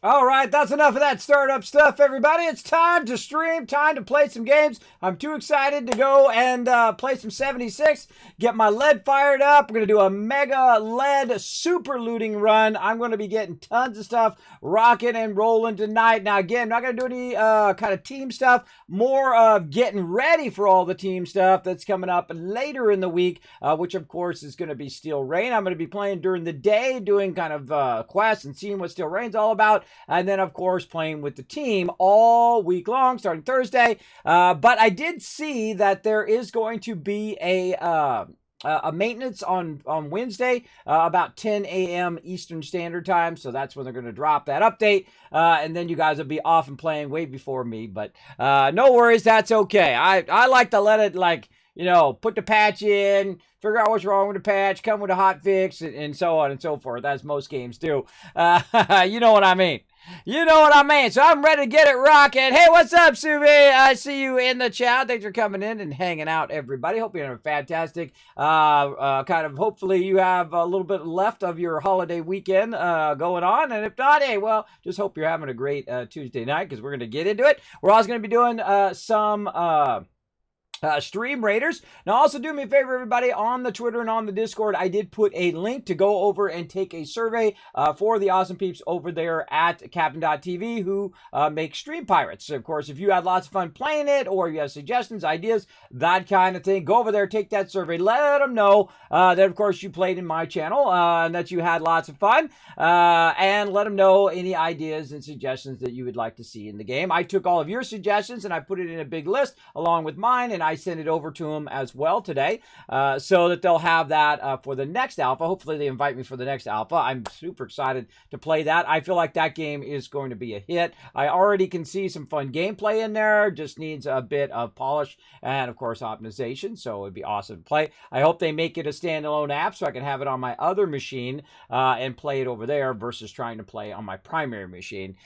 All right, that's enough of that startup stuff, everybody. It's time to stream, time to play some games. I'm too excited to go and play some 76, get my lead fired up. We're going to do a mega lead super looting run. I'm going to be getting tons of stuff rocking and rolling tonight. Now, again, not going to do any kind of team stuff, more of getting ready for all the team stuff that's coming up later in the week, which, of course, is going to be Steel Rain. I'm going to be playing during the day, doing kind of quests and seeing what Steel Rain's all about. And then, of course, playing with the team all week long, starting Thursday. But I did see that there is going to be a maintenance on Wednesday, about 10 a.m. Eastern Standard Time. So that's when they're going to drop that update. And then you guys will be off and playing way before me. But no worries, that's okay. I like to let it, like, you know, put the patch in, figure out what's wrong with the patch, come with a hot fix, and so on and so forth, as most games do. You know what I mean. You know what I mean. So I'm ready to get it rocking. Hey, what's up, s.p.e.c.i.a.l? I see you in the chat. Thanks for coming in and hanging out, everybody. Hope you're having a fantastic, kind of, hopefully you have a little bit left of your holiday weekend going on. And if not, hey, well, just hope you're having a great Tuesday night, because we're going to get into it. We're also going to be doing some stream raiders. Now, also do me a favor, everybody, on the Twitter and on the Discord, I did put a link to go over and take a survey for the awesome peeps over there at Captain.tv who make Stream Pirates. So, of course, if you had lots of fun playing it, or you have suggestions, ideas, that kind of thing, go over there, take that survey, let them know that, of course, you played in my channel and that you had lots of fun, and let them know any ideas and suggestions that you would like to see in the game. I took all of your suggestions and I put it in a big list along with mine, and I sent it over to them as well today, so that they'll have that for the next alpha. Hopefully they invite me for the next alpha. I'm super excited to play that. I feel like that game is going to be a hit. I already can see some fun gameplay in there, just needs a bit of polish and, of course, optimization, so it'd be awesome to play. I hope they make it a standalone app so I can have it on my other machine and play it over there versus trying to play on my primary machine,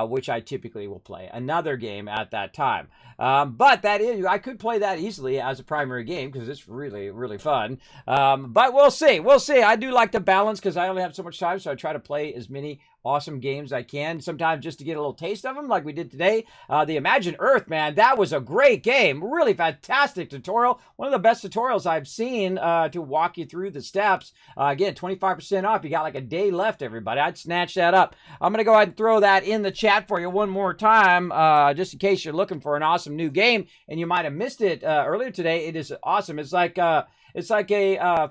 which I typically will play another game at that time. But that is, I could play that easily as a primary game because it's really, really fun. But we'll see. We'll see. I do like the balance because I only have so much time, so I try to play as many awesome games I can, sometimes just to get a little taste of them, like we did today. The Imagine Earth, man, that was a great game. Really fantastic tutorial. One of the best tutorials I've seen to walk you through the steps. Again, 25% off. You got like a day left, everybody. I'd snatch that up. I'm going to go ahead and throw that in the chat for you one more time, just in case you're looking for an awesome new game and you might have missed it earlier today. It is awesome. It's like a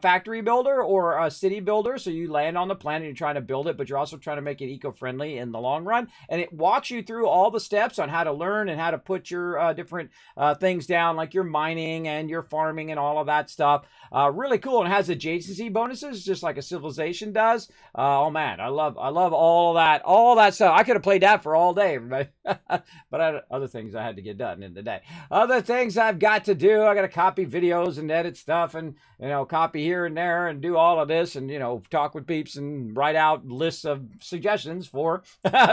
factory builder or a city builder. So you land on the planet, you're trying to build it, but you're also trying to make it eco-friendly in the long run. And it walks you through all the steps on how to learn and how to put your different things down, like your mining and your farming and all of that stuff. Really cool. And it has adjacency bonuses, just like a Civilization does. Oh man, I love all that stuff. I could have played that for all day, everybody. But I had other things I had to get done in the day. Other things I've got to do. I got to copy videos and edit stuff and, you know, copy here and there and do all of this and, you know, talk with peeps and write out lists of suggestions for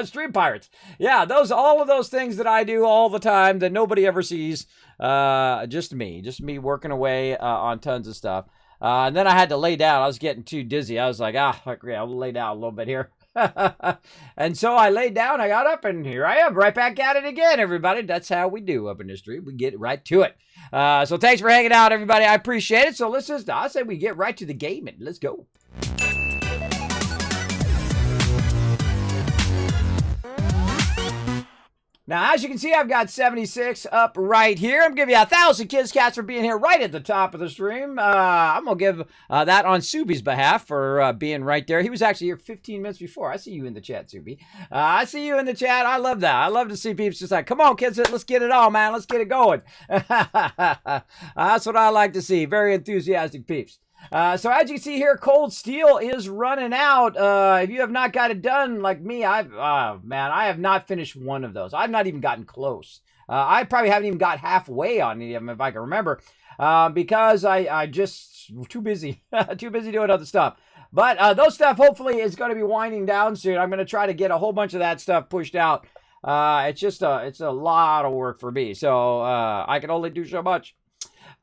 Stream Pirates. Yeah, all of those things that I do all the time that nobody ever sees. Just me working away on tons of stuff. And then I had to lay down. I was getting too dizzy. I was like, yeah, I'll lay down a little bit here. And so I laid down, I got up, and here I am, right back at it again, everybody. That's how we do up in the street. We get right to it. So thanks for hanging out, everybody. I appreciate it. So I say we get right to the gaming. Let's go. Now, as you can see, I've got 76 up right here. I'm giving you 1,000 Kids Cats for being here right at the top of the stream. I'm going to give that on Subi's behalf for being right there. He was actually here 15 minutes before. I see you in the chat, Subi. I see you in the chat. I love that. I love to see people just like, come on, kids, let's get it on, man. Let's get it going. That's what I like to see. Very enthusiastic peeps. So as you can see here, Cold Steel is running out. If you have not got it done like me, I have not finished one of those. I've not even gotten close. I probably haven't even got halfway on any of them if I can remember, because I just too busy, too busy doing other stuff. But those stuff hopefully is going to be winding down soon. I'm going to try to get a whole bunch of that stuff pushed out. It's a lot of work for me, so I can only do so much.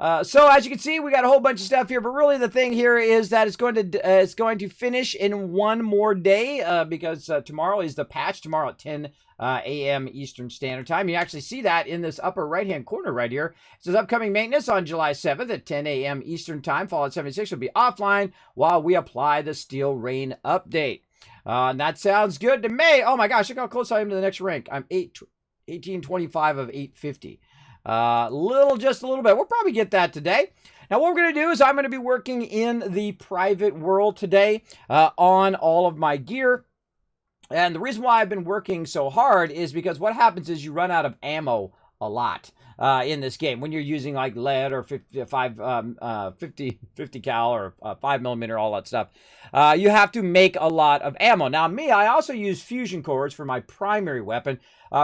So as you can see, we got a whole bunch of stuff here, but really the thing here is that it's going to finish in one more day because tomorrow is the patch. Tomorrow at 10 a.m. Eastern Standard Time. You actually see that in this upper right-hand corner right here. It says upcoming maintenance on July 7th at 10 a.m. Eastern Time. Fallout 76 will be offline while we apply the Steel Rain update. And that sounds good to me. Oh my gosh, look how close I am to the next rank. I'm 1825 of 850. Just a little bit. We'll probably get that today. Now, what we're going to do is I'm going to be working in the private world today on all of my gear. And the reason why I've been working so hard is because what happens is you run out of ammo a lot in this game when you're using like lead or 50 cal or 5mm, all that stuff. You have to make a lot of ammo. Now, I also use fusion cores for my primary weapon,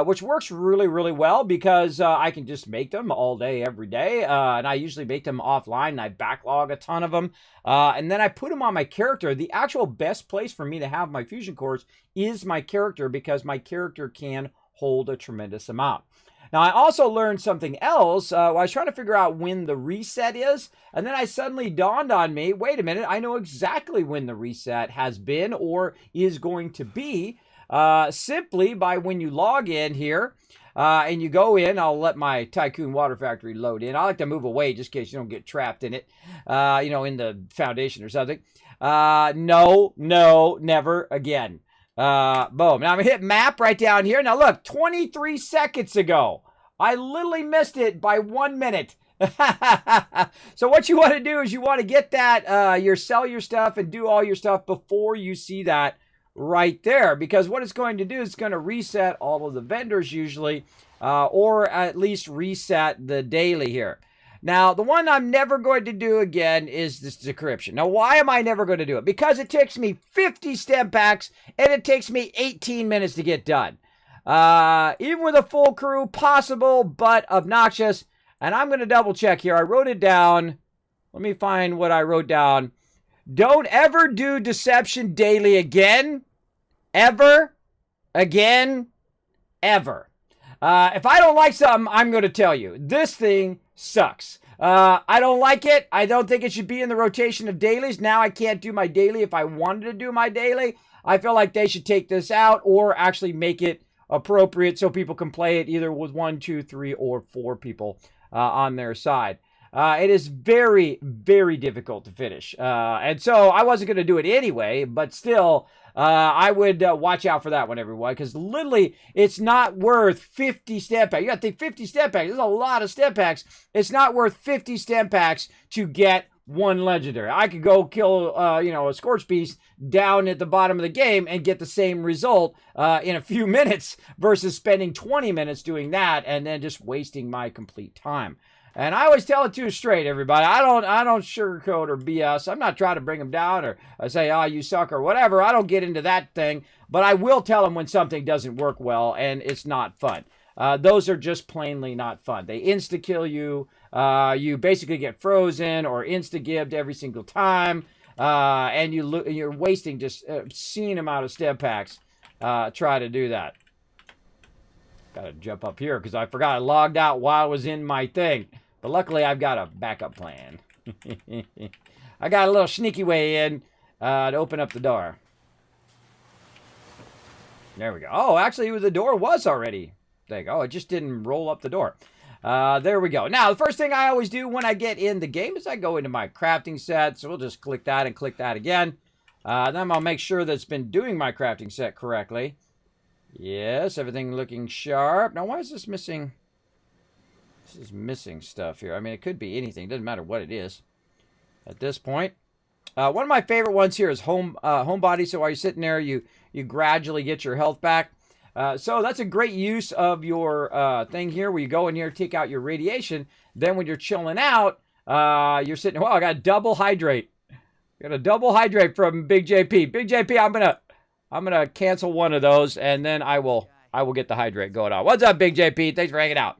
which works really, really well because I can just make them all day, every day. And I usually make them offline and I backlog a ton of them. And then I put them on my character. The actual best place for me to have my fusion cores is my character because my character can hold a tremendous amount. Now, I also learned something else. I was trying to figure out when the reset is, and then I suddenly dawned on me, wait a minute, I know exactly when the reset has been or is going to be, simply by when you log in here, and you go in. I'll let my Tycoon Water Factory load in. I like to move away just in case you don't get trapped in it, in the foundation or something. No, never again. Boom. Now I'm gonna hit map right down here. Now look, 23 seconds ago, I literally missed it by 1 minute. So what you want to do is you want to get that, sell your stuff and do all your stuff before you see that right there. Because what it's going to do is it's going to reset all of the vendors usually, or at least reset the daily here. Now, the one I'm never going to do again is this decryption. Now, why am I never going to do it? Because it takes me 50 stem packs, and it takes me 18 minutes to get done. Even with a full crew, possible, but obnoxious. And I'm going to double check here. I wrote it down. Let me find what I wrote down. Don't ever do deception daily again. Ever. Again. Ever. If I don't like something, I'm going to tell you. This thing sucks. I don't like it. I don't think it should be in the rotation of dailies. Now I can't do my daily if I wanted to do my daily. I feel like they should take this out or actually make it appropriate so people can play it either with 1, 2, 3, or 4 people on their side. It is very, very difficult to finish. And so I wasn't going to do it anyway, but still, I would watch out for that one, everyone, because literally it's not worth 50 stem packs. You got to think 50 stem packs. There's a lot of stem packs. It's not worth 50 stem packs to get one legendary. I could go kill, a Scorch Beast down at the bottom of the game and get the same result in a few minutes versus spending 20 minutes doing that and then just wasting my complete time. And I always tell it to you straight, everybody. I don't sugarcoat or BS. I'm not trying to bring them down or say, oh, you suck or whatever. I don't get into that thing. But I will tell them when something doesn't work well and it's not fun. Those are just plainly not fun. They insta-kill you. You basically get frozen or insta-gibbed every single time. And you're wasting just an obscene amount of stem packs. Try to do that. Got to jump up here because I forgot I logged out while I was in my thing. But luckily, I've got a backup plan. I got a little sneaky way in to open up the door. There we go. Oh, actually, the door was already. Oh, it just didn't roll up the door. There we go. Now, the first thing I always do when I get in the game is I go into my crafting set. So we'll just click that and click that again. Then I'll make sure that it's been doing my crafting set correctly. Yes, everything looking sharp. Now, why is this missing? This is missing stuff here. I mean, it could be anything. It doesn't matter what it is at this point. One of my favorite ones here is homebody. So while you're sitting there, you gradually get your health back. So that's a great use of your thing here where you go in here, take out your radiation. Then when you're chilling out, you're sitting, well, I got a double hydrate. Got a double hydrate from Big JP. Big JP, I'm gonna cancel one of those, and then I will get the hydrate going on. What's up, Big JP? Thanks for hanging out.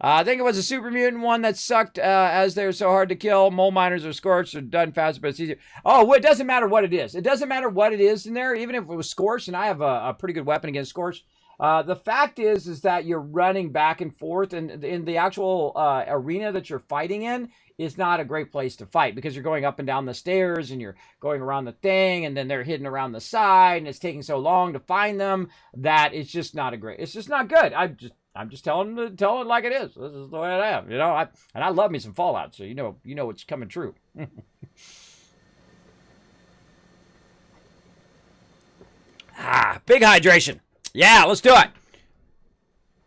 I think it was a super mutant one that sucked as they're so hard to kill. Mole miners are scorched or done faster, but it's easier. Oh, well, it doesn't matter what it is. It doesn't matter what it is in there, even if it was scorched, and I have a pretty good weapon against scorched. The fact is that you're running back and forth, and in the actual arena that you're fighting in, is not a great place to fight because you're going up and down the stairs and you're going around the thing and then they're hidden around the side and it's taking so long to find them that it's just not it's just not good. I'm just telling it like it is. This is the way I am, you know. And I love me some Fallout, so you know it's coming true. Big hydration. Yeah, let's do it.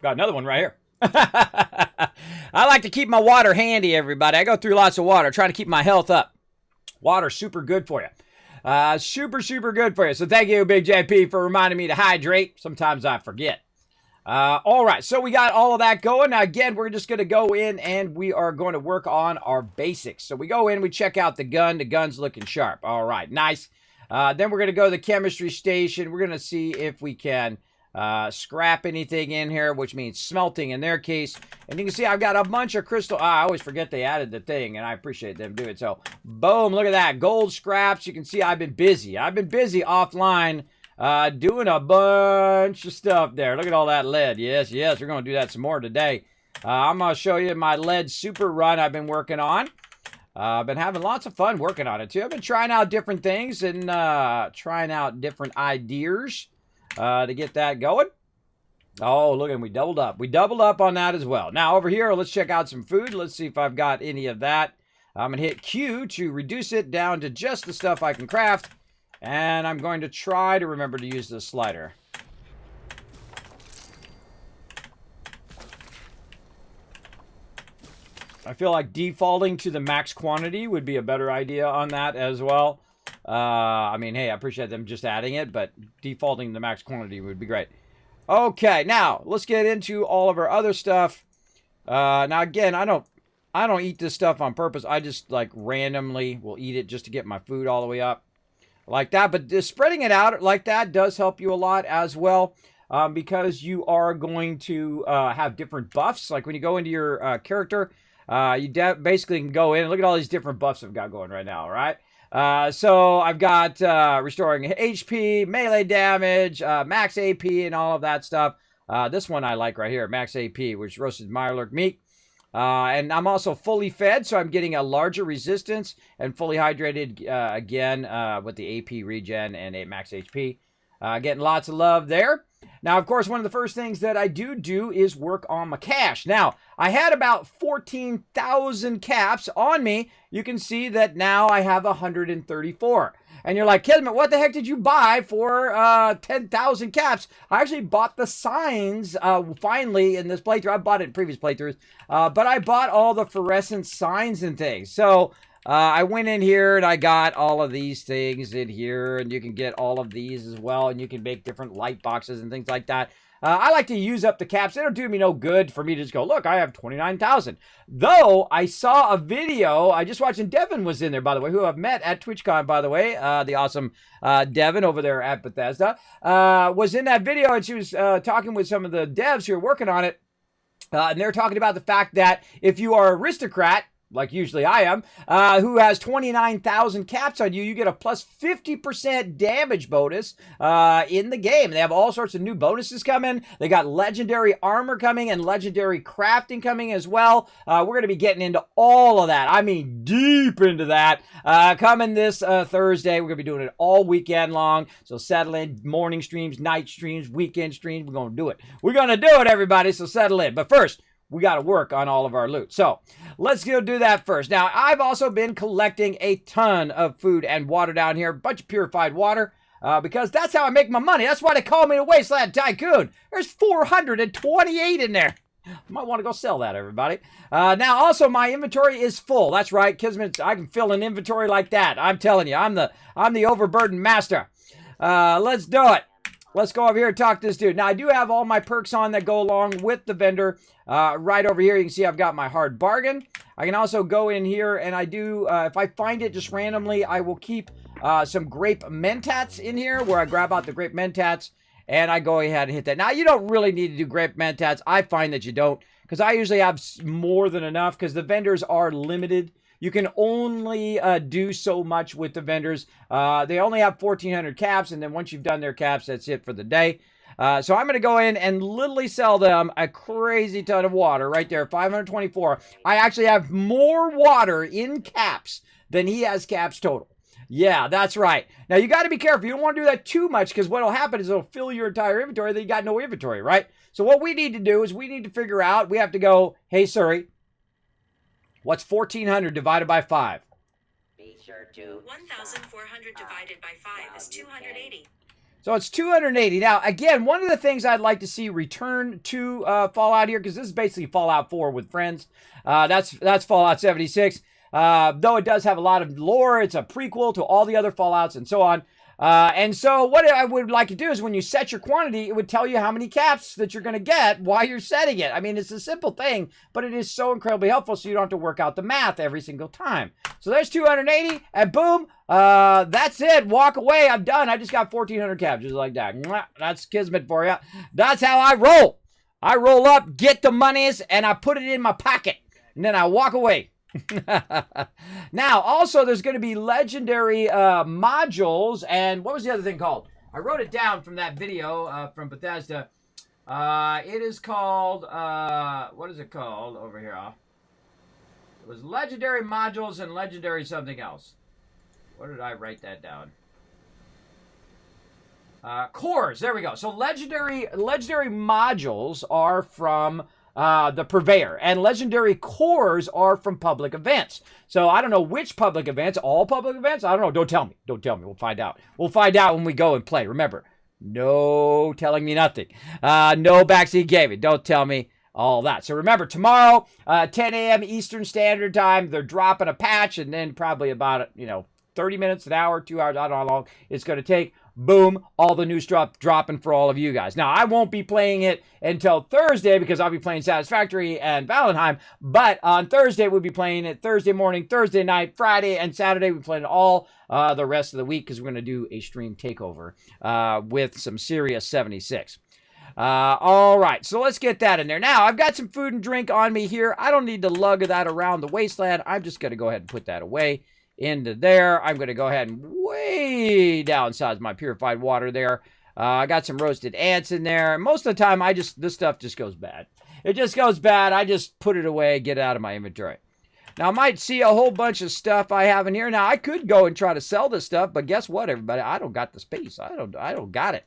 Got another one right here. I like to keep my water handy, everybody. I go through lots of water, trying to keep my health up. Water's super good for you. Super good for you. So thank you, Big JP, for reminding me to hydrate. Sometimes I forget. All right, so we got all of that going. Now, again, we're just going to go in and we are going to work on our basics. So we go in, we check out the gun. The gun's looking sharp. All right, nice. Then we're going to go to the chemistry station. We're going to see if we can scrap anything in here, which means smelting in their case. And you can see I've got a bunch of crystal. I always forget they added the thing, and I appreciate them doing it. So, boom, look at that. Gold scraps. You can see I've been busy. I've been busy offline doing a bunch of stuff there. Look at all that lead. Yes, we're going to do that some more today. I'm going to show you my lead super run I've been working on. I've been having lots of fun working on it, too. I've been trying out different things and trying out different ideas to get that going. Oh, look, and we doubled up. We doubled up on that as well. Now, over here, let's check out some food. Let's see if I've got any of that. I'm going to hit Q to reduce it down to just the stuff I can craft. And I'm going to try to remember to use this slider. I feel like defaulting to the max quantity would be a better idea on that as well. I mean, hey, I appreciate them just adding it, but defaulting the max quantity would be great. Okay, now let's get into all of our other stuff. Now again, I don't eat this stuff on purpose. I just like randomly will eat it just to get my food all the way up like that. But just spreading it out like that does help you a lot as well, because you are going to have different buffs. Like when you go into your character, you basically can go in and look at all these different buffs I've got going right now, right? So I've got restoring HP, melee damage, max AP, and all of that stuff. This one I like right here, max AP, which is roasted Mirelurk meat. And I'm also fully fed, so I'm getting a larger resistance and fully hydrated again with the AP regen and a max HP. Getting lots of love there. Now, of course, one of the first things that I do is work on my cash. Now, I had about 14,000 caps on me. You can see that now I have 134. And you're like, Kismet, what the heck did you buy for 10,000 caps? I actually bought the signs finally in this playthrough. I bought it in previous playthroughs. But I bought all the fluorescent signs and things. So I went in here and I got all of these things in here. And you can get all of these as well. And you can make different light boxes and things like that. I like to use up the caps. They don't do me no good for me to just go, look, I have 29,000. Though I saw a video, I just watched, and Devin was in there, by the way, who I've met at TwitchCon, by the way. The awesome Devin over there at Bethesda was in that video, and she was talking with some of the devs who are working on it. And they're talking about the fact that if you are an aristocrat, like usually I am, who has 29,000 caps on you, you get a plus 50% damage bonus in the game. They have all sorts of new bonuses coming. They got legendary armor coming and legendary crafting coming as well. We're going to be getting into all of that. I mean, deep into that. Coming this Thursday. We're going to be doing it all weekend long. So settle in. Morning streams, night streams, weekend streams. We're going to do it. We're going to do it, everybody. So settle in. But first, we got to work on all of our loot. So let's go do that first. Now, I've also been collecting a ton of food and water down here, a bunch of purified water, because that's how I make my money. That's why they call me the Wasteland Tycoon. There's 428 in there. Might want to go sell that, everybody. Now, also, my inventory is full. That's right, Kismet. I can fill an inventory like that. I'm telling you, I'm the overburdened master. Let's do it. Let's go over here and talk to this dude. Now, I do have all my perks on that go along with the vendor. Right over here, you can see I've got my hard bargain. I can also go in here and I do, if I find it just randomly, I will keep some grape mentats in here where I grab out the grape mentats and I go ahead and hit that. Now, you don't really need to do grape mentats. I find that you don't, because I usually have more than enough because the vendors are limited. You can only do so much with the vendors. They only have 1,400 caps, and then once you've done their caps, that's it for the day. So I'm going to go in and literally sell them a crazy ton of water right there, 524. I actually have more water in caps than he has caps total. Yeah, that's right. Now, you got to be careful. You don't want to do that too much because what will happen is it'll fill your entire inventory. Then you got no inventory, right? So what we need to do is we need to figure out, we have to go, hey, Siri, what's 1,400 divided by 5? Be sure to 1,400 divided by 5 is 280. So it's 280. Now, again, one of the things I'd like to see return to Fallout here, because this is basically Fallout 4 with friends. That's Fallout 76. Though it does have a lot of lore, it's a prequel to all the other Fallouts and so on. And so what I would like to do is when you set your quantity, it would tell you how many caps that you're going to get while you're setting it. I mean, it's a simple thing, but it is so incredibly helpful so you don't have to work out the math every single time. So there's 280, and boom, that's it. Walk away. I'm done. I just got 1,400 caps, just like that. That's Kismet for you. That's how I roll. I roll up, get the monies, and I put it in my pocket, and then I walk away. Now, also, there's going to be legendary modules, and what was the other thing called? I wrote it down from that video from Bethesda. It is called, what is it called over here? It was legendary modules and legendary something else. Where did I write that down? Cores, there we go. So legendary modules are from the Purveyor, and legendary cores are from public events. So I don't know which public events, all public events, I don't know, don't tell me, we'll find out. We'll find out when we go and play. Remember, no telling me nothing, no backseat gaming, don't tell me all that. So remember, tomorrow, 10 a.m. Eastern Standard Time, they're dropping a patch, and then probably about, 30 minutes, an hour, 2 hours, I don't know how long it's going to take. Boom, all the new stuff dropping for all of you guys. Now, I won't be playing it until Thursday because I'll be playing Satisfactory and Valheim, but on Thursday, we'll be playing it Thursday morning, Thursday night, Friday, and Saturday. We're playing all the rest of the week because we're going to do a stream takeover with some serious 76. All right, so let's get that in there. Now, I've got some food and drink on me here. I don't need to lug that around the wasteland. I'm just going to go ahead and put that away into there. I'm going to go ahead and way downsize my purified water there. I got some roasted ants in there. Most of the time, this stuff just goes bad. It just goes bad. I just put it away, get it out of my inventory. Now, I might see a whole bunch of stuff I have in here. Now, I could go and try to sell this stuff, but guess what, everybody? I don't got the space. I don't got it.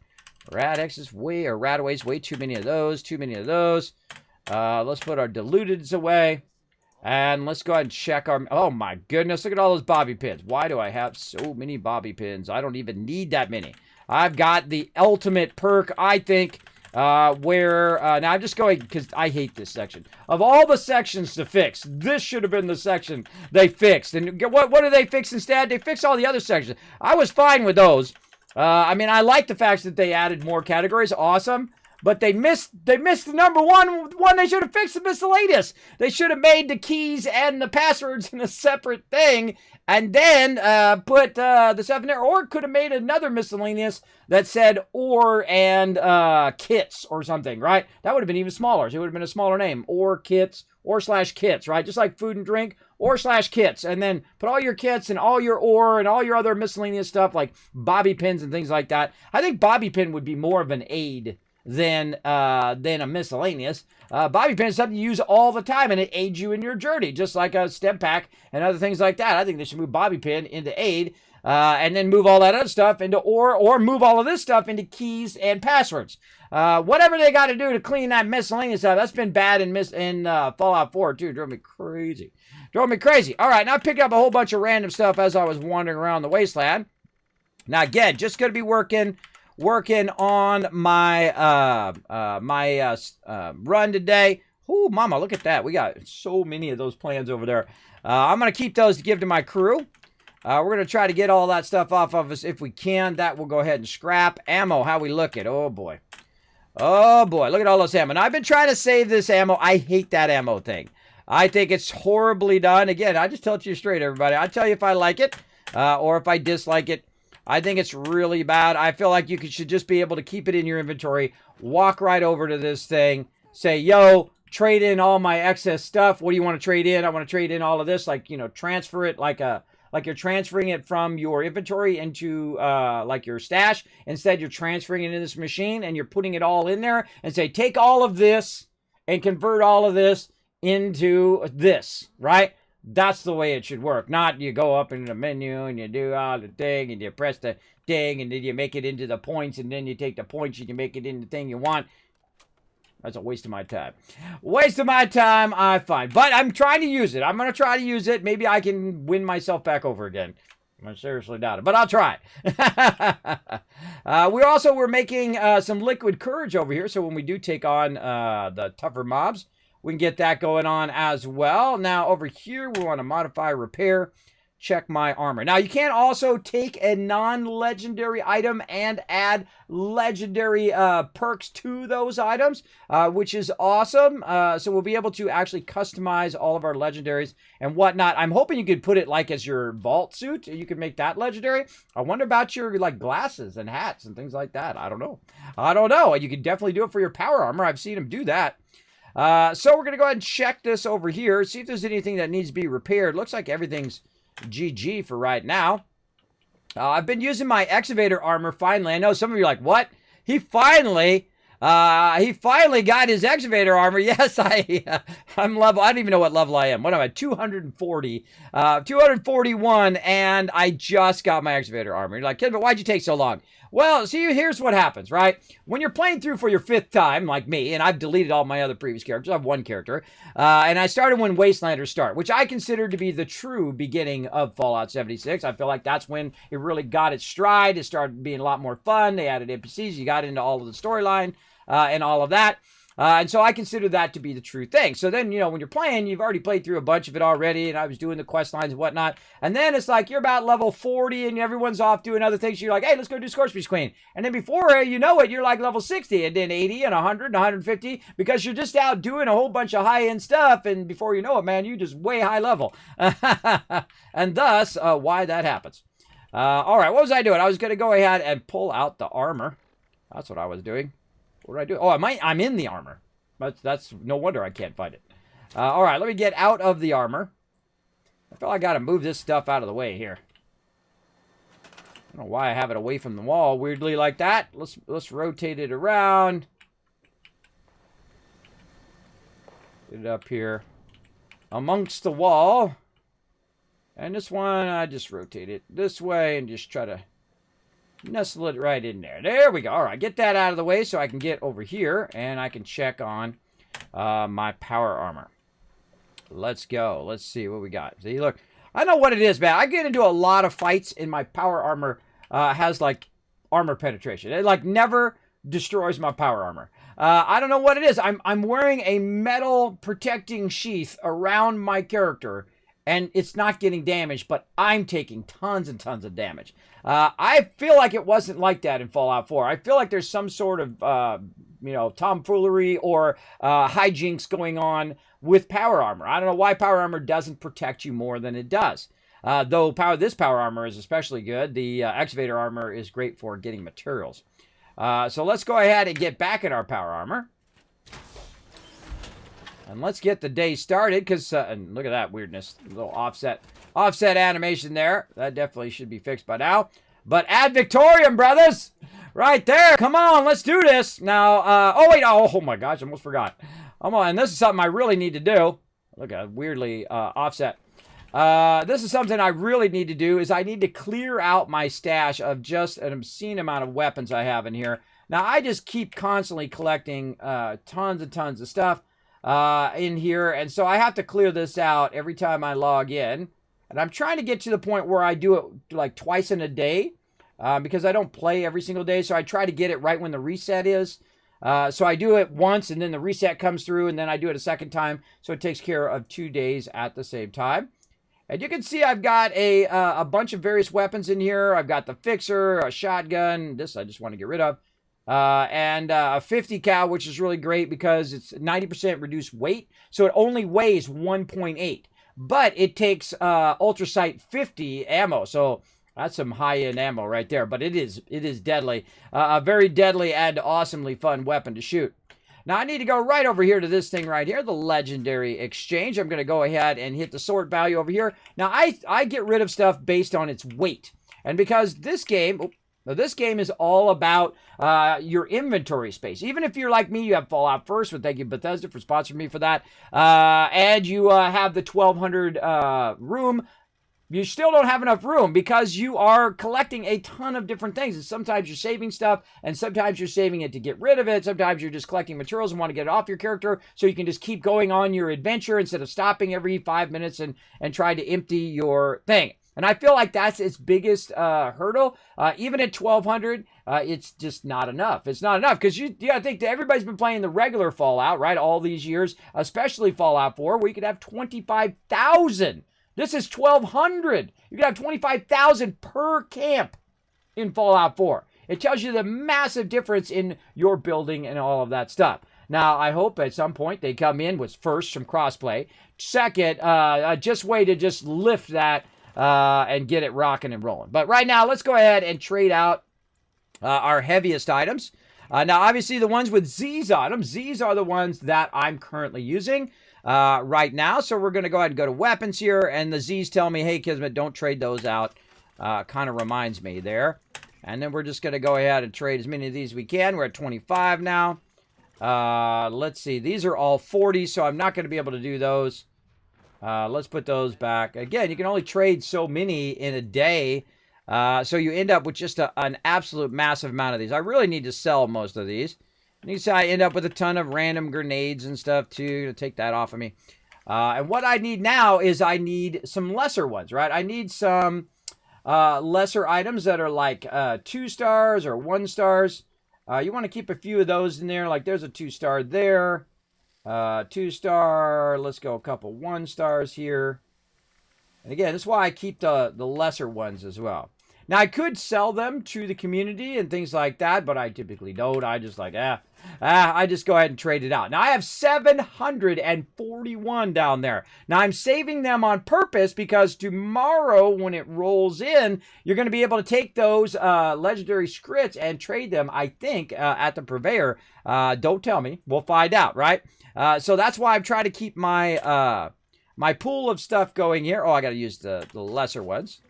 Radexes Radaways, way too many of those. Let's put our diluteds away. And let's go ahead and check our... Oh, my goodness. Look at all those bobby pins. Why do I have so many bobby pins? I don't even need that many. I've got the ultimate perk, I think, where... now, I'm just going... Because I hate this section. Of all the sections to fix, this should have been the section they fixed. And what do they fix instead? They fix all the other sections. I was fine with those. I mean, I like the fact that they added more categories. Awesome. But they missed the number one they should have fixed, the miscellaneous. They should have made the keys and the passwords in a separate thing and then put the stuff in there. Or could have made another miscellaneous that said or and kits or something, right? That would have been even smaller. It would have been a smaller name. Or kits or / kits, right? Just like food and drink or / kits. And then put all your kits and all your or and all your other miscellaneous stuff like bobby pins and things like that. I think bobby pin would be more of an aid than a miscellaneous. Bobby pin is something you use all the time, and it aids you in your journey, just like a stem pack and other things like that. I think they should move bobby pin into aid, and then move all that other stuff into or move all of this stuff into keys and passwords. Whatever they got to do to clean that miscellaneous stuff. That's been bad in Fallout 4 too. Drove me crazy. All right, now I picked up a whole bunch of random stuff as I was wandering around the wasteland. Now again, just going to be working on my run today. Oh, mama, look at that. We got so many of those plans over there. I'm going to keep those to give to my crew. We're going to try to get all that stuff off of us if we can. That will go ahead and scrap. Ammo, how we look at? Oh, boy. Look at all those ammo. And I've been trying to save this ammo. I hate that ammo thing. I think it's horribly done. Again, I just tell it to you straight, everybody. I tell you if I like it or if I dislike it. I think it's really bad. I feel like you should just be able to keep it in your inventory, walk right over to this thing, say, yo, trade in all my excess stuff. What do you want to trade in? I want to trade in all of this, like, transfer it like a like you're transferring it from your inventory into like your stash. Instead, you're transferring it in this machine and you're putting it all in there and say, take all of this and convert all of this into this, right? That's the way it should work. Not you go up in the menu and you do all the thing and you press the thing and then you make it into the points and then you take the points and you make it into the thing you want. That's a waste of my time. Waste of my time, I find. But I'm trying to use it. I'm going to try to use it. Maybe I can win myself back over again. I seriously doubt it, but I'll try. We're making some liquid courage over here, so when we do take on the tougher mobs, we can get that going on as well. Now, over here, we want to modify repair. Check my armor. Now, you can also take a non-legendary item and add legendary perks to those items, which is awesome. So we'll be able to actually customize all of our legendaries and whatnot. I'm hoping you could put it like as your vault suit. You could make that legendary. I wonder about your like glasses and hats and things like that. I don't know. I don't know. You could definitely do it for your power armor. I've seen them do that. So we're going to go ahead and check this over here, see if there's anything that needs to be repaired. Looks like everything's GG for right now. I've been using my excavator armor finally. I know some of you are like, what? He finally got his excavator armor. Yes, I'm level, I don't even know what level I am. What am I? 240. 241, and I just got my excavator armor. You're like, Kismet, why'd you take so long? Well, see, here's what happens, right? When you're playing through for your 5th time, like me, and I've deleted all my other previous characters, I have one character, and I started when Wastelanders start, which I consider to be the true beginning of Fallout 76. I feel like that's when it really got its stride. It started being a lot more fun. They added NPCs. You got into all of the storyline and all of that. And so I consider that to be the true thing. So then, you know, when you're playing, you've already played through a bunch of it already, and I was doing the quest lines and whatnot. And then it's like you're about level 40, and everyone's off doing other things. You're like, hey, let's go do Scorpius Queen. And then before you know it, you're like level 60, and then 80, and 100, and 150, because you're just out doing a whole bunch of high-end stuff, and before you know it, man, you're just way high level. And thus, why that happens. All right, what was I doing? I was going to go ahead and pull out the armor. That's what I was doing. What did I do? Oh, I'm in the armor. That's no wonder I can't find it. All right, let me get out of the armor. I feel I got to move this stuff out of the way here. I don't know why I have it away from the wall weirdly like that. Let's rotate it around. Get it up here amongst the wall. And this one, I just rotate it this way and just try to nestle it right in there. There we go. All right, get that out of the way so I can get over here and I can check on my power armor. Let's go. Let's see what we got. See, look, I know what it is, man. I get into a lot of fights and my power armor has like armor penetration. It like never destroys my power armor. I don't know what it is. I'm wearing a metal protecting sheath around my character, and it's not getting damaged, but I'm taking tons and tons of damage. I feel like it wasn't like that in Fallout 4. I feel like there's some sort of, you know, tomfoolery or hijinks going on with power armor. I don't know why power armor doesn't protect you more than it does. Though this power armor is especially good. The excavator armor is great for getting materials. So let's go ahead and get back at our power armor. And let's get the day started, because, and look at that weirdness. A little offset animation there. That definitely should be fixed by now. But ad Victorium, brothers! Right there! Come on, let's do this! Now, oh wait, oh my gosh, I almost forgot. Come on, and this is something I really need to do. Look at weirdly offset. This is something I really need to do, is I need to clear out my stash of just an obscene amount of weapons I have in here. Now, I just keep constantly collecting tons and tons of stuff in here, and so I have to clear this out every time I log in. And I'm trying to get to the point where I do it like twice in a day, because I don't play every single day, so I try to get it right when the reset is. So I do it once, and then the reset comes through, and then I do it a second time, so it takes care of 2 days at the same time. And you can see I've got a bunch of various weapons in here. I've got the Fixer, a shotgun, this I just want to get rid of, and a 50 cal, which is really great because it's 90% reduced weight, so it only weighs 1.8. But it takes Ultrasight 50 ammo, so that's some high-end ammo right there. But it is deadly. A very deadly and awesomely fun weapon to shoot. Now, I need to go right over here to this thing right here, the Legendary Exchange. I'm going to go ahead and hit the sort value over here. Now, I get rid of stuff based on its weight. And because this game... Now, this game is all about your inventory space. Even if you're like me, you have Fallout First, but thank you, Bethesda, for sponsoring me for that. And you have the 1,200 room. You still don't have enough room because you are collecting a ton of different things. And sometimes you're saving stuff, and sometimes you're saving it to get rid of it. Sometimes you're just collecting materials and want to get it off your character so you can just keep going on your adventure instead of stopping every 5 minutes and trying to empty your thing. And I feel like that's its biggest hurdle. Even at 1,200, it's just not enough. It's not enough because you got to think that everybody's been playing the regular Fallout, right, all these years, especially Fallout 4, where you could have 25,000. This is 1,200. You could have 25,000 per camp in Fallout 4. It tells you the massive difference in your building and all of that stuff. Now, I hope at some point they come in with, first, some crossplay. Second, just way to just lift that and get it rocking and rolling. But right now, let's go ahead and trade out our heaviest items. Now, obviously, the ones with Z's on them, Z's are the ones that I'm currently using right now. So we're going to go ahead and go to weapons here. And the Z's tell me, hey, Kismet, don't trade those out. Kind of reminds me there. And then we're just going to go ahead and trade as many of these as we can. We're at 25 now. Let's see. These are all 40, so I'm not going to be able to do those. Let's put those back. Again, you can only trade so many in a day. So you end up with just an absolute massive amount of these. I really need to sell most of these. You can see I end up with a ton of random grenades and stuff too, to take that off of me. And what I need now is I need some lesser ones, right? I need some lesser items that are like 2 stars or 1 stars. You want to keep a few of those in there. Like there's a 2-star there. 2-star. Let's go a couple 1 stars here. And again, this is why I keep the lesser ones as well. Now, I could sell them to the community and things like that, but I typically don't. I just like, I just go ahead and trade it out. Now, I have 741 down there. Now, I'm saving them on purpose because tomorrow when it rolls in, you're going to be able to take those legendary scripts and trade them, I think, at the purveyor. Don't tell me. We'll find out, right? So that's why I'm trying to keep my my pool of stuff going here. Oh, I got to use the lesser ones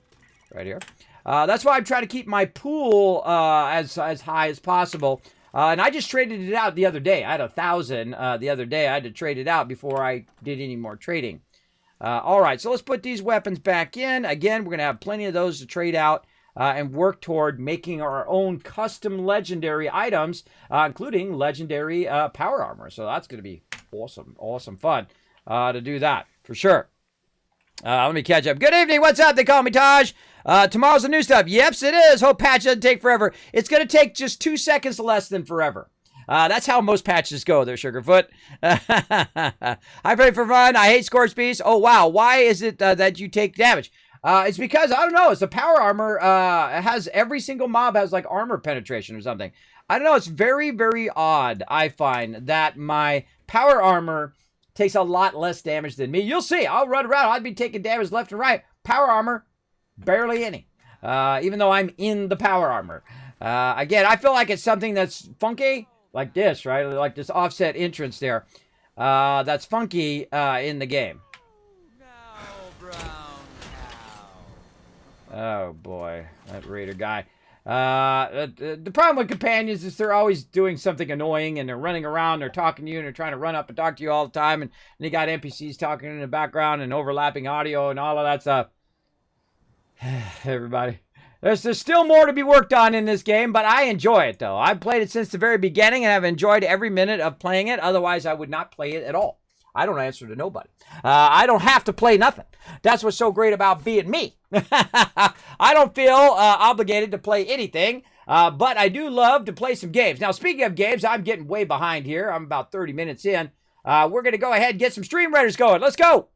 right here. That's why I'm trying to keep my pool as high as possible. And I just traded it out the other day. I had 1,000 the other day. I had to trade it out before I did any more trading. All right, so let's put these weapons back in. Again, we're going to have plenty of those to trade out and work toward making our own custom legendary items, including legendary power armor. So that's going to be awesome, awesome fun to do that for sure. Let me catch up. Good evening. What's up? They call me Taj. Tomorrow's the new stuff. Yep, it is. Hope patch doesn't take forever. It's going to take just 2 seconds less than forever. That's how most patches go there, Sugarfoot. I play for fun. I hate Scorched Beast. Oh, wow. Why is it that you take damage? It's because, I don't know, it's the power armor. It has every single mob has like armor penetration or something. I don't know. It's very, very odd, I find, that my power armor takes a lot less damage than me. You'll see. I'll run around. I'd be taking damage left and right. Power armor, barely any. Even though I'm in the power armor. Again, I feel like it's something that's funky. Like this, right? Like this offset entrance there. That's funky in the game. Oh, boy. That raider guy. The problem with companions is they're always doing something annoying and they're running around, they're talking to you and they're trying to run up and talk to you all the time, and you got NPCs talking in the background and overlapping audio and all of that stuff. Everybody. There's still more to be worked on in this game, but I enjoy it though. I've played it since the very beginning and I've enjoyed every minute of playing it. Otherwise, I would not play it at all. I don't answer to nobody. I don't have to play nothing. That's what's so great about being me. I don't feel obligated to play anything, but I do love to play some games. Now, speaking of games, I'm getting way behind here. I'm about 30 minutes in. We're going to go ahead and get some Stream Raiders going. Let's go.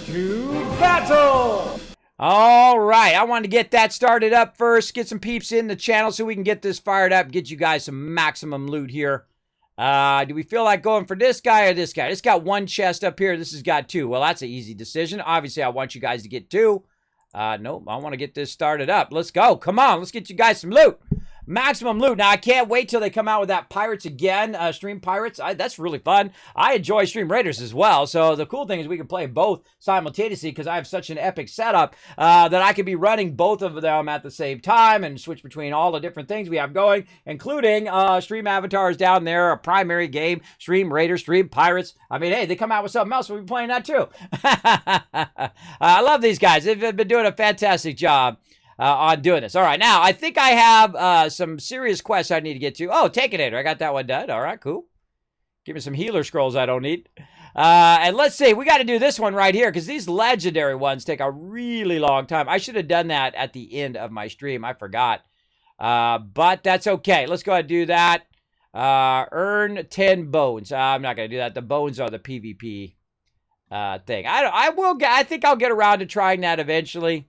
To battle. All right. I wanted to get that started up first, get some peeps in the channel so we can get this fired up, get you guys some maximum loot here. Do we feel like going for this guy or this guy? This got 1 chest up here. This has got 2. Well, that's an easy decision. Obviously, I want you guys to get 2. Nope, I want to get this started up. Let's go. Come on, let's get you guys some loot. maximum loot. Now, I can't wait till they come out with that Pirates again, Stream Pirates. That's really fun. I enjoy Stream Raiders as well. So the cool thing is we can play both simultaneously because I have such an epic setup that I could be running both of them at the same time and switch between all the different things we have going, including Stream Avatars down there, a primary game, Stream Raiders, Stream Pirates. I mean, hey, they come out with something else, we'll be playing that too. I love these guys. They've been doing a fantastic job on doing this. All right, now I think I have some serious quests I need to get to. Oh, Takenator, I got that one done. All right, cool. Give me some healer scrolls I don't need. And let's see, we got to do this one right here because these legendary ones take a really long time. I should have done that at the end of my stream. I forgot. But that's okay. Let's go ahead and do that. Earn 10 bones. I'm not going to do that. The bones are the PvP thing. I think I'll get around to trying that eventually.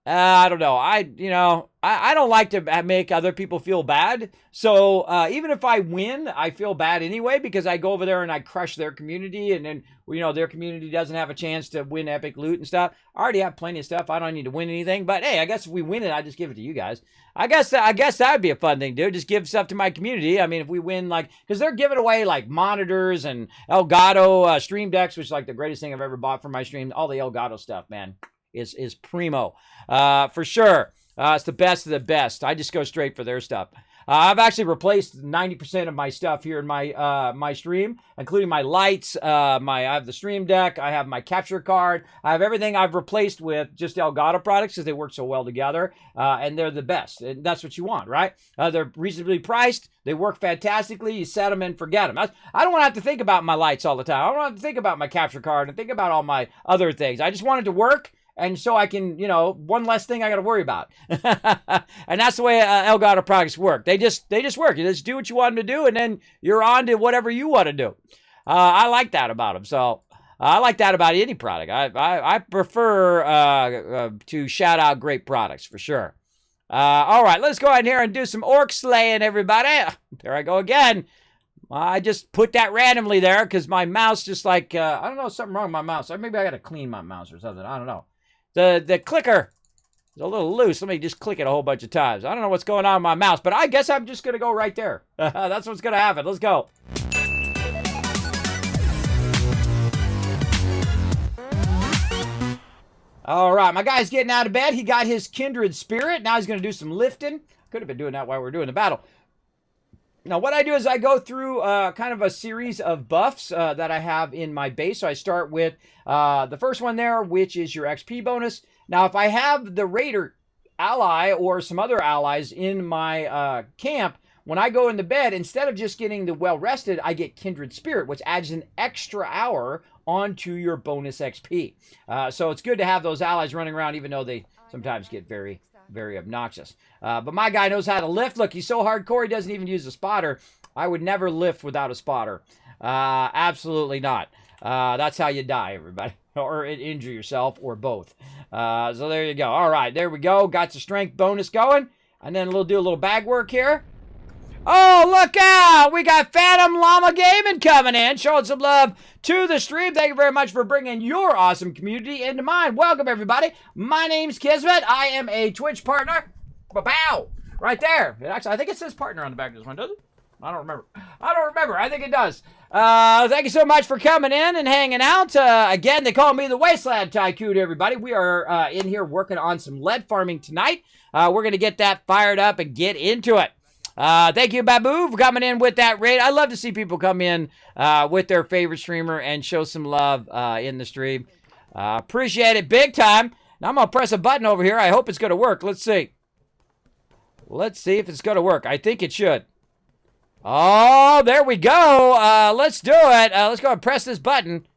I don't know. I don't like to make other people feel bad. So even if I win, I feel bad anyway because I go over there and I crush their community, and then their community doesn't have a chance to win epic loot and stuff. I already have plenty of stuff. I don't need to win anything. But hey, I guess if we win it, I just give it to you guys. I guess that would be a fun thing to do. Just give stuff to my community. I mean, if we win, because they're giving away monitors and Elgato stream decks, which is the greatest thing I've ever bought for my stream. All the Elgato stuff, man, is primo for sure. It's the best of the best. I just go straight for their stuff. I've actually replaced 90% of my stuff here in my my stream, including my lights. I have the stream deck. I have my capture card. I have everything I've replaced with just Elgato products because they work so well together, and they're the best. And that's what you want, right? They're reasonably priced. They work fantastically. You set them and forget them. I don't want to have to think about my lights all the time. I don't have to think about my capture card and think about all my other things. I just want it to work. And so I can, one less thing I got to worry about. And that's the way Elgato products work. They just work. You just do what you want them to do, and then you're on to whatever you want to do. I like that about them. So I like that about any product. I prefer to shout out great products for sure. All right, let's go ahead here and do some orc slaying, everybody. There I go again. I just put that randomly there because my mouse just I don't know, something wrong with my mouse. Maybe I got to clean my mouse or something. I don't know. The clicker is a little loose. Let me just click it a whole bunch of times. I don't know what's going on with my mouse, but I guess I'm just going to go right there. That's what's going to happen. Let's go. All right, my guy's getting out of bed. He got his kindred spirit. Now he's going to do some lifting. Could have been doing that while we're doing the battle. Now, what I do is I go through kind of a series of buffs that I have in my base. So I start with the first one there, which is your XP bonus. Now, if I have the Raider ally or some other allies in my camp, when I go into bed, instead of just getting the well-rested, I get Kindred Spirit, which adds an extra hour onto your bonus XP. So it's good to have those allies running around, even though they sometimes get very obnoxious. But my guy knows how to lift. Look, he's so hardcore, he doesn't even use a spotter. I would never lift without a spotter. Absolutely not. That's how you die, everybody. Or injure yourself, or both. So there you go. All right, there we go. Got the strength bonus going. And then we'll do a little bag work here. Oh, look out! We got Phantom Llama Gaming coming in, showing some love to the stream. Thank you very much for bringing your awesome community into mine. Welcome, everybody. My name's Kismet. I am a Twitch partner. Ba-bow! Right there. Actually, I think it says partner on the back of this one, does it? I don't remember. I think it does. Thank you so much for coming in and hanging out. Again, they call me the Wasteland Tycoon, everybody. We are in here working on some lead farming tonight. We're going to get that fired up and get into it. Thank you, Babu, for coming in with that raid. I love to see people come in with their favorite streamer and show some love in the stream. Appreciate it big time. Now I'm going to press a button over here. I hope it's going to work. Let's see. Let's see if it's going to work. I think it should. Oh, there we go. Let's do it. Let's go and press this button.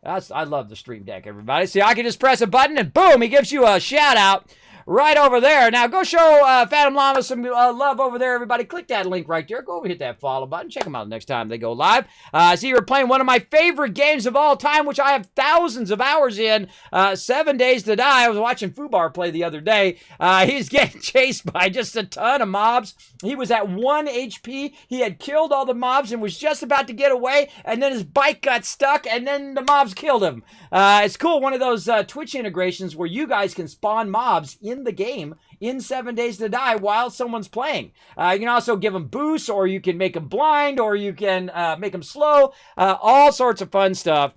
I love the stream deck, everybody. See, I can just press a button and boom, he gives you a shout out. Right over there. Now, go show Phantom Llama some love over there, everybody. Click that link right there. Go over and hit that follow button. Check them out next time they go live. See, you're playing one of my favorite games of all time, which I have thousands of hours in. 7 Days to Die. I was watching Fubar play the other day. He's getting chased by just a ton of mobs. He was at 1 HP. He had killed all the mobs and was just about to get away, and then his bike got stuck, and then the mobs killed him. It's cool. One of those Twitch integrations where you guys can spawn mobs in in the game in 7 Days to Die while someone's playing. You can also give them boosts, or you can make them blind, or you can make them slow. All sorts of fun stuff.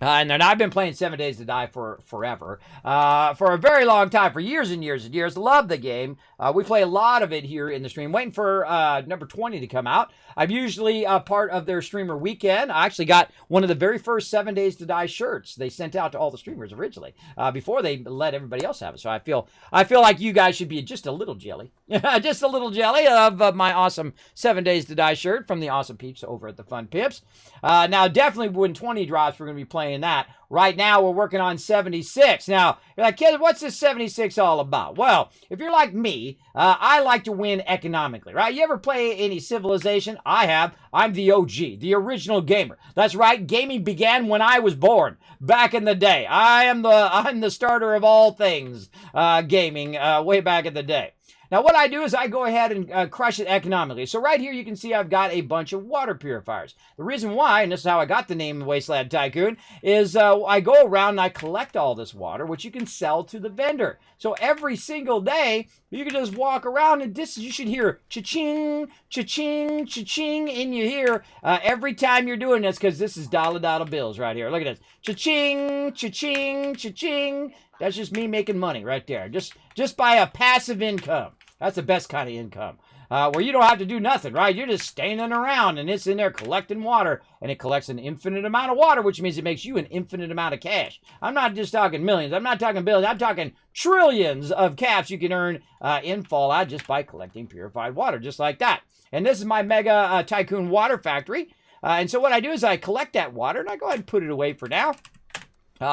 And then I've been playing 7 Days to Die for forever, for a very long time, for years and years and years. Love the game. We play a lot of it here in the stream. Waiting for number 20 to come out. I'm usually part of their streamer weekend. I actually got one of the very first 7 Days to Die shirts they sent out to all the streamers originally, before they let everybody else have it. So I feel like you guys should be just a little jelly, just a little jelly of my awesome 7 Days to Die shirt from the awesome peeps over at the Fun Pips. Now, definitely when 20 drops, we're going to be playing that. Right now, we're working on 76. Now, you're like, kids, what's this 76 all about? Well, if you're like me, I like to win economically, right? You ever play any Civilization? I have. I'm the OG, the original gamer. That's right. Gaming began when I was born, back in the day. I'm the starter of all things gaming, way back in the day. Now, what I do is I go ahead and crush it economically. So right here, you can see I've got a bunch of water purifiers. The reason why, and this is how I got the name Wasteland Tycoon, is I go around and I collect all this water, which you can sell to the vendor. So every single day, you can just walk around and you should hear cha-ching, cha-ching, cha-ching in your ear every time you're doing this, because this is dollar bills right here. Look at this. Cha-ching, cha-ching, cha-ching. That's just me making money right there. Just by a passive income. That's the best kind of income. Where you don't have to do nothing, right? You're just standing around and it's in there collecting water, and it collects an infinite amount of water, which means it makes you an infinite amount of cash. I'm not just talking millions. I'm not talking billions. I'm talking trillions of cash you can earn in Fallout just by collecting purified water, just like that. And this is my Mega Tycoon water factory. And so what I do is I collect that water, and I go ahead and put it away for now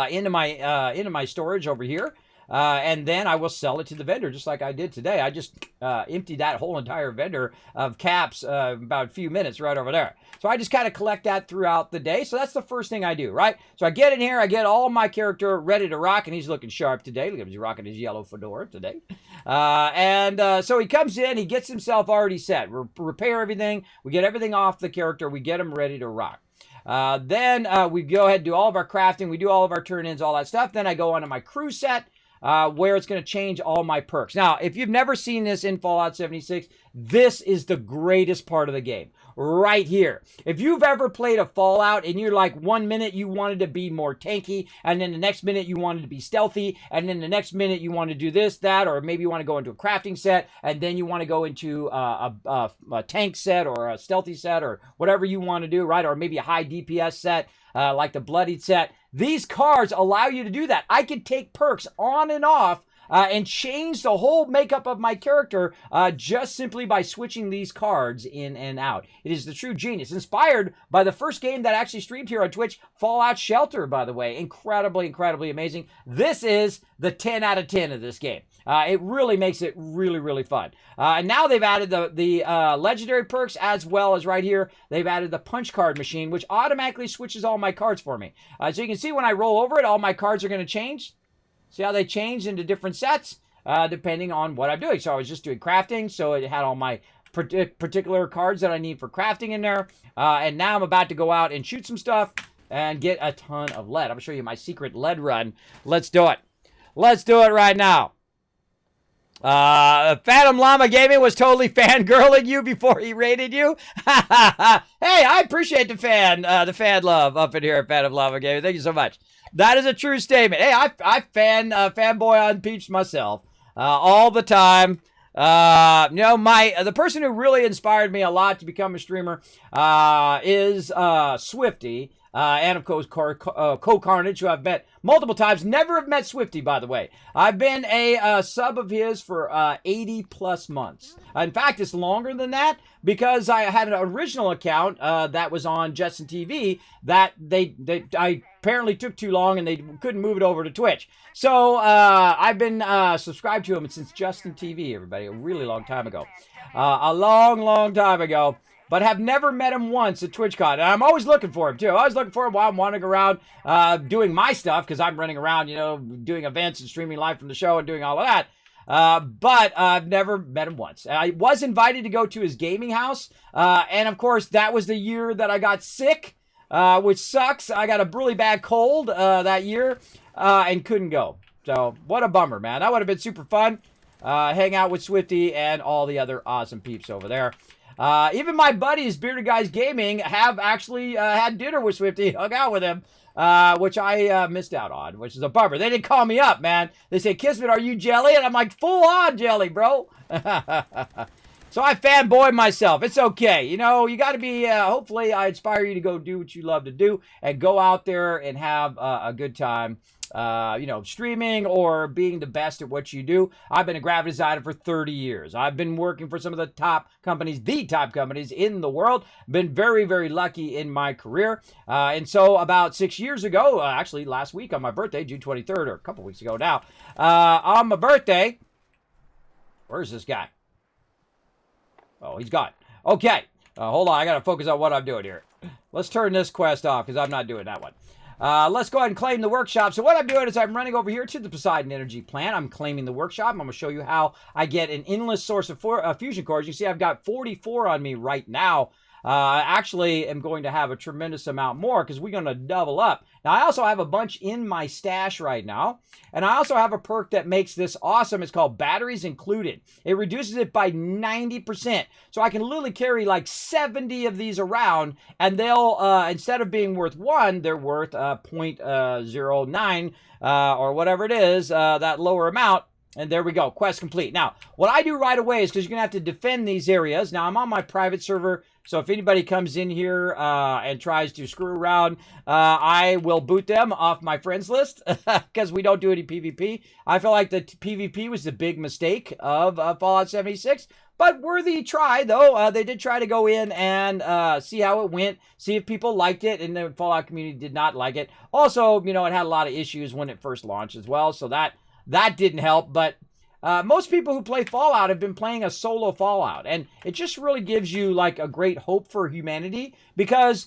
into my storage over here. And then I will sell it to the vendor, just like I did today. I just emptied that whole entire vendor of caps about a few minutes right over there. So I just kind of collect that throughout the day. So that's the first thing I do, right? So I get in here, I get all my character ready to rock, and he's looking sharp today. Look at him, he's rocking his yellow fedora today. So he comes in, he gets himself already set. We repair everything, we get everything off the character, we get him ready to rock. Then we go ahead and do all of our crafting, we do all of our turn-ins, all that stuff. Then I go onto my crew set, where it's going to change all my perks. Now, if you've never seen this in Fallout 76, this is the greatest part of the game. Right here. If you've ever played a Fallout and you're like, 1 minute you wanted to be more tanky, and then the next minute you wanted to be stealthy, and then the next minute you want to do this, that, or maybe you want to go into a crafting set, and then you want to go into a tank set or a stealthy set or whatever you want to do, right? Or maybe a high DPS set, like the bloodied set. These cards allow you to do that. I can take perks on and off and change the whole makeup of my character just simply by switching these cards in and out. It is the true genius. Inspired by the first game that actually streamed here on Twitch, Fallout Shelter, by the way. Incredibly, incredibly amazing. This is the 10 out of 10 of this game. It really makes it really, really fun. And now they've added the legendary perks, as well as right here, they've added the punch card machine, which automatically switches all my cards for me. So you can see when I roll over it, all my cards are going to change. See how they change into different sets, depending on what I'm doing. So I was just doing crafting, so it had all my particular cards that I need for crafting in there. And now I'm about to go out and shoot some stuff and get a ton of lead. I'm going to show you my secret lead run. Let's do it. Let's do it right now. Phantom Llama Gaming was totally fangirling you before he rated you. Hey, I appreciate the fan love up in here at Phantom Llama Gaming. Thank you so much. That is a true statement. Hey, I fanboy on Peeps myself all the time. The person who really inspired me a lot to become a streamer is Swifty. And of course, Co-Carnage, who I've met multiple times. Never have met Swifty, by the way. I've been a sub of his for 80 plus months. In fact, it's longer than that because I had an original account that was on Justin TV that I apparently took too long and they couldn't move it over to Twitch. So I've been subscribed to him since Justin TV, everybody, a really long time ago. A long, long time ago. But have never met him once at TwitchCon. And I'm always looking for him, too. I was looking for him while I'm wandering around doing my stuff, because I'm running around, doing events and streaming live from the show and doing all of that. But I've never met him once. I was invited to go to his gaming house. And, of course, that was the year that I got sick, which sucks. I got a really bad cold that year and couldn't go. So, what a bummer, man. That would have been super fun. Hang out with Swifty and all the other awesome peeps over there. Even my buddies, Bearded Guys Gaming, have actually had dinner with Swifty, hung out with him, which I missed out on, which is a bummer. They didn't call me up, man. They say, Kismet, are you jelly? And I'm like, full on jelly, bro. So I fanboy myself. It's okay. You know, you got to be, hopefully I inspire you to go do what you love to do and go out there and have a good time. You know, streaming or being the best at what you do. I've been a graphic designer for 30 years. I've been working for some of the top companies in the world. Been very, very lucky in my career. And so about 6 years ago, actually last week on my birthday, June 23rd, or a couple weeks ago now, on my birthday, where's this guy? Oh, he's gone. Okay. Hold on. I got to focus on what I'm doing here. Let's turn this quest off because I'm not doing that one. Let's go ahead and claim the workshop. So what I'm doing is I'm running over here to the Poseidon Energy plant. I'm claiming the workshop. I'm going to show you how I get an endless source of fusion cores. You see I've got 44 on me right now. I actually am going to have a tremendous amount more because we're going to double up. Now, I also have a bunch in my stash right now. And I also have a perk that makes this awesome. It's called Batteries Included. It reduces it by 90%. So I can literally carry like 70 of these around. And they'll, instead of being worth 1, they're worth 0.09 or whatever it is, that lower amount. And there we go. Quest complete. Now, what I do right away is because you're going to have to defend these areas. Now, I'm on my private server. So if anybody comes in here and tries to screw around, I will boot them off my friends list because we don't do any PvP. I feel like the PvP was the big mistake of Fallout 76. But worthy try, though. They did try to go in and see how it went, see if people liked it, and the Fallout community did not like it. Also, you know, it had a lot of issues when it first launched as well, so that didn't help. But most people who play Fallout have been playing a solo Fallout, and it just really gives you like a great hope for humanity because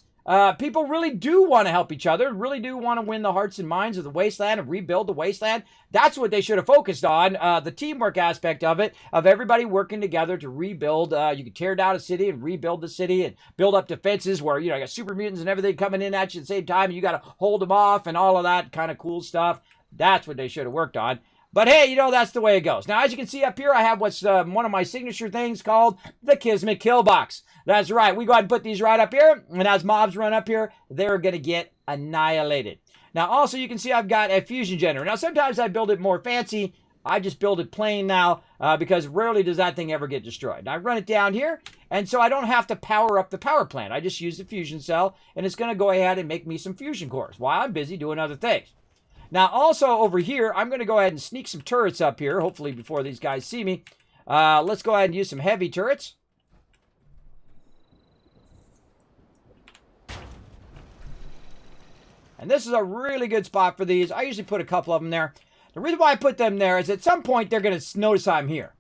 people really do want to help each other, really do want to win the hearts and minds of the Wasteland and rebuild the Wasteland. That's what they should have focused on, the teamwork aspect of it, of everybody working together to rebuild. You can tear down a city and rebuild the city and build up defenses where, you know, you got super mutants and everything coming in at you at the same time, and you got to hold them off and all of that kind of cool stuff. That's what they should have worked on. But hey, you know, that's the way it goes. Now, as you can see up here, I have what's one of my signature things called the Kismet Kill Box. That's right. We go ahead and put these right up here. And as mobs run up here, they're going to get annihilated. Now, also, you can see I've got a fusion generator. Now, sometimes I build it more fancy. I just build it plain now because rarely does that thing ever get destroyed. Now, I run it down here. And so I don't have to power up the power plant. I just use the fusion cell. And it's going to go ahead and make me some fusion cores while I'm busy doing other things. Now, also over here, I'm going to go ahead and sneak some turrets up here, hopefully before these guys see me. Let's go ahead and use some heavy turrets. And this is a really good spot for these. I usually put a couple of them there. The reason why I put them there is at some point they're going to notice I'm here.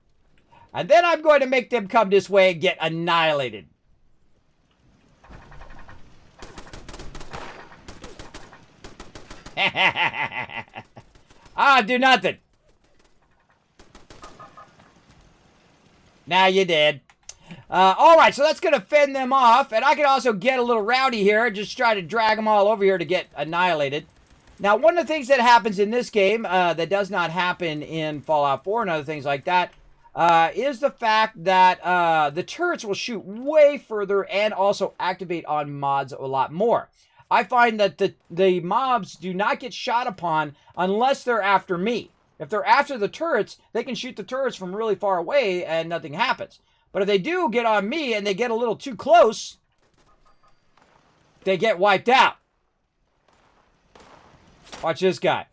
And then I'm going to make them come this way and get annihilated. Do nothing. Now you did. All right, so that's going to fend them off. And I can also get a little rowdy here. Just try to drag them all over here to get annihilated. Now, one of the things that happens in this game that does not happen in Fallout 4 and other things like that is the fact that the turrets will shoot way further and also activate on mods a lot more. I find that the mobs do not get shot upon unless they're after me. If they're after the turrets, they can shoot the turrets from really far away and nothing happens. But if they do get on me and they get a little too close, they get wiped out. Watch this guy.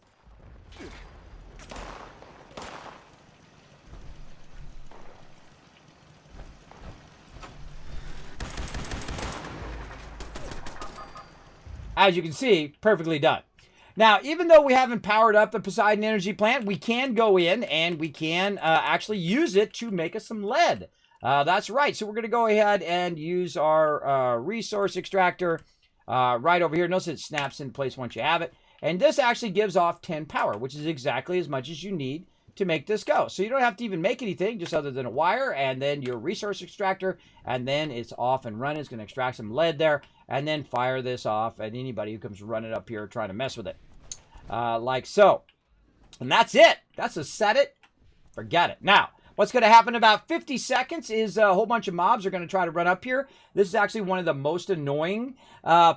As you can see, perfectly done. Now, even though we haven't powered up the Poseidon Energy Plant, we can go in and we can actually use it to make us some lead. That's right. So we're going to go ahead and use our resource extractor right over here. Notice it snaps in place once you have it. And this actually gives off 10 power, which is exactly as much as you need to make this go. So you don't have to even make anything just other than a wire and then your resource extractor, and then it's off and running. It's going to extract some lead there and then fire this off at anybody who comes running up here trying to mess with it. Like so. And that's it. That's a set it, forget it. Now, what's going to happen in about 50 seconds is a whole bunch of mobs are going to try to run up here. This is actually one of the most annoying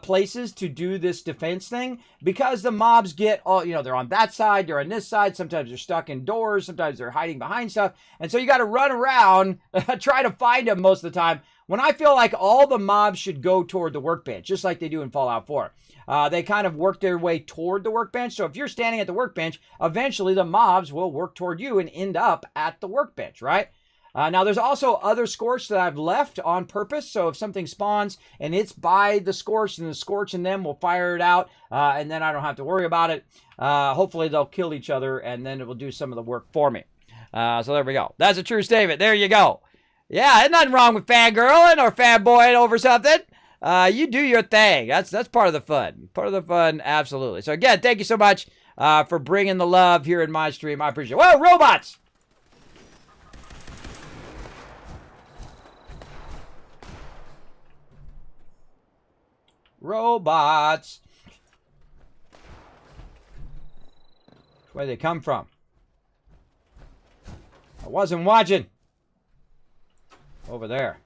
places to do this defense thing because the mobs get all, they're on that side, they're on this side. Sometimes they're stuck in doors. Sometimes they're hiding behind stuff. And so you got to run around, try to find them most of the time. When I feel like all the mobs should go toward the workbench, just like they do in Fallout 4. They kind of work their way toward the workbench. So if you're standing at the workbench, eventually the mobs will work toward you and end up at the workbench, right? Now, there's also other Scorch that I've left on purpose. So if something spawns and it's by the Scorch, and the Scorch and them will fire it out, and then I don't have to worry about it. Hopefully they'll kill each other, and then it will do some of the work for me. So there we go. That's a true statement. There you go. Yeah, there's nothing wrong with fangirling or fanboying over something. You do your thing. That's part of the fun. Part of the fun, absolutely. So again, thank you so much for bringing the love here in my stream. I appreciate it. Whoa, robots! Robots. Where they come from? I wasn't watching. Over there.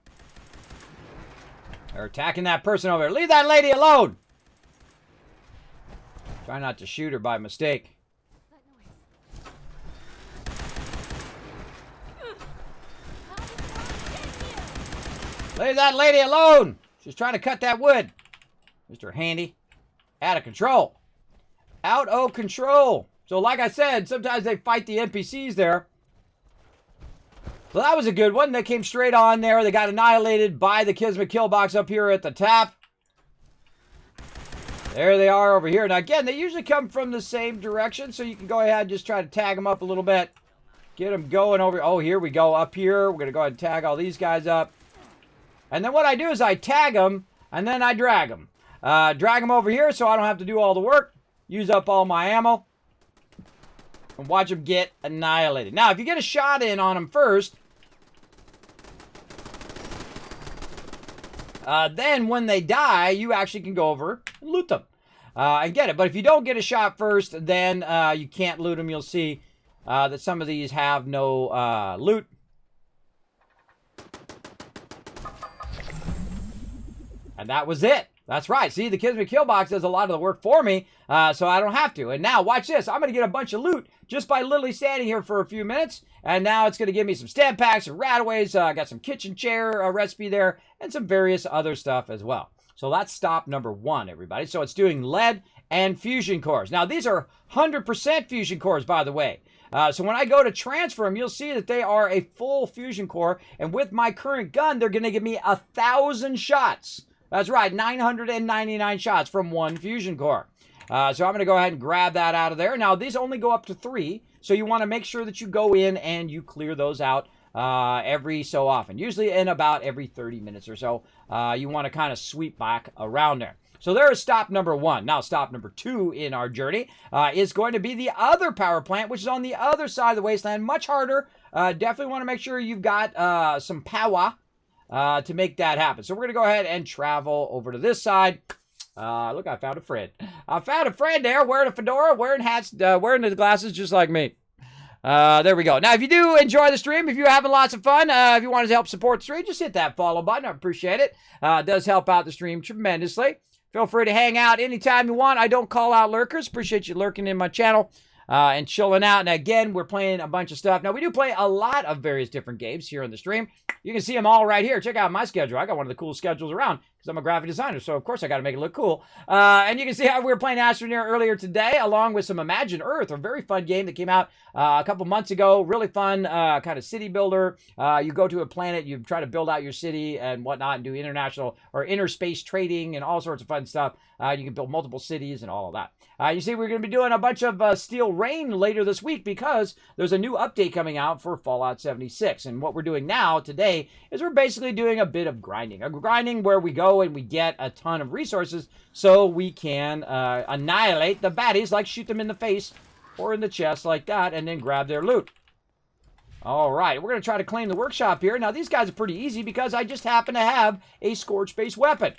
They're attacking that person over there. Leave that lady alone! Try not to shoot her by mistake. Leave that lady alone! She's trying to cut that wood. Mr. Handy. Out of control. Out of control. So like I said, sometimes they fight the NPCs there. So that was a good one. They came straight on there. They got annihilated by the Kismet kill box up here at the top. There they are over here. Now, again, they usually come from the same direction, so you can go ahead and just try to tag them up a little bit. Get them going over. Oh, here we go. Up here. We're going to go ahead and tag all these guys up. And then what I do is I tag them, and then I drag them. Drag them over here so I don't have to do all the work. Use up all my ammo. And watch them get annihilated. Now, if you get a shot in on them first, then when they die, you actually can go over and loot them and get it. But if you don't get a shot first, then you can't loot them. You'll see that some of these have no loot. And that was it. That's right. See, the Kismet kill box does a lot of the work for me, so I don't have to. And now, watch this. I'm going to get a bunch of loot just by literally standing here for a few minutes. And now it's going to give me some stamp packs and rataways. I got some kitchen chair recipe there and some various other stuff as well. So that's stop number 1, everybody. So it's doing lead and fusion cores. Now, these are 100% fusion cores, by the way. So when I go to transfer them, you'll see that they are a full fusion core. And with my current gun, they're going to give me 1,000 shots. That's right, 999 shots from one fusion core. So I'm going to go ahead and grab that out of there. Now, these only go up to 3, so you want to make sure that you go in and you clear those out every so often. Usually in about every 30 minutes or so. You want to kind of sweep back around there. So there is stop number 1. Now, stop number 2 in our journey is going to be the other power plant, which is on the other side of the wasteland. Much harder. Definitely want to make sure you've got some power to make that happen. So we're going to go ahead and travel over to this side. Look, I found a friend. I found a friend there wearing a fedora, wearing hats, wearing the glasses just like me. There we go. Now, if you do enjoy the stream, if you're having lots of fun, if you want to help support the stream, just hit that follow button. I appreciate it. It does help out the stream tremendously. Feel free to hang out anytime you want. I don't call out lurkers. Appreciate you lurking in my channel. And chilling out. And again, we're playing a bunch of stuff. Now, we do play a lot of various different games here on the stream. You can see them all right here. Check out my schedule. I got one of the coolest schedules around because I'm a graphic designer. So, of course, I got to make it look cool. And you can see how we were playing Astroneer earlier today, along with some Imagine Earth, a very fun game that came out a couple months ago. Really fun kind of city builder. You go to a planet, you try to build out your city and whatnot and do international or interspace trading and all sorts of fun stuff. You can build multiple cities and all of that. You see, we're going to be doing a bunch of Steel Rain later this week because there's a new update coming out for Fallout 76. And what we're doing now, today, is we're basically doing a bit of grinding. A grinding where we go and we get a ton of resources so we can annihilate the baddies, like shoot them in the face or in the chest like that, and then grab their loot. All right, we're going to try to claim the workshop here. Now, these guys are pretty easy because I just happen to have a Scorch-based weapon.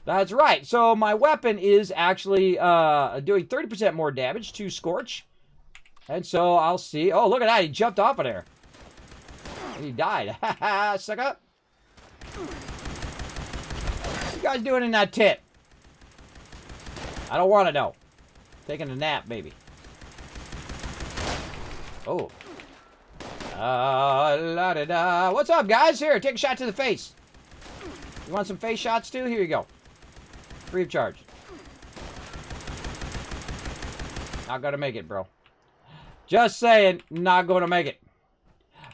That's right. So my weapon is actually doing 30% more damage to Scorch. And so I'll see. Oh, look at that. He jumped off of there. And he died. Ha ha, sucker. What you guys doing in that tent? I don't want to know. Taking a nap, maybe. Oh. La-da-da. What's up, guys? Here, take a shot to the face. You want some face shots, too? Here you go. Free of charge. Not gonna make it, bro. Just saying, not gonna make it.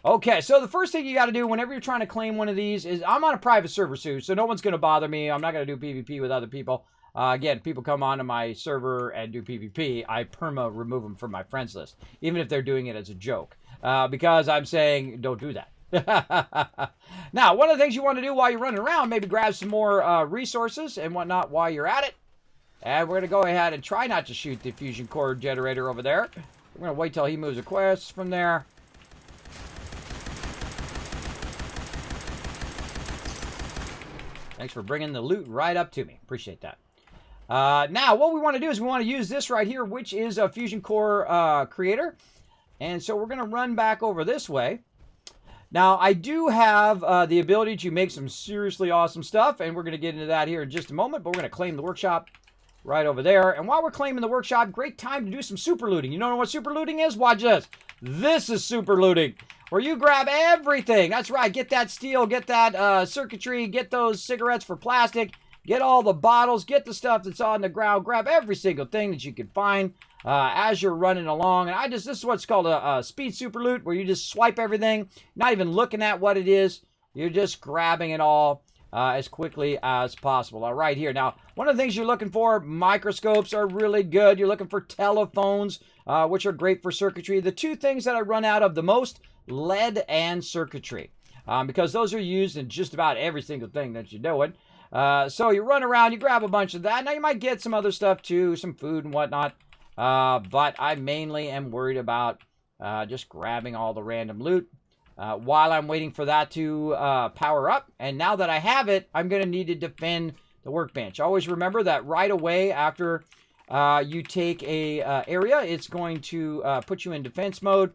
Okay, so the first thing you got to do whenever you're trying to claim one of these is, I'm on a private server soon, so no one's going to bother me. I'm not going to do PvP with other people. Again, people come onto my server and do PvP, I remove them from my friends list, even if they're doing it as a joke, because I'm saying don't do that. Now, one of the things you want to do while you're running around, maybe grab some more resources and whatnot while you're at it. And we're going to go ahead and try not to shoot the fusion core generator over there. We're going to wait till he moves a quest from there. Thanks for bringing the loot right up to me. Appreciate that. Now, what we want to do is we want to use this right here, which is a Fusion Core Creator. And so we're going to run back over this way. Now, I do have the ability to make some seriously awesome stuff, and we're going to get into that here in just a moment, but we're going to claim the workshop right over there. And while we're claiming the workshop, great time to do some super looting. You don't know what super looting is? Watch this. This is super looting, where you grab everything. That's right. Get that steel, get that circuitry, get those cigarettes for plastic, get all the bottles, get the stuff that's on the ground, grab every single thing that you can find as you're running along. And this is what's called a speed super loot, where you just swipe everything, not even looking at what it is. You're just grabbing it all as quickly as possible. All right, here. Now, one of the things you're looking for, microscopes are really good. You're looking for telephones, which are great for circuitry. The two things that I run out of the most, lead and circuitry, because those are used in just about every single thing that you're doing. So you run around, you grab a bunch of that. Now, you might get some other stuff too, some food and whatnot. But I mainly am worried about just grabbing all the random loot while I'm waiting for that to power up. And now that I have it, I'm going to need to defend the workbench. Always remember that right away after you take a area, it's going to put you in defense mode.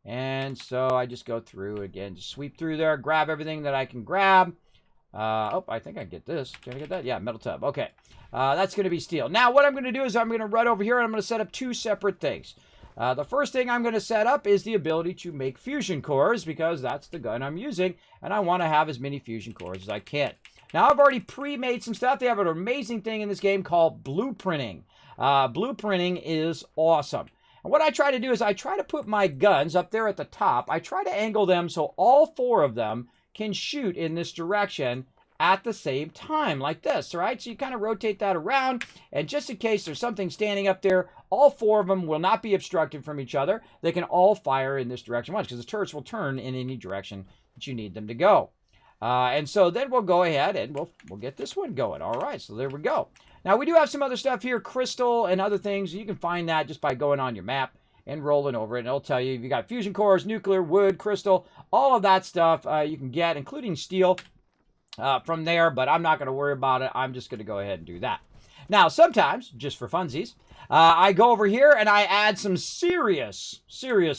And so I just go through again, just sweep through there, grab everything that I can grab. Oh, I think I can get this. Can I get that? Yeah, metal tub. Okay. That's going to be steel. Now, what I'm going to do is I'm going to run over here and I'm going to set up two separate things. The first thing I'm going to set up is the ability to make fusion cores, because that's the gun I'm using, and I want to have as many fusion cores as I can. Now, I've already pre-made some stuff. They have an amazing thing in this game called blueprinting. Blueprinting is awesome. And what I try to do is I try to put my guns up there at the top. I try to angle them so all four of them can shoot in this direction at the same time, like this, right? So you kind of rotate that around, and just in case there's something standing up there, all four of them will not be obstructed from each other. They can all fire in this direction once, because the turrets will turn in any direction that you need them to go. And so then we'll go ahead and we'll get this one going. All right, so there we go. Now, we do have some other stuff here, crystal and other things. You can find that just by going on your map and rolling over it, and it'll tell you if you got fusion cores, nuclear, wood, crystal, all of that stuff you can get, including steel from there, but I'm not going to worry about it. I'm just going to go ahead and do that. Now, sometimes, just for funsies, I go over here and I add some serious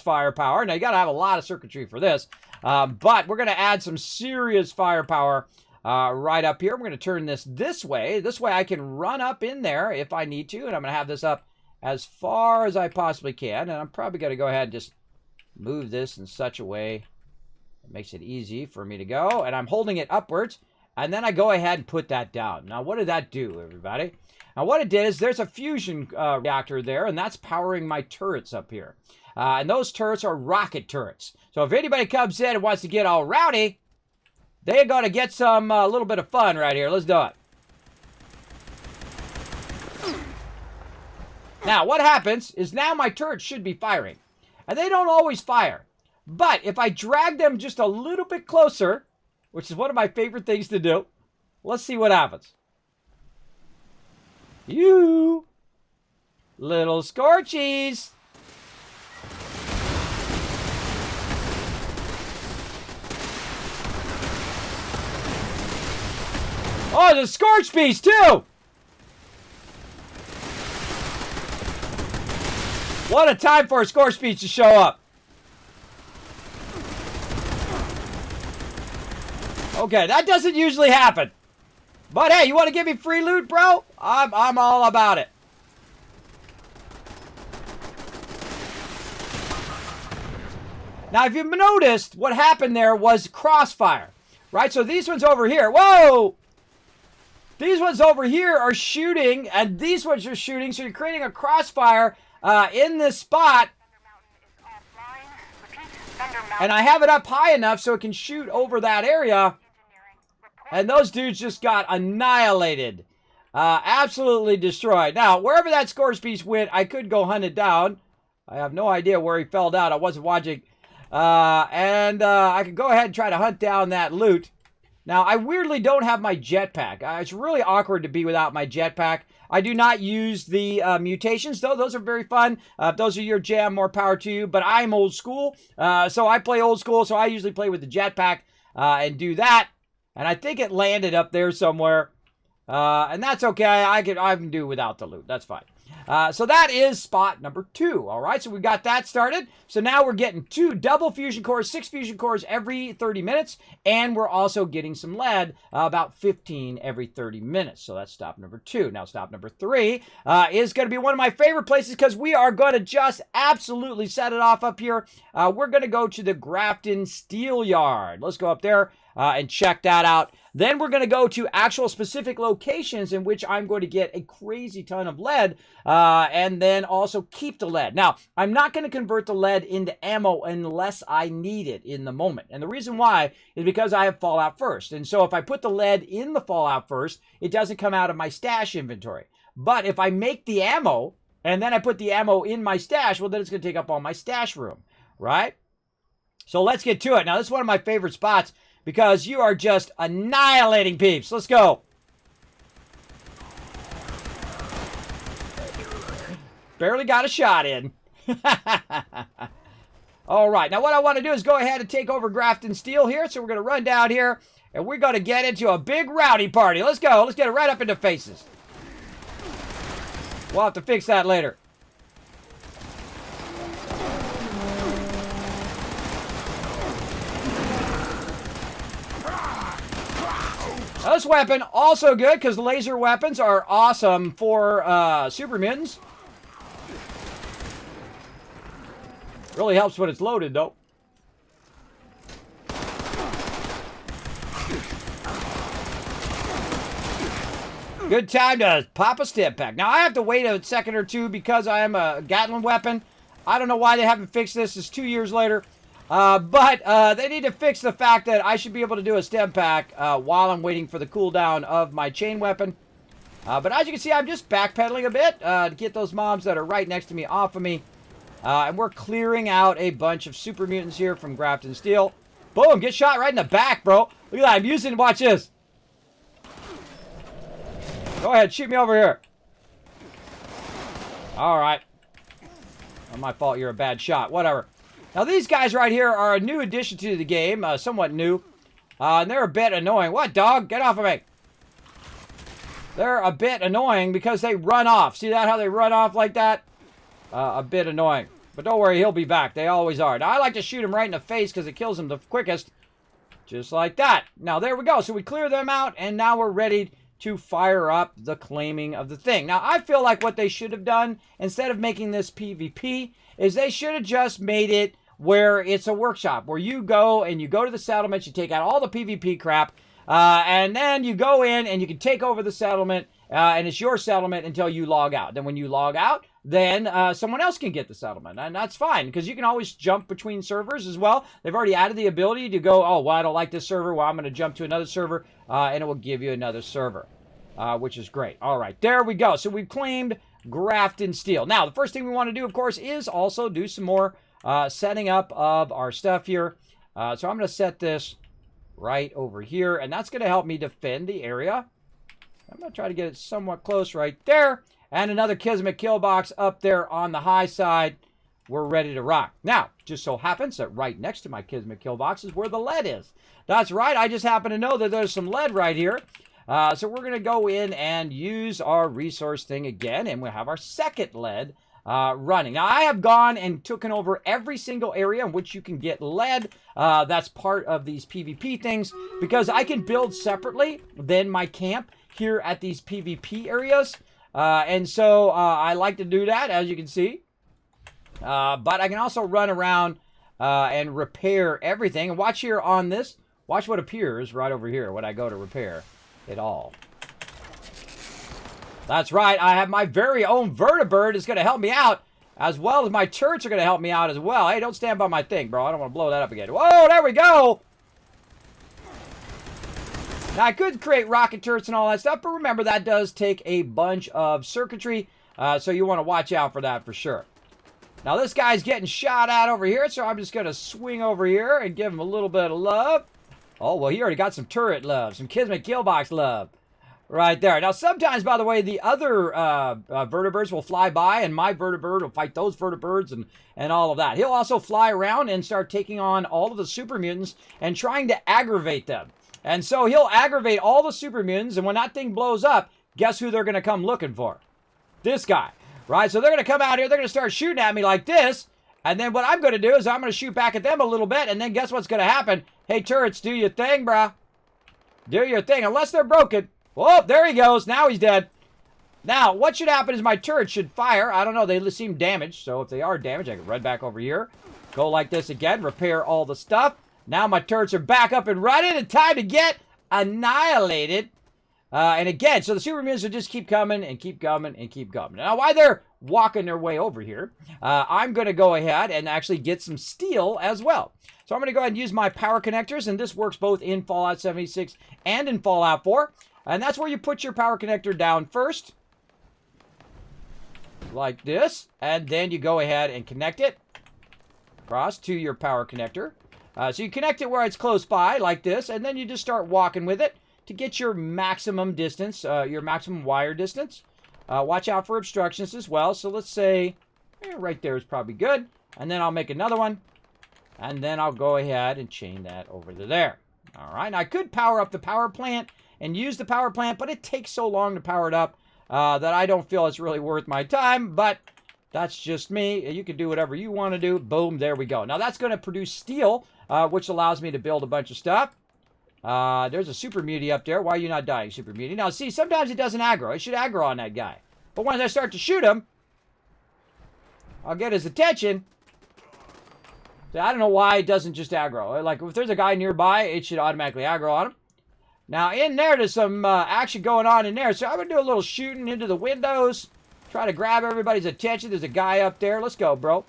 firepower. Now, you got to have a lot of circuitry for this, but we're going to add some serious firepower right up here. We're going to turn this way. This way I can run up in there if I need to, and I'm going to have this up as far as I possibly can, and I'm probably going to go ahead and just move this in such a way that makes it easy for me to go, and I'm holding it upwards, and then I go ahead and put that down. Now, what did that do, everybody? Now, what it did is there's a fusion reactor there, and that's powering my turrets up here. And those turrets are rocket turrets. So if anybody comes in and wants to get all rowdy, they're going to get some little bit of fun right here. Let's do it. Now, what happens is now my turrets should be firing. And they don't always fire. But if I drag them just a little bit closer, which is one of my favorite things to do, let's see what happens. You little scorchies. Oh, the Scorch Beast, too! What a time for a score speech to show up. Okay, that doesn't usually happen. But hey, you want to give me free loot, bro? I'm all about it. Now, if you've noticed, what happened there was crossfire, right? So these ones over here, whoa! These ones over here are shooting, and these ones are shooting, so you're creating a crossfire in this spot. And I have it up high enough so it can shoot over that area. And those dudes just got annihilated. Absolutely destroyed. Now, wherever that scores piece went, I could go hunt it down. I have no idea where he fell down. I wasn't watching. I could go ahead and try to hunt down that loot. Now, I weirdly don't have my jetpack. It's really awkward to be without my jetpack. I do not use the mutations, though. Those are very fun. If those are your jam, more power to you. But I'm old school, so I play old school. So I usually play with the jetpack and do that. And I think it landed up there somewhere. And that's okay. I can do without the loot. That's fine. So that is spot number 2. All right, so we got that started. So now we're getting 2 double fusion cores, 6 fusion cores every 30 minutes. And we're also getting some lead, about 15 every 30 minutes. So that's stop number 2. Now stop number 3 is going to be one of my favorite places because we are going to just absolutely set it off up here. We're going to go to the Grafton Steel Yard. Let's go up there and check that out. Then we're going to go to actual specific locations in which I'm going to get a crazy ton of lead and then also keep the lead. Now, I'm not going to convert the lead into ammo unless I need it in the moment. And the reason why is because I have Fallout First. And so if I put the lead in the Fallout First, it doesn't come out of my stash inventory. But if I make the ammo and then I put the ammo in my stash, well, then it's going to take up all my stash room, right? So let's get to it. Now, this is one of my favorite spots because you are just annihilating peeps. Let's go. Barely got a shot in. All right. Now, what I want to do is go ahead and take over Grafton Steel here. So we're going to run down here, and we're going to get into a big rowdy party. Let's go. Let's get it right up into faces. We'll have to fix that later. Now, this weapon, also good, because laser weapons are awesome for super mutants. Really helps when it's loaded, though. Good time to pop a stim pack. Now, I have to wait a second or two because I am a Gatling weapon. I don't know why they haven't fixed this. It's 2 years later. But they need to fix the fact that I should be able to do a stim pack while I'm waiting for the cooldown of my chain weapon. But as you can see, I'm just backpedaling a bit to get those mobs that are right next to me off of me. And we're clearing out a bunch of super mutants here from Grafton Steel. Boom, get shot right in the back, bro. Look at that, I'm using, watch this. Go ahead, shoot me over here. All right. Not my fault, you're a bad shot, whatever. Now, these guys right here are a new addition to the game, somewhat new. And they're a bit annoying. What, dog? Get off of me. They're a bit annoying because they run off. See that, how they run off like that? A bit annoying. But don't worry, he'll be back. They always are. Now, I like to shoot him right in the face because it kills him the quickest. Just like that. Now, there we go. So we clear them out, and now we're ready to fire up the claiming of the thing. Now, I feel like what they should have done, instead of making this PvP, is they should have just made it where it's a workshop, where you go and you go to the settlements, you take out all the PvP crap, and then you go in and you can take over the settlement, and it's your settlement until you log out. Then when you log out, then someone else can get the settlement, and that's fine, because you can always jump between servers as well. They've already added the ability to go, oh, well, I don't like this server, well, I'm going to jump to another server, and it will give you another server, which is great. All right, there we go. So we've claimed Grafton Steel. Now, the first thing we want to do, of course, is also do some more setting up of our stuff here. So I'm going to set this right over here, and that's going to help me defend the area. I'm going to try to get it somewhat close right there. And another Kismet kill box up there on the high side. We're ready to rock. Now, just so happens that right next to my Kismet kill box is where the lead is. That's right. I just happen to know that there's some lead right here. So we're going to go in and use our resource thing again. And we'll have our second lead running. Now, I have gone and taken over every single area in which you can get lead. That's part of these PvP things, because I can build separately than my camp here at these PvP areas. And so I like to do that, as you can see. But I can also run around and repair everything. And watch here on this. Watch what appears right over here when I go to repair it all. That's right. I have my very own vertibird is going to help me out, as well as my turrets are going to help me out as well. Hey, don't stand by my thing, bro. I don't want to blow that up again. Whoa, there we go. Now, I could create rocket turrets and all that stuff, but remember, that does take a bunch of circuitry, so you want to watch out for that for sure. Now, this guy's getting shot at over here, so I'm just going to swing over here and give him a little bit of love. Oh, well, he already got some turret love, some Kismet kill box love right there. Now, sometimes, by the way, the other vertibirds will fly by, and my vertibird will fight those vertibirds and all of that. He'll also fly around and start taking on all of the super mutants and trying to aggravate them. And so he'll aggravate all the super mutants, and when that thing blows up, guess who they're going to come looking for? This guy, right? So they're going to come out here, they're going to start shooting at me like this, and then what I'm going to do is I'm going to shoot back at them a little bit, and then guess what's going to happen? Hey, turrets, do your thing, brah. Do your thing, unless they're broken. Whoa, there he goes. Now he's dead. Now, what should happen is my turrets should fire. I don't know, they seem damaged, so if they are damaged, I can run back over here, go like this again, repair all the stuff. Now my turrets are back up and running, and time to get annihilated. And again, so the super mutants will just keep coming and keep coming and keep coming. Now, while they're walking their way over here, I'm going to go ahead and actually get some steel as well. So I'm going to go ahead and use my power connectors, and this works both in Fallout 76 and in Fallout 4. And that's where you put your power connector down first, like this, and then you go ahead and connect it across to your power connector. So you connect it where it's close by, like this, and then you just start walking with it to get your maximum distance, your maximum wire distance. Watch out for obstructions as well. So let's say right there is probably good. And then I'll make another one. And then I'll go ahead and chain that over to there. All right. Now, I could power up the power plant and use the power plant, but it takes so long to power it up that I don't feel it's really worth my time. But that's just me. You can do whatever you want to do. Boom. There we go. Now, that's going to produce steel, which allows me to build a bunch of stuff. There's a super mutie up there. Why are you not dying, super mutie? Now, see, sometimes it doesn't aggro. It should aggro on that guy. But once I start to shoot him, I'll get his attention. So I don't know why it doesn't just aggro. Like, if there's a guy nearby, it should automatically aggro on him. Now, in there's some action going on in there. So I'm going to do a little shooting into the windows. Try to grab everybody's attention. There's a guy up there. Let's go, bro.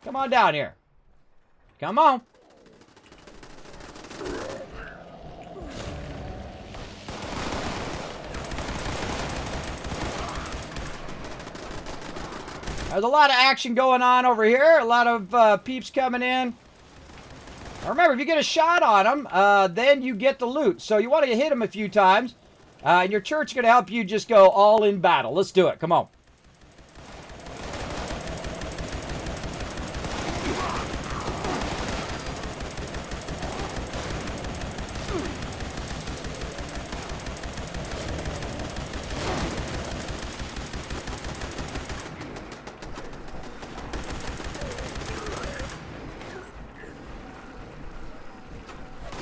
Come on down here. Come on. There's a lot of action going on over here. A lot of peeps coming in. Now remember, if you get a shot on them, then you get the loot. So you want to hit them a few times. And your turret's going to help you just go all in battle. Let's do it. Come on.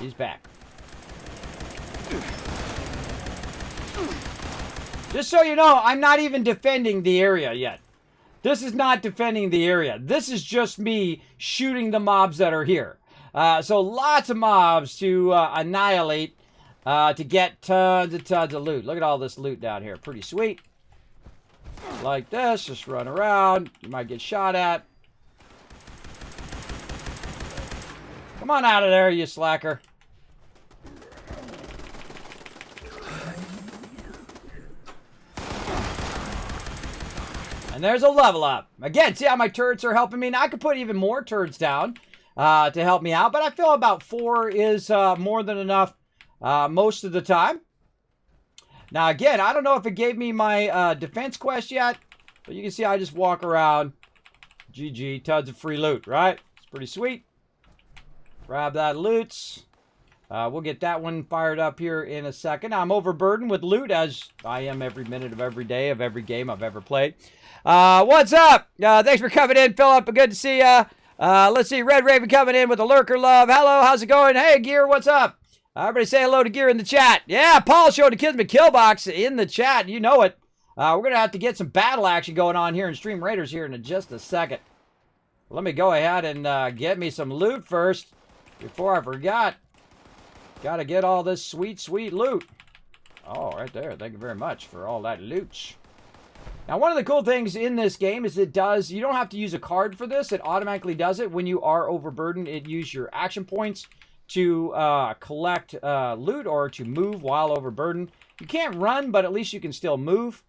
He's back. Just so you know, I'm not even defending the area yet. This is not defending the area. This is just me shooting the mobs that are here. So lots of mobs to annihilate to get tons and tons of loot. Look at all this loot down here. Pretty sweet. Like this. Just run around. You might get shot at. Come on out of there, you slacker. And there's a level up. Again, see how my turrets are helping me? Now, I could put even more turrets down to help me out, but I feel about 4 is more than enough most of the time. Now, again, I don't know if it gave me my defense quest yet, but you can see I just walk around. GG, tons of free loot, right? It's pretty sweet. Grab that loot. We'll get that one fired up here in a second. I'm overburdened with loot, as I am every minute of every day of every game I've ever played. What's up? Thanks for coming in, Philip. Good to see ya. Let's see, Red Raven coming in with a lurker love. Hello, how's it going? Hey, Gear, what's up? Everybody say hello to Gear in the chat. Yeah, Paul showed the Kismet kill box in the chat. You know it. We're going to have to get some battle action going on here in Stream Raiders here in just a second. Let me go ahead and get me some loot first before I forgot. Got to get all this sweet, sweet loot. Oh, right there. Thank you very much for all that loot. Now, one of the cool things in this game is you don't have to use a card for this. It automatically does it. When you are overburdened, it uses your action points to collect loot or to move while overburdened. You can't run, but at least you can still move,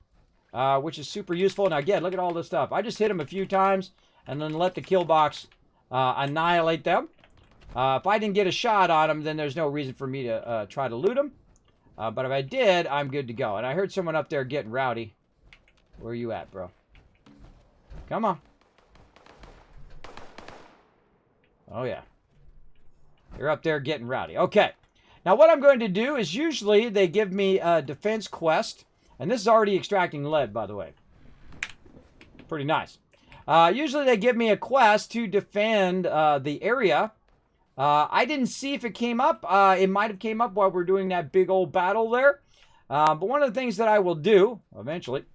which is super useful. Now, again, look at all this stuff. I just hit them a few times and then let the kill box annihilate them. If I didn't get a shot on them, then there's no reason for me to try to loot them. But if I did, I'm good to go. And I heard someone up there getting rowdy. Where are you at, bro? Come on. Oh, yeah. You're up there getting rowdy. Okay. Now, what I'm going to do is usually they give me a defense quest. And this is already extracting lead, by the way. Pretty nice. Usually they give me a quest to defend the area. I didn't see if it came up. It might have came up while we're doing that big old battle there. But one of the things that I will do, eventually,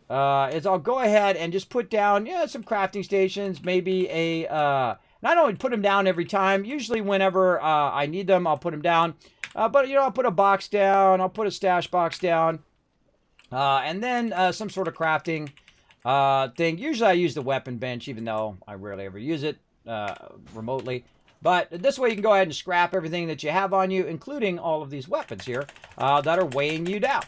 is I'll go ahead and just put down, some crafting stations, maybe not only put them down every time, usually whenever I need them, I'll put them down. But, I'll put a box down, I'll put a stash box down, and then some sort of crafting thing. Usually I use the weapon bench, even though I rarely ever use it remotely. But this way you can go ahead and scrap everything that you have on you, including all of these weapons here that are weighing you down.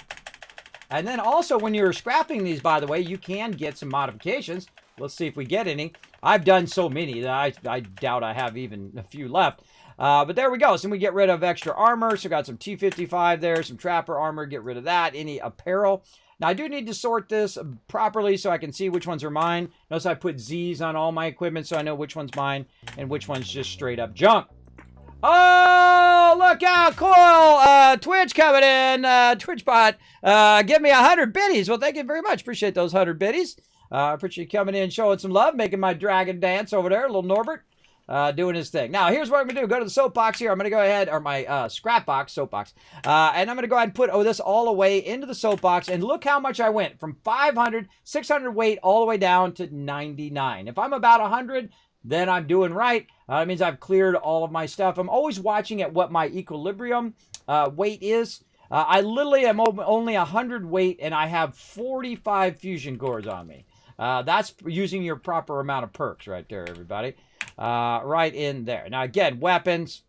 And then also when you're scrapping these, by the way, you can get some modifications. Let's see if we get any. I've done so many that I doubt I have even a few left. But there we go. So we get rid of extra armor. So got some T55 there, some trapper armor. Get rid of that. Any apparel. Now I do need to sort this properly so I can see which ones are mine. Notice I put Z's on all my equipment so I know which one's mine and which one's just straight up junk. Oh, look out, cool. Twitch coming in. Twitch bot. Give me 100 biddies. Well, thank you very much. Appreciate those 100 biddies. Appreciate you coming in, showing some love, making my dragon dance over there. Little Norbert doing his thing. Now, here's what I'm going to do. Go to the soapbox here. I'm going to go ahead, or my scrap box, soapbox. And I'm going to go ahead and put this all the way into the soapbox. And look how much I went. From 500, 600 weight, all the way down to 99. If I'm about 100, then I'm doing right. It means I've cleared all of my stuff. I'm always watching at what my equilibrium weight is. I literally am only 100 weight, and I have 45 fusion cores on me. That's using your proper amount of perks right there, everybody. Right in there. Now, again, weapons.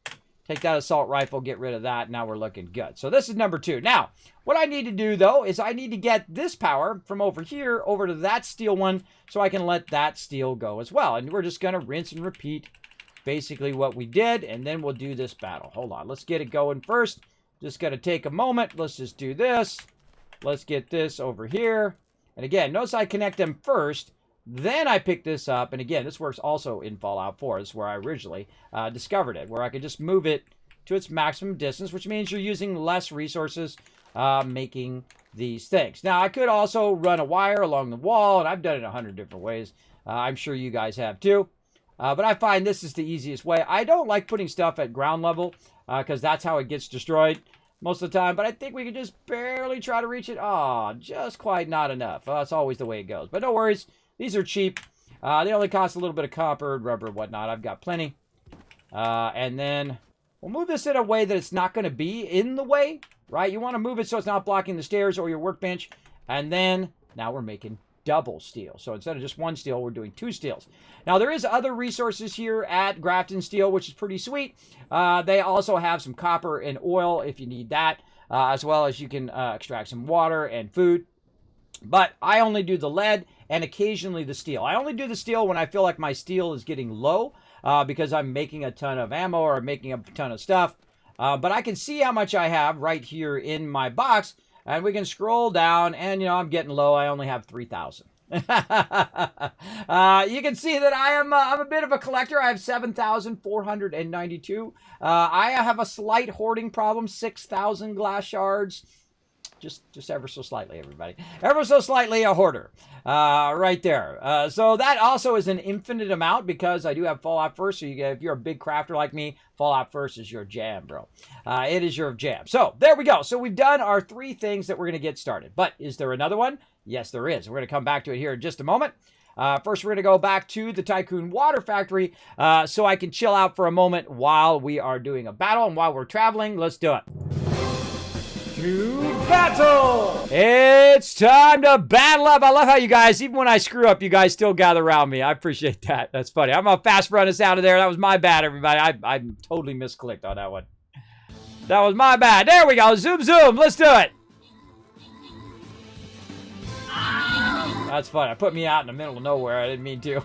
Take that assault rifle, get rid of that. Now we're looking good. So this is number 2. Now, what I need to do, though, is I need to get this power from over here over to that steel one so I can let that steel go as well. And we're just going to rinse and repeat basically what we did, and then we'll do this battle. Hold on. Let's get it going first. Just got to take a moment. Let's just do this. Let's get this over here. And again, notice I connect them first. Then I pick this up, and again, this works also in Fallout 4. This is where I originally discovered it, where I could just move it to its maximum distance, which means you're using less resources making these things. Now, I could also run a wire along the wall, and I've done it 100 different ways. I'm sure you guys have too. But I find this is the easiest way. I don't like putting stuff at ground level because that's how it gets destroyed most of the time. But I think we could just barely try to reach it. Oh, just quite not enough. That's always the way it goes. But no worries. These are cheap. They only cost a little bit of copper, rubber, whatnot. I've got plenty. And then we'll move this in a way that it's not going to be in the way, right? You want to move it so it's not blocking the stairs or your workbench. And then now we're making double steel. So instead of just one steel, we're doing 2 steels. Now, there is other resources here at Grafton Steel, which is pretty sweet. They also have some copper and oil if you need that, as well as you can extract some water and food. But I only do the lead and occasionally the steel. I only do the steel when I feel like my steel is getting low because I'm making a ton of ammo or I'm making a ton of stuff. But I can see how much I have right here in my box, and we can scroll down, and, I'm getting low. I only have 3,000. You can see that I'm a bit of a collector. I have 7,492. I have a slight hoarding problem, 6,000 glass shards. Just ever so slightly, everybody. Ever so slightly a hoarder. Right there. So that also is an infinite amount because I do have Fallout First. So if you're a big crafter like me, Fallout First is your jam, bro. It is your jam. So there we go. So we've done our 3 things that we're going to get started. But is there another one? Yes, there is. We're going to come back to it here in just a moment. First, we're going to go back to the Tycoon Water Factory so I can chill out for a moment while we are doing a battle. And while we're traveling, let's do it. To battle! It's time to battle up. I love how you guys, even when I screw up, you guys still gather around me. I appreciate that. That's funny. I'm going to fast run us out of there. That was my bad, everybody. I totally misclicked on that one. That was my bad. There we go. Zoom, zoom. Let's do it. That's funny. I put me out in the middle of nowhere. I didn't mean to.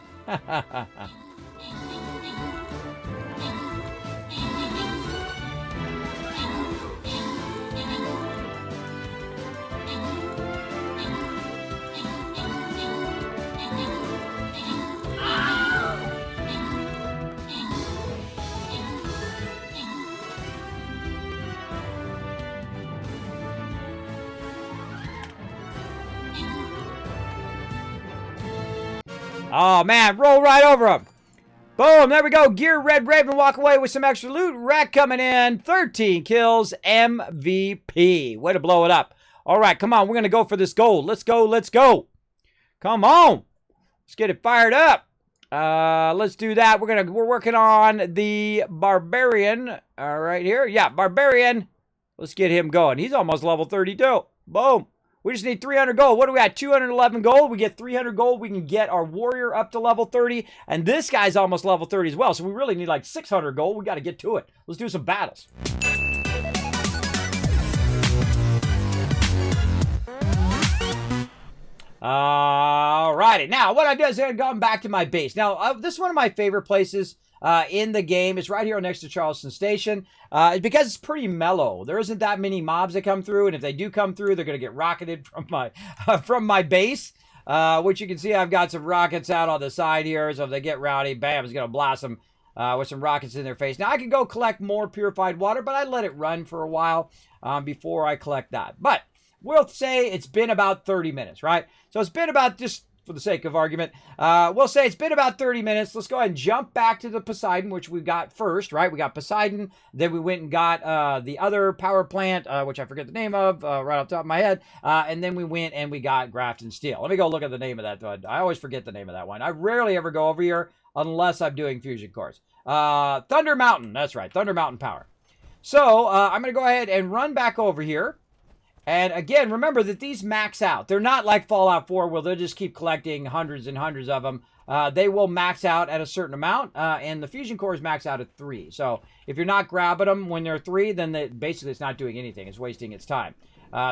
Oh, man. Roll right over him. Boom. There we go. Gear Red Raven. Walk away with some extra loot. Wreck coming in. 13 kills. MVP. Way to blow it up. All right. Come on. We're going to go for this gold. Let's go. Let's go. Come on. Let's get it fired up. Let's do that. We're working on the Barbarian. All right here. Yeah, Barbarian. Let's get him going. He's almost level 32. Boom. We just need 300 gold. What do we got? 211 gold. We get 300 gold. We can get our warrior up to level 30. And this guy's almost level 30 as well. So we really need like 600 gold. We got to get to it. Let's do some battles. Alrighty. Now, what I do is I'm going back to my base. Now, this is one of my favorite places in the game. It's right here next to Charleston Station. Because it's pretty mellow. There isn't that many mobs that come through, and if they do come through, they're going to get rocketed from my base. Which you can see I've got some rockets out on the side here, so if they get rowdy, bam, it's going to blast them with some rockets in their face. Now, I can go collect more purified water, but I let it run for a while before I collect that. But we'll say it's been about 30 minutes, right? So it's been about, just for the sake of argument, we'll say it's been about 30 minutes. Let's go ahead and jump back to the Poseidon, which we got first, right? We got Poseidon. Then we went and got the other power plant, which I forget the name of right off the top of my head. And then we went and we got Grafton Steel. Let me go look at the name of that one. I always forget the name of that one. I rarely ever go over here unless I'm doing fusion cores. Thunder Mountain. That's right. Thunder Mountain Power. So I'm going to go ahead and run back over here. And again, remember that these max out. They're not like Fallout 4 where they'll just keep collecting hundreds and hundreds of them. They will max out at a certain amount, and the fusion cores max out at 3. So if you're not grabbing them when they're 3, then basically it's not doing anything. It's wasting its time.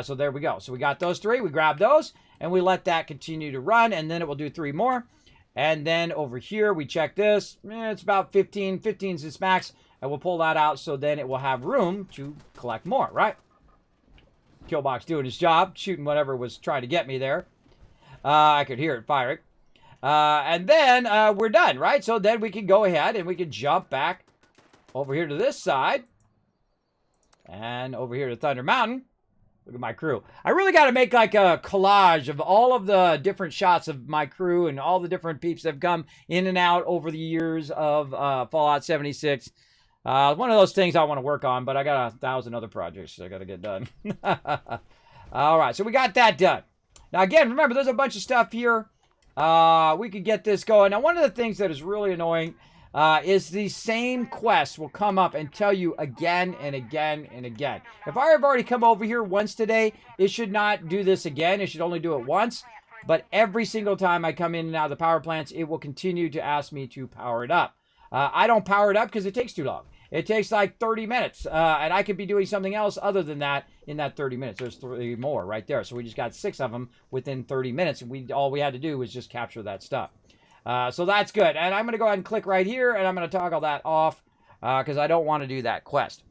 So there we go. So we got those 3. We grab those, and we let that continue to run, and then it will do 3 more. And then over here, we check this. It's about 15. 15 is its max, and we'll pull that out so then it will have room to collect more, right? Killbox doing his job, shooting whatever was trying to get me there. I could hear it firing. And then we're done, right? So then we can go ahead and we can jump back over here to this side. And over here to Thunder Mountain. Look at my crew. I really got to make like a collage of all of the different shots of my crew and all the different peeps that have come in and out over the years of Fallout 76. One of those things I want to work on, but I got 1,000 other projects I got to get done. All right, so we got that done. Now, again, remember, there's a bunch of stuff here. We could get this going. Now, one of the things that is really annoying is the same quests will come up and tell you again and again and again. If I have already come over here once today, it should not do this again. It should only do it once. But every single time I come in and out of the power plants, it will continue to ask me to power it up. I don't power it up because it takes too long. It takes like 30 minutes, and I could be doing something else other than that in that 30 minutes. There's 3 more right there. So we just got 6 of them within 30 minutes, and all we had to do was just capture that stuff. So that's good. And I'm going to go ahead and click right here, and I'm going to toggle that off because I don't want to do that quest.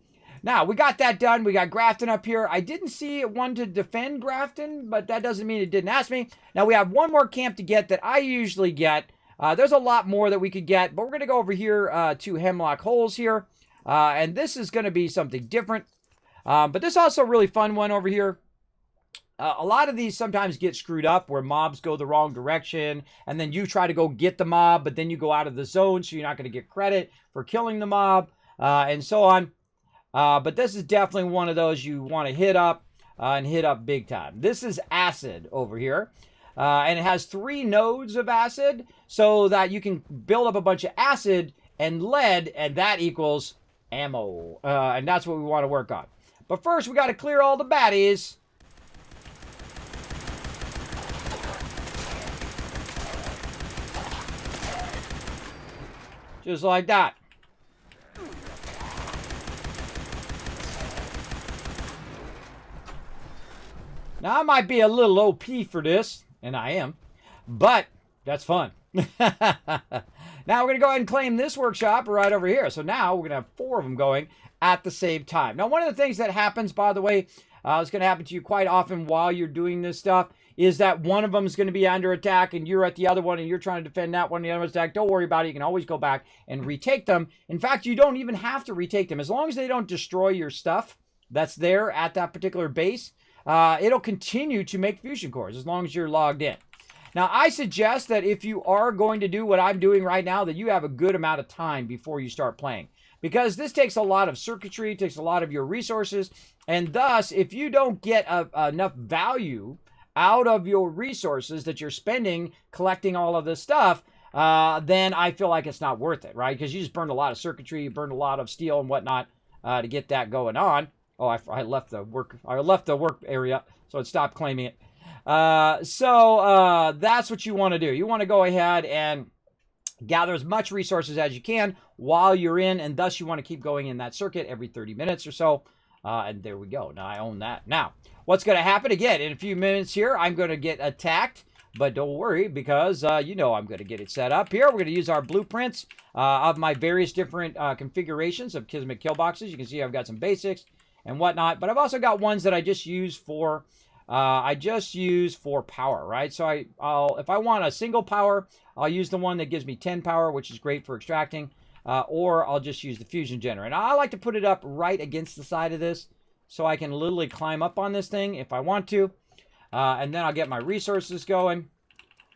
Now, we got that done. We got Grafton up here. I didn't see one to defend Grafton, but that doesn't mean it didn't ask me. Now, we have one more camp to get that I usually get. There's a lot more that we could get, but we're going to go over here to Hemlock Holes here. And this is going to be something different. But this is also a really fun one over here. A lot of these sometimes get screwed up where mobs go the wrong direction, and then you try to go get the mob, but then you go out of the zone, so you're not going to get credit for killing the mob, and so on. But this is definitely one of those you want to hit up and hit up big time. This is acid over here. And it has 3 nodes of acid so that you can build up a bunch of acid and lead, and that equals ammo. And that's what we want to work on. But first, we got to clear all the baddies. Just like that. Now, I might be a little OP for this, and I am, but that's fun. Now, we're going to go ahead and claim this workshop right over here. So now we're going to have 4 of them going at the same time. Now, one of the things that happens, by the way, it's going to happen to you quite often while you're doing this stuff, is that one of them is going to be under attack, and you're at the other one, and you're trying to defend that one, and the other one's attack. Don't worry about it. You can always go back and retake them. In fact, you don't even have to retake them. As long as they don't destroy your stuff that's there at that particular base, it'll continue to make fusion cores as long as you're logged in. Now, I suggest that if you are going to do what I'm doing right now, that you have a good amount of time before you start playing. Because this takes a lot of circuitry, it takes a lot of your resources, and thus, if you don't get enough value out of your resources that you're spending collecting all of this stuff, then I feel like it's not worth it, right? Because you just burned a lot of circuitry, you burned a lot of steel and whatnot to get that going on. Oh, I left the work area, so it stopped claiming it. So that's what you want to do. You want to go ahead and gather as much resources as you can while you're in, and thus you want to keep going in that circuit every 30 minutes or so. And there we go. Now I own that. Now, what's going to happen again in a few minutes here? I'm going to get attacked, but don't worry because you know I'm going to get it set up here. We're going to use our blueprints of my various different configurations of Kismet kill boxes. You can see I've got some basics and whatnot, but I've also got ones that I just use for power, right? So if I want a single power, I'll use the one that gives me 10 power, which is great for extracting, or I'll just use the fusion generator. And I like to put it up right against the side of this so I can literally climb up on this thing if I want to, and then I'll get my resources going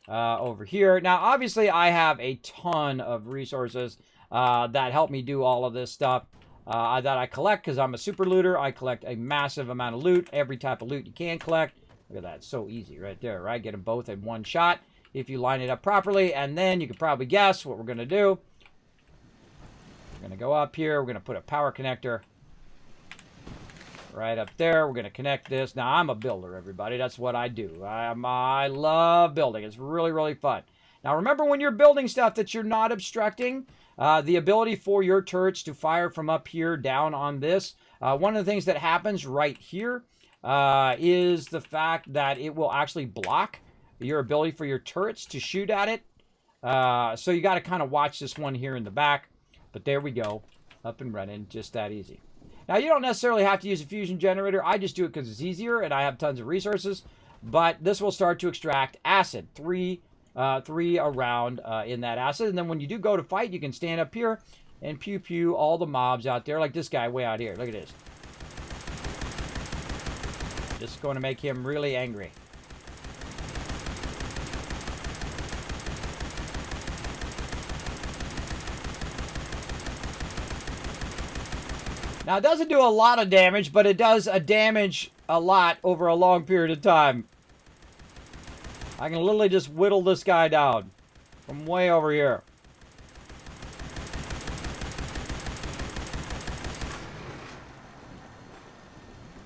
over here. Now, obviously, I have a ton of resources that help me do all of this stuff. That I collect because I'm a super looter. I collect a massive amount of loot, every type of loot you can collect. Look at that, it's so easy right there, right? Get them both in one shot if you line it up properly, and then you can probably guess what we're going to do. We're going to go up here, we're going to put a power connector right up there. We're going to connect this. Now, I'm a builder, everybody. That's what I do. I love building. It's really, really fun. Now, remember when you're building stuff that you're not obstructing, the ability for your turrets to fire from up here down on this. One of the things that happens right here is the fact that it will actually block your ability for your turrets to shoot at it. So you got to kind of watch this one here in the back. But there we go. Up and running. Just that easy. Now, you don't necessarily have to use a fusion generator. I just do it because it's easier and I have tons of resources. But this will start to extract acid. Three around in that acid, and then when you do go to fight, you can stand up here and pew pew all the mobs out there, like this guy way out here. Look at this. Just going to make him really angry. Now, it doesn't do a lot of damage, but it does damage a lot over a long period of time. I can literally just whittle this guy down from way over here.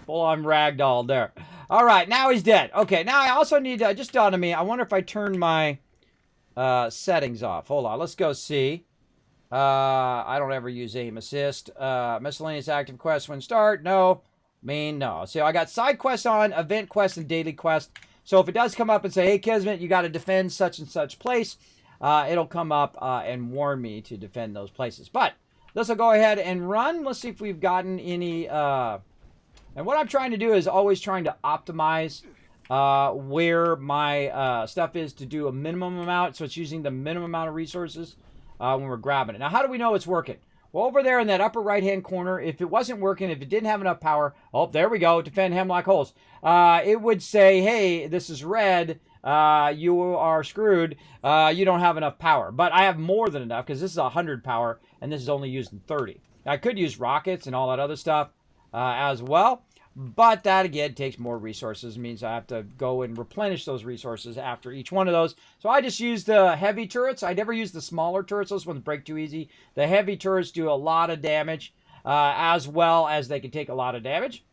Full on ragdoll there. All right, now he's dead. Okay, now I also need to, just dawned on me, I wonder if I turn my settings off. Hold on, let's go see. I don't ever use aim assist. Miscellaneous active quests when start. No. No. So I got side quests on, event quests, and daily quests. So if it does come up and say, hey, Kismet, you got to defend such and such place, it'll come up and warn me to defend those places. But this will go ahead and run. Let's see if we've gotten any... and what I'm trying to do is always trying to optimize where my stuff is to do a minimum amount. So it's using the minimum amount of resources when we're grabbing it. Now, how do we know it's working? Well, over there in that upper right-hand corner, if it wasn't working, if it didn't have enough power, oh, there we go, defend hemlock holes. It would say, hey, this is red. You are screwed. You don't have enough power. But I have more than enough because this is 100 power, and this is only using 30. Now, I could use rockets and all that other stuff as well. But that, again, takes more resources. It means I have to go and replenish those resources after each one of those. So I just use the heavy turrets. I never use the smaller turrets. Those ones break too easy. The heavy turrets do a lot of damage, as well as they can take a lot of damage.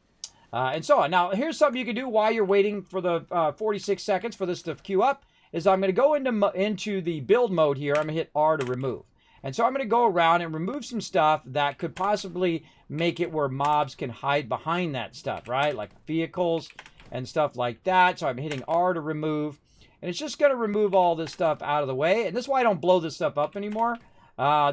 And so on. Now, here's something you can do while you're waiting for the 46 seconds for this to queue up, is I'm going to go into the build mode here. I'm going to hit R to remove. And so I'm going to go around and remove some stuff that could possibly make it where mobs can hide behind that stuff, right? Like vehicles and stuff like that. So I'm hitting R to remove. And it's just going to remove all this stuff out of the way. And this is why I don't blow this stuff up anymore.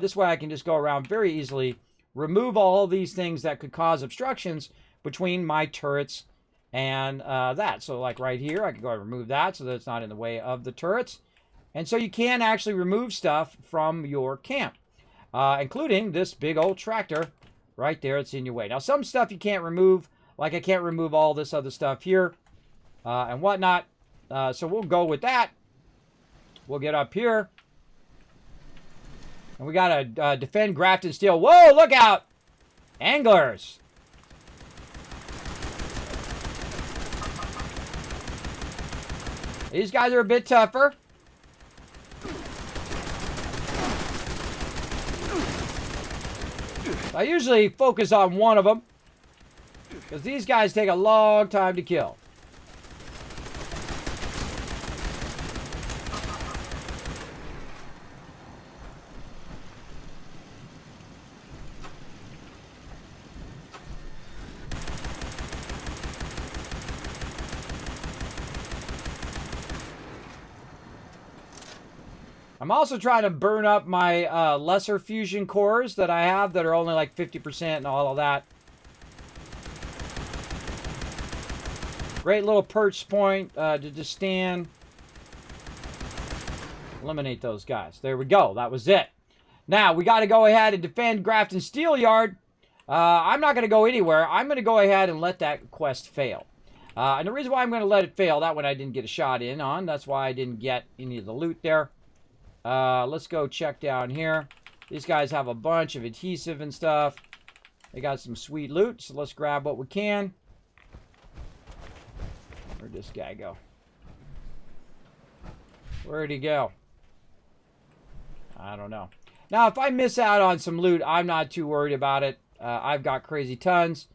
This way I can just go around very easily, remove all of these things that could cause obstructions between my turrets and that. So like right here, I can go ahead and remove that so that it's not in the way of the turrets. And so you can actually remove stuff from your camp, including this big old tractor right there. It's in your way. Now, some stuff you can't remove, like I can't remove all this other stuff here and whatnot. So we'll go with that. We'll get up here. And we got to defend Grafton Steel. Whoa, look out! Anglers! These guys are a bit tougher. I usually focus on one of them, because these guys take a long time to kill. I'm also trying to burn up my lesser fusion cores that I have that are only like 50% and all of that. Great little perch point to just stand. Eliminate those guys. There we go. That was it. Now, we got to go ahead and defend Grafton Steel Yard. I'm not going to go anywhere. I'm going to go ahead and let that quest fail. And the reason why I'm going to let it fail, that one I didn't get a shot in on. That's why I didn't get any of the loot there. Let's go check down here. These guys have a bunch of adhesive and stuff. They got some sweet loot, so let's grab what we can. Where'd this guy go? Where'd he go? I don't know. Now, if I miss out on some loot, I'm not too worried about it. I've got crazy tons.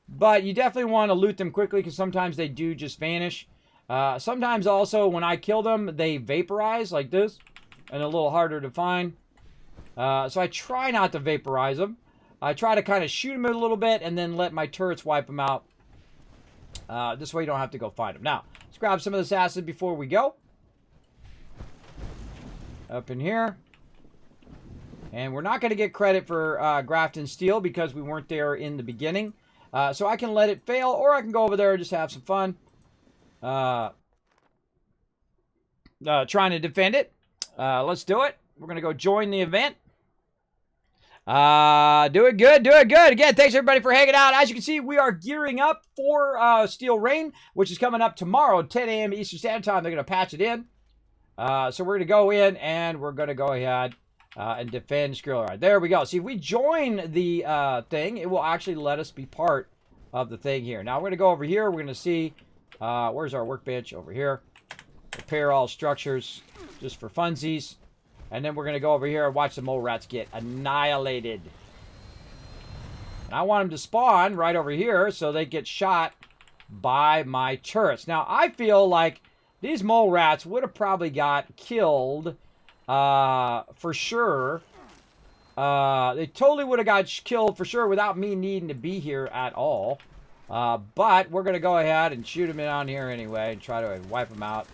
But you definitely want to loot them quickly, because sometimes they do just vanish. Sometimes also, when I kill them, they vaporize like this. And a little harder to find. So I try not to vaporize them. I try to kind of shoot them a little bit and then let my turrets wipe them out. This way you don't have to go find them. Now, let's grab some of this acid before we go. Up in here. And we're not going to get credit for Grafton Steel because we weren't there in the beginning. So I can let it fail, or I can go over there and just have some fun. Trying to defend it. Let's do it. We're going to go join the event. Do it good. Do it good. Again, thanks everybody for hanging out. As you can see, we are gearing up for Steel Rain, which is coming up tomorrow at 10 a.m. Eastern Standard Time. They're going to patch it in. So we're going to go in and we're going to go ahead and defend Skrill Ride. There we go. See, if we join the thing, it will actually let us be part of the thing here. Now we're going to go over here. We're going to see, where's our workbench? Over here. Repair all structures just for funsies. And then we're going to go over here and watch the mole rats get annihilated. And I want them to spawn right over here so they get shot by my turrets. Now, I feel like these mole rats would have probably got killed for sure. They totally would have got killed for sure without me needing to be here at all. But we're going to go ahead and shoot them down here anyway and try to wipe them out.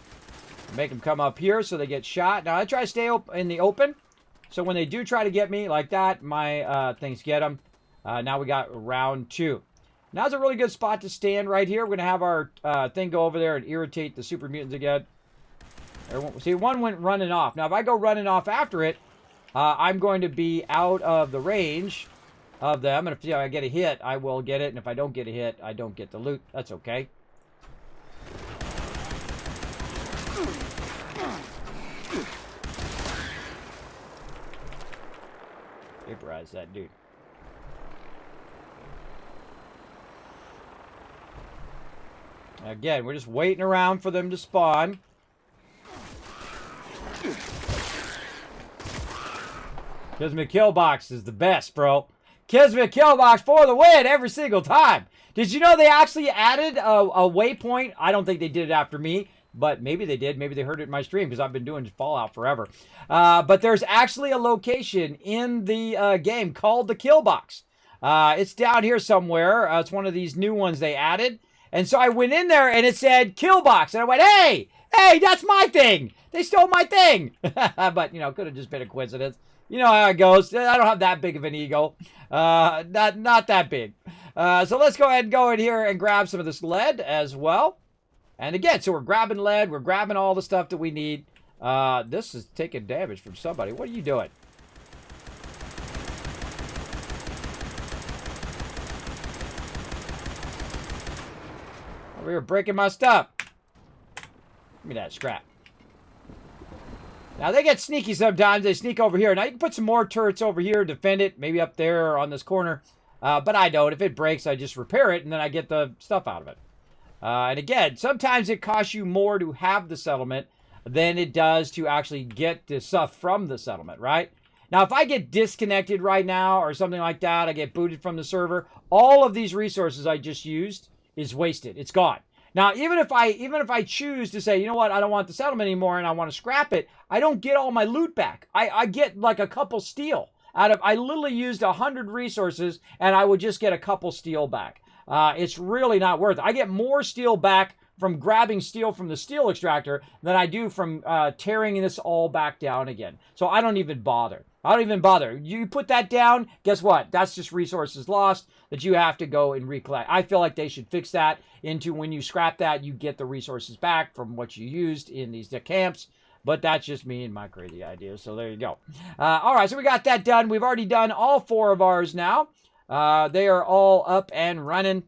Make them come up here so they get shot. Now, I try to stay in the open So when they do try to get me like that, my things get them. Now we got round 2. Now's a really good spot to stand right here. We're going to have our thing go over there and irritate the super mutants again. See, one went running off. Now, if I go running off after it, I'm going to be out of the range of them. And if I get a hit, I will get it. And if I don't get a hit, I don't get the loot. That's okay. Vaporize that dude. Again, we're just waiting around for them to spawn. Kismet kill box is the best, bro. Kismet kill box for the win every single time. Did you know they actually added a waypoint? I don't think they did it after me, but maybe they did. Maybe they heard it in my stream because I've been doing Fallout forever. But there's actually a location in the game called the kill box. It's down here somewhere. It's one of these new ones they added. And so I went in there and it said kill box. And I went, hey, that's my thing. They stole my thing. But, you know, could have just been a coincidence. You know how it goes. I don't have that big of an ego. Not that big. So let's go ahead and go in here and grab some of this lead as well. And again, so we're grabbing lead. We're grabbing all the stuff that we need. This is taking damage from somebody. What are you doing? Over here breaking my stuff. Give me that scrap. Now, they get sneaky sometimes. They sneak over here. Now, you can put some more turrets over here, defend it, maybe up there or on this corner. But I don't. If it breaks, I just repair it, and then I get the stuff out of it. And again, sometimes it costs you more to have the settlement than it does to actually get the stuff from the settlement, right? Now, if I get disconnected right now or something like that, I get booted from the server, all of these resources I just used is wasted. It's gone. Now, even if I choose to say, you know what, I don't want the settlement anymore and I want to scrap it, I don't get all my loot back. I get like a couple steel out of. I literally used 100 resources and I would just get a couple steel back. It's really not worth it. I get more steel back from grabbing steel from the steel extractor than I do from tearing this all back down again. So I don't even bother. I don't even bother. You put that down, guess what? That's just resources lost that you have to go and recollect. I feel like they should fix that into when you scrap that, you get the resources back from what you used in these camps. But that's just me and my crazy ideas. So there you go. All right, so we got that done. We've already done all 4 of ours now. They are all up and running.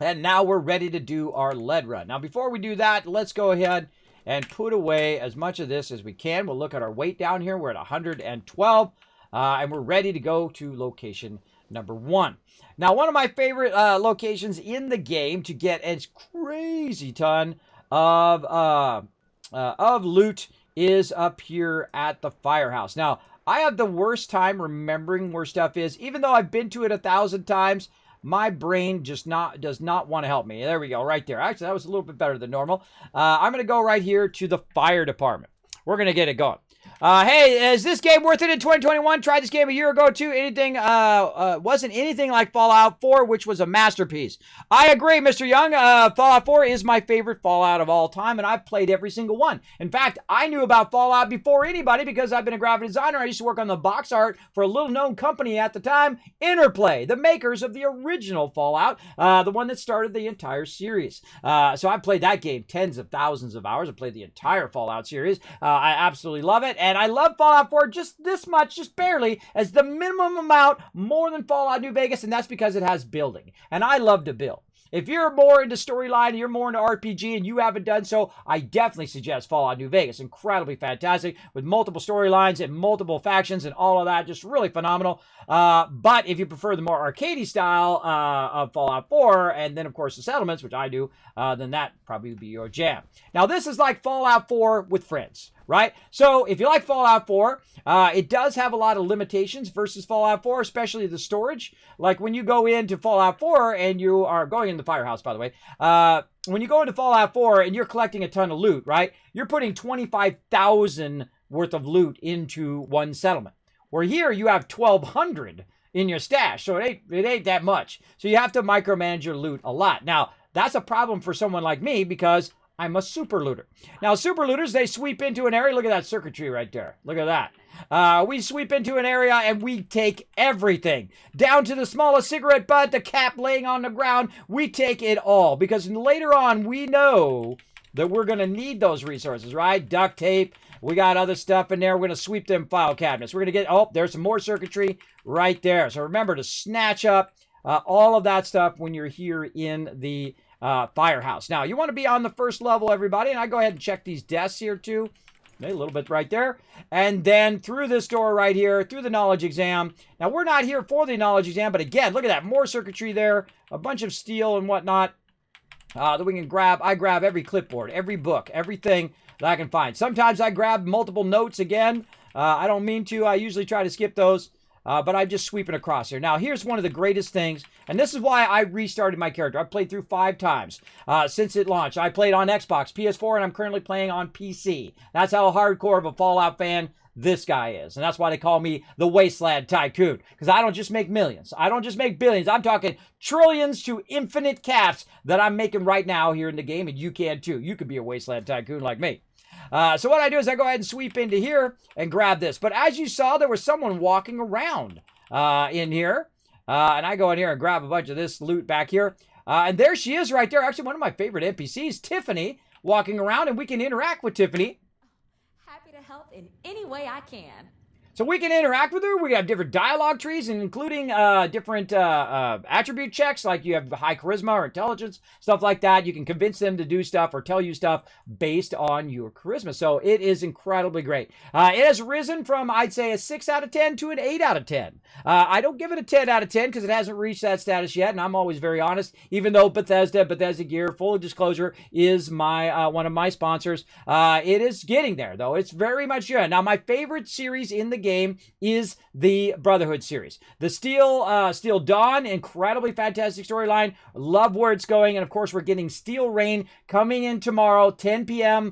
And now we're ready to do our lead run. Now, before we do that, let's go ahead and put away as much of this as we can. We'll look at our weight down here. We're at 112. And we're ready to go to location number 1. Now, one of my favorite locations in the game to get a crazy ton of loot is up here at the firehouse. Now, I have the worst time remembering where stuff is. Even though I've been to it 1,000 times, my brain just does not want to help me. There we go, right there. Actually, that was a little bit better than normal. I'm going to go right here to the fire department. We're going to get it going. Hey, is this game worth it in 2021? Tried this game a year ago too. Wasn't anything like Fallout 4, which was a masterpiece. I agree, Mr. Young. Fallout 4 is my favorite Fallout of all time, and I've played every single one. In fact, I knew about Fallout before anybody because I've been a graphic designer. I used to work on the box art for a little-known company at the time, Interplay, the makers of the original Fallout, the one that started the entire series. So I've played that game tens of thousands of hours. I've played the entire Fallout series. I absolutely love it. And I love Fallout 4 just this much, just barely, as the minimum amount more than Fallout New Vegas, and that's because it has building. And I love to build. If you're more into storyline, you're more into RPG, and you haven't done so, I definitely suggest Fallout New Vegas. Incredibly fantastic, with multiple storylines and multiple factions and all of that. Just really phenomenal. But if you prefer the more arcadey style of Fallout 4, and then, of course, the settlements, which I do, then that probably would be your jam. Now, this is like Fallout 4 with friends, right? So if you like Fallout 4, it does have a lot of limitations versus Fallout 4, especially the storage. Like when you go into Fallout 4 and you are going in the firehouse, by the way, when you go into Fallout 4 and you're collecting a ton of loot, right? You're putting 25,000 worth of loot into one settlement. Where here you have 1,200 in your stash, so it ain't that much. So you have to micromanage your loot a lot. Now, that's a problem for someone like me because I'm a super looter. Now, super looters, they sweep into an area. Look at that circuitry right there. Look at that. We sweep into an area and we take everything. Down to the smallest cigarette butt, the cap laying on the ground. We take it all. Because later on, we know that we're going to need those resources, right? Duct tape. We got other stuff in there. We're going to sweep them file cabinets. We're going to get, oh, there's some more circuitry right there. So remember to snatch up all of that stuff when you're here in the firehouse. Now, you want to be on the first level, everybody, and I go ahead and check these desks here too. Okay, a little bit right there. And then through this door right here, through the knowledge exam. Now, we're not here for the knowledge exam, but again, look at that. More circuitry there, a bunch of steel and whatnot that we can grab. I grab every clipboard, every book, everything that I can find. Sometimes I grab multiple notes again. I don't mean to. I usually try to skip those. But I'm just sweeping across here. Now, here's one of the greatest things, and this is why I restarted my character. I've played through 5 times since it launched. I played on Xbox, PS4, and I'm currently playing on PC. That's how hardcore of a Fallout fan this guy is. And that's why they call me the Wasteland Tycoon, because I don't just make millions. I don't just make billions. I'm talking trillions to infinite caps that I'm making right now here in the game, and you can too. You could be a Wasteland Tycoon like me. So what I do is I go ahead and sweep into here and grab this. But as you saw, there was someone walking around in here. And I go in here and grab a bunch of this loot back here. And there she is right there. Actually, one of my favorite NPCs, Tiffany, walking around. And we can interact with Tiffany. Happy to help in any way I can. So we can interact with her. We have different dialogue trees, and including different attribute checks, like you have high charisma or intelligence, stuff like that. You can convince them to do stuff or tell you stuff based on your charisma. So it is incredibly great. It has risen from, I'd say, a 6 out of 10 to an 8 out of 10. I don't give it a 10 out of 10 because it hasn't reached that status yet, and I'm always very honest. Even though Bethesda Gear, full disclosure, is my one of my sponsors, it is getting there, though. It's very much good. Now, my favorite series in the game is the Brotherhood series. The Steel Dawn, incredibly fantastic storyline. Love where it's going. And of course, we're getting Steel Rain coming in tomorrow, 10 a.m.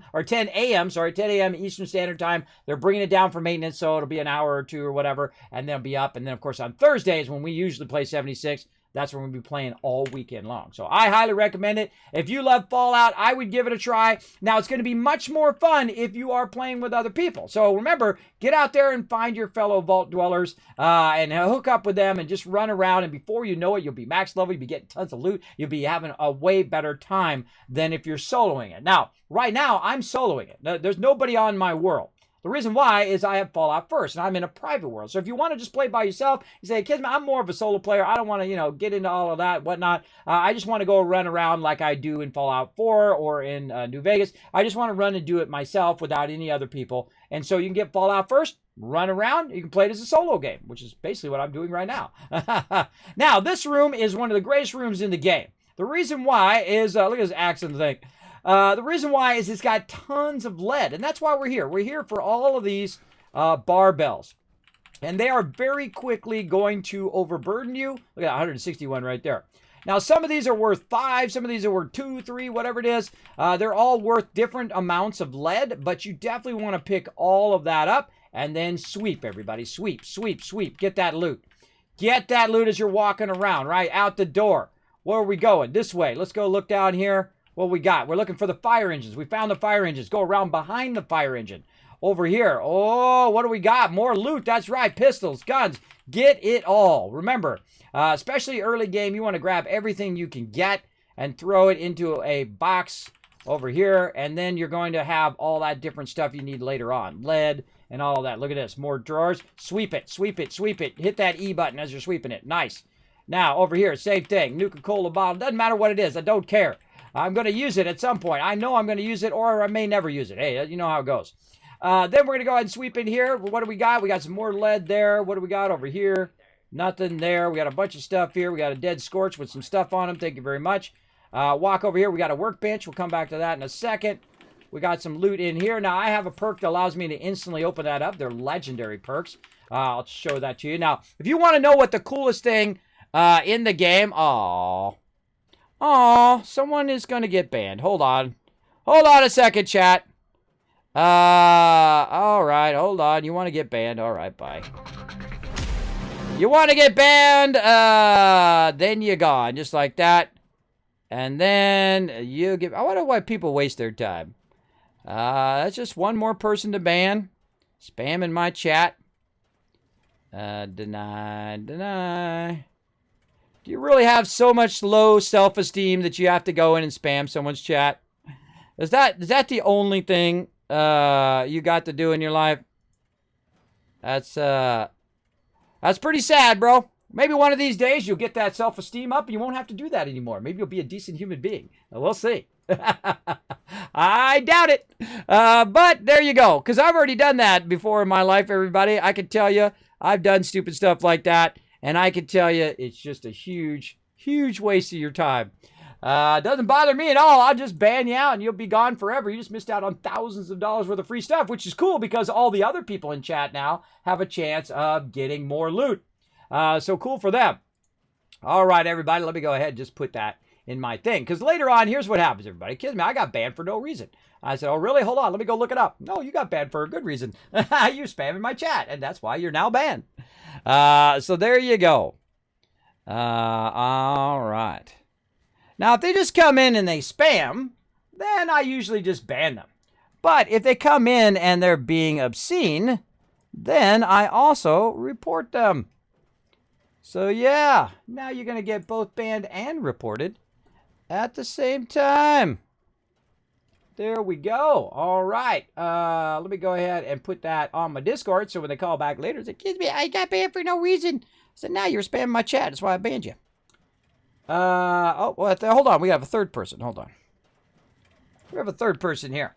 Eastern Standard Time. They're bringing it down for maintenance, so it'll be an hour or 2 or whatever, and then it'll be up. And then, of course, on Thursdays, when we usually play 76, that's when we'll be playing all weekend long. So I highly recommend it. If you love Fallout, I would give it a try. Now, it's going to be much more fun if you are playing with other people. So remember, get out there and find your fellow Vault Dwellers and hook up with them and just run around. And before you know it, you'll be max level. You'll be getting tons of loot. You'll be having a way better time than if you're soloing it. Now, right now, I'm soloing it. There's nobody on my world. The reason why is I have Fallout first, and I'm in a private world. So if you want to just play by yourself, you say, Kismet, I'm more of a solo player. I don't want to, get into all of that, whatnot. I just want to go run around like I do in Fallout 4 or in New Vegas. I just want to run and do it myself without any other people. And so you can get Fallout first, run around. You can play it as a solo game, which is basically what I'm doing right now. Now, this room is one of the greatest rooms in the game. The reason why is, look at this axe and thing. The reason why is it's got tons of lead, and that's why we're here. We're here for all of these barbells, and they are very quickly going to overburden you. Look at that, 161 right there. Now, some of these are worth 5, some of these are worth 2, 3, whatever it is. They're all worth different amounts of lead, but you definitely want to pick all of that up and then sweep, everybody. Sweep, sweep, sweep. Get that loot. Get that loot as you're walking around, right? Out the door. Where are we going? This way. Let's go look down here. What we got? We're looking for the fire engines. We found the fire engines. Go around behind the fire engine. Over here. Oh, what do we got? More loot. That's right. Pistols, guns. Get it all. Remember, especially early game, you want to grab everything you can get and throw it into a box over here. And then you're going to have all that different stuff you need later on. Lead and all of that. Look at this. More drawers. Sweep it. Sweep it. Sweep it. Hit that E button as you're sweeping it. Nice. Now, over here, same thing. Nuka-Cola bottle. Doesn't matter what it is. I don't care. I'm going to use it at some point. I know I'm going to use it, or I may never use it. Hey, you know how it goes. Then we're going to go ahead and sweep in here. What do we got? We got some more lead there. What do we got over here? Nothing there. We got a bunch of stuff here. We got a dead scorch with some stuff on them. Thank you very much. Walk over here. We got a workbench. We'll come back to that in a second. We got some loot in here. Now, I have a perk that allows me to instantly open that up. They're legendary perks. I'll show that to you. Now, if you want to know what the coolest thing in the game... Oh, someone is going to get banned. Hold on. Hold on a second, chat. All right. Hold on. You want to get banned? All right, bye. You want to get banned? Then you're gone. Just like that. And then you give... I wonder why people waste their time. That's just one more person to ban. Spam in my chat. Deny, deny. Do you really have so much low self-esteem that you have to go in and spam someone's chat? Is that the only thing you got to do in your life? That's pretty sad, bro. Maybe one of these days you'll get that self-esteem up and you won't have to do that anymore. Maybe you'll be a decent human being. We'll see. I doubt it. But there you go. Because I've already done that before in my life, everybody. I can tell you, I've done stupid stuff like that. And I can tell you, it's just a huge, huge waste of your time. Doesn't bother me at all. I'll just ban you out and you'll be gone forever. You just missed out on thousands of dollars worth of free stuff, which is cool because all the other people in chat now have a chance of getting more loot. So cool for them. All right, everybody, let me go ahead and just put that in my thing. Because later on, here's what happens, everybody. Kismet, I got banned for no reason. I said, oh, really? Hold on. Let me go look it up. No, you got banned for a good reason. You spammed my chat, and that's why you're now banned. So there you go. All right. Now, if they just come in and they spam, then I usually just ban them. But if they come in and they're being obscene, then I also report them. So yeah, now you're going to get both banned and reported at the same time. There we go. All right. Let me go ahead and put that on my Discord so when they call back later, it's like, excuse me, I got banned for no reason. So now you're spamming my chat. That's why I banned you. Oh, well, hold on. We have a third person. Hold on. We have a third person here.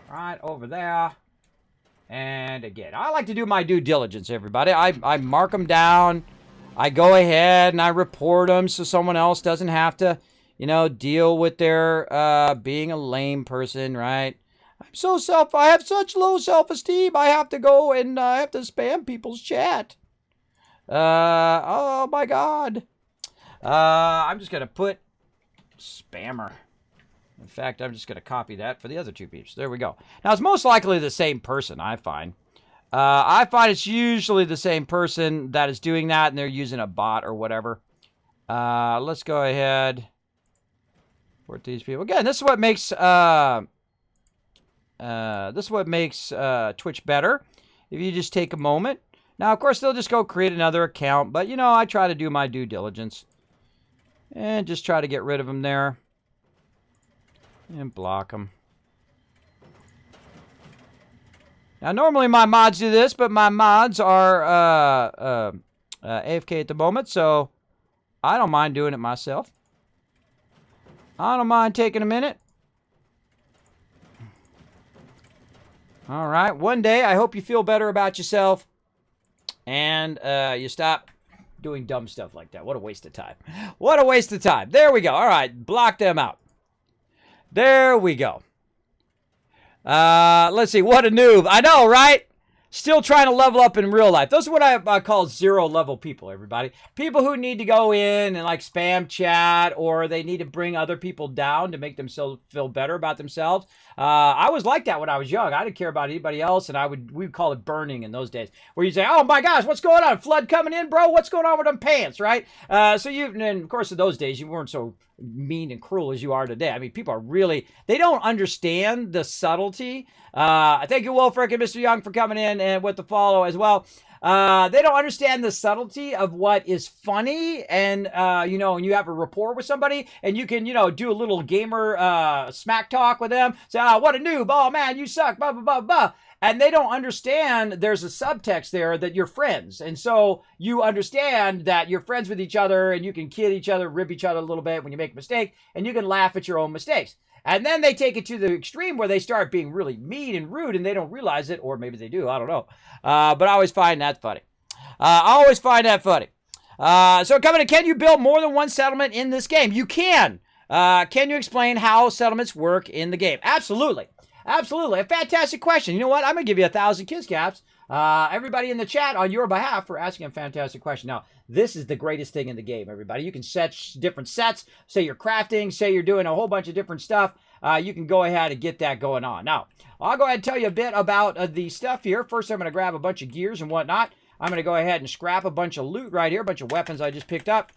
Right over there. And again, I like to do my due diligence, everybody. I mark them down. I go ahead and I report them so someone else doesn't have to, you know, deal with their being a lame person, right? I have such low self-esteem. I have to go and I have to spam people's chat. Oh my God. I'm just going to put spammer. In fact, I'm just going to copy that for the other two people. There we go. Now, it's most likely the same person, I find. I find it's usually the same person that is doing that, and they're using a bot or whatever. Let's go ahead. Report these people. Again, this is what makes Twitch better. If you just take a moment. Now, of course, they'll just go create another account, but, you know, I try to do my due diligence. And just try to get rid of them there. And block them. Now, normally my mods do this, but my mods are AFK at the moment, so I don't mind doing it myself. I don't mind taking a minute. All right. One day, I hope you feel better about yourself, and you stop doing dumb stuff like that. What a waste of time. What a waste of time. There we go. All right. Block them out. There we go. Let's see. What a noob. I know, right? Still trying to level up in real life. Those are what I call zero-level people, everybody. People who need to go in and, like, spam chat, or they need to bring other people down to make themselves feel better about themselves. I was like that when I was young. I didn't care about anybody else, and we would call it burning in those days, where you say, oh, my gosh, what's going on? Flood coming in, bro? What's going on with them pants, right? And of course, in those days, you weren't so mean and cruel as you are today. I mean, people are really, they don't understand the subtlety. Thank you, Wolfric and Mr. Young, for coming in and with the follow as well. They don't understand the subtlety of what is funny, and you know, when you have a rapport with somebody, and you can, you know, do a little gamer smack talk with them, say, oh, what a noob, oh man, you suck, blah, blah, blah, blah. And they don't understand there's a subtext there that you're friends. And so you understand that you're friends with each other, and you can kid each other, rib each other a little bit when you make a mistake, and you can laugh at your own mistakes. And then they take it to the extreme where they start being really mean and rude, and they don't realize it, or maybe they do, I don't know. But I always find that funny. So coming to, can you build more than one settlement in this game? You can. Can you explain how settlements work in the game? Absolutely. Absolutely. A fantastic question. You know what? I'm going to give you 1,000 kiss caps. Everybody in the chat on your behalf for asking a fantastic question. Now, this is the greatest thing in the game, everybody. You can set different sets. Say you're crafting. Say you're doing a whole bunch of different stuff. You can go ahead and get that going on. Now, I'll go ahead and tell you a bit about the stuff here. First, I'm going to grab a bunch of gears and whatnot. I'm going to go ahead and scrap a bunch of loot right here, a bunch of weapons I just picked up.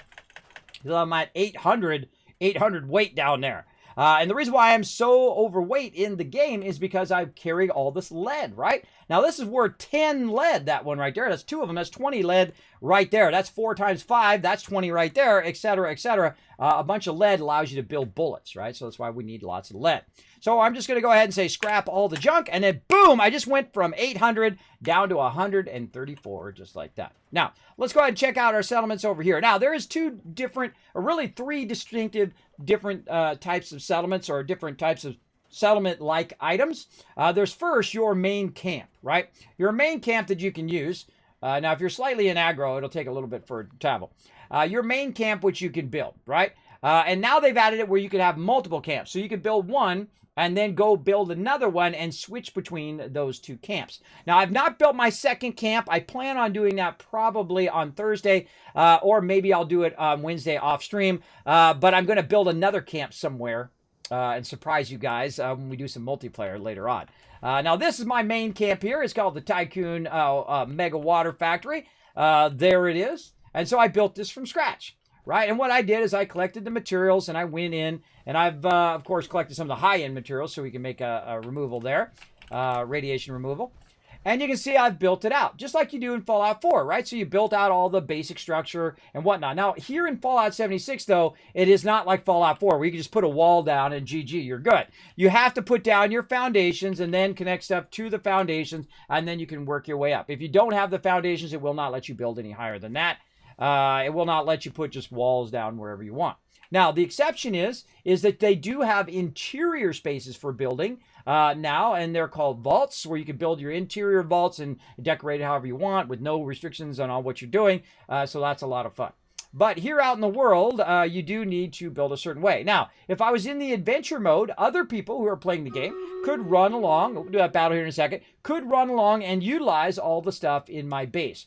So I'm at 800 weight down there. And the reason why I'm so overweight in the game is because I carry all this lead, right? Now, this is worth 10 lead, that one right there. That's 2 of them. That's 20 lead right there. That's 4 times 5. That's 20 right there, etc., etc. A bunch of lead allows you to build bullets, right? So that's why we need lots of lead. So I'm just going to go ahead and say scrap all the junk, and then boom, I just went from 800 down to 134, just like that. Now, let's go ahead and check out our settlements over here. Now, there is 2 different, or really 3 distinctive different types of settlements, or different types of settlement-like items. There's first your main camp, right? Your main camp that you can use. Now, if you're slightly in aggro, it'll take a little bit for it to travel. Your main camp, which you can build, right? And now they've added it where you can have multiple camps. So you can build one and then go build another one and switch between those 2 camps. Now, I've not built my second camp. I plan on doing that probably on Thursday, or maybe I'll do it on Wednesday off stream. But I'm going to build another camp somewhere and surprise you guys when we do some multiplayer later on. Now, this is my main camp here. It's called the Tycoon Mega Water Factory. There it is. And so I built this from scratch, right? And what I did is I collected the materials and I went in and I've, of course, collected some of the high-end materials so we can make a removal there, radiation removal. And you can see I've built it out, just like you do in Fallout 4, right? So you built out all the basic structure and whatnot. Now, here in Fallout 76, though, it is not like Fallout 4, where you can just put a wall down and GG, you're good. You have to put down your foundations and then connect stuff to the foundations, and then you can work your way up. If you don't have the foundations, it will not let you build any higher than that. It will not let you put just walls down wherever you want. Now, the exception is that they do have interior spaces for building now, and they're called vaults, where you can build your interior vaults and decorate it however you want with no restrictions on all what you're doing. So that's a lot of fun. But here out in the world, you do need to build a certain way. Now, if I was in the adventure mode, other people who are playing the game could run along, we'll do that battle here in a second, could run along and utilize all the stuff in my base.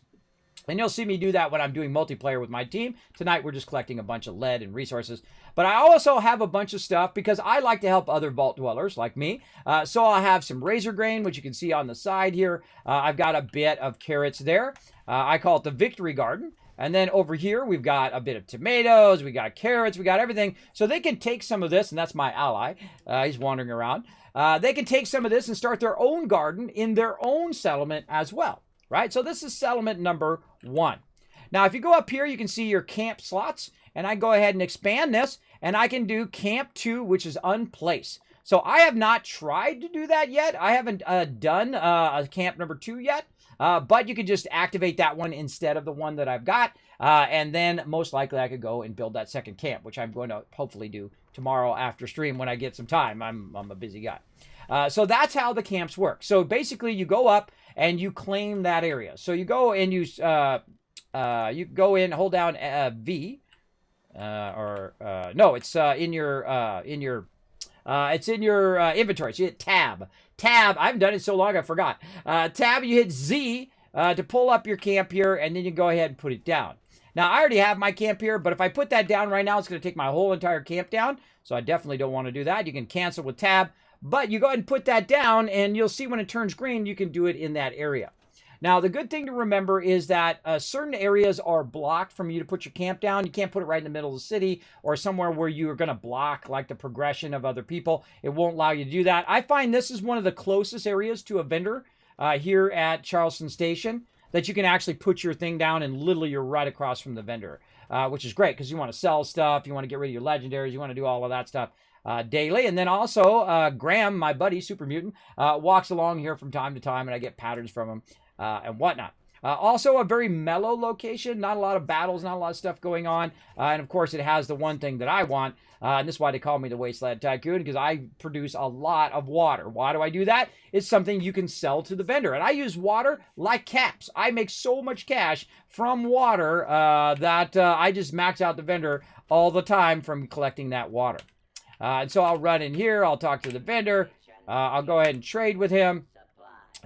And you'll see me do that when I'm doing multiplayer with my team. Tonight, we're just collecting a bunch of lead and resources. But I also have a bunch of stuff because I like to help other vault dwellers like me. So I'll have some razor grain, which you can see on the side here. I've got a bit of carrots there. I call it the victory garden. And then over here, we've got a bit of tomatoes. We got carrots. We got everything. So they can take some of this, and that's my ally. He's wandering around. They can take some of this and start their own garden in their own settlement as well. Right? So this is settlement number 1. Now, if you go up here, you can see your camp slots, and I go ahead and expand this, and I can do camp 2, which is unplace. So I have not tried to do that yet. I haven't done a camp number 2 yet, but you could just activate that one instead of the one that I've got, and then most likely I could go and build that second camp, which I'm going to hopefully do tomorrow after stream when I get some time. I'm a busy guy. So that's how the camps work. So basically, you go up and you claim that area. So you go and you go in, hold down V, no, it's in your inventory. So you hit Tab. Tab. I haven't done it so long I forgot. Tab. You hit Z to pull up your camp here, and then you go ahead and put it down. Now, I already have my camp here, but if I put that down right now, it's going to take my whole entire camp down. So I definitely don't want to do that. You can cancel with Tab. But you go ahead and put that down, and you'll see when it turns green, you can do it in that area. Now, the good thing to remember is that certain areas are blocked from you to put your camp down. You can't put it right in the middle of the city or somewhere where you are going to block like the progression of other people. It won't allow you to do that. I find this is one of the closest areas to a vendor here at Charleston Station that you can actually put your thing down and literally you're right across from the vendor, which is great because you want to sell stuff, you want to get rid of your legendaries, you want to do all of that stuff. Daily. And then also Graham, my buddy, Super Mutant, walks along here from time to time and I get patterns from him and whatnot. Also a very mellow location, not a lot of battles, not a lot of stuff going on. And of course it has the one thing that I want, and this is why they call me the Wasteland Tycoon, because I produce a lot of water. Why do I do that? It's something you can sell to the vendor. And I use water like caps. I make so much cash from water that I just max out the vendor all the time from collecting that water. And so I'll run in here, I'll talk to the vendor, I'll go ahead and trade with him,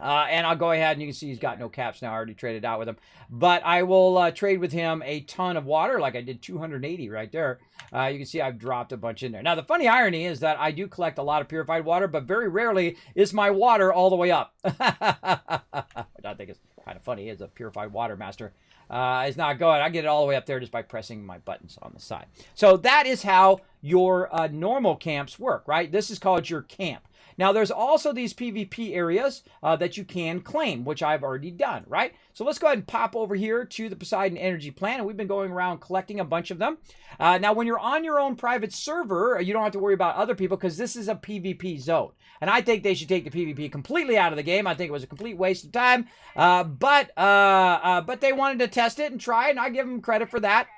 and I'll go ahead and you can see he's got no caps now, I already traded out with him. But I will trade with him a ton of water, like I did 280 right there. You can see I've dropped a bunch in there. Now the funny irony is that I do collect a lot of purified water, but very rarely is my water all the way up. Which I think is kind of funny as a purified water master, is not going. I get it all the way up there just by pressing my buttons on the side. So that is how your normal camps work, right? This is called your camp. Now, there's also these PvP areas that you can claim, which I've already done, right? So let's go ahead and pop over here to the Poseidon Energy Plant, and we've been going around collecting a bunch of them. Now, when you're on your own private server, you don't have to worry about other people because this is a PvP zone. And I think they should take the PvP completely out of the game. I think it was a complete waste of time. But they wanted to test it and try it, and I give them credit for that.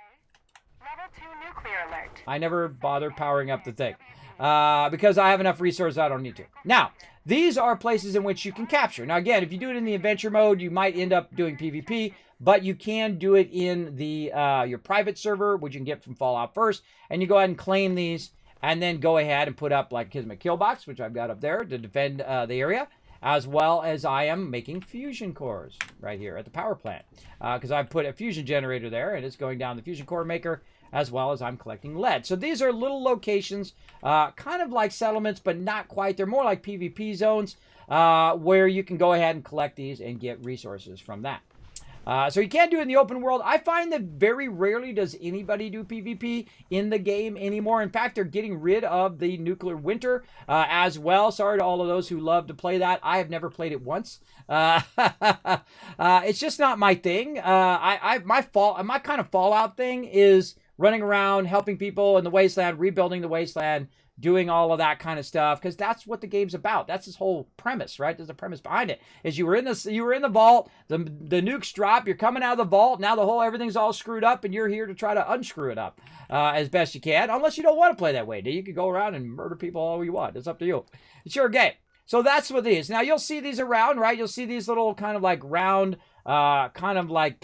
Level 2 nuclear alert. I never bother powering up the thing. Because I have enough resources, I don't need to. Now, these are places in which you can capture. Now, again, if you do it in the adventure mode, you might end up doing PvP, but you can do it in the your private server, which you can get from Fallout first, and you go ahead and claim these, and then go ahead and put up like Kismet kill box, which I've got up there to defend the area, as well as I am making fusion cores right here at the power plant, because I've put a fusion generator there, and it's going down the fusion core maker, as well as I'm collecting lead. So these are little locations, kind of like settlements, but not quite. They're more like PvP zones, where you can go ahead and collect these and get resources from that. So you can't do it in the open world. I find that very rarely does anybody do PvP in the game anymore. In fact, they're getting rid of the nuclear winter as well. Sorry to all of those who love to play that. I have never played it once. It's just not my thing. My kind of Fallout thing is running around, helping people in the wasteland, rebuilding the wasteland, doing all of that kind of stuff, because that's what the game's about. That's its whole premise, right? There's a premise behind it. Is you were in the vault, the nukes drop, you're coming out of the vault, now everything's all screwed up, and you're here to try to unscrew it up as best you can, unless you don't want to play that way. You can go around and murder people all you want. It's up to you. It's your game. So that's what these. Now, you'll see these around, right? You'll see these little kind of like round, kind of like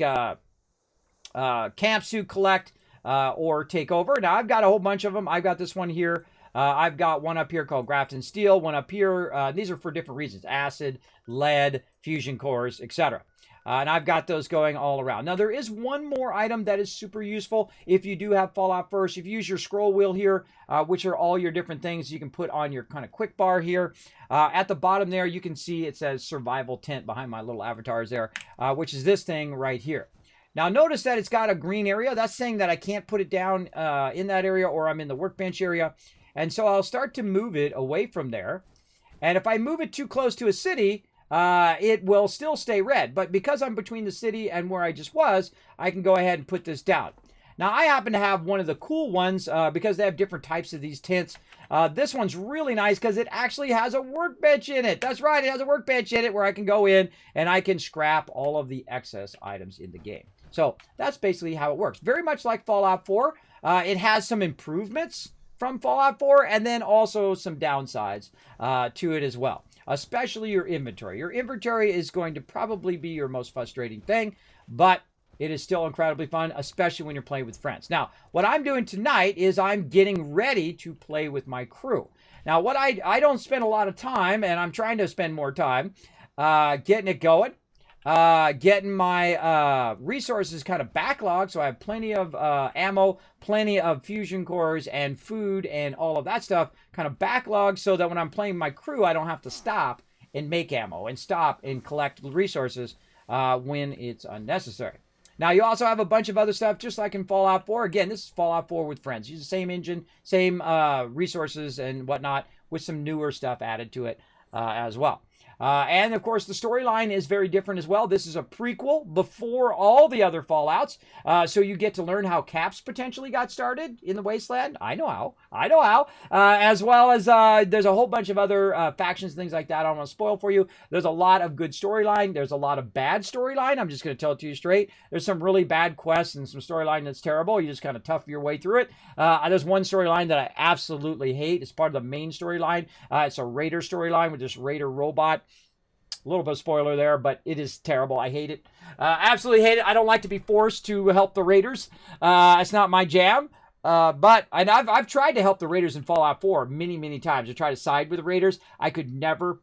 camps you collect, or take over. Now, I've got a whole bunch of them. I've got this one here. I've got one up here called Grafton Steel, one up here. These are for different reasons: acid, lead, fusion cores, etc. And I've got those going all around. Now, there is one more item that is super useful if you do have Fallout first. If you use your scroll wheel here, which are all your different things you can put on your kind of quick bar here. At the bottom there, you can see it says survival tent behind my little avatars there, which is this thing right here. Now, notice that it's got a green area. That's saying that I can't put it down in that area, or I'm in the workbench area. And so I'll start to move it away from there. And if I move it too close to a city, it will still stay red. But because I'm between the city and where I just was, I can go ahead and put this down. Now, I happen to have one of the cool ones because they have different types of these tents. This one's really nice because it actually has a workbench in it. That's right, it has a workbench in it where I can go in and I can scrap all of the excess items in the game. So that's basically how it works. Very much like Fallout 4. It has some improvements from Fallout 4 and then also some downsides to it as well, especially your inventory. Your inventory is going to probably be your most frustrating thing, but it is still incredibly fun, especially when you're playing with friends. Now, what I'm doing tonight is I'm getting ready to play with my crew. Now, what I don't spend a lot of time, and I'm trying to spend more time getting it going. Getting my resources kind of backlogged, so I have plenty of ammo, plenty of fusion cores and food and all of that stuff kind of backlogged, so that when I'm playing my crew, I don't have to stop and make ammo and stop and collect resources when it's unnecessary. Now, you also have a bunch of other stuff, just like in Fallout 4. Again, this is Fallout 4 with friends. Use the same engine, same resources and whatnot, with some newer stuff added to it as well. And, of course, the storyline is very different as well. This is a prequel before all the other Fallouts. So you get to learn how Caps potentially got started in the Wasteland. I know how. As well as there's a whole bunch of other factions, things like that. I don't want to spoil for you. There's a lot of good storyline. There's a lot of bad storyline. I'm just going to tell it to you straight. There's some really bad quests and some storyline that's terrible. You just kind of tough your way through it. There's one storyline that I absolutely hate. It's part of the main storyline. It's a Raider storyline with this Raider robot. A little bit of spoiler there, but it is terrible. I hate it. Absolutely hate it. I don't like to be forced to help the Raiders. It's not my jam. But I've tried to help the Raiders in Fallout 4 many, many times. I tried to side with the Raiders. I could never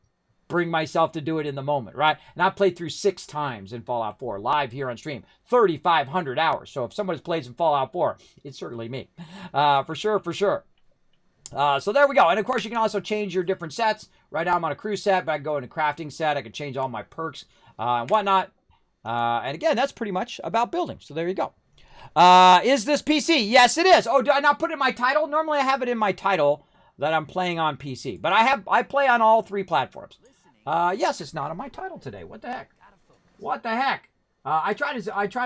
bring myself to do it in the moment, right? And I played through 6 times in Fallout 4, live here on stream. 3,500 hours. So if somebody plays in Fallout 4, it's certainly me. For sure. So there we go. And of course, you can also change your different sets. Right now I'm on a crew set, but I can go into crafting set. I can change all my perks and whatnot. And again, that's pretty much about building. So there you go. Is this PC? Yes, it is. Oh, did I not put it in my title? Normally I have it in my title that I'm playing on PC. But I play on all 3 platforms. Yes, it's not on my title today. What the heck? What the heck? I try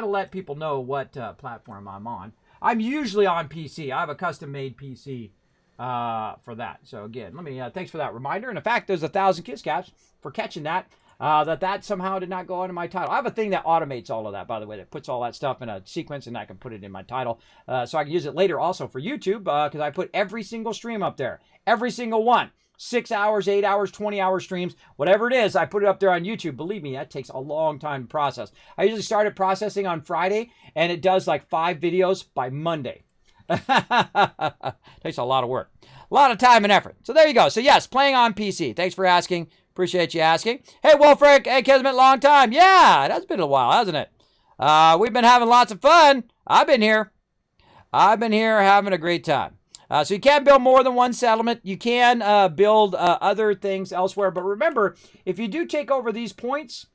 to let people know what platform I'm on. I'm usually on PC. I have a custom-made PC for that. So again, let me thanks for that reminder. And in fact, there's 1,000 kiss caps for catching that. That somehow did not go onto my title. I have a thing that automates all of that, by the way, that puts all that stuff in a sequence, and I can put it in my title. So I can use it later also for YouTube, because I put every single stream up there. Every single one. 6 hours, 8 hours, 20-hour streams, whatever it is, I put it up there on YouTube. Believe me, that takes a long time to process. I usually started processing on Friday, and it does like 5 videos by Monday. Takes a lot of work. A lot of time and effort. So there you go. So yes, playing on PC. Thanks for asking. Appreciate you asking. Hey, Wolfric. Hey, Kismet, long time. Yeah, it has been a while, hasn't it? We've been having lots of fun. I've been here. I've been here having a great time. So you can't build more than one settlement. You can build other things elsewhere. But remember, if you do take over these points,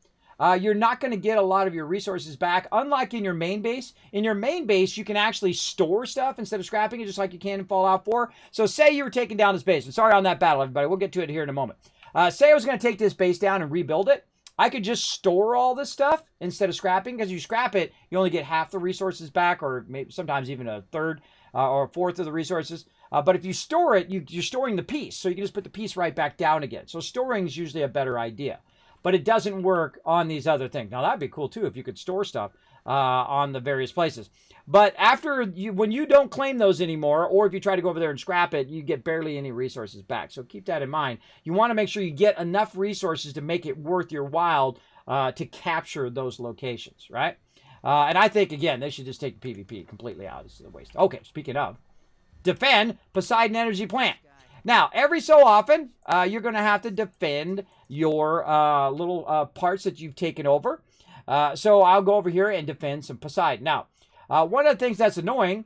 you're not going to get a lot of your resources back. Unlike in your main base. In your main base, you can actually store stuff instead of scrapping it, just like you can in Fallout 4. So say you were taking down this base. I'm sorry on that battle, everybody. We'll get to it here in a moment. Say I was going to take this base down and rebuild it. I could just store all this stuff instead of scrapping, because you scrap it, you only get half the resources back, or maybe sometimes even a third or a fourth of the resources. But if you store it, you're storing the piece, so you can just put the piece right back down again. So storing is usually a better idea. But it doesn't work on these other things. Now, that'd be cool, too, if you could store stuff on the various places. But when you don't claim those anymore, or if you try to go over there and scrap it, you get barely any resources back. So keep that in mind. You want to make sure you get enough resources to make it worth your while to capture those locations, right? And I think, again, they should just take the PvP completely out. This is a waste. Okay, speaking of, defend Poseidon Energy Plant. Now, every so often, you're going to have to defend your little parts that you've taken over. So I'll go over here and defend some Poseidon. Now, one of the things that's annoying...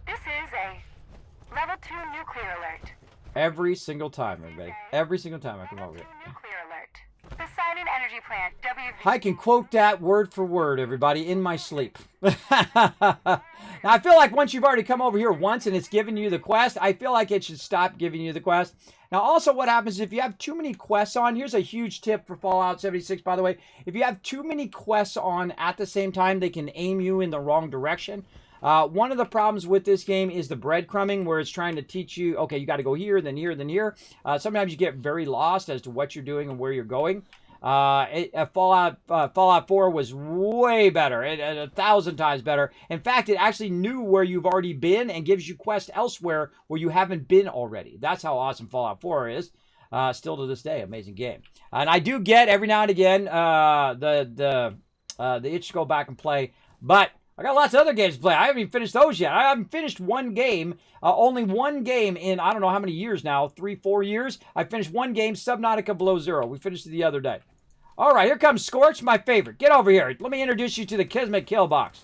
This is a level 2 nuclear alert. Every single time, everybody. Every single time I come over here. Level 2 nuclear alert. Poseidon Energy Plant, WV. I can quote that word for word, everybody, in my sleep. Now, I feel like once you've already come over here once and it's given you the quest, I feel like it should stop giving you the quest. Now, also what happens if you have too many quests on, here's a huge tip for Fallout 76, by the way. If you have too many quests on at the same time, they can aim you in the wrong direction. One of the problems with this game is the breadcrumbing, where it's trying to teach you, okay, you got to go here, then here, then here. Sometimes you get very lost as to what you're doing and where you're going. Fallout 4 was way better, 1,000 times better. In fact, it actually knew where you've already been and gives you quests elsewhere where you haven't been already. That's how awesome Fallout 4 is. Still to this day, amazing game. And I do get every now and again the itch to go back and play, but I got lots of other games to play. I haven't even finished those yet. I haven't finished one game, only one game in I don't know how many years now, 3-4 years. I finished one game, Subnautica Below Zero. We finished it the other day. All right, here comes Scorch, my favorite. Get over here. Let me introduce you to the Kismet kill box.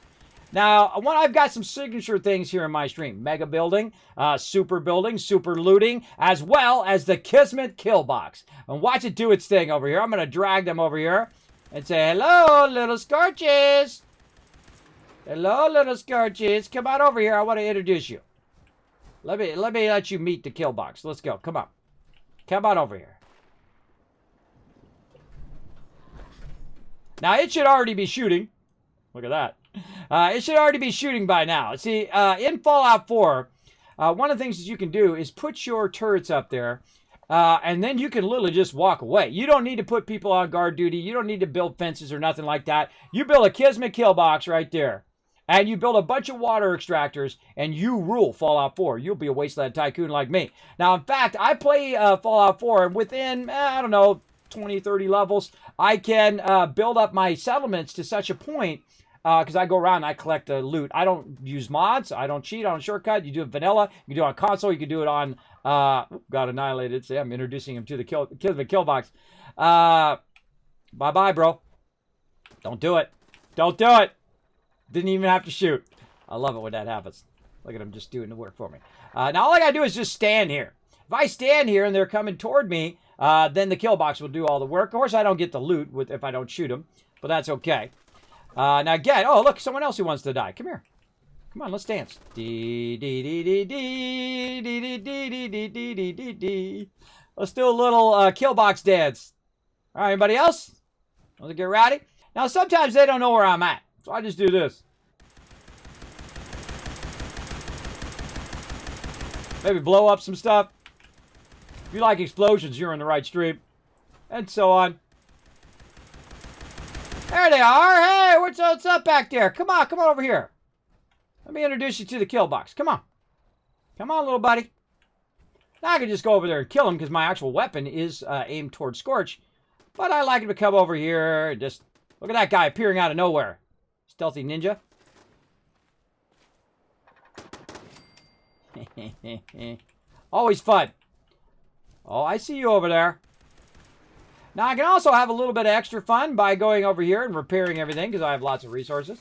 Now, I've got some signature things here in my stream. Mega building, super looting, as well as the Kismet kill box. And watch it do its thing over here. I'm going to drag them over here and say, hello, little Scorches. Hello, little Scorches. Come on over here. I want to introduce you. Let me let you meet the kill box. Let's go. Come on. Come on over here. Now, it should already be shooting. Look at that. It should already be shooting by now. See, in Fallout 4, one of the things that you can do is put your turrets up there, and then you can literally just walk away. You don't need to put people on guard duty. You don't need to build fences or nothing like that. You build a Kismet kill box right there, and you build a bunch of water extractors, and you rule Fallout 4. You'll be a wasteland tycoon like me. Now, in fact, I play Fallout 4 within, I don't know, 20, 30 levels. I can build up my settlements to such a point, because I go around and I collect the loot. I don't use mods. I don't cheat. I don't shortcut. You do it vanilla. You can do it on console. You can do it on, got annihilated. See, I'm introducing him to the kill box. Bye-bye, bro. Don't do it. Don't do it. Didn't even have to shoot. I love it when that happens. Look at him just doing the work for me. Now all I gotta do is just stand here. If I stand here and they're coming toward me, then the kill box will do all the work. Of course, I don't get the loot if I don't shoot them, but that's okay. Now again, oh look, someone else who wants to die. Come here. Come on, let's dance. Dee dee dee dee dee dee dee dee dee dee dee dee dee dee. Let's do a little kill box dance. All right, anybody else? Want to get rowdy? Now sometimes they don't know where I'm at, so I just do this. Maybe blow up some stuff. If you like explosions, you're in the right stream. And so on. There they are. Hey, what's up back there? Come on over here. Let me introduce you to the kill box. Come on. Come on, little buddy. Now I can just go over there and kill him because my actual weapon is aimed towards Scorch. But I like him to come over here and just... Look at that guy appearing out of nowhere. Stealthy ninja. Always fun. Oh, I see you over there. Now, I can also have a little bit of extra fun by going over here and repairing everything because I have lots of resources.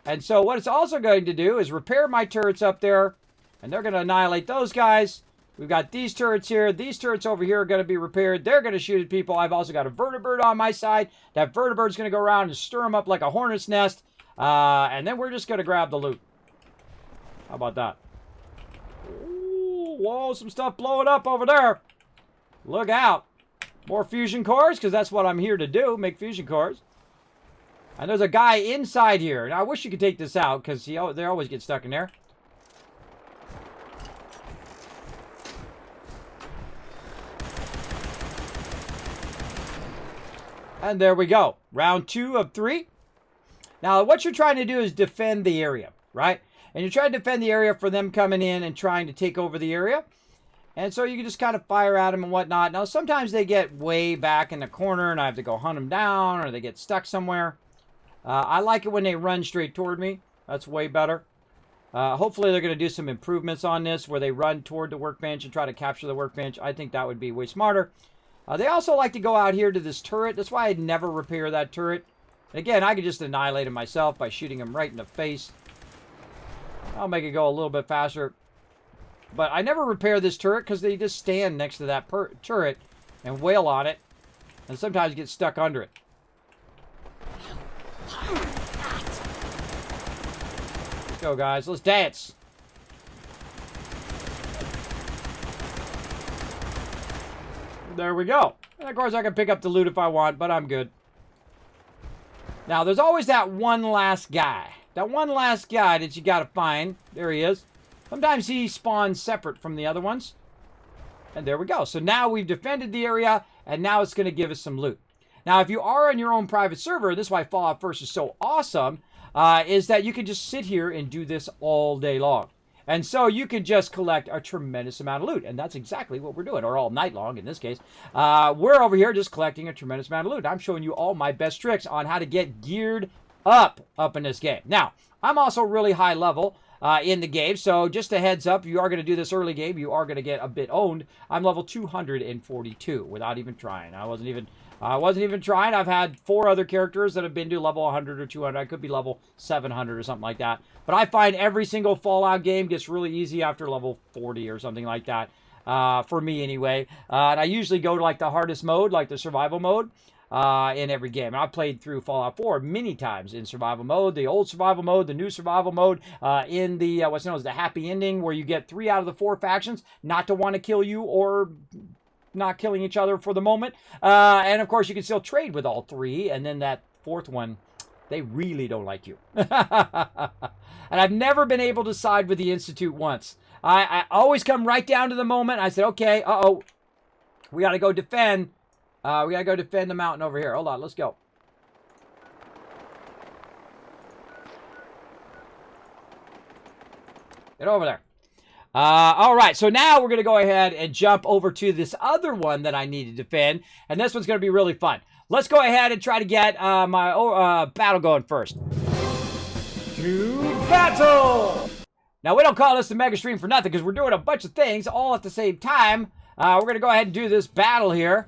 And so what it's also going to do is repair my turrets up there. And they're going to annihilate those guys. We've got these turrets here. These turrets over here are going to be repaired. They're going to shoot at people. I've also got a vertibird on my side. That vertibird's going to go around and stir them up like a hornet's nest. And then we're just going to grab the loot. How about that? Ooh, whoa, some stuff blowing up over there. Look out. More fusion cores, because that's what I'm here to do, make fusion cores. And there's a guy inside here. Now, I wish you could take this out, because they always get stuck in there. And there we go. Round 2 of 3. Now, what you're trying to do is defend the area, right? And you're trying to defend the area for them coming in and trying to take over the area. And so you can just kind of fire at them and whatnot. Now, sometimes they get way back in the corner and I have to go hunt them down or they get stuck somewhere. I like it when they run straight toward me. That's way better. Hopefully, they're going to do some improvements on this where they run toward the workbench and try to capture the workbench. I think that would be way smarter. They also like to go out here to this turret. That's why I'd never repair that turret. And again, I could just annihilate him myself by shooting him right in the face. I'll make it go a little bit faster. But I never repair this turret because they just stand next to that turret and wail on it. And sometimes get stuck under it. Let's go, guys. Let's dance. There we go. And of course, I can pick up the loot if I want, but I'm good. Now, there's always that one last guy. That one last guy that you got to find. There he is. Sometimes he spawns separate from the other ones. And there we go. So now we've defended the area, and now it's going to give us some loot. Now, if you are on your own private server, this is why Fallout 1st is so awesome, is that you can just sit here and do this all day long. And so you can just collect a tremendous amount of loot. And that's exactly what we're doing, or all night long in this case. We're over here just collecting a tremendous amount of loot. I'm showing you all my best tricks on how to get geared up in this game. Now, I'm also really high level in the game, so just a heads up, if you are going to do this early game, you are going to get a bit owned. I'm level 242 without even trying. I wasn't even trying. I've had 4 other characters that have been to level 100 or 200. I could be level 700 or something like that. But I find every single Fallout game gets really easy after level 40 or something like that. For me anyway. And I usually go to like the hardest mode, like the survival mode. In every game. And I've played through Fallout 4 many times in survival mode, the old survival mode, the new survival mode, in the what's known as the happy ending, where you get 3 out of the 4 factions not to want to kill you or not killing each other for the moment. And of course, you can still trade with all 3. And then that 4th one, they really don't like you. And I've never been able to side with the Institute once. I always come right down to the moment. I said, okay, we got to go defend. We gotta go defend the mountain over here. Hold on, let's go. Get over there. All right, so now we're gonna go ahead and jump over to this other one that I need to defend, and this one's gonna be really fun. Let's go ahead and try to get my battle going first. To battle! Now, we don't call this the Mega Stream for nothing, because we're doing a bunch of things all at the same time. We're gonna go ahead and do this battle here.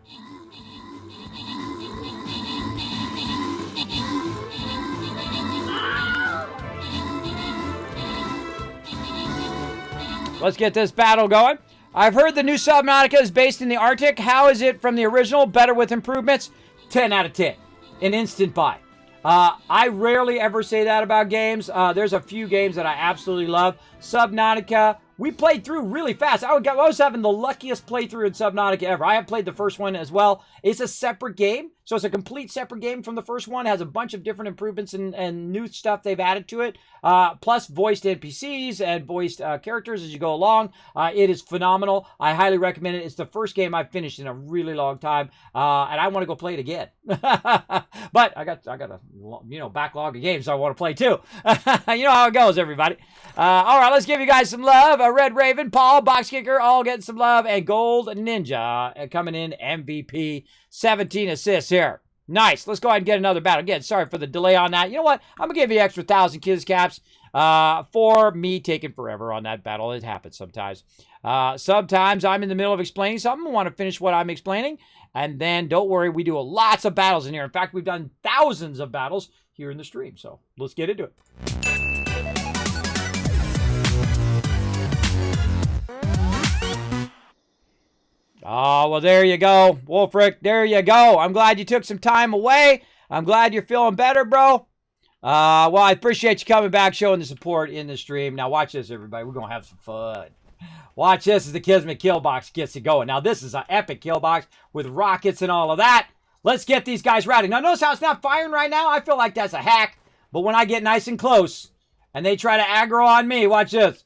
Let's get this battle going. I've heard the new Subnautica is based in the Arctic. How is it from the original? Better with improvements? 10 out of 10. An instant buy. I rarely ever say that about games. There's a few games that I absolutely love. Subnautica, we played through really fast. I was having the luckiest playthrough in Subnautica ever. I have played the first one as well. It's a separate game, so it's a complete separate game from the first one. It has a bunch of different improvements and new stuff they've added to it, plus voiced NPCs and voiced characters as you go along. It is phenomenal. I highly recommend it. It's the first game I've finished in a really long time, and I want to go play it again. But I got a backlog of games I want to play too. You know how it goes, everybody. All right, let's give you guys some love. Red Raven, Paul, Box Kicker, all getting some love, and Gold Ninja coming in MVP, 17 assists here. Nice. Let's go ahead and get another battle. Again, sorry for the delay on that. You know what? I'm going to give you an extra 1,000 Kids Caps for me taking forever on that battle. It happens sometimes. Sometimes I'm in the middle of explaining something. I want to finish what I'm explaining. And then, don't worry, we do lots of battles in here. In fact, we've done thousands of battles here in the stream. So, let's get into it. Oh, well, there you go, Wolfric. There you go. I'm glad you took some time away. I'm glad you're feeling better, bro. Well, I appreciate you coming back, showing the support in the stream. Now, watch this, everybody. We're going to have some fun. Watch this as the Kismet kill box gets it going. Now, this is an epic kill box with rockets and all of that. Let's get these guys rowdy. Now, notice how it's not firing right now? I feel like that's a hack. But when I get nice and close and they try to aggro on me, watch this.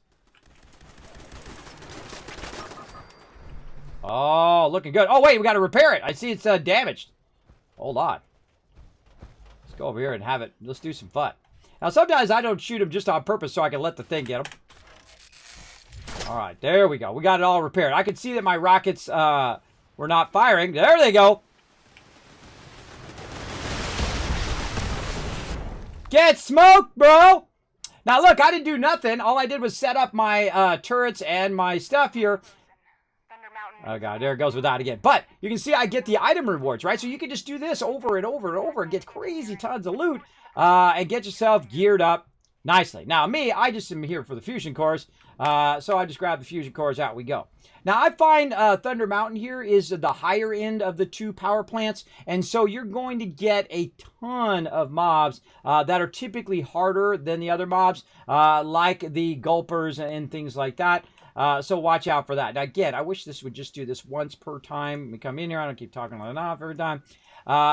Oh, looking good. Oh, wait, we got to repair it. I see it's damaged. Hold on. Let's go over here and have it. Let's do some fun. Now, sometimes I don't shoot them just on purpose so I can let the thing get them. All right, there we go. We got it all repaired. I could see that my rockets were not firing. There they go. Get smoked, bro. Now, look, I didn't do nothing. All I did was set up my turrets and my stuff here. Oh, God, there it goes with that again. But you can see I get the item rewards, right? So you can just do this over and over and over and get crazy tons of loot and get yourself geared up nicely. Now, me, I just am here for the fusion cores. So I just grab the fusion cores, out we go. Now, I find Thunder Mountain here is the higher end of the two power plants. And so you're going to get a ton of mobs that are typically harder than the other mobs, like the gulpers and things like that. So watch out for that. Now, again, I wish this would just do this once per time. We come in here. I don't keep talking on and off every time.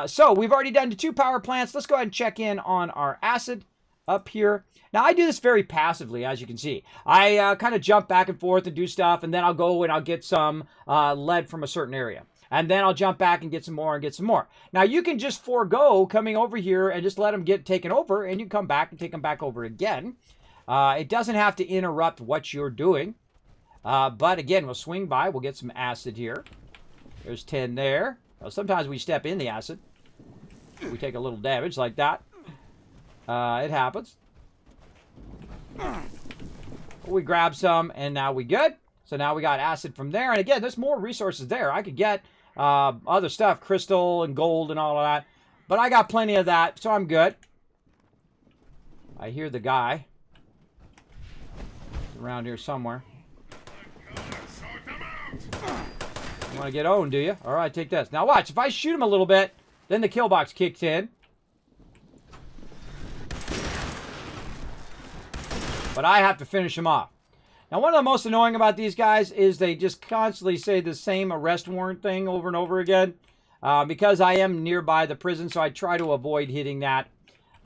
So we've already done the two power plants. Let's go ahead and check in on our acid up here. Now, I do this very passively, as you can see. I kind of jump back and forth and do stuff, and then I'll go and I'll get some lead from a certain area. And then I'll jump back and get some more and get some more. Now, you can just forego coming over here and just let them get taken over, and you come back and take them back over again. It doesn't have to interrupt what you're doing. But again, we'll swing by. We'll get some acid here. There's 10 there. Now, sometimes we step in the acid. We take a little damage like that. It happens. We grab some, and now we good. So now we got acid from there. And again, there's more resources there. I could get other stuff, crystal and gold and all of that. But I got plenty of that, so I'm good. I hear the guy. He's around here somewhere. You want to get owned, do you? All right, take this. Now watch. If I shoot him a little bit, then the kill box kicks in. But I have to finish him off. Now, one of the most annoying about these guys is they just constantly say the same arrest warrant thing over and over again. Because I am nearby the prison, so I try to avoid hitting that.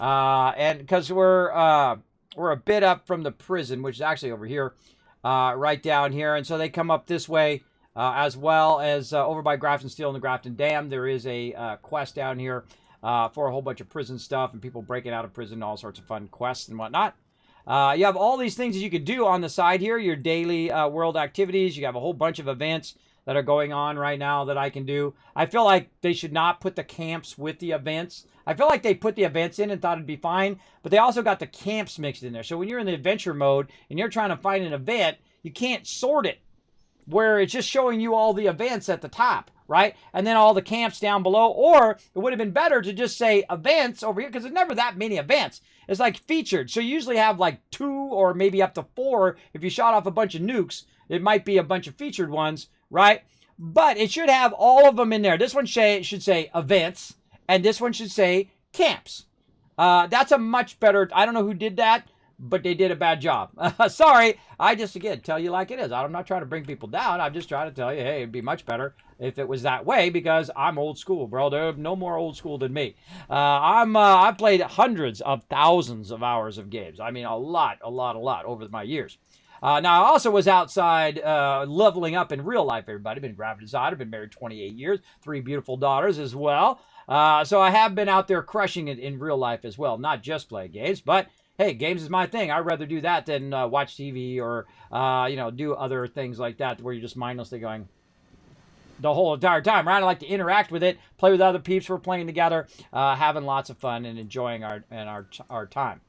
And because we're a bit up from the prison, which is actually over here, right down here. And so they come up this way, as well as over by Grafton Steel and the Grafton Dam. There is a quest down here for a whole bunch of prison stuff and people breaking out of prison, all sorts of fun quests and whatnot. You have all these things that you could do on the side here, your daily world activities. You have a whole bunch of events that are going on right now that I can do. I feel like they should not put the camps with the events. I feel like they put the events in and thought it'd be fine, but they also got the camps mixed in there. So when you're in the adventure mode and you're trying to find an event, you can't sort it where it's just showing you all the events at the top. right? And then all the camps down below. Or it would have been better to just say events over here, because there's never that many events. It's like featured. So you usually have like 2 or maybe up to 4. If you shot off a bunch of nukes, it might be a bunch of featured ones, right? But it should have all of them in there. This one should say events, and this one should say camps. That's a much better, I don't know who did that, but they did a bad job. Sorry, I just, again, tell you like it is. I'm not trying to bring people down. I'm just trying to tell you, hey, it'd be much better if it was that way, because I'm old school, bro. There's no more old school than me. I've played hundreds of thousands of hours of games. I mean, a lot over my years. Now, I also was outside leveling up in real life, everybody. Been graphic designer, been married 28 years, 3 beautiful daughters as well. So I have been out there crushing it in real life as well, not just play games, but hey, games is my thing. I'd rather do that than watch TV or, do other things like that where you're just mindlessly going the whole entire time, right? I like to interact with it, play with other peeps. We're playing together, having lots of fun and enjoying our time.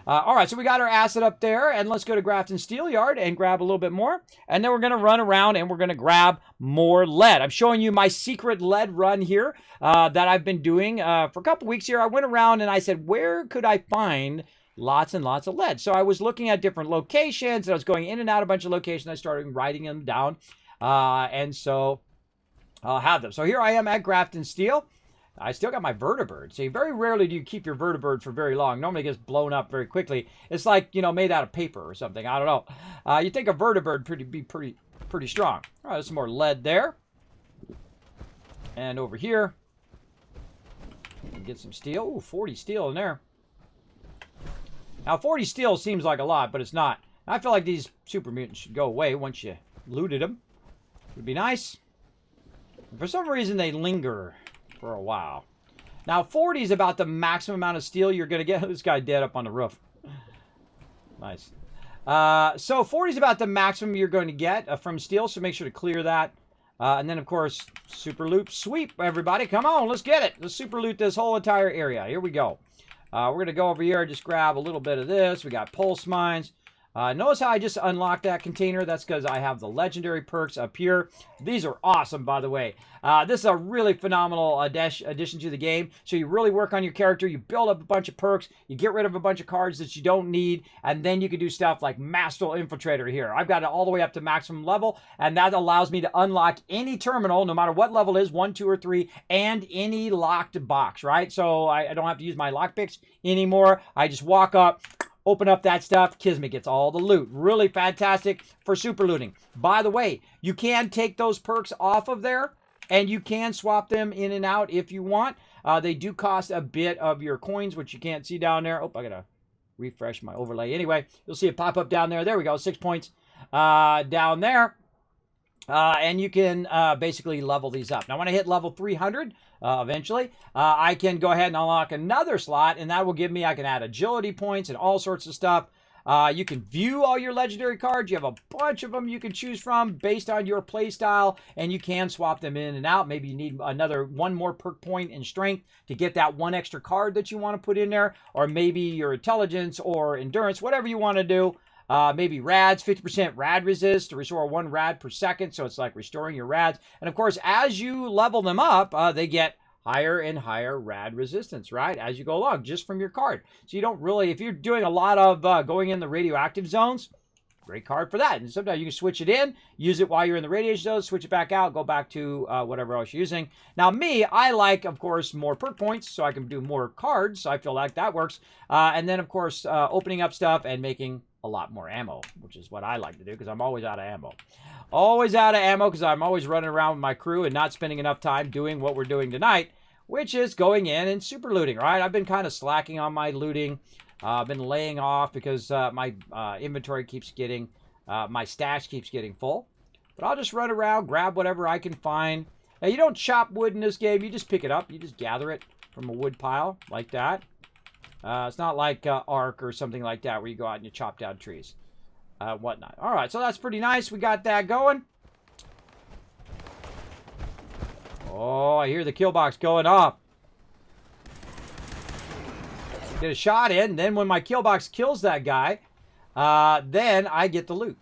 All right, so we got our asset up there, and let's go to Grafton Steel Yard and grab a little bit more. And then we're going to run around and we're going to grab more lead. I'm showing you my secret lead run here that I've been doing for a couple weeks here. I went around and I said, where could I find lots and lots of lead? So I was looking at different locations, and I was going in and out of a bunch of locations. I started writing them down, and so I'll have them. So here I am at Grafton Steel. I still got my vertibird. See, very rarely do you keep your vertibird for very long. Normally it gets blown up very quickly. It's like, made out of paper or something. I don't know. You think a vertibird be pretty strong. All right, there's some more lead there. And over here, get some steel. Ooh, 40 steel in there. Now, 40 steel seems like a lot, but it's not. I feel like these super mutants should go away once you looted them. Would be nice. For some reason, they linger for a while. Now, 40 is about the maximum amount of steel you're going to get. This guy dead up on the roof. Nice. So 40 is about the maximum you're going to get from steel, so make sure to clear that. And then, of course, super loot sweep, everybody. Come on, let's get it. Let's super loot this whole entire area. Here we go. We're going to go over here and just grab a little bit of this. We got pulse mines. Notice how I just unlocked that container. That's because I have the legendary perks up here. These are awesome, by the way. This is a really phenomenal addition to the game. So you really work on your character. You build up a bunch of perks. You get rid of a bunch of cards that you don't need. And then you can do stuff like Master Infiltrator here. I've got it all the way up to maximum level. And that allows me to unlock any terminal, no matter what level it is, 1, 2, or 3, and any locked box, right? So I don't have to use my lockpicks anymore. I just walk up, open up that stuff. Kismet gets all the loot. Really fantastic for super looting. By the way, you can take those perks off of there, and you can swap them in and out if you want. They do cost a bit of your coins, which you can't see down there. Oh, I gotta refresh my overlay. Anyway, you'll see it pop up down there. There we go, 6 points down there. And you can basically level these up. Now, when I hit level 300, eventually, I can go ahead and unlock another slot, and that will give me, I can add agility points and all sorts of stuff. You can view all your legendary cards. You have a bunch of them you can choose from based on your play style, and you can swap them in and out. Maybe you need one more perk point in strength to get that one extra card that you want to put in there, or maybe your intelligence or endurance, whatever you want to do. Maybe rads, 50% rad resist to restore 1 rad per second. So it's like restoring your rads. And of course, as you level them up, they get higher and higher rad resistance, right? As you go along, just from your card. So you don't really, if you're doing a lot of going in the radioactive zones, great card for that. And sometimes you can switch it in, use it while you're in the radiation zone, switch it back out, go back to whatever else you're using. Now me, I like, of course, more perk points, so I can do more cards. I feel like that works. And then, of course, opening up stuff and making a lot more ammo, which is what I like to do because I'm always out of ammo. Always out of ammo because I'm always running around with my crew and not spending enough time doing what we're doing tonight, which is going in and super looting, right? I've been kind of slacking on my looting. I've been laying off because my inventory keeps getting, my stash keeps getting full. But I'll just run around, grab whatever I can find. Now, you don't chop wood in this game. You just pick it up. You just gather it from a wood pile like that. It's not like Ark or something like that where you go out and you chop down trees. Whatnot. All right, so that's pretty nice. We got that going. Oh, I hear the kill box going off. Get a shot in. Then when my kill box kills that guy, then I get the loot.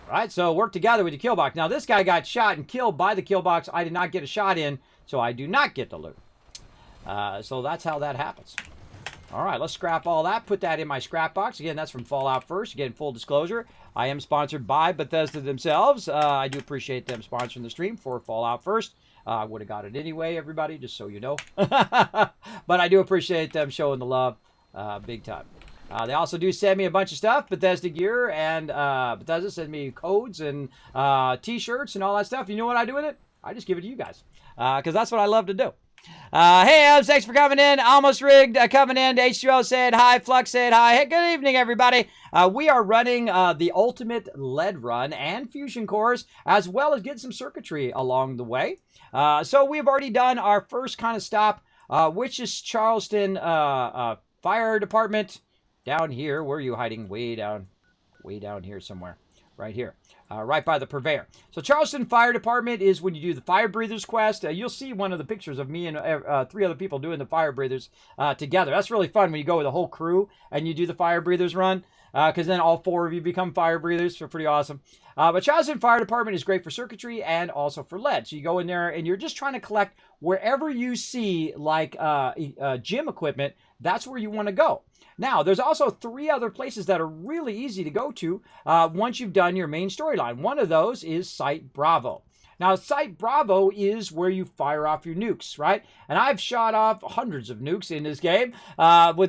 Right, so work together with your kill box. Now, this guy got shot and killed by the kill box. I did not get a shot in, so I do not get the loot. So that's how that happens. All right, let's scrap all that. Put that in my scrap box. Again, that's from Fallout First. Again, full disclosure, I am sponsored by Bethesda themselves. I do appreciate them sponsoring the stream for Fallout First. I would have got it anyway, everybody, just so you know. But I do appreciate them showing the love big time. They also do send me a bunch of stuff, Bethesda gear, and Bethesda send me codes and T-shirts and all that stuff. You know what I do with it? I just give it to you guys, because that's what I love to do. Hey, Abs, thanks for coming in. Almost Rigged coming in. H2O said hi. Flux said hi. Hey, good evening, everybody. We are running the Ultimate Lead Run and Fusion Cores, as well as getting some circuitry along the way. So we've already done our first kind of stop, which is Charleston Fire Department. Down here. Where are you hiding? Way down here somewhere. Right here. Right by the purveyor. So Charleston Fire Department is when you do the Fire Breathers quest. You'll see one of the pictures of me and 3 other people doing the Fire Breathers together. That's really fun when you go with a whole crew and you do the Fire Breathers run. Because then all 4 of you become Fire Breathers. So pretty awesome. But Charleston Fire Department is great for circuitry and also for lead. So you go in there and you're just trying to collect wherever you see like gym equipment. That's where you want to go. Now, there's also 3 other places that are really easy to go to once you've done your main storyline. One of those is Site Bravo. Now, Site Bravo is where you fire off your nukes, right? And I've shot off hundreds of nukes in this game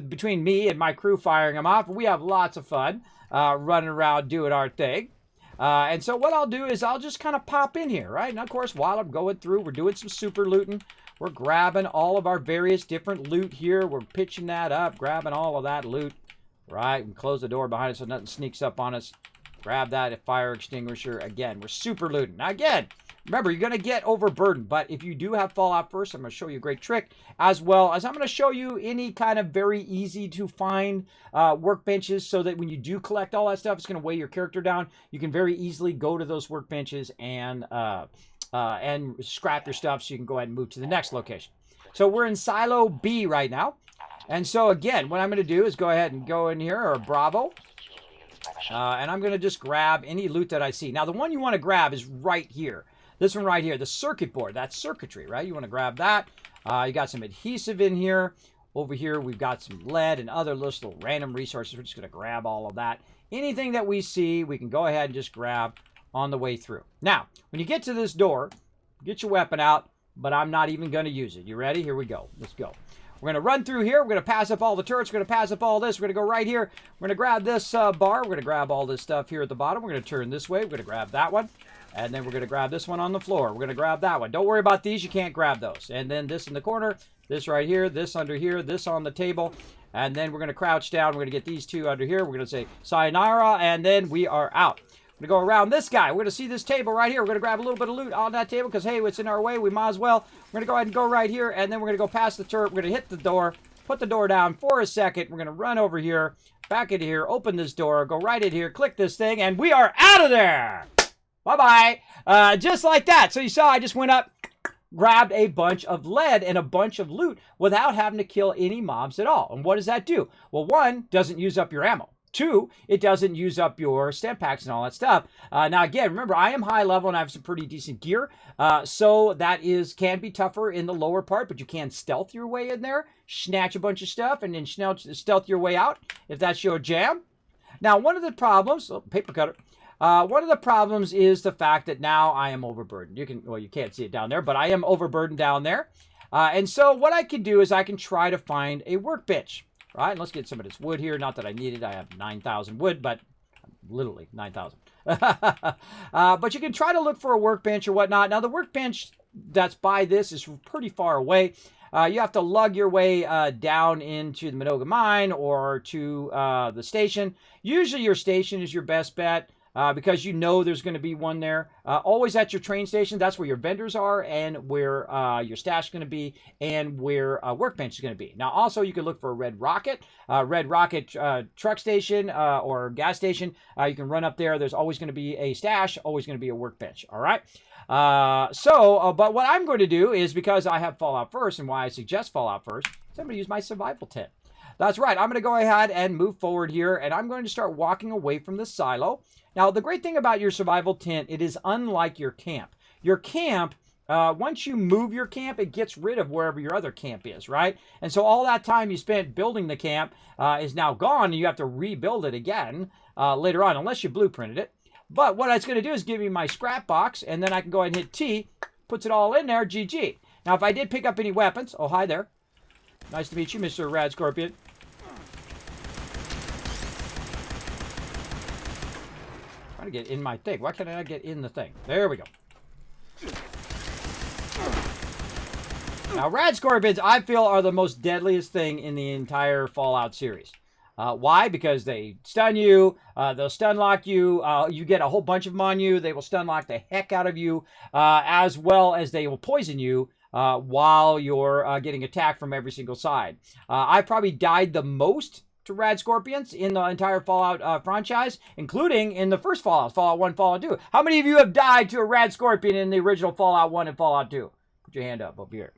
between me and my crew firing them off. We have lots of fun running around doing our thing. And so what I'll do is I'll just kind of pop in here, right? And, of course, while I'm going through, we're doing some super looting. We're grabbing all of our various different loot here. We're pitching that up, grabbing all of that loot, right? And close the door behind us so nothing sneaks up on us. Grab that fire extinguisher. Again, we're super looting. Now, again, remember, you're going to get overburdened. But if you do have Fallout First, I'm going to show you a great trick, as well as I'm going to show you any kind of very easy to find workbenches so that when you do collect all that stuff, it's going to weigh your character down. You can very easily go to those workbenches and scrap your stuff so you can go ahead and move to the next location. So we're in Silo B right now. And so again, what I'm going to do is go ahead and go in here, or Bravo. And I'm going to just grab any loot that I see. Now, the one you want to grab is right here. This one right here, the circuit board. That's circuitry, right? You want to grab that. You got some adhesive in here. Over here, we've got some lead and other little random resources. We're just going to grab all of that. Anything that we see, we can go ahead and just grab on the way through. Now, when you get to this door, get your weapon out, but I'm not even going to use it. You ready? Here we go. Let's go. We're going to run through here. We're going to pass up all the turrets. We're going to pass up all this. We're going to go right here. We're going to grab this bar. We're going to grab all this stuff here at the bottom. We're going to turn this way. We're going to grab that one. And then we're going to grab this one on the floor. We're going to grab that one. Don't worry about these. You can't grab those. And then this in the corner, this right here, this under here, this on the table. And then we're going to crouch down. We're going to get these 2 under here. We're going to say sayonara, and then we are out. We're going to go around this guy. We're going to see this table right here. We're going to grab a little bit of loot on that table because, hey, it's in our way. We might as well. We're going to go ahead and go right here, and then we're going to go past the turret. We're going to hit the door, put the door down for a second. We're going to run over here, back into here, open this door, go right in here, click this thing, and we are out of there. Bye-bye. Just like that. So you saw I just went up, grabbed a bunch of lead and a bunch of loot without having to kill any mobs at all. And what does that do? Well, 1, doesn't use up your ammo. 2, it doesn't use up your stem packs and all that stuff. Now, again, remember, I am high level and I have some pretty decent gear. So that can be tougher in the lower part, but you can stealth your way in there, snatch a bunch of stuff, and then stealth your way out if that's your jam. Now, one of the problems, paper cutter. One of the problems is the fact that now I am overburdened. You can't see it down there, but I am overburdened down there. And so what I can do is I can try to find a workbench. Right, and let's get some of this wood here. Not that I need it. I have 9,000 wood, but literally 9,000. But you can try to look for a workbench or whatnot. Now, the workbench that's by this is pretty far away. You have to lug your way down into the Minoga mine or to the station. Usually your station is your best bet. Because you know there's going to be one there. Always at your train station. That's where your vendors are and where your stash is going to be and where a workbench is going to be. Now, also, you can look for a Red Rocket truck station or gas station. You can run up there. There's always going to be a stash, always going to be a workbench. All right? But what I'm going to do is, because I have Fallout First and why I suggest Fallout First, is I'm going to use my survival tent. That's right. I'm going to go ahead and move forward here, and I'm going to start walking away from the silo. Now, the great thing about your survival tent, it is unlike your camp. Your camp, once you move your camp, it gets rid of wherever your other camp is, right? And so all that time you spent building the camp is now gone, and you have to rebuild it again later on, unless you blueprinted it. But what it's going to do is give me my scrap box, and then I can go ahead and hit T, puts it all in there, GG. Now, if I did pick up any weapons, oh, hi there. Nice to meet you, Mr. Rad Scorpion. Trying to get in my thing. Why can't I get in the thing? There we go. Now, Rad Scorpions, I feel, are the most deadliest thing in the entire Fallout series. Why? Because they stun you, they'll stun lock you, you get a whole bunch of them on you, they will stun lock the heck out of you, as well as they will poison you while you're getting attacked from every single side. I probably died the most to Rad Scorpions in the entire Fallout franchise, including in the first Fallout, Fallout 1, Fallout 2. How many of you have died to a Rad Scorpion in the original Fallout 1 and Fallout 2? Put your hand up here.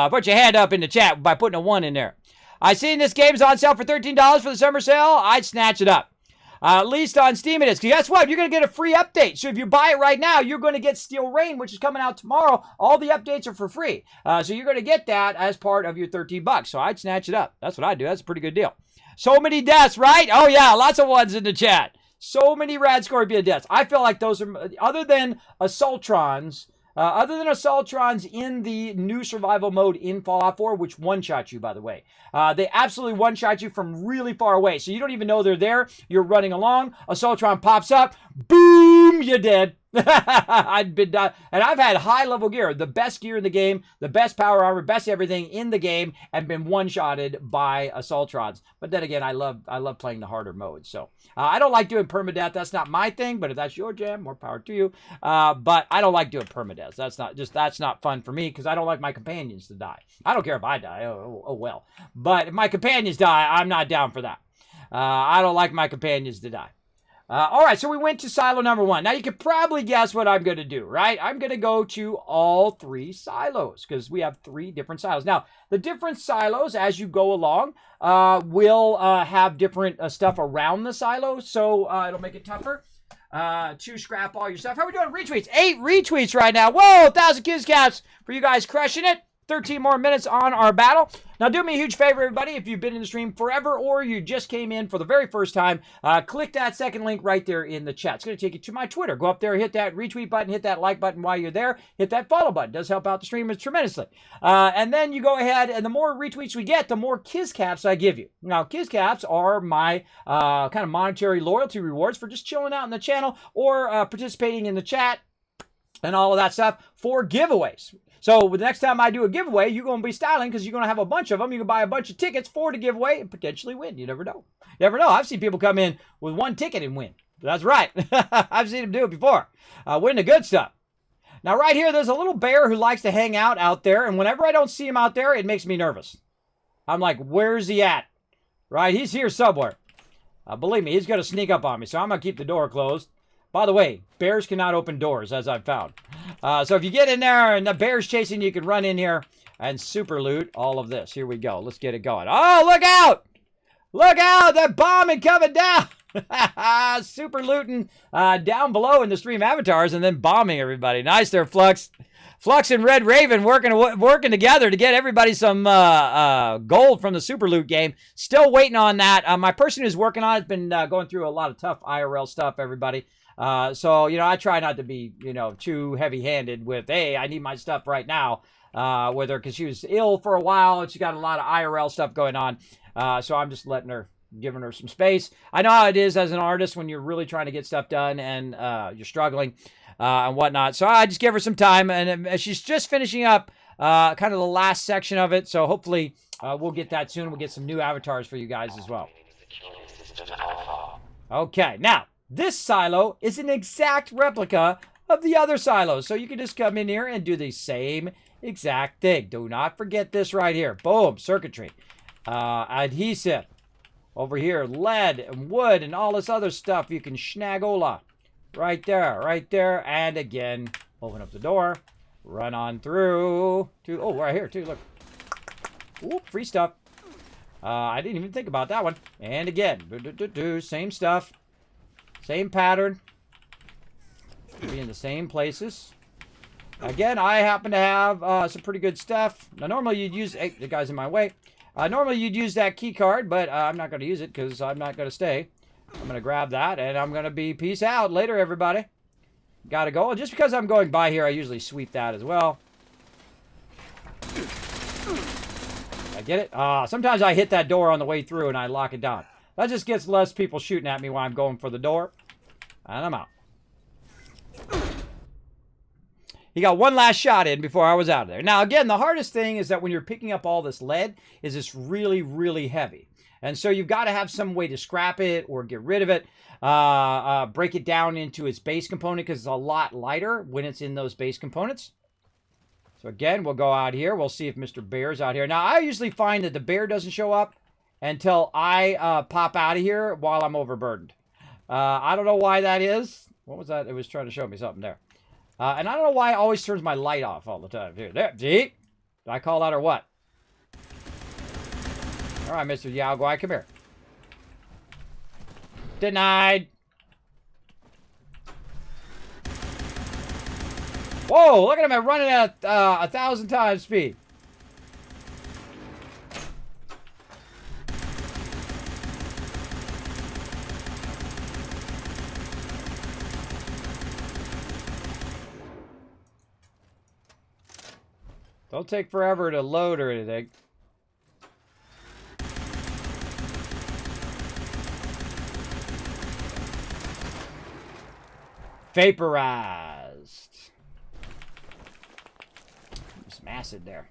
Put your hand up in the chat by putting a 1 in there. I seen this game's on sale for $13 for the summer sale. I'd snatch it up. At least on Steam it is. Because guess what? You're going to get a free update. So if you buy it right now, you're going to get Steel Rain, which is coming out tomorrow. All the updates are for free. So you're going to get that as part of your $13. So I'd snatch it up. That's what I do. That's a pretty good deal. So many deaths, right? Oh, yeah. Lots of ones in the chat. So many Rad Scorpion deaths. I feel like those are, other than Assaultrons, in the new survival mode in Fallout 4, which one-shot you, by the way. They absolutely one-shot you from really far away. So you don't even know they're there. You're running along. Assaultron pops up. Boom! You're dead. I've been done. And I've had high-level gear. The best gear in the game. The best power armor. Best everything in the game. And been one-shotted by Assaultrons. But then again, I love playing the harder mode. So I don't like doing permadeath. That's not my thing. But if that's your jam, more power to you. But I don't like doing permadeath. That's not fun for me. Because I don't like my companions to die. I don't care if I die. Oh well. But if my companions die, I'm not down for that. I don't like my companions to die. All right, so we went to silo number 1. Now, you can probably guess what I'm going to do, right? I'm going to go to all 3 silos because we have 3 different silos. Now, the different silos, as you go along, will have different stuff around the silo, so it'll make it tougher to scrap all your stuff. How are we doing? Retweets. 8 retweets right now. Whoa, 1,000 kids caps for you guys crushing it. 13 more minutes on our battle. Now, do me a huge favor, everybody. If you've been in the stream forever or you just came in for the very first time, click that second link right there in the chat. It's going to take you to my Twitter. Go up there, hit that retweet button, hit that like button while you're there. Hit that follow button. It does help out the stream tremendously. And then you go ahead, and the more retweets we get, the more Kiz Caps I give you. Now, Kiz Caps are my kind of monetary loyalty rewards for just chilling out in the channel or participating in the chat and all of that stuff for giveaways. So the next time I do a giveaway, you're going to be styling because you're going to have a bunch of them. You can buy a bunch of tickets for the giveaway and potentially win. You never know. You never know. I've seen people come in with 1 ticket and win. That's right. I've seen them do it before. Win the good stuff. Now, right here, there's a little bear who likes to hang out there. And whenever I don't see him out there, it makes me nervous. I'm like, where's he at? Right? He's here somewhere. Believe me, he's going to sneak up on me. So I'm going to keep the door closed. By the way, bears cannot open doors, as I've found. So if you get in there and the bear's chasing, you can run in here and super loot all of this. Here we go. Let's get it going. Oh, look out! Look out! That bombing coming down! Super looting down below in the stream avatars and then bombing everybody. Nice there, Flux. Flux and Red Raven working together to get everybody some gold from the super loot game. Still waiting on that. My person who's working on it has been going through a lot of tough IRL stuff, everybody. So, you know, I try not to be, you know, too heavy-handed with, hey, I need my stuff right now with her because she was ill for a while and she got a lot of IRL stuff going on. So I'm just giving her some space. I know how it is as an artist when you're really trying to get stuff done and you're struggling and whatnot. So I just give her some time and she's just finishing up kind of the last section of it. So hopefully we'll get that soon. We'll get some new avatars for you guys as well. Okay, now. This silo is an exact replica of the other silos. So you can just come in here and do the same exact thing. Do not forget this right here. Boom, circuitry. Adhesive. Over here, lead and wood and all this other stuff. You can schnagola. Right there. And again, open up the door. Run on through. Oh, right here too, look. Ooh, free stuff. I didn't even think about that one. And again, same stuff. Same pattern. Be in the same places. Again, I happen to have some pretty good stuff. Now, normally you'd use... Hey, the guy's in my way. Normally you'd use that key card, but I'm not going to use it because I'm not going to stay. I'm going to grab that, and I'm going to be peace out later, everybody. Got to go. And just because I'm going by here, I usually sweep that as well. I get it? Sometimes I hit that door on the way through, and I lock it down. That just gets less people shooting at me while I'm going for the door. And I'm out. He got one last shot in before I was out of there. Now, again, the hardest thing is that when you're picking up all this lead, is it's really, really heavy. And so you've got to have some way to scrap it or get rid of it. Break it down into its base component because it's a lot lighter when it's in those base components. So again, we'll go out here. We'll see if Mr. Bear's out here. Now, I usually find that the bear doesn't show up until I pop out of here while I'm overburdened. I don't know why that is. What was that? It was trying to show me something there. And I don't know why it always turns my light off all the time. Here, there, see? Did I call that or what? All right, Mr. S.p.e.c.i.a.l, come here. Denied. Whoa, look at him running at 1,000 times speed. Don't take forever to load or anything. Vaporized. Some acid there.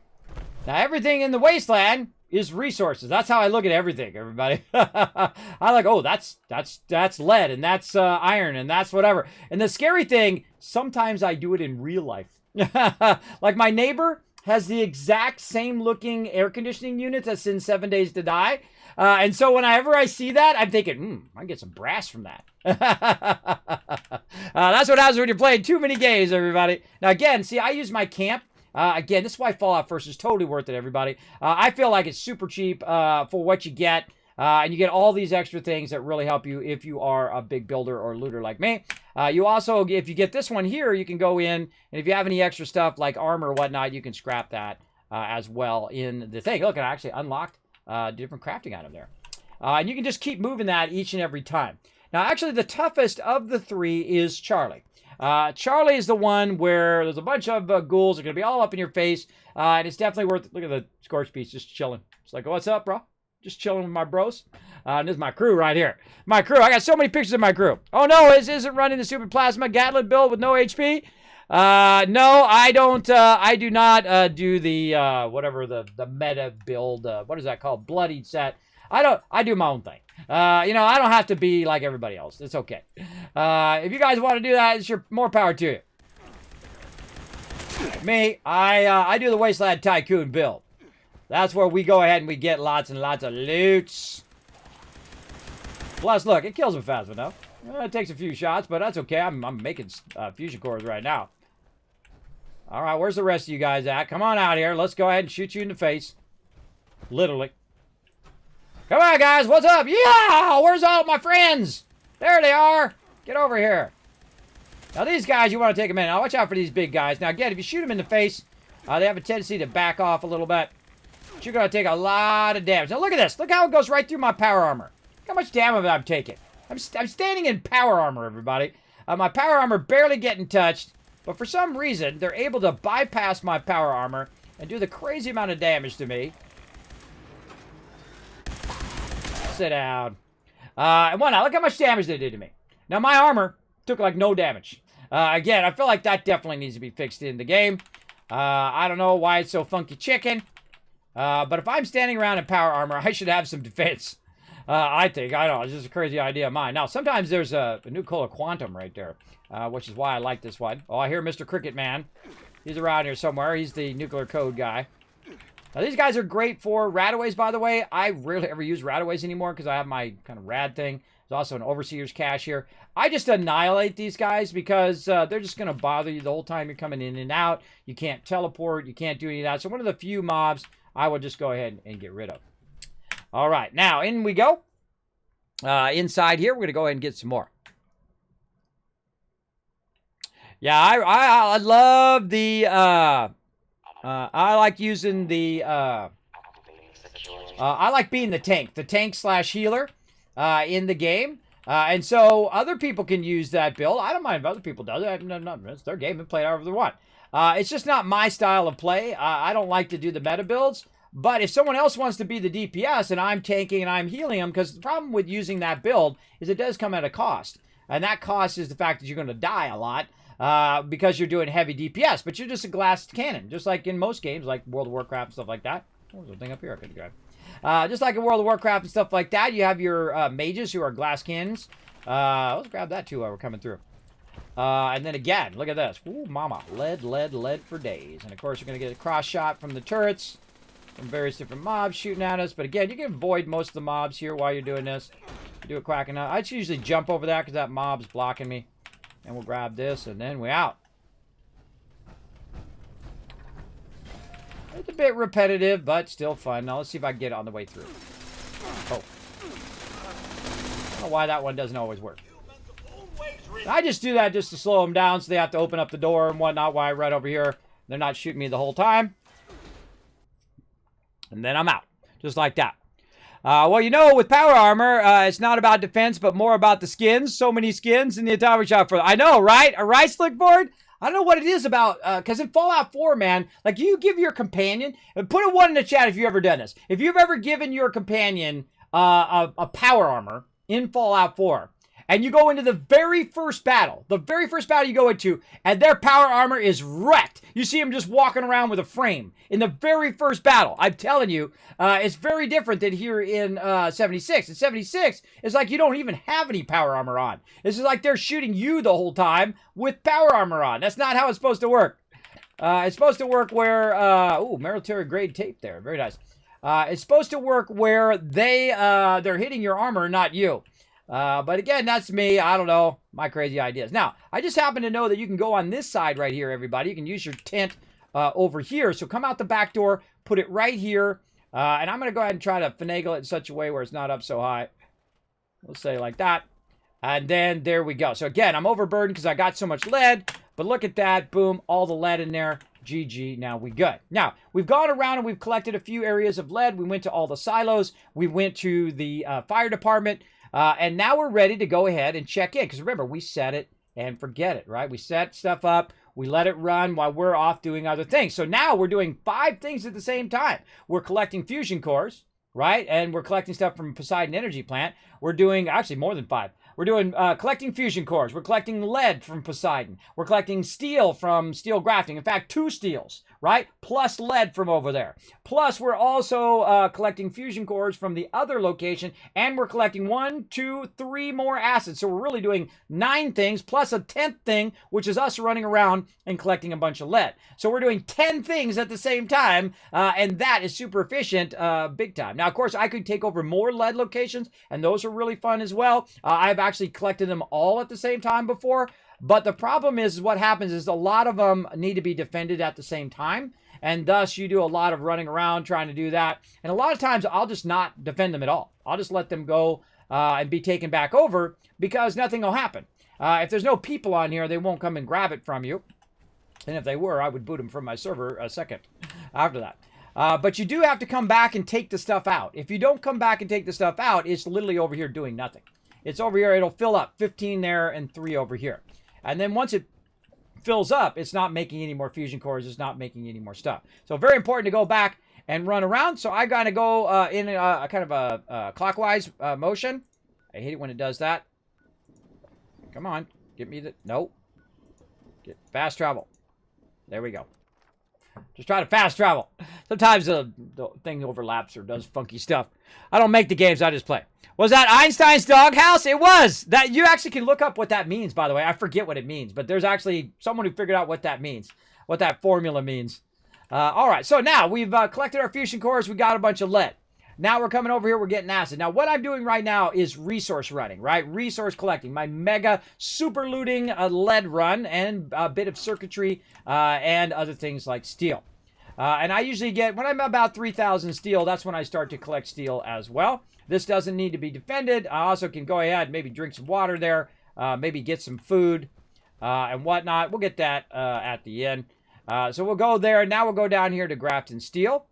Now everything in the wasteland is resources. That's how I look at everything, everybody. I like, oh, that's lead, and that's iron, and that's whatever. And the scary thing, sometimes I do it in real life. Like my neighbor has the exact same looking air conditioning unit that's in 7 Days to Die. And so whenever I see that, I'm thinking, I can get some brass from that. That's what happens when you're playing too many games, everybody. Now, again, see, I use my camp. Again, this is why Fallout First is totally worth it, everybody. I feel like it's super cheap for what you get. And you get all these extra things that really help you if you are a big builder or looter like me. You also, if you get this one here, you can go in, and if you have any extra stuff like armor or whatnot, you can scrap that as well in the thing. Look, I actually unlocked different crafting item there. And you can just keep moving that each and every time. Now, actually, the toughest of the three is Charlie. Charlie is the one where there's a bunch of ghouls that are going to be all up in your face, and it's definitely worth it. Look at the Scorch Beast just chilling. It's like, what's up, bro? Just chilling with my bros. And this is my crew right here. My crew. I got so many pictures of my crew. Oh, no, isn't running the Super Plasma Gatling build with no HP? No, I don't. I do not do the, whatever the meta build. What is that called? Bloodied set. I do my own thing. You know, I don't have to be like everybody else. It's okay. If you guys want to do that, it's more power to you. Me, I do the Wasteland Tycoon build. That's where we go ahead and we get lots and lots of loots. Plus, look, it kills them fast enough. It takes a few shots, but that's okay. I'm making fusion cores right now. All right, where's the rest of you guys at? Come on out here. Let's go ahead and shoot you in the face. Literally. Come on, guys. What's up? Yeah! Where's all my friends? There they are. Get over here. Now, these guys, you want to take them in. Now, watch out for these big guys. Now, again, if you shoot them in the face, they have a tendency to back off a little bit. But you're going to take a lot of damage. Now, look at this. Look how it goes right through my power armor. Look how much damage I'm taking. I'm standing in power armor, everybody. My power armor barely getting touched. But for some reason, they're able to bypass my power armor and do the crazy amount of damage to me. Sit down. And whatnot. Look how much damage they did to me. Now, my armor took like no damage. Again, I feel like that definitely needs to be fixed in the game. I don't know why it's so funky chicken. But if I'm standing around in power armor, I should have some defense. I think. I don't know. It's just a crazy idea of mine. Now, sometimes there's a nuclear quantum right there. Which is why I like this one. Oh, I hear Mr. Cricket Man. He's around here somewhere. He's the nuclear code guy. Now, these guys are great for radaways, by the way. I rarely ever use radaways anymore because I have my kind of rad thing. There's also an overseer's cache here. I just annihilate these guys because they're just going to bother you the whole time you're coming in and out. You can't teleport. You can't do any of that. So one of the few mobs I will just go ahead and get rid of. All right, now in we go. Inside here, we're going to go ahead and get some more. Yeah, I love the, I like using the, I like being the tank slash healer in the game. And so other people can use that build. I don't mind if other people do it. It's their game and play it however they want. It's just not my style of play. I don't like to do the meta builds. But if someone else wants to be the DPS and I'm tanking and I'm healing them, because the problem with using that build is it does come at a cost. And that cost is the fact that you're going to die a lot because you're doing heavy DPS. But you're just a glass cannon, just like in most games, like World of Warcraft and stuff like that. Oh, there's a thing up here I could grab. Just like in World of Warcraft and stuff like that, you have your mages who are glass cannons. Let's grab that too while we're coming through. And then again, look at this. Ooh, mama. Lead for days. And of course, you're going to get a cross shot from the turrets. From various different mobs shooting at us. But again, you can avoid most of the mobs here while you're doing this. Do a cracking out. I'd usually jump over that because that mob's blocking me. And we'll grab this and then we're out. It's a bit repetitive, but still fun. Now let's see if I can get it on the way through. Oh. I don't know why that one doesn't always work. I just do that just to slow them down so they have to open up the door and whatnot while I run over here. They're not shooting me the whole time. And then I'm out. Just like that. Well, you know, with power armor, it's not about defense, but more about the skins. So many skins in the atomic shot for... I know, right? A right slick board? I don't know what it is about, because in Fallout 4, man, like, you give your companion... Put a 1 in the chat if you've ever done this. If you've ever given your companion a power armor in Fallout 4, and you go into the very first battle you go into, and their power armor is wrecked. You see them just walking around with a frame in the very first battle. I'm telling you, it's very different than here in 76. In 76, it's like you don't even have any power armor on. This is like they're shooting you the whole time with power armor on. That's not how it's supposed to work. It's supposed to work where, ooh, military grade tape there. Very nice. It's supposed to work where they're hitting your armor, not you. But again, that's me. I don't know. My crazy ideas. Now, I just happen to know that you can go on this side right here, everybody. You can use your tent over here. So come out the back door, put it right here. And I'm going to go ahead and try to finagle it in such a way where it's not up so high. We'll say like that. And then there we go. So again, I'm overburdened because I got so much lead. But look at that. Boom. All the lead in there. GG. Now we good. Now, we've gone around and we've collected a few areas of lead. We went to all the silos. We went to the fire department. And now we're ready to go ahead and check in. Because remember, we set it and forget it, right? We set stuff up. We let it run while we're off doing other things. So now we're doing 5 things at the same time. We're collecting fusion cores, right? And we're collecting stuff from Poseidon Energy Plant. We're doing, actually more than 5. We're doing collecting fusion cores. We're collecting lead from Poseidon. We're collecting steel from steel grafting. In fact, 2 steels, right? Plus lead from over there. Plus, we're also collecting fusion cores from the other location. And we're collecting 1, 2, 3 more acids. So we're really doing 9 things plus a 10th thing, which is us running around and collecting a bunch of lead. So we're doing 10 things at the same time. And that is super efficient, big time. Now, of course, I could take over more lead locations. And those are really fun as well. I've actually collected them all at the same time before. But the problem is what happens is a lot of them need to be defended at the same time. And thus, you do a lot of running around trying to do that. And a lot of times, I'll just not defend them at all. I'll just let them go and be taken back over because nothing will happen. If there's no people on here, they won't come and grab it from you. And if they were, I would boot them from my server a second after that. But you do have to come back and take the stuff out. If you don't come back and take the stuff out, it's literally over here doing nothing. It's over here. It'll fill up. 15 there and 3 over here. And then once it fills up, it's not making any more fusion cores. It's not making any more stuff. So very important to go back and run around. So I got to go in a kind of a clockwise motion. I hate it when it does that. Come on. Get me the... Nope. Get fast travel. There we go. Just try to fast travel. Sometimes the thing overlaps or does funky stuff. I don't make the games, I just play. Was that Einstein's doghouse? It was. That you actually can look up what that means, by the way. I forget what it means, but there's actually someone who figured out what that means, what that formula means. All right, so now we've collected our fusion cores. We got a bunch of lead. Now we're coming over here. We're getting acid. Now what I'm doing right now is resource running, right? Resource collecting. My mega super looting lead run and a bit of circuitry and other things like steel. And I usually get, when I'm about 3,000 steel, that's when I start to collect steel as well. This doesn't need to be defended. I also can go ahead and maybe drink some water there, maybe get some food and whatnot. We'll get that at the end. So we'll go there. Now we'll go down here to Grafton Steel.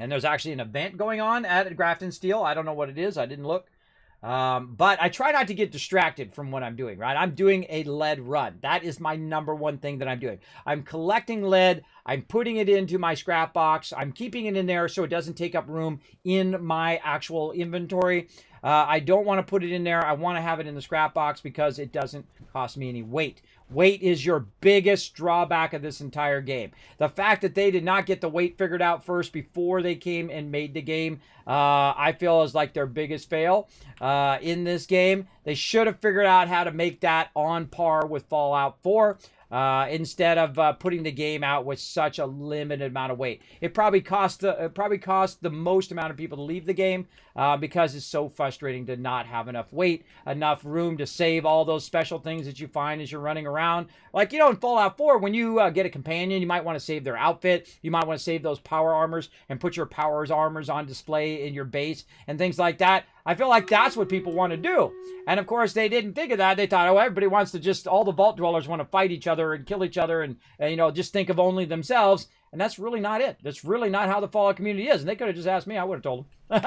And there's actually an event going on at Grafton Steel. I don't know what it is. I didn't look. But I try not to get distracted from what I'm doing, right? I'm doing a lead run. That is my #1 thing that I'm doing. I'm collecting lead. I'm putting it into my scrap box. I'm keeping it in there so it doesn't take up room in my actual inventory. I don't want to put it in there. I want to have it in the scrap box because it doesn't cost me any weight. Weight is your biggest drawback of this entire game. The fact that they did not get the weight figured out first before they came and made the game, I feel is like their biggest fail in this game. They should have figured out how to make that on par with Fallout 4. Instead of putting the game out with such a limited amount of weight. It probably cost the most amount of people to leave the game because it's so frustrating to not have enough weight, enough room to save all those special things that you find as you're running around. Like, you know, in Fallout 4, when you get a companion, you might want to save their outfit. You might want to save those power armors and put your powers armors on display in your base and things like that. I feel like that's what people want to do. And of course, they didn't think of that. They thought, oh, everybody wants to just, all the vault dwellers want to fight each other and kill each other and you know, just think of only themselves. And that's really not it. That's really not how the Fallout community is. And they could have just asked me. I would have told them.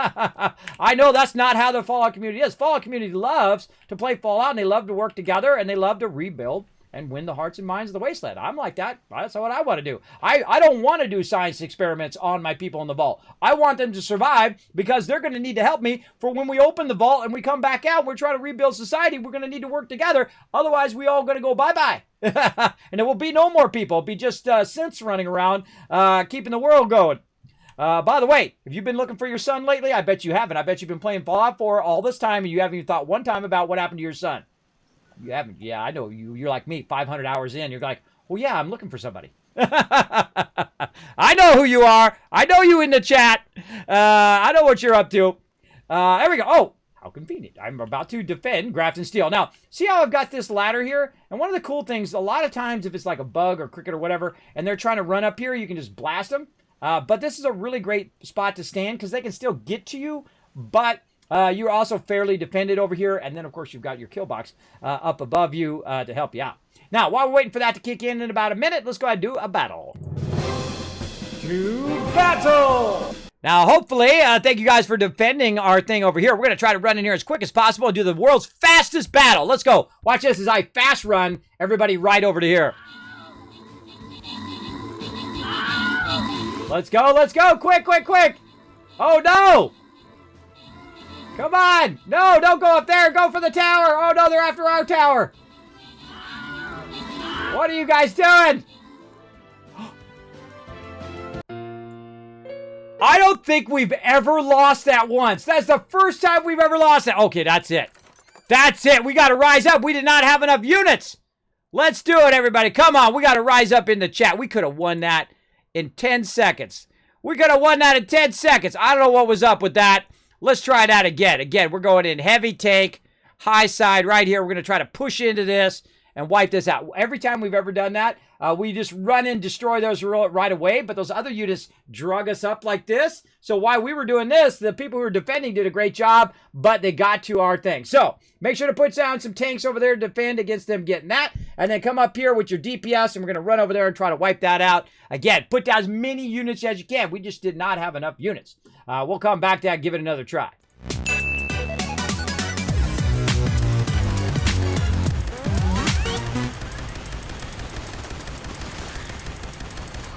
I know that's not how the Fallout community is. Fallout community loves to play Fallout, and they love to work together, and they love to rebuild and win the hearts and minds of the wasteland. I'm like that. That's what I want to do. I don't want to do science experiments on my people in the vault. I want them to survive because they're going to need to help me for when we open the vault and we come back out and we're trying to rebuild society. We're going to need to work together. Otherwise, we all going to go bye-bye. And there will be no more people. It'll be just synths running around, keeping the world going. By the way, if you've been looking for your son lately, I bet you haven't. I bet you've been playing Fallout 4 all this time and you haven't even thought one time about what happened to your son. You haven't. Yeah, I know. You're like me, 500 hours in. You're like, well, yeah, I'm looking for somebody. I know who you are. I know you in the chat. I know what you're up to. There we go. Oh, how convenient. I'm about to defend Grafton Steel. Now, see how I've got this ladder here? And one of the cool things, a lot of times if it's like a bug or cricket or whatever, and they're trying to run up here, you can just blast them. But this is a really great spot to stand because they can still get to you, but you're also fairly defended over here. And then, of course, you've got your kill box up above you to help you out. Now, while we're waiting for that to kick in about a minute, let's go ahead and do a battle. To battle! Now, hopefully, thank you guys for defending our thing over here. We're going to try to run in here as quick as possible and do the world's fastest battle. Let's go. Watch this as I fast run everybody right over to here. Let's go, let's go. Quick, quick, quick. Oh, no. Come on! No, don't go up there! Go for the tower! Oh no, they're after our tower! What are you guys doing? I don't think we've ever lost that once. That's the first time we've ever lost that. Okay, that's it. That's it. We got to rise up. We did not have enough units. Let's do it, everybody. Come on. We got to rise up in the chat. We could have won that in 10 seconds. We could have won that in 10 seconds. I don't know what was up with that. Let's try that again. Again, we're going in heavy take, high side right here. We're going to try to push into this and wipe this out. Every time we've ever done that, we just run and destroy those right away, but those other units drug us up like this. So while we were doing this, the people who were defending did a great job, but they got to our thing. So make sure to put down some tanks over there to defend against them getting that, and then come up here with your DPS, and we're going to run over there and try to wipe that out. Again, put down as many units as you can. We just did not have enough units. We'll come back to that and give it another try.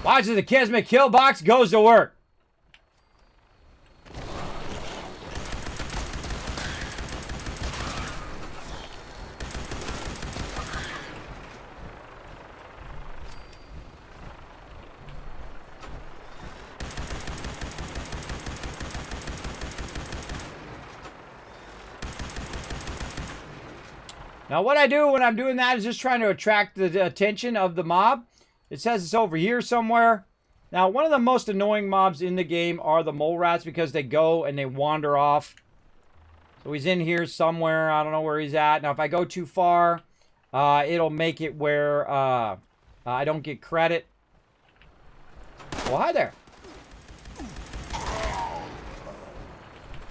Watch as the Kismet kill box goes to work. Now what I do when I'm doing that is just trying to attract the attention of the mob. It says it's over here somewhere. Now, one of the most annoying mobs in the game are the mole rats because they go and they wander off. So he's in here somewhere. I don't know where he's at. Now, if I go too far, it'll make it where I don't get credit. Well, hi there.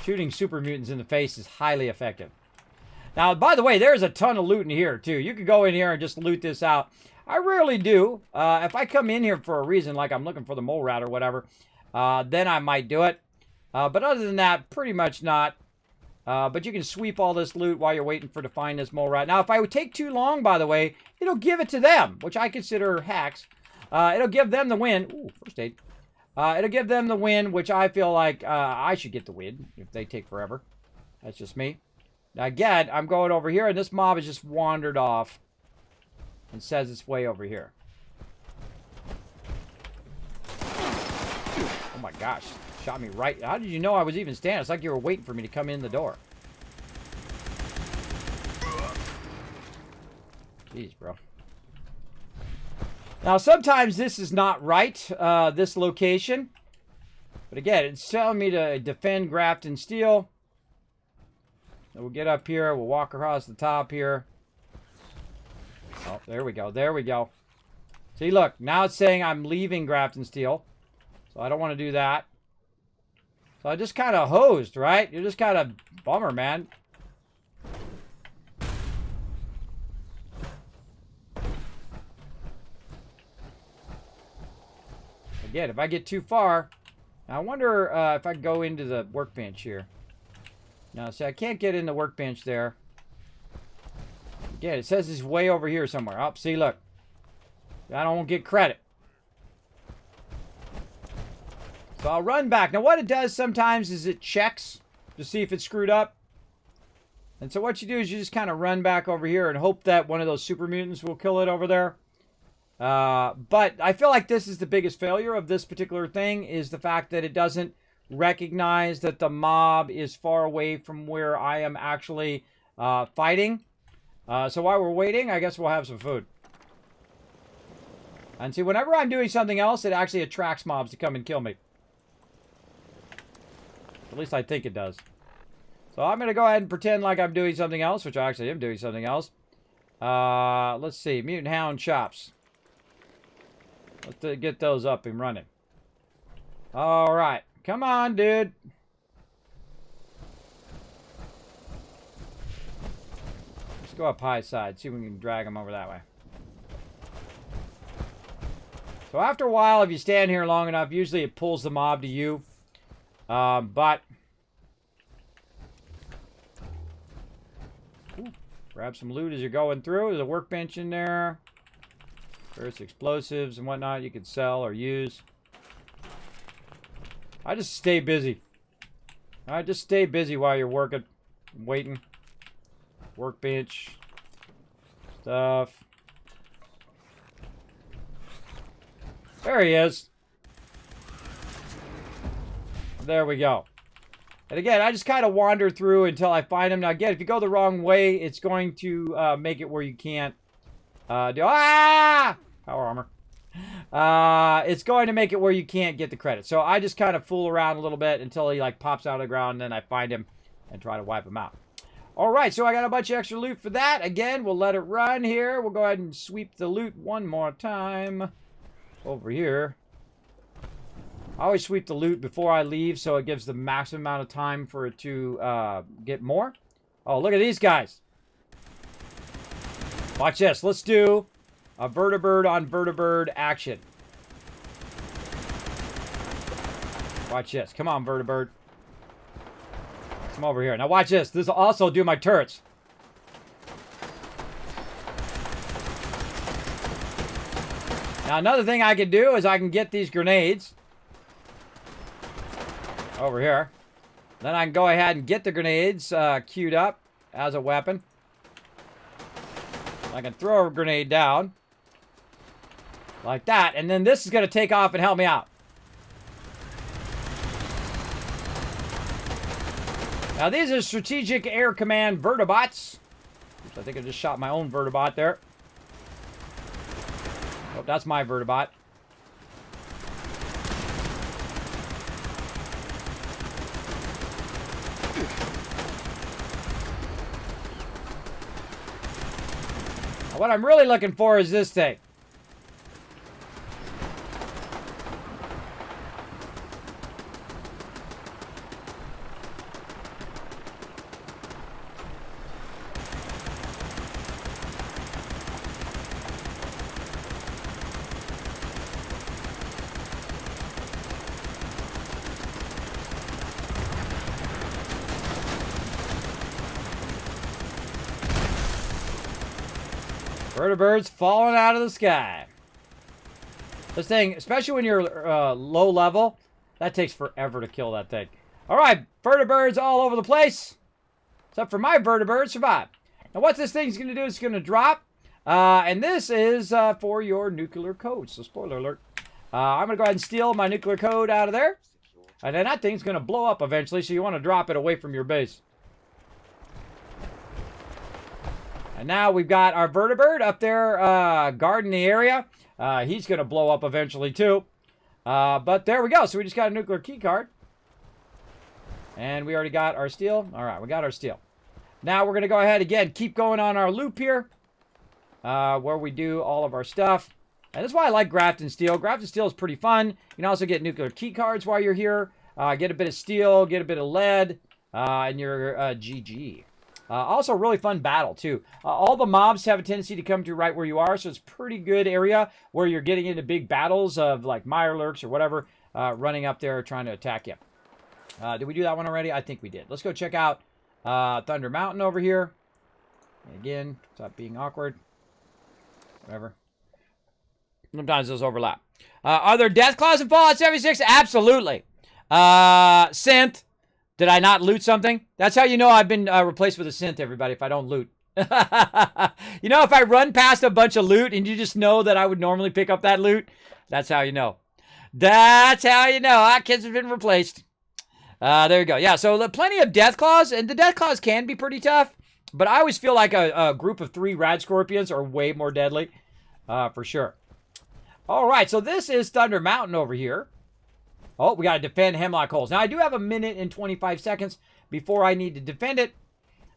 Shooting super mutants in the face is highly effective. Now, by the way, there's a ton of loot in here, too. You could go in here and just loot this out. I rarely do. If I come in here for a reason, like I'm looking for the mole rat or whatever, then I might do it. But other than that, pretty much not. But you can sweep all this loot while you're waiting to find this mole rat. Now, if I would take too long, by the way, it'll give it to them, which I consider hacks. It'll give them the win. Ooh, first aid. It'll give them the win, which I feel like I should get the win if they take forever. That's just me. Now, again, I'm going over here, and this mob has just wandered off and says it's way over here. Oh, my gosh. Shot me right. How did you know I was even standing? It's like you were waiting for me to come in the door. Jeez, bro. Now, sometimes this is not right, this location. But again, it's telling me to defend, graft, and steal. So we'll get up here. We'll walk across the top here. Oh, there we go. There we go. See, look. Now it's saying I'm leaving graft and steal. So I don't want to do that. So I just kind of hosed, right? You're just kind of bummer, man. Again, if I get too far, I wonder if I can go into the workbench here. No, see, I can't get in the workbench there. Again, it says it's way over here somewhere. Oh, see, look. I don't get credit. So I'll run back. Now, what it does sometimes is it checks to see if it's screwed up. And so what you do is you just kind of run back over here and hope that one of those super mutants will kill it over there. But I feel like this is the biggest failure of this particular thing, is the fact that it doesn't recognize that the mob is far away from where I am actually fighting. So while we're waiting, I guess we'll have some food. And see, whenever I'm doing something else, it actually attracts mobs to come and kill me. At least I think it does. So I'm going to go ahead and pretend like I'm doing something else, which I actually am doing something else. Let's see. Mutant Hound Chops. Let's get those up and running. All right. Come on, dude. Let's go up high side. See if we can drag them over that way. So after a while, if you stand here long enough, usually it pulls the mob to you. But ooh, grab some loot as you're going through. There's a workbench in there. There's explosives and whatnot you can sell or use. I just stay busy. Alright, just stay busy while you're working, waiting. Workbench stuff. There he is. There we go. And again, I just kind of wander through until I find him. Now again, if you go the wrong way, it's going to make it where you can't do... Ah! Power armor. It's going to make it where you can't get the credit. So I just kind of fool around a little bit until he like pops out of the ground, and then I find him and try to wipe him out. Alright, so I got a bunch of extra loot for that. Again, we'll let it run here. We'll go ahead and sweep the loot one more time. Over here. I always sweep the loot before I leave, so it gives the maximum amount of time for it to get more. Oh, look at these guys. Watch this. Let's do a vertibird on vertibird action. Watch this. Come on, vertibird. Come over here. Now watch this. This will also do my turrets. Now another thing I can do is I can get these grenades over here. Then I can go ahead and get the grenades queued up as a weapon. I can throw a grenade down like that, and then this is going to take off and help me out. Now these are Strategic Air Command Vertibots. Oops, I think I just shot my own Vertibot there. Oh, that's my Vertibot. Now, what I'm really looking for is this thing. Vertibirds falling out of the sky. This thing, especially when you're low level, that takes forever to kill that thing. All right, vertibirds all over the place. Except for my vertibird survive. Now what this thing's going to do is it's going to drop. And this is for your nuclear code. So spoiler alert. I'm going to go ahead and steal my nuclear code out of there. And then that thing's going to blow up eventually. So you want to drop it away from your base. And now we've got our vertibird up there guarding the area. He's going to blow up eventually too. But there we go. So we just got a nuclear key card. And we already got our steel. All right, we got our steel. Now we're going to go ahead again, keep going on our loop here. Where we do all of our stuff. And that's why I like Grafton Steel. Grafton Steel is pretty fun. You can also get nuclear key cards while you're here. Get a bit of steel, get a bit of lead, and you're GG. Also, really fun battle, too. All the mobs have a tendency to come to right where you are, so it's a pretty good area where you're getting into big battles of, like, Mirelurks or whatever, running up there trying to attack you. Did we do that one already? I think we did. Let's go check out Thunder Mountain over here. Again, stop being awkward. Whatever. Sometimes those overlap. Are there death claws in Fallout 76? Absolutely. Synth. Did I not loot something? That's how you know I've been replaced with a synth, everybody, if I don't loot. You know, if I run past a bunch of loot and you just know that I would normally pick up that loot, that's how you know. That's how you know. Our kids have been replaced. There you go. Yeah, so plenty of death claws, and the death claws can be pretty tough, but I always feel like a group of 3 rad scorpions are way more deadly, for sure. All right, so this is Thunder Mountain over here. Oh, we got to defend Hemlock Holes. Now, I do have a minute and 25 seconds before I need to defend it.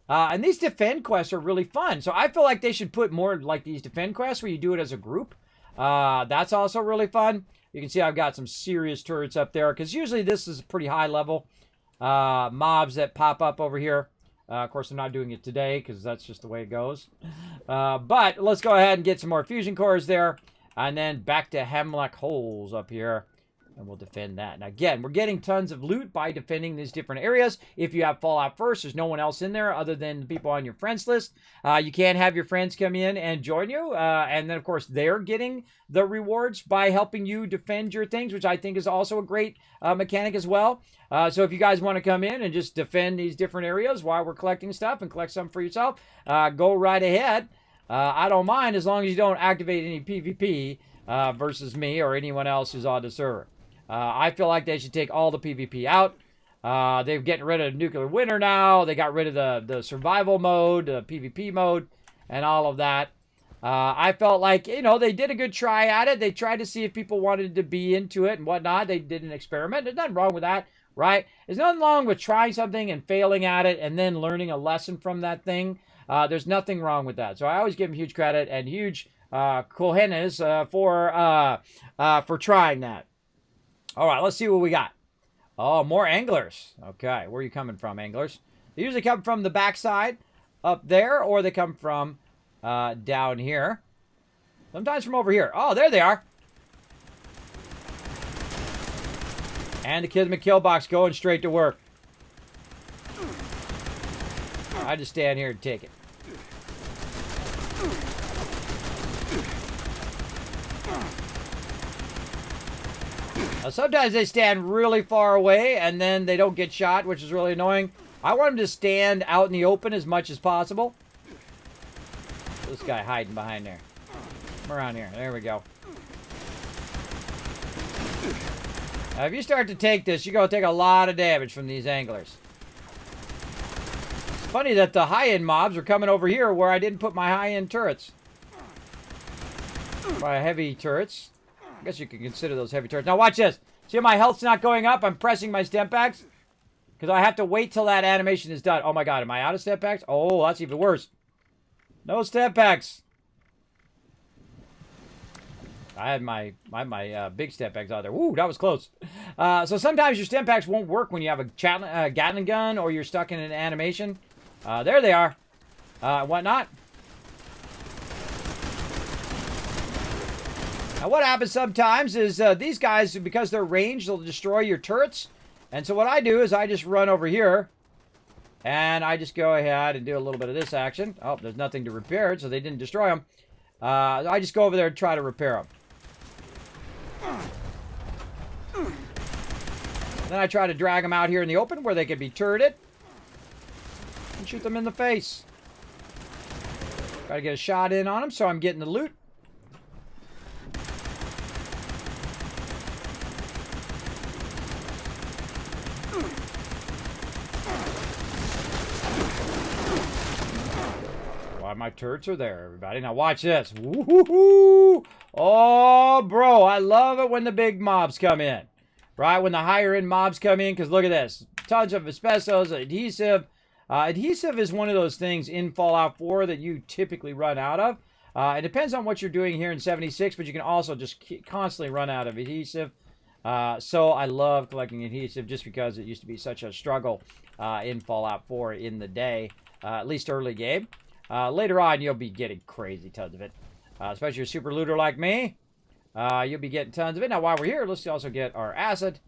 And these defend quests are really fun. So I feel like they should put more like these defend quests where you do it as a group. That's also really fun. You can see I've got some serious turrets up there because usually this is pretty high level mobs that pop up over here. Of course, I'm not doing it today because that's just the way it goes. But let's go ahead and get some more fusion cores there. And then back to Hemlock Holes up here. And we'll defend that. Now, again, we're getting tons of loot by defending these different areas. If you have Fallout First, there's no one else in there other than the people on your friends list. You can have your friends come in and join you. And then, of course, they're getting the rewards by helping you defend your things, which I think is also a great mechanic as well. So if you guys want to come in and just defend these different areas while we're collecting stuff and collect some for yourself, go right ahead. I don't mind as long as you don't activate any PvP versus me or anyone else who's on the server. I feel like they should take all the PvP out. They're getting rid of Nuclear Winter now. They got rid of the survival mode, the PvP mode, and all of that. I felt like, you know, they did a good try at it. They tried to see if people wanted to be into it and whatnot. They did an experiment. There's nothing wrong with that, right? There's nothing wrong with trying something and failing at it and then learning a lesson from that thing. There's nothing wrong with that. So I always give them huge credit and huge cojones for trying that. All right, let's see what we got. Oh, more anglers. Okay, where are you coming from, anglers? They usually come from the backside up there, or they come from down here. Sometimes from over here. Oh, there they are. And the Kismet kill box going straight to work. I just stand here and take it. Now, sometimes they stand really far away and then they don't get shot, which is really annoying. I want them to stand out in the open as much as possible. This guy hiding behind there. Come around here. There we go. Now, if you start to take this, you're going to take a lot of damage from these anglers. It's funny that the high-end mobs are coming over here where I didn't put my high-end turrets. My heavy turrets. I guess you could consider those heavy turrets. Now watch this. See how my health's not going up? I'm pressing my stem packs. Because I have to wait till that animation is done. Oh my god, am I out of stem packs? Oh, that's even worse. No stem packs. I had my big stem packs out there. Ooh, that was close. So sometimes your stem packs won't work when you have a Gatling gun or you're stuck in an animation. There they are. Whatnot. Now, what happens sometimes is these guys, because they're ranged, they'll destroy your turrets. And so what I do is I just run over here. And I just go ahead and do a little bit of this action. Oh, there's nothing to repair it, so they didn't destroy them. I just go over there and try to repair them. Then I try to drag them out here in the open where they can be turreted. And shoot them in the face. Gotta get a shot in on them so I'm getting the loot. Why my turrets are there, everybody. Now watch this. Woo-hoo-hoo! Oh, bro, I love it when the big mobs come in. Right, when the higher end mobs come in, because look at this. Tons of asbestos, adhesive. Adhesive is one of those things in Fallout 4 that you typically run out of. It depends on what you're doing here in 76, but you can also just constantly run out of adhesive. So I love collecting adhesive just because it used to be such a struggle in Fallout 4 in the day, at least early game. Later on, you'll be getting crazy tons of it, especially a super looter like me. You'll be getting tons of it. Now, while we're here, let's also get our acid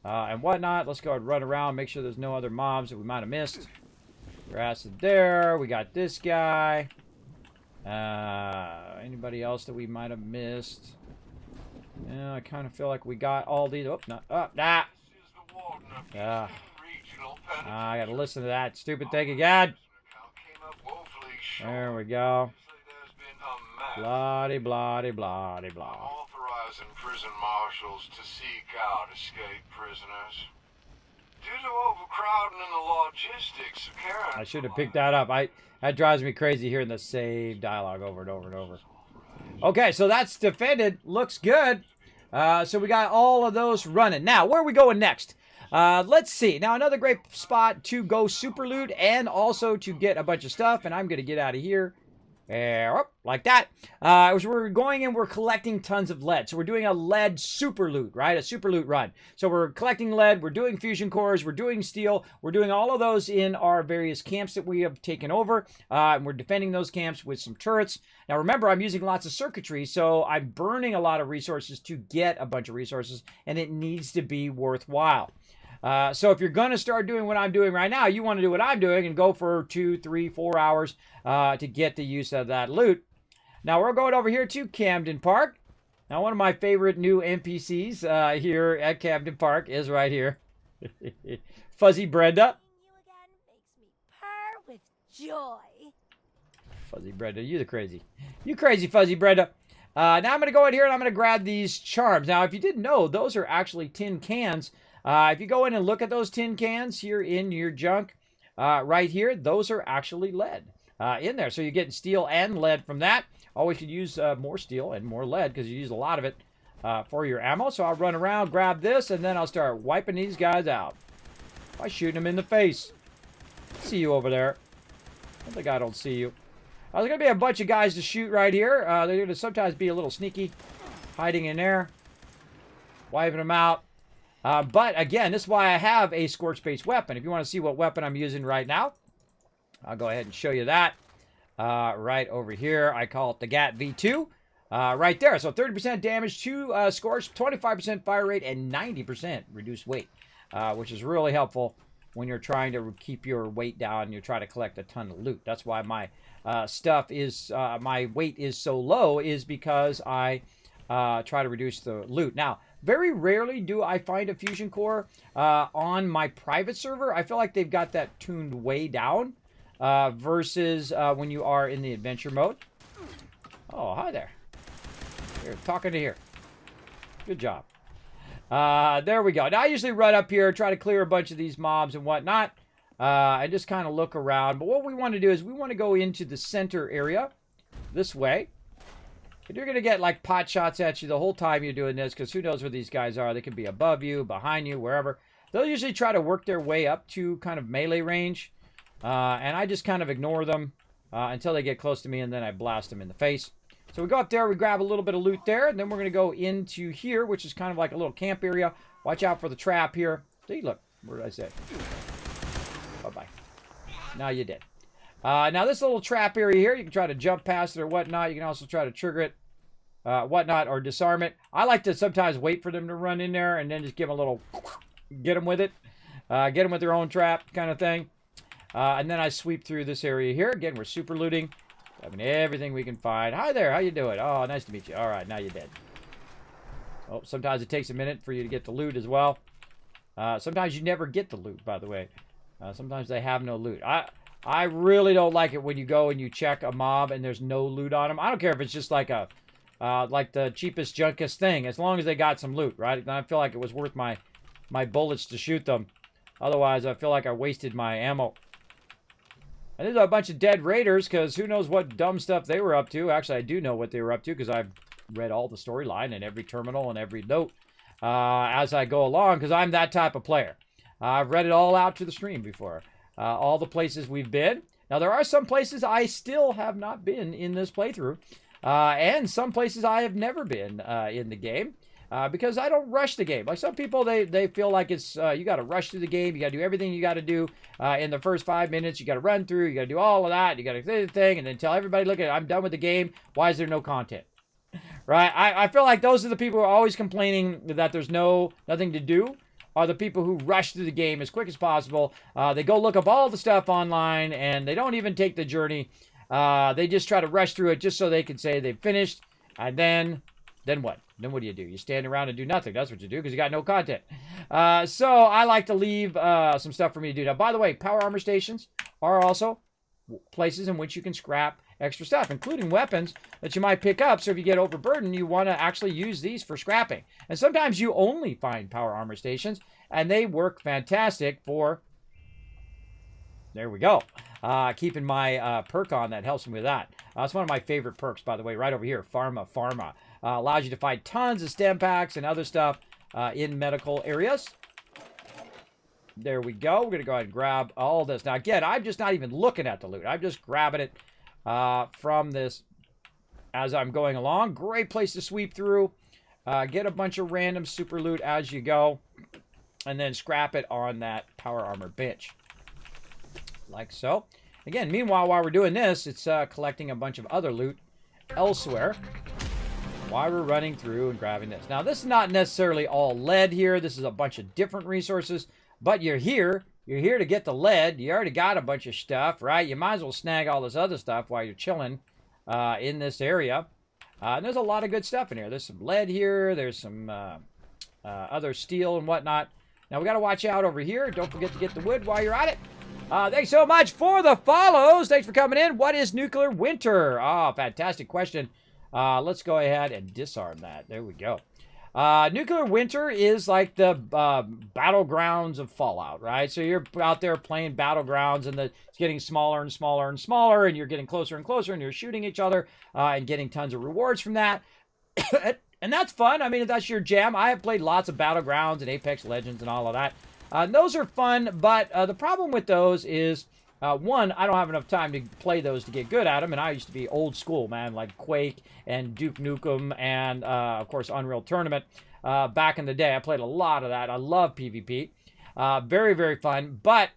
and whatnot. Let's go and run around, make sure there's no other mobs that we might have missed. Your acid there. We got this guy. Anybody else that we might have missed? Yeah, I kind of feel like we got all these. Oh, not. Oh, nah. I gotta listen to that stupid thing again. There we go. Bloody, bloody, bloody, blah. Authorizing prison marshals to seek out escaped prisoners. Due to overcrowding and the logistics of carrying... I should have picked that up. That drives me crazy hearing the same dialogue over and over and over. Okay, so that's defended. Looks good. So we got all of those running. Now, where are we going next? Let's see. Now, another great spot to go super loot and also to get a bunch of stuff. And I'm going to get out of here. Like that. We're going and we're collecting tons of lead. So we're doing a lead super loot, right? A super loot run. So we're collecting lead. We're doing fusion cores. We're doing steel. We're doing all of those in our various camps that we have taken over. And we're defending those camps with some turrets. Now, remember, I'm using lots of circuitry, so I'm burning a lot of resources to get a bunch of resources, and it needs to be worthwhile. So if you're going to start doing what I'm doing right now, you want to do what I'm doing and go for 2, 3, 4 hours to get the use of that loot. Now, we're going over here to Camden Park. Now, one of my favorite new NPCs here at Camden Park is right here. Fuzzy Brenda. You again makes me purr with joy. Fuzzy Brenda, you the crazy. You crazy Fuzzy Brenda. Now I'm going to go in here and I'm going to grab these charms. Now, if you didn't know, those are actually tin cans. If you go in and look at those tin cans here in your junk, right here, those are actually lead in there. So you're getting steel and lead from that. Always could use more steel and more lead because you use a lot of it for your ammo. So I'll run around, grab this, and then I'll start wiping these guys out by shooting them in the face. See you over there. I think I don't see you. There's going to be a bunch of guys to shoot right here. They're going to sometimes be a little sneaky, hiding in there, wiping them out. But again, this is why I have a scorch-based weapon. If you want to see what weapon I'm using right now, I'll go ahead and show you that. Right over here, I call it the GAT V2. Right there. So 30% damage to scorch, 25% fire rate, and 90% reduced weight, which is really helpful when you're trying to keep your weight down and you're trying to collect a ton of loot. That's why my stuff is, my weight is so low, is because I try to reduce the loot. Now, very rarely do I find a fusion core on my private server. I feel like they've got that tuned way down versus when you are in the adventure mode. Oh, hi there. Here, talking to here. Good job. There we go. Now, I usually run up here, try to clear a bunch of these mobs and whatnot, and just kind of look around. But what we want to do is we want to go into the center area this way. And you're going to get, like, pot shots at you the whole time you're doing this, because who knows where these guys are. They could be above you, behind you, wherever. They'll usually try to work their way up to kind of melee range, and I just kind of ignore them until they get close to me, and then I blast them in the face. So we go up there, we grab a little bit of loot there, and then we're going to go into here, which is kind of like a little camp area. Watch out for the trap here. See, look, where did I say? Bye-bye. Now you did. Now this little trap area here, you can try to jump past it or whatnot. You can also try to trigger it, whatnot, or disarm it. I like to sometimes wait for them to run in there and then just give them a little, get them with it. Get them with their own trap kind of thing. And then I sweep through this area here. Again, we're super looting. Grabbing everything we can find. Hi there, how you doing? Oh, nice to meet you. All right, now you're dead. Oh, sometimes it takes a minute for you to get the loot as well. Sometimes you never get the loot, by the way. Sometimes they have no loot. I really don't like it when you go and you check a mob and there's no loot on them. I don't care if it's just like a like the cheapest, junkest thing, as long as they got some loot, right? And I feel like it was worth my bullets to shoot them. Otherwise, I feel like I wasted my ammo. And there's a bunch of dead raiders, because who knows what dumb stuff they were up to. Actually, I do know what they were up to, because I've read all the storyline and every terminal and every note as I go along, because I'm that type of player. I've read it all out to the stream before. All the places we've been. Now, there are some places I still have not been in this playthrough. And some places I have never been in the game. Because I don't rush the game. Like some people, they feel like it's, you got to rush through the game. You got to do everything you got to do in the first 5 minutes. You got to run through. You got to do all of that. You got to do the thing and then tell everybody, look, I'm done with the game. Why is there no content? Right? I feel like those are the people who are always complaining that there's nothing to do. Are the people who rush through the game as quick as possible. They go look up all the stuff online and they don't even take the journey. They just try to rush through it just so they can say they've finished. And then what? Then what do? You stand around and do nothing. That's what you do because you got no content. So I like to leave some stuff for me to do. Now, by the way, power armor stations are also places in which you can scrap extra stuff, including weapons that you might pick up. So if you get overburdened, you want to actually use these for scrapping. And sometimes you only find power armor stations, and they work fantastic for... There we go. Keeping my perk on, that helps me with that. It's one of my favorite perks, by the way, right over here, Pharma. Allows you to find tons of stem packs and other stuff in medical areas. There we go. We're going to go ahead and grab all this. Now, again, I'm just not even looking at the loot. I'm just grabbing it from this as I'm going along. Great place to sweep through. Get a bunch of random super loot as you go. And then scrap it on that power armor bench. Like so. Again, meanwhile, while we're doing this, it's collecting a bunch of other loot elsewhere. While we're running through and grabbing this. Now, this is not necessarily all lead here. This is a bunch of different resources. But you're here. You're here to get the lead. You already got a bunch of stuff, right? You might as well snag all this other stuff while you're chilling in this area. And there's a lot of good stuff in here. There's some lead here. There's some other steel and whatnot. Now, we got to watch out over here. Don't forget to get the wood while you're at it. Thanks so much for the follows. Thanks for coming in. What is nuclear winter? Oh, fantastic question. Let's go ahead and disarm that. There we go. Nuclear winter is like the battlegrounds of Fallout, right? So you're out there playing battlegrounds and it's getting smaller and smaller and smaller and you're getting closer and closer and you're shooting each other and getting tons of rewards from that. And that's fun. I mean, if that's your jam. I have played lots of battlegrounds and Apex Legends and all of that. Those are fun, but the problem with those is... one, I don't have enough time to play those to get good at them, and I used to be old school, man, like Quake and Duke Nukem and, of course, Unreal Tournament back in the day. I played a lot of that. I love PvP. Very, very fun, but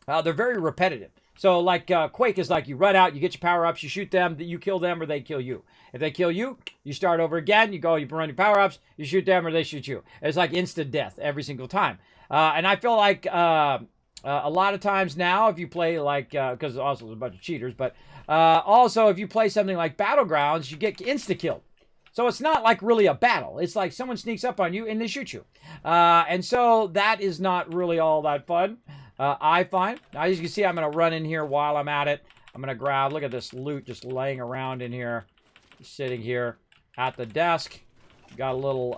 they're very repetitive. So, like, Quake is like you run out, you get your power-ups, you shoot them, you kill them, or they kill you. If they kill you, you start over again, you go, you run your power-ups, you shoot them, or they shoot you. It's like instant death every single time. And I feel like... a lot of times now, if you play like, because also there's a bunch of cheaters, but also if you play something like Battlegrounds, you get insta-killed. So it's not like really a battle. It's like someone sneaks up on you and they shoot you. And so that is not really all that fun, I find. Now, as you can see, I'm going to run in here while I'm at it. I'm going to grab, look at this loot just laying around in here, sitting here at the desk. Got a little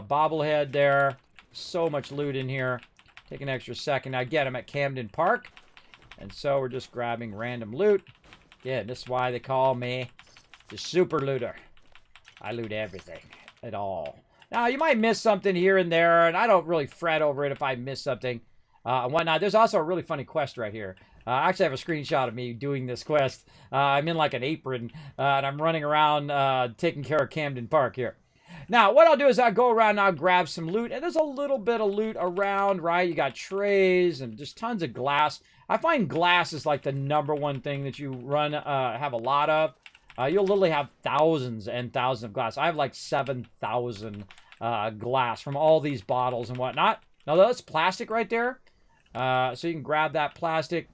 bobblehead there. So much loot in here. Take an extra second. Now, again, I'm at Camden Park. And so we're just grabbing random loot. Yeah, this is why they call me the super looter. I loot everything at all. Now, you might miss something here and there, and I don't really fret over it if I miss something and whatnot. There's also a really funny quest right here. I actually have a screenshot of me doing this quest. I'm in like an apron, and I'm running around taking care of Camden Park here. Now, what I'll do is I'll go around now, grab some loot. And there's a little bit of loot around, right? You got trays and just tons of glass. I find glass is like the #1 thing that you have a lot of. You'll literally have thousands and thousands of glass. I have like 7,000 glass from all these bottles and whatnot. Now, that's plastic right there. So you can grab that plastic.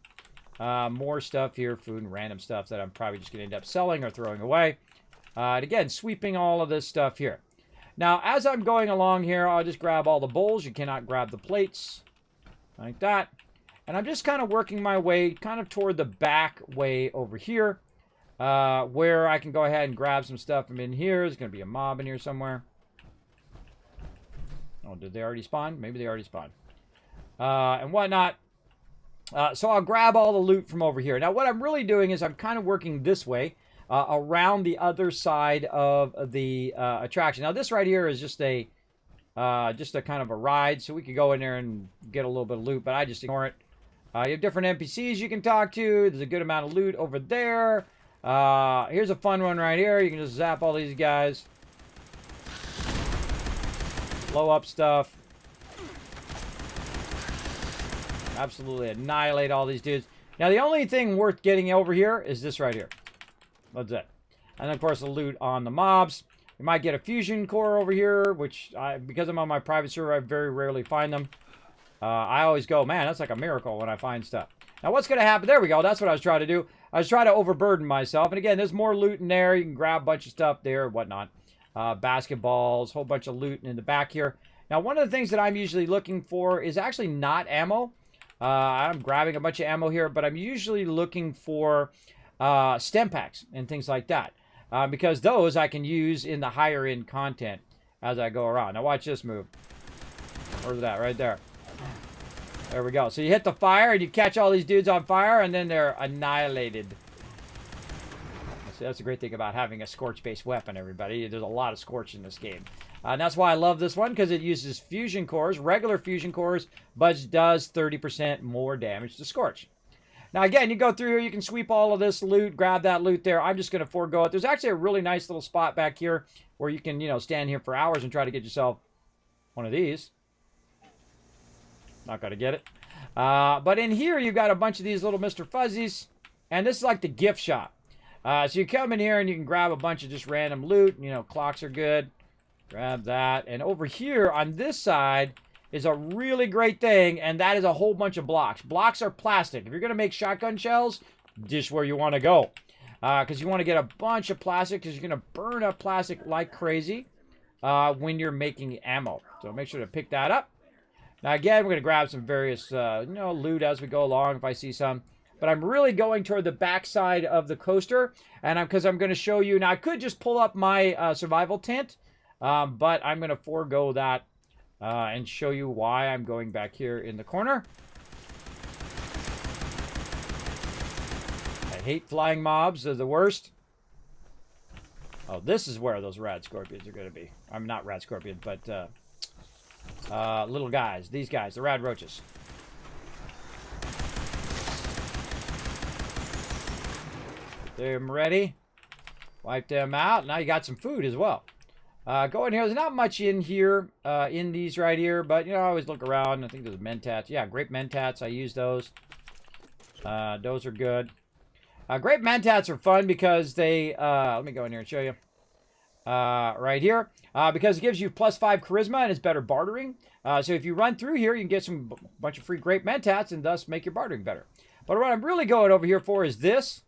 More stuff here, food and random stuff that I'm probably just going to end up selling or throwing away. And again, sweeping all of this stuff here. Now, as I'm going along here, I'll just grab all the bowls. You cannot grab the plates like that. And I'm just kind of working my way kind of toward the back way over here, where I can go ahead and grab some stuff from in here. There's going to be a mob in here somewhere. Oh, did they already spawn? Maybe they already spawned. And whatnot. So I'll grab all the loot from over here. Now, what I'm really doing is I'm kind of working this way, around the other side of the attraction. Now, this right here is just a kind of a ride, so we could go in there and get a little bit of loot, but I just ignore it. You have different NPCs you can talk to. There's a good amount of loot over there. Here's a fun one right here. You can just zap all these guys. Blow up stuff. Absolutely annihilate all these dudes. Now, the only thing worth getting over here is this right here. That's it. And, of course, the loot on the mobs. You might get a fusion core over here, which, because I'm on my private server, I very rarely find them. I always go, man, that's like a miracle when I find stuff. Now, what's going to happen? There we go. That's what I was trying to do. I was trying to overburden myself. And, again, there's more loot in there. You can grab a bunch of stuff there, whatnot. Basketballs, whole bunch of loot in the back here. Now, one of the things that I'm usually looking for is actually not ammo. I'm grabbing a bunch of ammo here, but I'm usually looking for stem packs and things like that. Because those I can use in the higher end content as I go around. Now watch this move. Where's that? Right there. There we go. So you hit the fire and you catch all these dudes on fire and then they're annihilated. So that's the great thing about having a scorch-based weapon, everybody. There's a lot of scorch in this game. And that's why I love this one, because it uses fusion cores, regular fusion cores, but does 30% more damage to scorch. Now, again, you go through here, you can sweep all of this loot, grab that loot there. I'm just going to forego it. There's actually a really nice little spot back here where you can, stand here for hours and try to get yourself one of these. Not going to get it. But in here, you've got a bunch of these little Mr. Fuzzies, and this is like the gift shop. So you come in here and you can grab a bunch of just random loot. Clocks are good. Grab that. And over here on this side is a really great thing, and that is a whole bunch of blocks. Blocks are plastic. If you're going to make shotgun shells, this is where you want to go. Because you want to get a bunch of plastic, because you're going to burn up plastic like crazy when you're making ammo. So make sure to pick that up. Now, again, we're going to grab some various loot as we go along if I see some. But I'm really going toward the back side of the coaster, and because I'm going to show you. Now, I could just pull up my survival tent, but I'm going to forego that and show you why I'm going back here in the corner. I hate flying mobs. They're the worst. Oh, this is where those rad scorpions are going to be. I'm not rad scorpions, but little guys. These guys, the rad roaches. Get them ready. Wipe them out. Now you got some food as well. Go in here. There's not much in here, in these right here, but, I always look around. I think there's mentats. Yeah, grape mentats. I use those. Those are good. Grape mentats are fun because they, let me go in here and show you. Right here. Because it gives you +5 charisma and it's better bartering. So if you run through here, you can get some bunch of free grape mentats and thus make your bartering better. But what I'm really going over here for is this.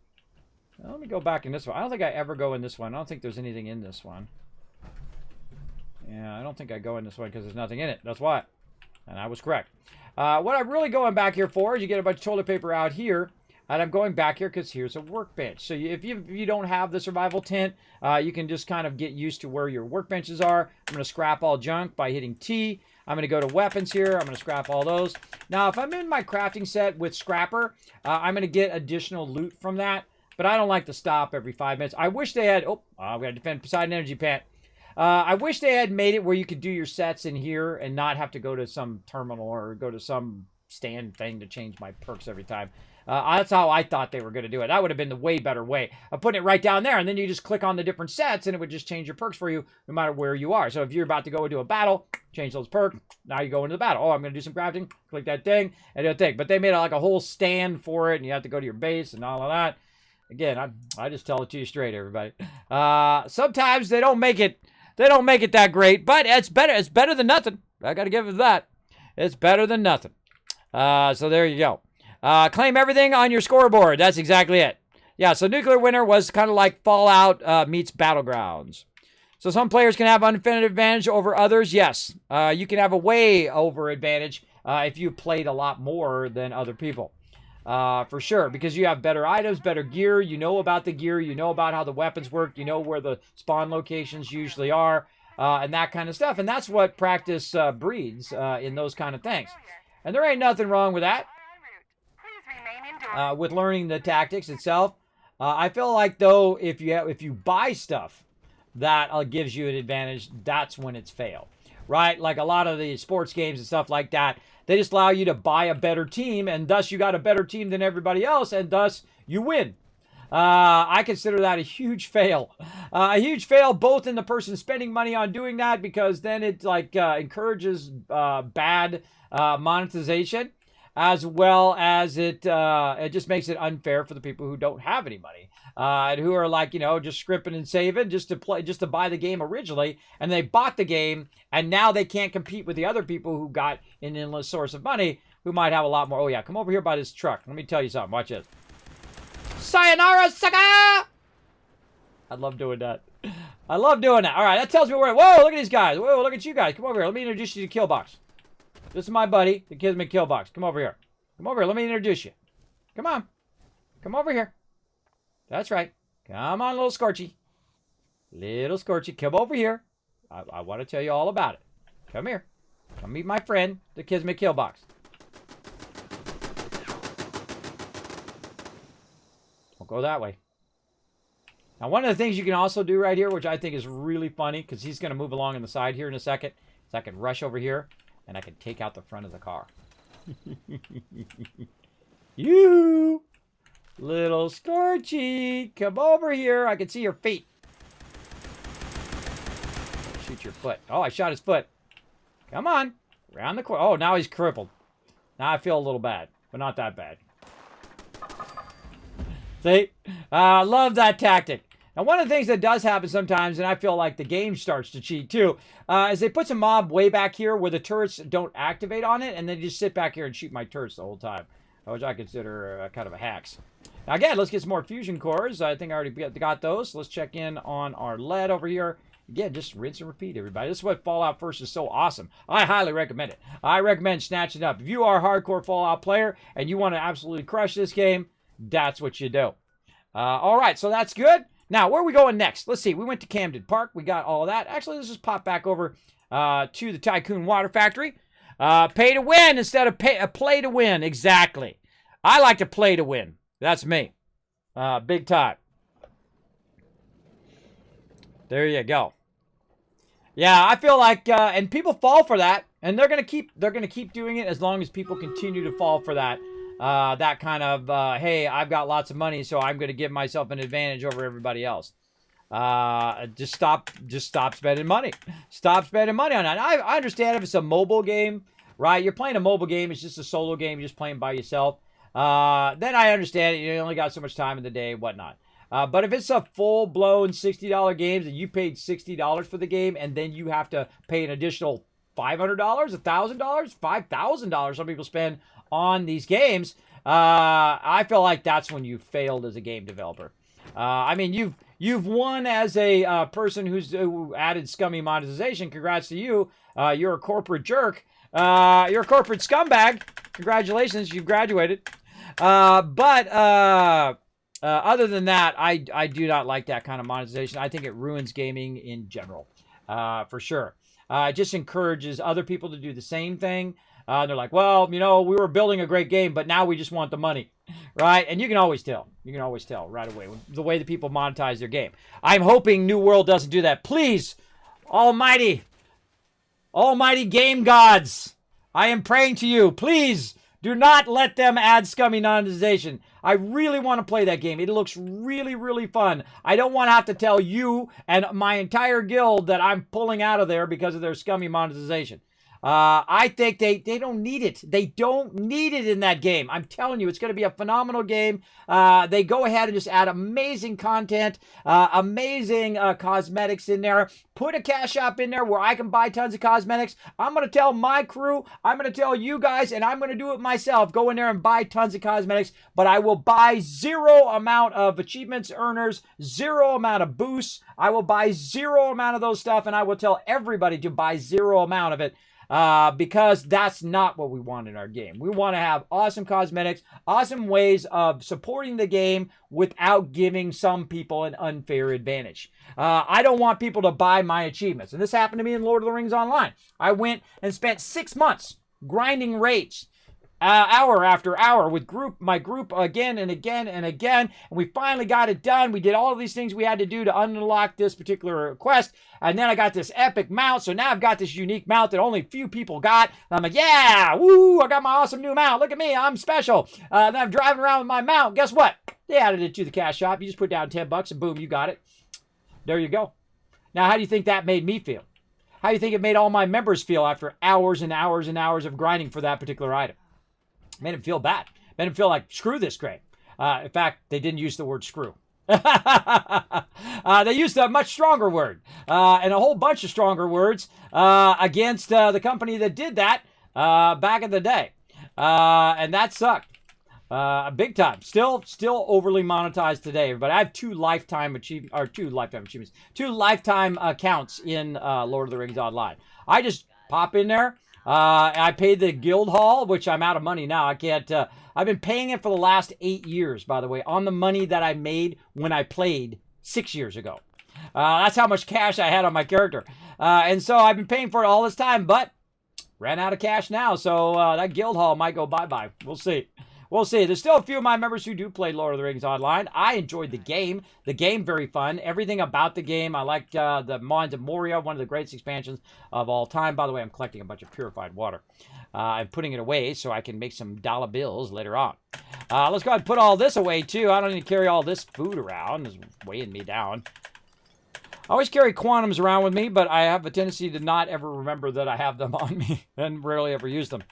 Now, let me go back in this one. I don't think I ever go in this one. I don't think there's anything in this one. Yeah, I don't think I go in this one because there's nothing in it. That's why. And I was correct. What I'm really going back here for is you get a bunch of toilet paper out here. And I'm going back here because here's a workbench. So if you don't have the survival tent, you can just kind of get used to where your workbenches are. I'm going to scrap all junk by hitting T. I'm going to go to weapons here. I'm going to scrap all those. Now, if I'm in my crafting set with Scrapper, I'm going to get additional loot from that. But I don't like to stop every 5 minutes. I wish they had... Oh, we got to defend Poseidon Energy Pant. I wish they had made it where you could do your sets in here and not have to go to some terminal or go to some stand thing to change my perks every time. That's how I thought they were going to do it. That would have been the way better way of putting it right down there. And then you just click on the different sets and it would just change your perks for you no matter where you are. So if you're about to go into a battle, change those perks. Now you go into the battle. Oh, I'm going to do some crafting. Click that thing and do a thing. But they made like a whole stand for it and you have to go to your base and all of that. Again, I just tell it to you straight, everybody. Sometimes they don't make it. They don't make it that great, but it's better. It's better than nothing. I got to give it that. It's better than nothing. So there you go. Claim everything on your scoreboard. That's exactly it. Yeah, so Nuclear Winter was kind of like Fallout meets Battlegrounds. So some players can have unlimited advantage over others. Yes, you can have a way over advantage if you played a lot more than other people. For sure, because you have better items, better gear. You know about the gear. You know about how the weapons work. You know where the spawn locations usually are, and that kind of stuff. And that's what practice breeds in those kind of things. And there ain't nothing wrong with that. Please remain indoors. With learning the tactics itself. I feel like though, if you buy stuff that gives you an advantage, that's when it's fail, right? Like a lot of the sports games and stuff like that, they just allow you to buy a better team, and thus you got a better team than everybody else, and thus you win. I consider that a huge fail. A huge fail both in the person spending money on doing that, because then it like encourages bad monetization, as well as it just makes it unfair for the people who don't have any money, and who are like, just scripting and saving just to buy the game originally, and they bought the game, and now they can't compete with the other people who got an endless source of money, who might have a lot more. Oh yeah, come over here by this truck. Let me tell you something. Watch this. Sayonara, sucker! I love doing that. I love doing that. All right, that tells me where. Whoa, look at these guys. Whoa, look at you guys. Come over here. Let me introduce you to Killbox. This is my buddy, the Kismet Killbox. Come over here. Come over here. Let me introduce you. Come on. Come over here. That's right. Come on, little Scorchy. Little Scorchy. Come over here. I want to tell you all about it. Come here. Come meet my friend, the Kismet Killbox. Don't go that way. Now, one of the things you can also do right here, which I think is really funny, because he's going to move along on the side here in a second, is I can rush over here, and I can take out the front of the car. You little Scorchy, come over here. I can see your feet. Shoot your foot. Oh, I shot his foot. Come on. Around the corner. Oh, now he's crippled. Now I feel a little bad, but not that bad. See? I love that tactic. Now, one of the things that does happen sometimes, and I feel like the game starts to cheat too, is they put some mob way back here where the turrets don't activate on it, and they just sit back here and shoot my turrets the whole time, which I consider kind of a hacks. Now, again, let's get some more fusion cores. I think I already got those. So let's check in on our lead over here. Again, just rinse and repeat, everybody. This is what Fallout First is so awesome. I highly recommend it. I recommend snatching it up. If you are a hardcore Fallout player and you want to absolutely crush this game, that's what you do. All right, so that's good. Now, where are we going next? Let's see. We went to Camden Park. We got all of that. Actually, let's just pop back over to the Tycoon Water Factory. Pay to win instead of play to win. Exactly. I like to play to win. That's me. Big time. There you go. Yeah, I feel like, and people fall for that, and they're gonna keep doing it as long as people continue to fall for that. That kind of, hey, I've got lots of money, so I'm going to give myself an advantage over everybody else. Just stop spending money. Stop spending money on that. I understand if it's a mobile game, right? You're playing a mobile game. It's just a solo game. You're just playing by yourself. Then I understand it. You only got so much time in the day, whatnot. But if it's a full-blown $60 game and you paid $60 for the game, and then you have to pay an additional $500, $1,000, $5,000 some people spend on these games, I feel like that's when you failed as a game developer. I mean, you've won as a person who added scummy monetization. Congrats to you. You're a corporate jerk. You're a corporate scumbag. Congratulations, you've graduated. But other than that, I do not like that kind of monetization. I think it ruins gaming in general, for sure. It just encourages other people to do the same thing. They're like, well, we were building a great game, but now we just want the money, right? And you can always tell. You can always tell right away the way that people monetize their game. I'm hoping New World doesn't do that. Please, almighty game gods, I am praying to you. Please do not let them add scummy monetization. I really want to play that game. It looks really, really fun. I don't want to have to tell you and my entire guild that I'm pulling out of there because of their scummy monetization. I think they don't need it. They don't need it in that game. I'm telling you, it's going to be a phenomenal game. They go ahead and just add amazing content, amazing cosmetics in there. Put a cash shop in there where I can buy tons of cosmetics. I'm going to tell my crew, I'm going to tell you guys, and I'm going to do it myself. Go in there and buy tons of cosmetics, but I will buy zero amount of achievements earners, zero amount of boosts. I will buy zero amount of those stuff, and I will tell everybody to buy zero amount of it. Because that's not what we want in our game. We want to have awesome cosmetics, awesome ways of supporting the game without giving some people an unfair advantage. I don't want people to buy my achievements. And this happened to me in Lord of the Rings Online. I went and spent 6 months grinding raids. Hour after hour with my group again and again and again. And we finally got it done. We did all of these things we had to do to unlock this particular quest. And then I got this epic mount. So now I've got this unique mount that only a few people got. And I'm like, yeah, woo, I got my awesome new mount. Look at me, I'm special. Then I'm driving around with my mount. Guess what? They added it to the cash shop. You just put down $10 and boom, you got it. There you go. Now, how do you think that made me feel? How do you think it made all my members feel after hours and hours and hours of grinding for that particular item? Made him feel bad. Made him feel like, screw this game. In fact, they didn't use the word screw. They used a much stronger word and a whole bunch of stronger words against the company that did that back in the day. And that sucked. Big time. Still overly monetized today. But I have two lifetime achievements, two lifetime accounts in Lord of the Rings Online. I just pop in there. I paid the guild hall, which I'm out of money now. I can't, I've been paying it for the last 8 years, by the way, on the money that I made when I played 6 years ago. That's how much cash I had on my character. And so I've been paying for it all this time, but ran out of cash now. So that guild hall might go bye-bye. We'll see. We'll see. There's still a few of my members who do play Lord of the Rings Online. I enjoyed the game. The game, very fun. Everything about the game. I liked the Mines of Moria, one of the greatest expansions of all time. By the way, I'm collecting a bunch of purified water. I'm putting it away so I can make some dollar bills later on. Let's go ahead and put all this away, too. I don't need to carry all this food around. It's weighing me down. I always carry quantums around with me, but I have a tendency to not ever remember that I have them on me and rarely ever use them.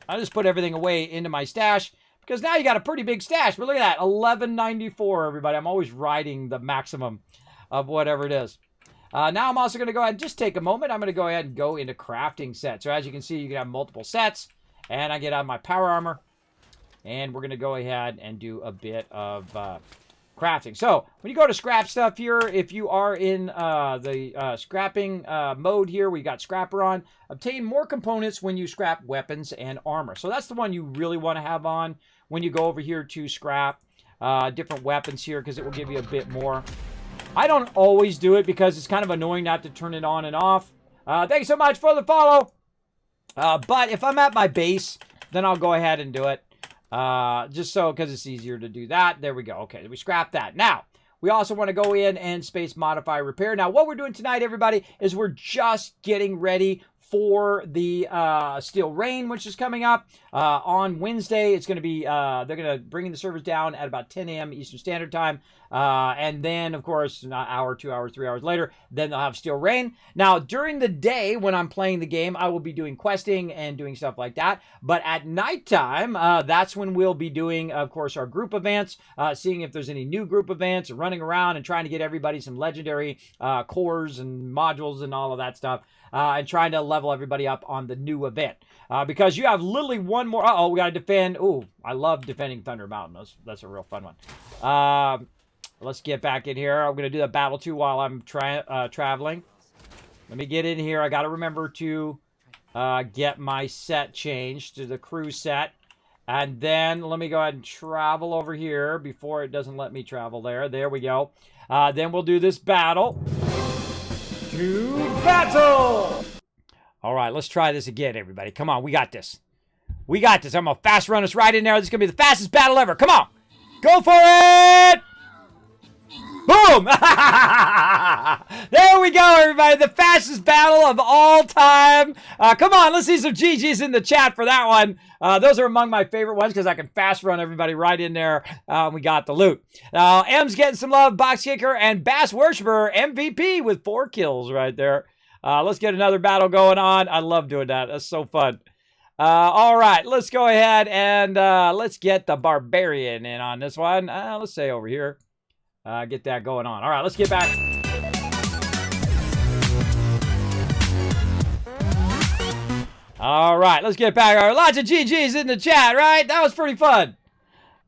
I just put everything away into my stash because now you got a pretty big stash. But look at that, $11.94, everybody. I'm always riding the maximum of whatever it is. Now I'm also going to go ahead and just take a moment. I'm going to go ahead and go into crafting sets. So as you can see, you can have multiple sets. And I get out my power armor. And we're going to go ahead and do a bit of crafting. So when you go to scrap stuff here, if you are in the scrapping mode here, we got scrapper on. Obtain more components when you scrap weapons and armor. So that's the one you really want to have on when you go over here to scrap different weapons here, because it will give you a bit more. I don't always do it because it's kind of annoying not to turn it on and off. Thanks so much for the follow. But if I'm at my base, then I'll go ahead and do it. Just so, because it's easier to do that. There we go. Okay, we scrap that. Now, we also want to go in and space modify repair. Now, what we're doing tonight, everybody, is we're just getting ready for the Steel Rain, which is coming up on Wednesday. It's going to be, they're going to bring the servers down at about 10 a.m. Eastern Standard Time. And then, of course, an hour, 2 hours, 3 hours later, then they'll have Steel Rain. Now, during the day when I'm playing the game, I will be doing questing and doing stuff like that. But at nighttime, that's when we'll be doing, of course, our group events, seeing if there's any new group events, running around and trying to get everybody some legendary cores and modules and all of that stuff. And trying to level everybody up on the new event. Because you have literally one more. Uh-oh, we got to defend. Ooh, I love defending Thunder Mountain. That's a real fun one. Let's get back in here. I'm going to do the battle too while I'm traveling. Let me get in here. I got to remember to get my set changed to the crew set. And then let me go ahead and travel over here before it doesn't let me travel there. There we go. Then we'll do this battle. To battle! All right, let's try this again, everybody. Come on, we got this. We got this. I'm going to fast run us right in there. This is going to be the fastest battle ever. Come on. Go for it! Boom! There we go, everybody. The fastest battle of all time. Come on, let's see some GGs in the chat for that one. Those are among my favorite ones because I can fast run everybody right in there. We got the loot. M's getting some love. Box Kicker and Bass Worshiper MVP with 4 kills right there. Let's get another battle going on. I love doing that. That's so fun. All right, let's go ahead and let's get the barbarian in on this one. Let's say over here. Get that going on. All right, let's get back. All right, let's get back. All right, lots of GGs in the chat, right? That was pretty fun.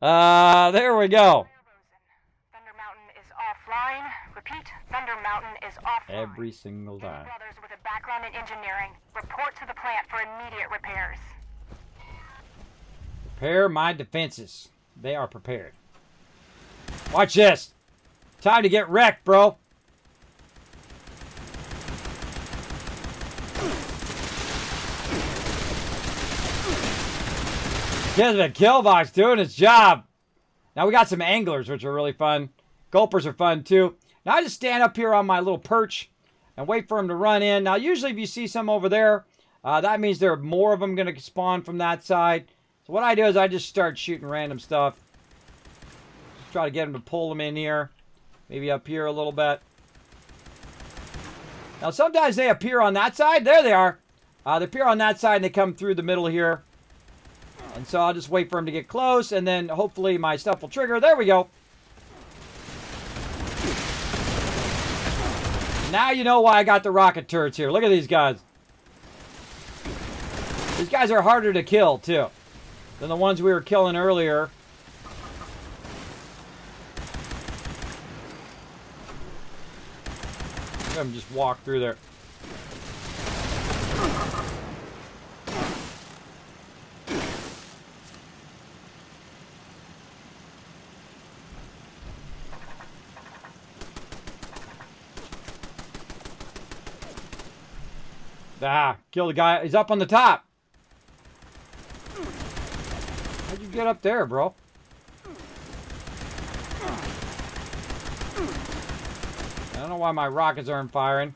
There we go. Thunder Mountain is offline. Repeat, Thunder Mountain is offline. Every single Any time. brothers with a background in engineering, report to the plant for immediate repairs. Prepare my defenses. They are prepared. Watch this. Time to get wrecked, bro. Kismet Killbox doing its job. Now we got some anglers, which are really fun. Gulpers are fun too. Now I just stand up here on my little perch and wait for them to run in. Now usually if you see some over there, that means there are more of them going to spawn from that side. So what I do is I just start shooting random stuff. Just try to get them to pull them in here. Maybe up here a little bit. Now sometimes they appear on that side. There they are. They appear on that side and they come through the middle here. And so I'll just wait for them to get close, and then hopefully my stuff will trigger. There we go. Now you know why I got the rocket turrets here. Look at these guys. These guys are harder to kill, too, than the ones we were killing earlier. Let them just walk through there. Kill the guy. He's up on the top. How'd you get up there, bro? I don't know why my rockets aren't firing.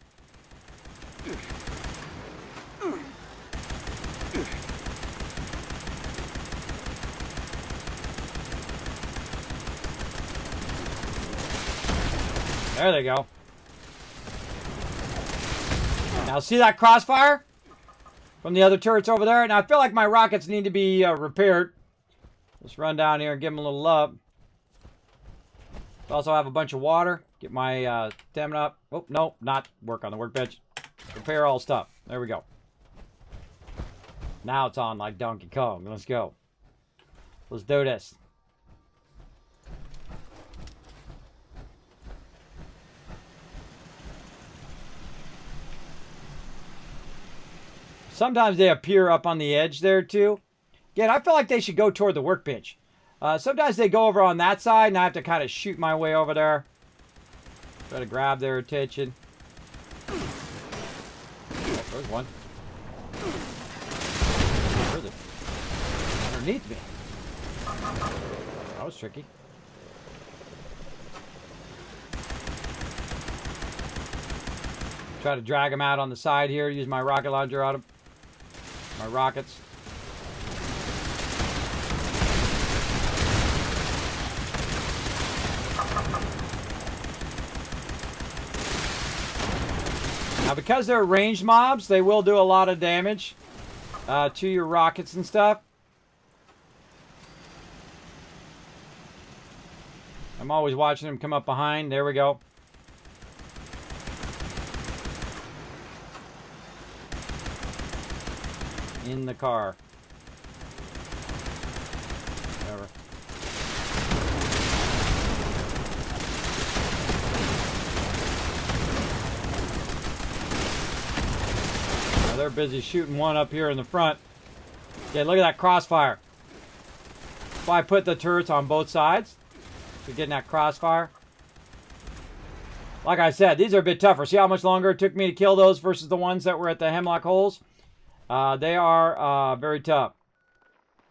There they go. Now see that crossfire from the other turrets over there? Now I feel like my rockets need to be repaired. Let's run down here and give them a little love. Also have a bunch of water. Get my stamina up. Oh, no, not work on the workbench. Repair all stuff. There we go. Now it's on like Donkey Kong. Let's go. Let's do this. Sometimes they appear up on the edge there too. Again, I feel like they should go toward the workbench. Sometimes they go over on that side and I have to kind of shoot my way over there. Try to grab their attention. Oh, there's one. Where is it? Underneath me. That was tricky. Try to drag them out on the side here. Use my rocket launcher on them. My rockets. Now, because they're ranged mobs, they will do a lot of damage to your rockets and stuff. I'm always watching them come up behind. There we go. In the car. Whatever. Now they're busy shooting one up here in the front. Okay, look at that crossfire. That's why I put the turrets on both sides. So getting that crossfire. Like I said, these are a bit tougher. See how much longer it took me to kill those versus the ones that were at the hemlock holes? They are very tough.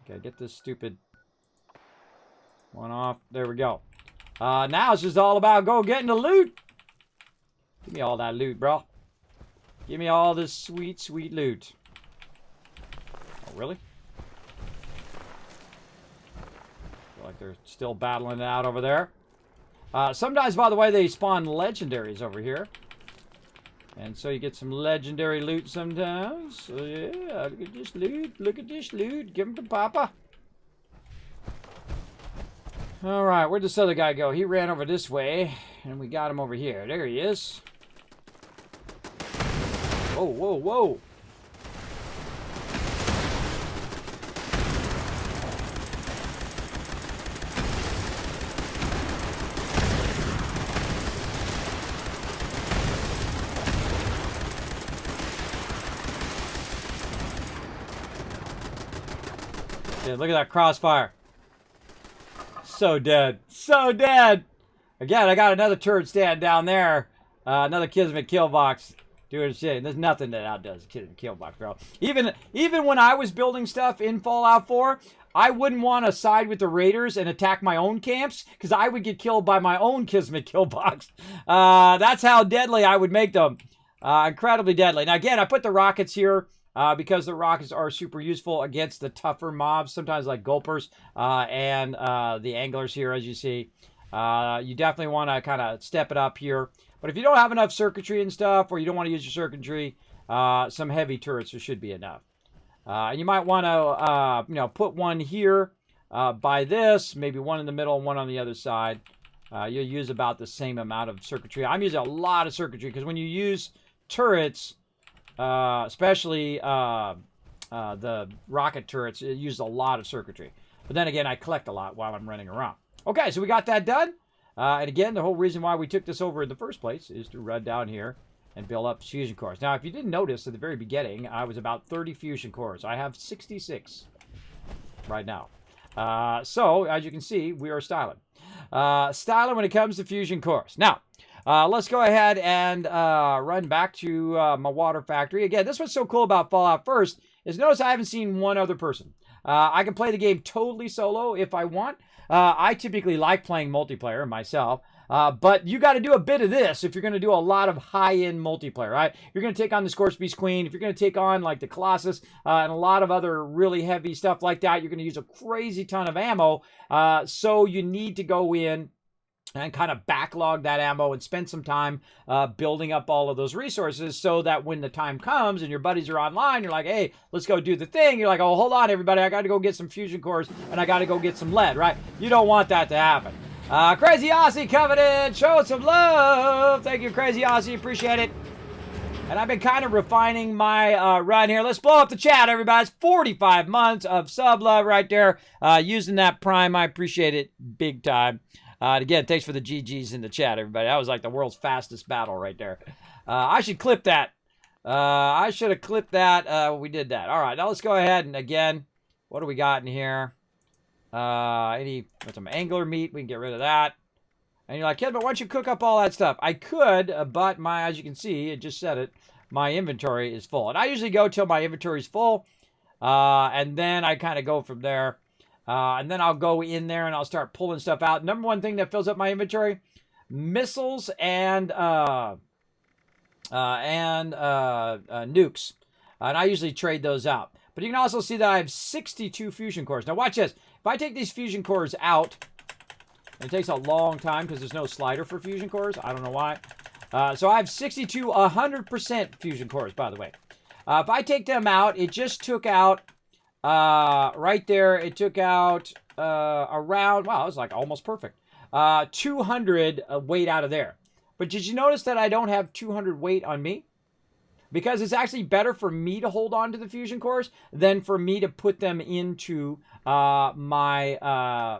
Okay, get this stupid one off. There we go. Now it's just all about go getting the loot. Give me all that loot, bro. Give me all this sweet, sweet loot. Oh, really? Feel like they're still battling it out over there. Sometimes, by the way, they spawn legendaries over here. And so you get some legendary loot sometimes. So yeah, look at this loot. Look at this loot. Give him to Papa. All right, where'd this other guy go? He ran over this way, and we got him over here. There he is. Whoa, whoa, whoa. Yeah, look at that crossfire. So dead. So dead. Again, I got another turret stand down there. Another Kismet kill box doing shit. There's nothing that outdoes a Kismet kill box, bro. Even when I was building stuff in Fallout 4, I wouldn't want to side with the raiders and attack my own camps because I would get killed by my own Kismet kill box. That's how deadly I would make them. Incredibly deadly. Now, again, I put the rockets here because the rockets are super useful against the tougher mobs, sometimes like gulpers and the anglers here, as you see. You definitely want to kind of step it up here. But if you don't have enough circuitry and stuff, or you don't want to use your circuitry, some heavy turrets should be enough. And you might want to, put one here by this, maybe one in the middle and one on the other side. You'll use about the same amount of circuitry. I'm using a lot of circuitry because when you use turrets, especially the rocket turrets, it uses a lot of circuitry. But then again, I collect a lot while I'm running around. Okay, so we got that done. And again, the whole reason why we took this over in the first place is to run down here and build up fusion cores. Now, if you didn't notice at the very beginning, I was about 30 fusion cores. I have 66 right now. So, as you can see, we are styling. Styling when it comes to fusion cores. Now, let's go ahead and run back to my water factory. Again, this what's so cool about Fallout First is notice I haven't seen one other person. I can play the game totally solo if I want. I typically like playing multiplayer myself. But you got to do a bit of this if you're going to do a lot of high-end multiplayer, right? You're going to take on the Scorch-Beast Queen. If you're going to take on, like, the Colossus and a lot of other really heavy stuff like that, you're going to use a crazy ton of ammo. So you need to go in and kind of backlog that ammo and spend some time building up all of those resources so that when the time comes and your buddies are online, you're like, hey, let's go do the thing. You're like, oh, hold on, everybody. I got to go get some fusion cores and I got to go get some lead, right? You don't want that to happen. Crazy Aussie coming in, showing some love. Thank you, Crazy Aussie. Appreciate it. And I've been kind of refining my run here. Let's blow up the chat, everybody. It's 45 months of sub love right there. Using that Prime, I appreciate it big time. And again, thanks for the GGs in the chat, everybody. That was like the world's fastest battle right there. I should clip that. I should have clipped that. We did that. All right, now let's go ahead and again, what do we got in here? Some angler meat. We can get rid of that. And you're like, yeah, but why don't you cook up all that stuff? I could, but as you can see, it just said it, my inventory is full. And I usually go till my inventory is full. And then I kind of go from there. And then I'll go in there and I'll start pulling stuff out. Number one thing that fills up my inventory, missiles and nukes. And I usually trade those out. But you can also see that I have 62 fusion cores. Now watch this. If I take these fusion cores out, and it takes a long time because there's no slider for fusion cores. I don't know why. So I have 62 100% fusion cores, by the way. If I take them out, it just took out, right there, it took out around, wow, it was like almost perfect. 200 weight out of there. But did you notice that I don't have 200 weight on me? Because it's actually better for me to hold on to the fusion cores than for me to put them into my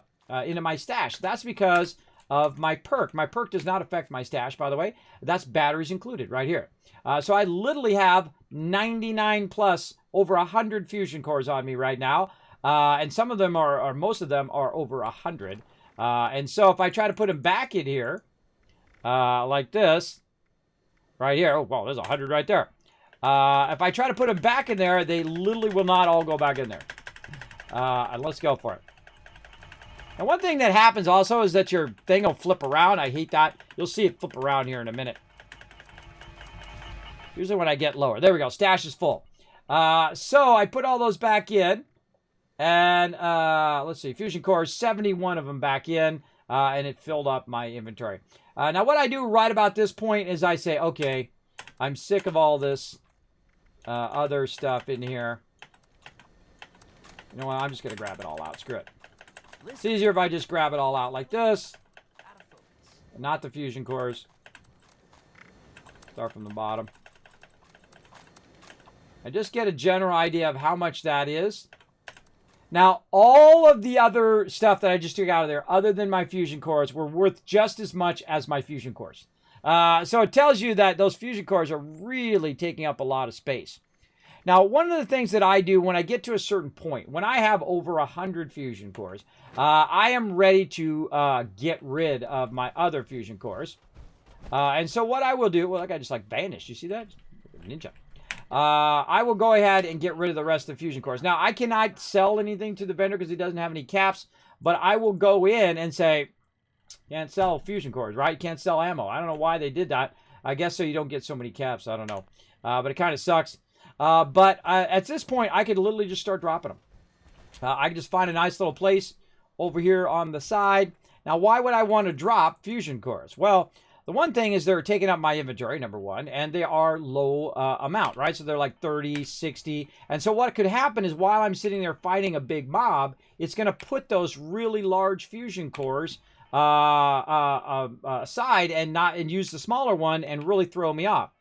stash. That's because of my perk. My perk does not affect my stash, by the way. That's batteries included right here. So I literally have 99 plus over 100 fusion cores on me right now. And some of them are, or most of them are over 100. And so if I try to put them back in here, like this, right here, oh, well, there's 100 right there. If I try to put them back in there, they literally will not all go back in there. And let's go for it. And one thing that happens also is that your thing will flip around. I hate that. You'll see it flip around here in a minute. Usually when I get lower. There we go. Stash is full. So I put all those back in. And let's see. Fusion cores, 71 of them back in. And it filled up my inventory. Now what I do right about this point is I say, okay, I'm sick of all this other stuff in here. You know what? I'm just going to grab it all out. Screw it. It's easier if I just grab it all out like this. Not the fusion cores. Start from the bottom. And just get a general idea of how much that is. Now, all of the other stuff that I just took out of there, other than my fusion cores, were worth just as much as my fusion cores. So it tells you that those fusion cores are really taking up a lot of space. Now, one of the things that I do when I get to a certain point, when I have over 100 fusion cores, I am ready to get rid of my other fusion cores. And so what I will do, well, that guy just like vanished. You see that? Ninja. I will go ahead and get rid of the rest of the fusion cores. Now, I cannot sell anything to the vendor because he doesn't have any caps, but I will go in and say, can't sell fusion cores, right? You can't sell ammo. I don't know why they did that. I guess so you don't get so many caps. I don't know. But it kind of sucks. But at this point, I could literally just start dropping them. I can just find a nice little place over here on the side. Now, why would I want to drop fusion cores? Well, the one thing is they're taking up my inventory, number one, and they are low amount, right? So they're like 30, 60. And so what could happen is while I'm sitting there fighting a big mob, it's going to put those really large fusion cores aside and use the smaller one and really throw me off.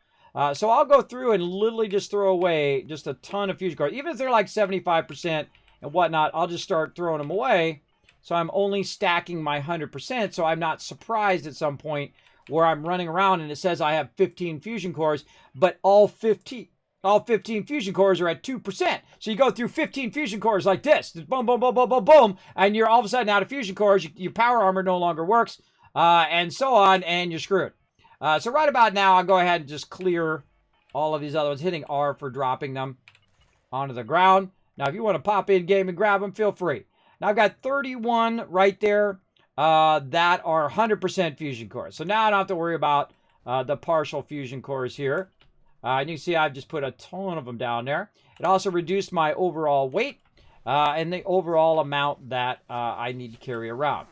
So I'll go through and literally just throw away just a ton of fusion cores. Even if they're like 75% and whatnot, I'll just start throwing them away. So I'm only stacking my 100%, so I'm not surprised at some point where I'm running around and it says I have 15 fusion cores, but all 15 fusion cores are at 2%. So you go through 15 fusion cores like this, boom, boom, boom, boom, boom, boom, and you're all of a sudden out of fusion cores. Your power armor no longer works, and so on, and you're screwed. So right about now, I'll go ahead and just clear all of these other ones, hitting R for dropping them onto the ground. Now, if you want to pop in game and grab them, feel free. Now, I've got 31 right there that are 100% fusion cores. So now I don't have to worry about the partial fusion cores here. And you can see I've just put a ton of them down there. It also reduced my overall weight and the overall amount that I need to carry around.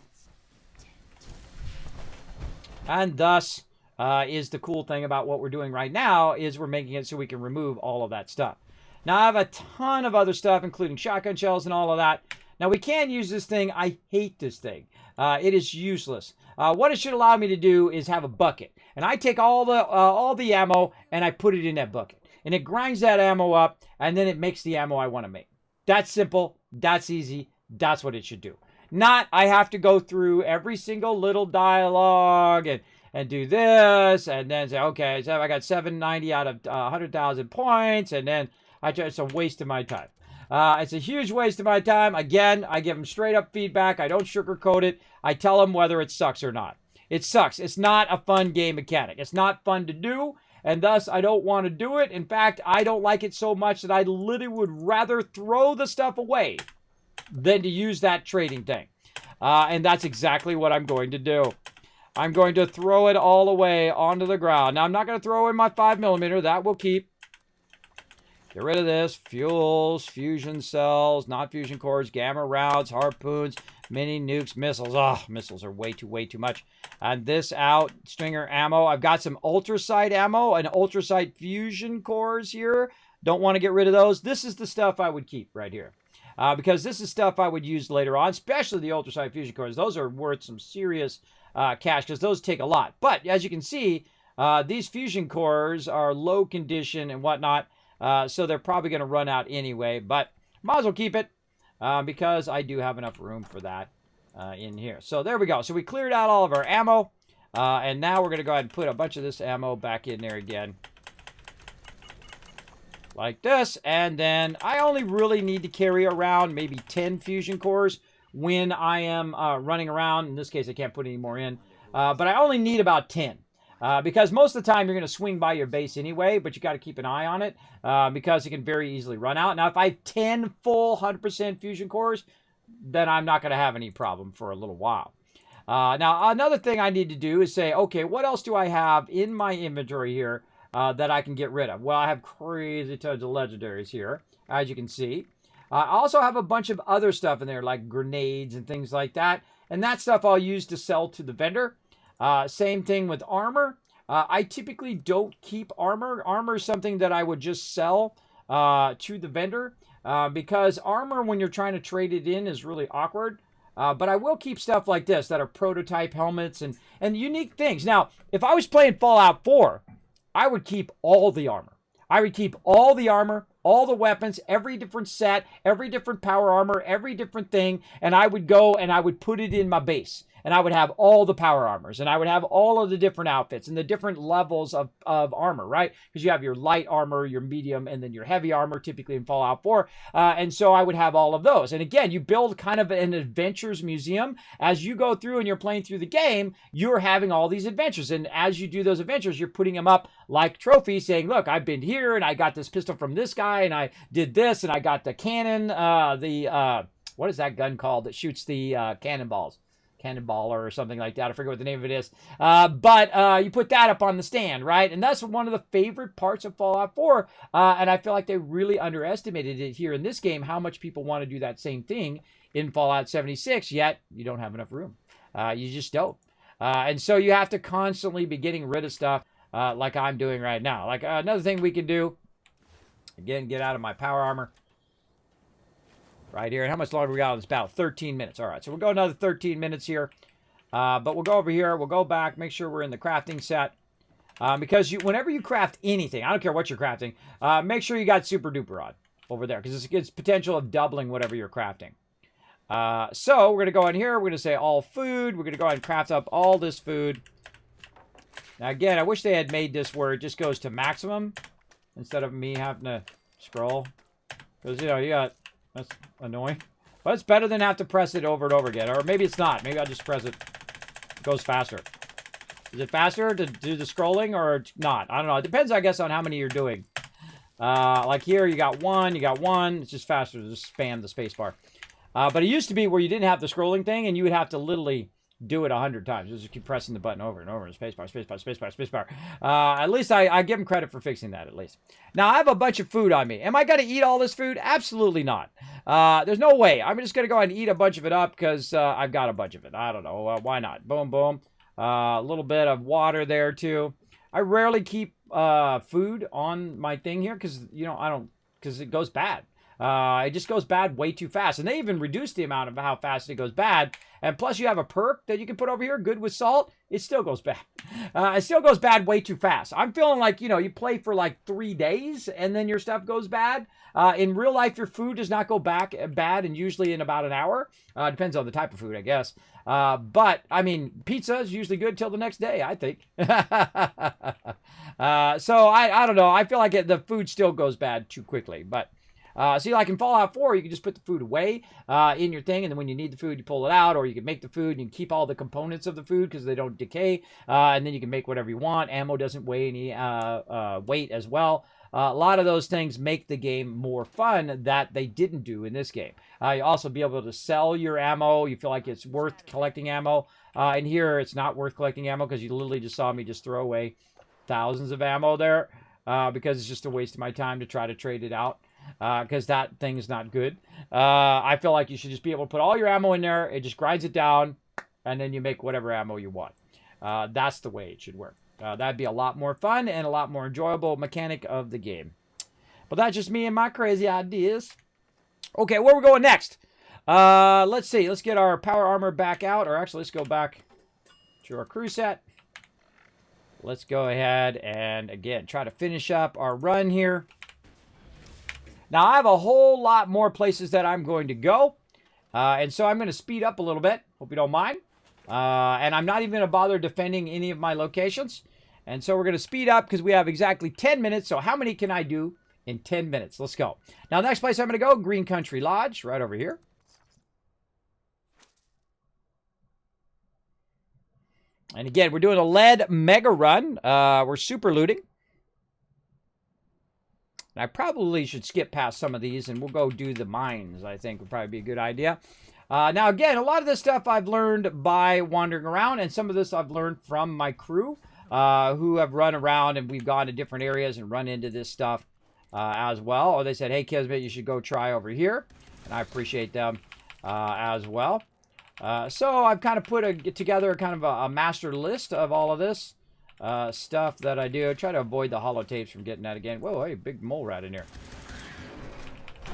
And thus is the cool thing about what we're doing right now is we're making it so we can remove all of that stuff. Now I have a ton of other stuff, including shotgun shells and all of that. Now we can use this thing. I hate this thing. It is useless. What it should allow me to do is have a bucket. And I take all the ammo and I put it in that bucket. And it grinds that ammo up and then it makes the ammo I want to make. That's simple. That's easy. That's what it should do. Not I have to go through every single little dialogue and do this and then say, okay, so I got 790 out of 100,000 points. And then it's a waste of my time. It's a huge waste of my time. Again, I give them straight up feedback. I don't sugarcoat it. I tell them whether it sucks or not. It sucks. It's not a fun game mechanic. It's not fun to do, and thus I don't want to do it. In fact, I don't like it so much that I literally would rather throw the stuff away than to use that trading thing. And that's exactly what I'm going to do. I'm going to throw it all away onto the ground. Now, I'm not going to throw in my 5mm. That will keep. Get rid of this. Fuels, fusion cells, not fusion cores, gamma rounds, harpoons, mini nukes, missiles. Oh, missiles are way too much. And this out. Stringer ammo. I've got some ultrasight ammo and ultrasight fusion cores here. Don't want to get rid of those. This is the stuff I would keep right here. Because this is stuff I would use later on, especially the ultrasight fusion cores. Those are worth some serious cash because those take a lot. But as you can see, these fusion cores are low condition and whatnot. So they're probably going to run out anyway, but might as well keep it because I do have enough room for that in here. So there we go. So we cleared out all of our ammo, and now we're going to go ahead and put a bunch of this ammo back in there again. Like this, and then I only really need to carry around maybe 10 fusion cores when I am running around. In this case, I can't put any more in, but I only need about 10. Because most of the time you're going to swing by your base anyway, but you got to keep an eye on it because it can very easily run out. Now, if I have 10 full 100% fusion cores, then I'm not going to have any problem for a little while. Now, another thing I need to do is say, okay, what else do I have in my inventory here that I can get rid of? Well, I have crazy tons of legendaries here, as you can see. I also have a bunch of other stuff in there, like grenades and things like that. And that stuff I'll use to sell to the vendor. Same thing with armor. I typically don't keep armor. Armor is something that I would just sell to the vendor because armor, when you're trying to trade it in, is really awkward. But I will keep stuff like this that are prototype helmets and unique things. Now, if I was playing Fallout 4, I would keep all the armor. I would keep all the armor, all the weapons, every different set, every different power armor, every different thing, and I would go and I would put it in my base. And I would have all the power armors, and I would have all of the different outfits and the different levels of armor, right? Because you have your light armor, your medium, and then your heavy armor, typically in Fallout 4. And so I would have all of those. And again, you build kind of an adventures museum. As you go through and you're playing through the game, you're having all these adventures. And as you do those adventures, you're putting them up like trophies, saying, look, I've been here, and I got this pistol from this guy, and I did this, and I got the cannon, what is that gun called that shoots the cannonballs? Cannonballer or something like that. I forget what the name of it is. But you put that up on the stand, right? And that's one of the favorite parts of Fallout 4. And I feel like they really underestimated it here in this game, how much people want to do that same thing in Fallout 76, yet you don't have enough room. You just don't. And so you have to constantly be getting rid of stuff like I'm doing right now. Like another thing we can do, again, get out of my power armor. Right here. And how much longer we got on this battle? 13 minutes. All right. So we'll go another 13 minutes here. But we'll go over here. We'll go back. Make sure we're in the crafting set. Because whenever you craft anything, I don't care what you're crafting, make sure you got super duper on over there. Because it's potential of doubling whatever you're crafting. So we're going to go in here. We're going to say all food. We're going to go ahead and craft up all this food. Now, again, I wish they had made this where it just goes to maximum instead of me having to scroll. Because, you know, you got... That's annoying. But it's better than have to press it over and over again. Or maybe it's not. Maybe I'll just press it. It goes faster. Is it faster to do the scrolling or not? I don't know. It depends, I guess, on how many you're doing. Like here, you got one. It's just faster to just spam the spacebar. But it used to be where you didn't have the scrolling thing, and you would have to literally do it 100 times. Just keep pressing the button over and over. Spacebar, spacebar, spacebar, spacebar. At least I give them credit for fixing that, at least. Now, I have a bunch of food on me. Am I going to eat all this food? Absolutely not. There's no way. I'm just going to go ahead and eat a bunch of it up because I've got a bunch of it. I don't know. Why not? Boom, boom. A little bit of water there, too. I rarely keep food on my thing here because, you know, because it goes bad. It just goes bad way too fast. And they even reduced the amount of how fast it goes bad. And plus you have a perk that you can put over here, good with salt. It still goes bad. It still goes bad way too fast. I'm feeling like, you know, you play for like 3 days and then your stuff goes bad. In real life, your food does not go bad and usually in about an hour. Depends on the type of food, I guess. But, I mean, pizza is usually good till the next day, I think. So, I don't know. I feel like the food still goes bad too quickly. But... see, like in Fallout 4, you can just put the food away in your thing, and then when you need the food, you pull it out, or you can make the food, and you can keep all the components of the food because they don't decay, and then you can make whatever you want. Ammo doesn't weigh any weight as well. A lot of those things make the game more fun that they didn't do in this game. You also be able to sell your ammo. You feel like it's worth collecting ammo. And here, it's not worth collecting ammo because you literally just saw me just throw away thousands of ammo there because it's just a waste of my time to try to trade it out. Because that thing is not good. I feel like you should just be able to put all your ammo in there. It just grinds it down, and then you make whatever ammo you want. That's the way it should work. That'd be a lot more fun and a lot more enjoyable mechanic of the game. But that's just me and my crazy ideas. Okay, where we're going next? Let's see. Let's get our power armor back out. Or actually, let's go back to our crew set. Let's go ahead and, again, try to finish up our run here. Now, I have a whole lot more places that I'm going to go. And so I'm going to speed up a little bit. Hope you don't mind. And I'm not even going to bother defending any of my locations. And so we're going to speed up because we have exactly 10 minutes. So how many can I do in 10 minutes? Let's go. Now, the next place I'm going to go, Green Country Lodge, right over here. And again, we're doing a lead mega run. We're super looting. And I probably should skip past some of these and we'll go do the mines, I think would probably be a good idea. Now, again, a lot of this stuff I've learned by wandering around, and some of this I've learned from my crew who have run around, and we've gone to different areas and run into this stuff as well. Or they said, hey, Kismet, you should go try over here. And I appreciate them as well. So I've kind of put together kind of a master list of all of this. stuff that I do. Try to avoid the holotapes from getting that again. Whoa, hey, big mole rat in here.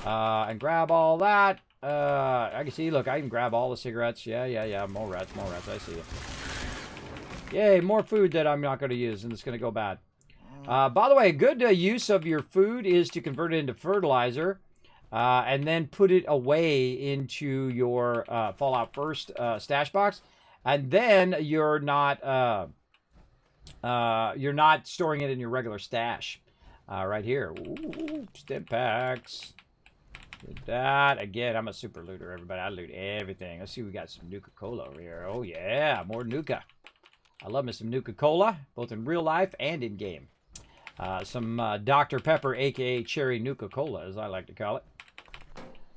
And grab all that. I can see, look, I can grab all the cigarettes. Yeah. Mole rats. I see it. Yay, more food that I'm not going to use, and it's going to go bad. By the way, a good use of your food is to convert it into fertilizer. And then put it away into your Fallout First stash box. And then you're not storing it in your regular stash. Right here. Ooh, stim packs. Did that. Again, I'm a super looter, everybody. I loot everything. Let's see, we got some Nuka-Cola over here. Oh, yeah, more Nuka. I love me some Nuka-Cola, both in real life and in game. Some Dr. Pepper, a.k.a. Cherry Nuka-Cola, as I like to call it.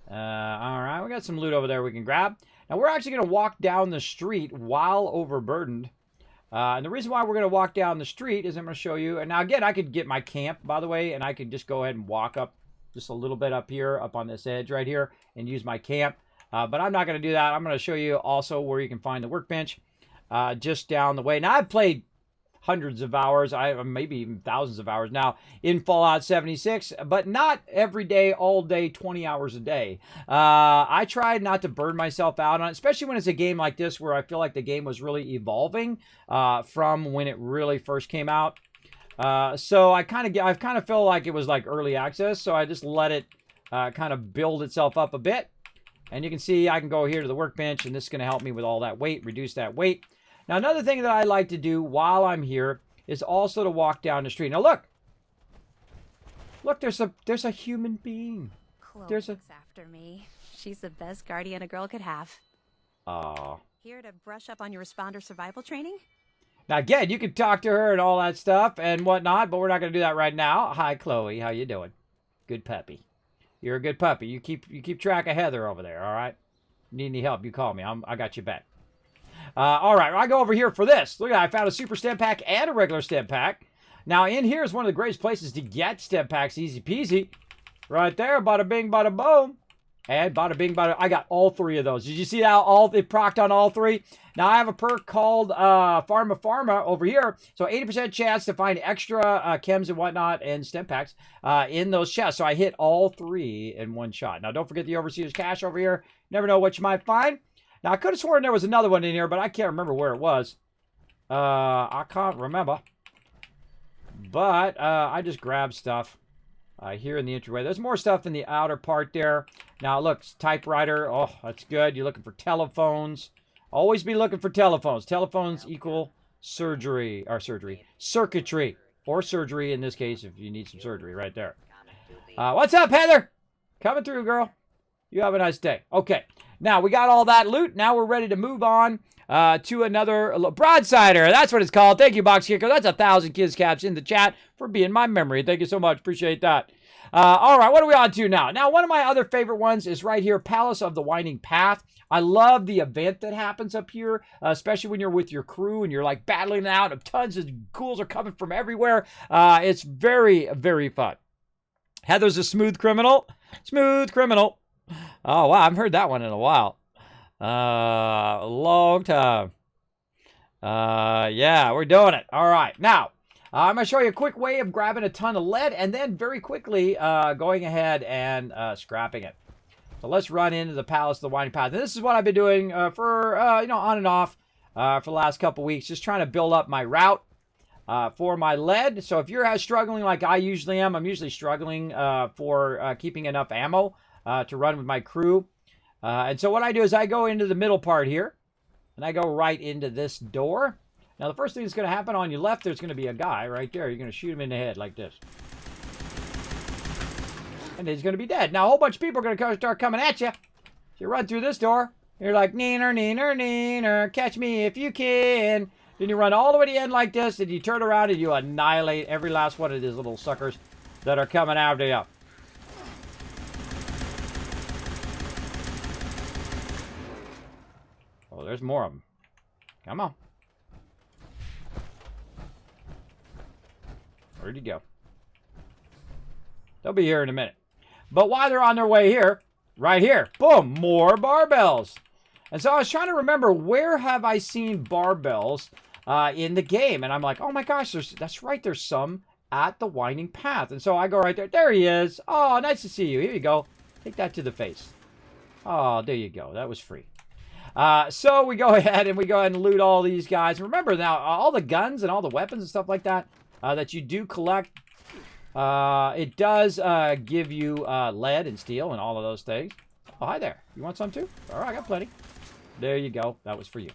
All right, we got some loot over there we can grab. Now, we're actually going to walk down the street while overburdened. And the reason why we're going to walk down the street is I'm going to show you. And now, again, I could get my camp, by the way, and I could just go ahead and walk up just a little bit up here, up on this edge right here, and use my camp. But I'm not going to do that. I'm going to show you also where you can find the workbench just down the way. Now, I've played hundreds of hours, maybe even thousands of hours now in Fallout 76, but not every day, all day, 20 hours a day. I tried not to burn myself out on it, especially when it's a game like this where I feel like the game was really evolving from when it really first came out. So I kind of feel like it was like early access, so I just let it kind of build itself up a bit. And you can see I can go here to the workbench, and this is going to help me with all that weight, reduce that weight. Now, another thing that I like to do while I'm here is also to walk down the street. Now, look. Look, there's a human being. Chloe looks after me. She's the best guardian a girl could have. Aw. Here to brush up on your responder survival training? Now, again, you can talk to her and all that stuff and whatnot, but we're not going to do that right now. Hi, Chloe. How you doing? Good puppy. You're a good puppy. You keep track of Heather over there, all right? Need any help, you call me. I got you back. All right, I go over here for this. Look, I found a super stim pack and a regular stim pack. Now, in here is one of the greatest places to get stim packs, easy peasy. Right there, bada bing, bada boom. And bada bing, bada... I got all three of those. Did you see how it procced on all three? Now, I have a perk called Pharma over here. So, 80% chance to find extra chems and whatnot and stim packs in those chests. So, I hit all three in one shot. Now, don't forget the Overseer's Cache over here. Never know what you might find. Now, I could have sworn there was another one in here, but I can't remember where it was. I can't remember. But I just grabbed stuff here in the entryway. There's more stuff in the outer part there. Now, look, typewriter. Oh, that's good. You're looking for telephones. Always be looking for telephones. Telephones equal circuitry. Or surgery in this case if you need some surgery right there. What's up, Heather? Coming through, girl. You have a nice day. Okay. Now, we got all that loot. Now we're ready to move on to another broadsider. That's what it's called. Thank you, Box Kicker. That's 1,000 kids caps in the chat for being my memory. Thank you so much. Appreciate that. All right, what are we on to now? Now, one of my other favorite ones is right here, Palace of the Winding Path. I love the event that happens up here, especially when you're with your crew and you're like battling out and tons of ghouls are coming from everywhere. It's very, very fun. Heather's a smooth criminal. Smooth criminal. Oh, wow, I haven't heard that one in a while. A long time. Yeah, we're doing it. All right, now, I'm going to show you a quick way of grabbing a ton of lead and then very quickly going ahead and scrapping it. So let's run into the Palace of the Winding Path. And this is what I've been doing for, on and off for the last couple weeks, just trying to build up my route for my lead. So if you're struggling like I usually am, I'm usually struggling for keeping enough ammo to run with my crew. And so what I do is I go into the middle part here, and I go right into this door. Now, the first thing that's going to happen on your left, there's going to be a guy right there. You're going to shoot him in the head like this. And he's going to be dead. Now, a whole bunch of people are going to start coming at you. So you run through this door. You're like, neener, neener, neener, catch me if you can. Then you run all the way to the end like this, and you turn around and you annihilate every last one of these little suckers that are coming after you. Oh, there's more of them. Come on. Where'd he go? They'll be here in a minute. But while they're on their way here, right here, boom, more barbells. And so I was trying to remember, where have I seen barbells in the game. And I'm like, oh my gosh, that's right, there's some at the winding path. And so I go right there. There he is. Oh, nice to see you. Here you go. Take that to the face. Oh, there you go. That was free. So we go ahead and loot all these guys. Remember now, all the guns and all the weapons and stuff like that that you do collect, it does give you lead and steel and all of those things. Oh, hi there. You want some too? All right, I got plenty. There you go. That was for you.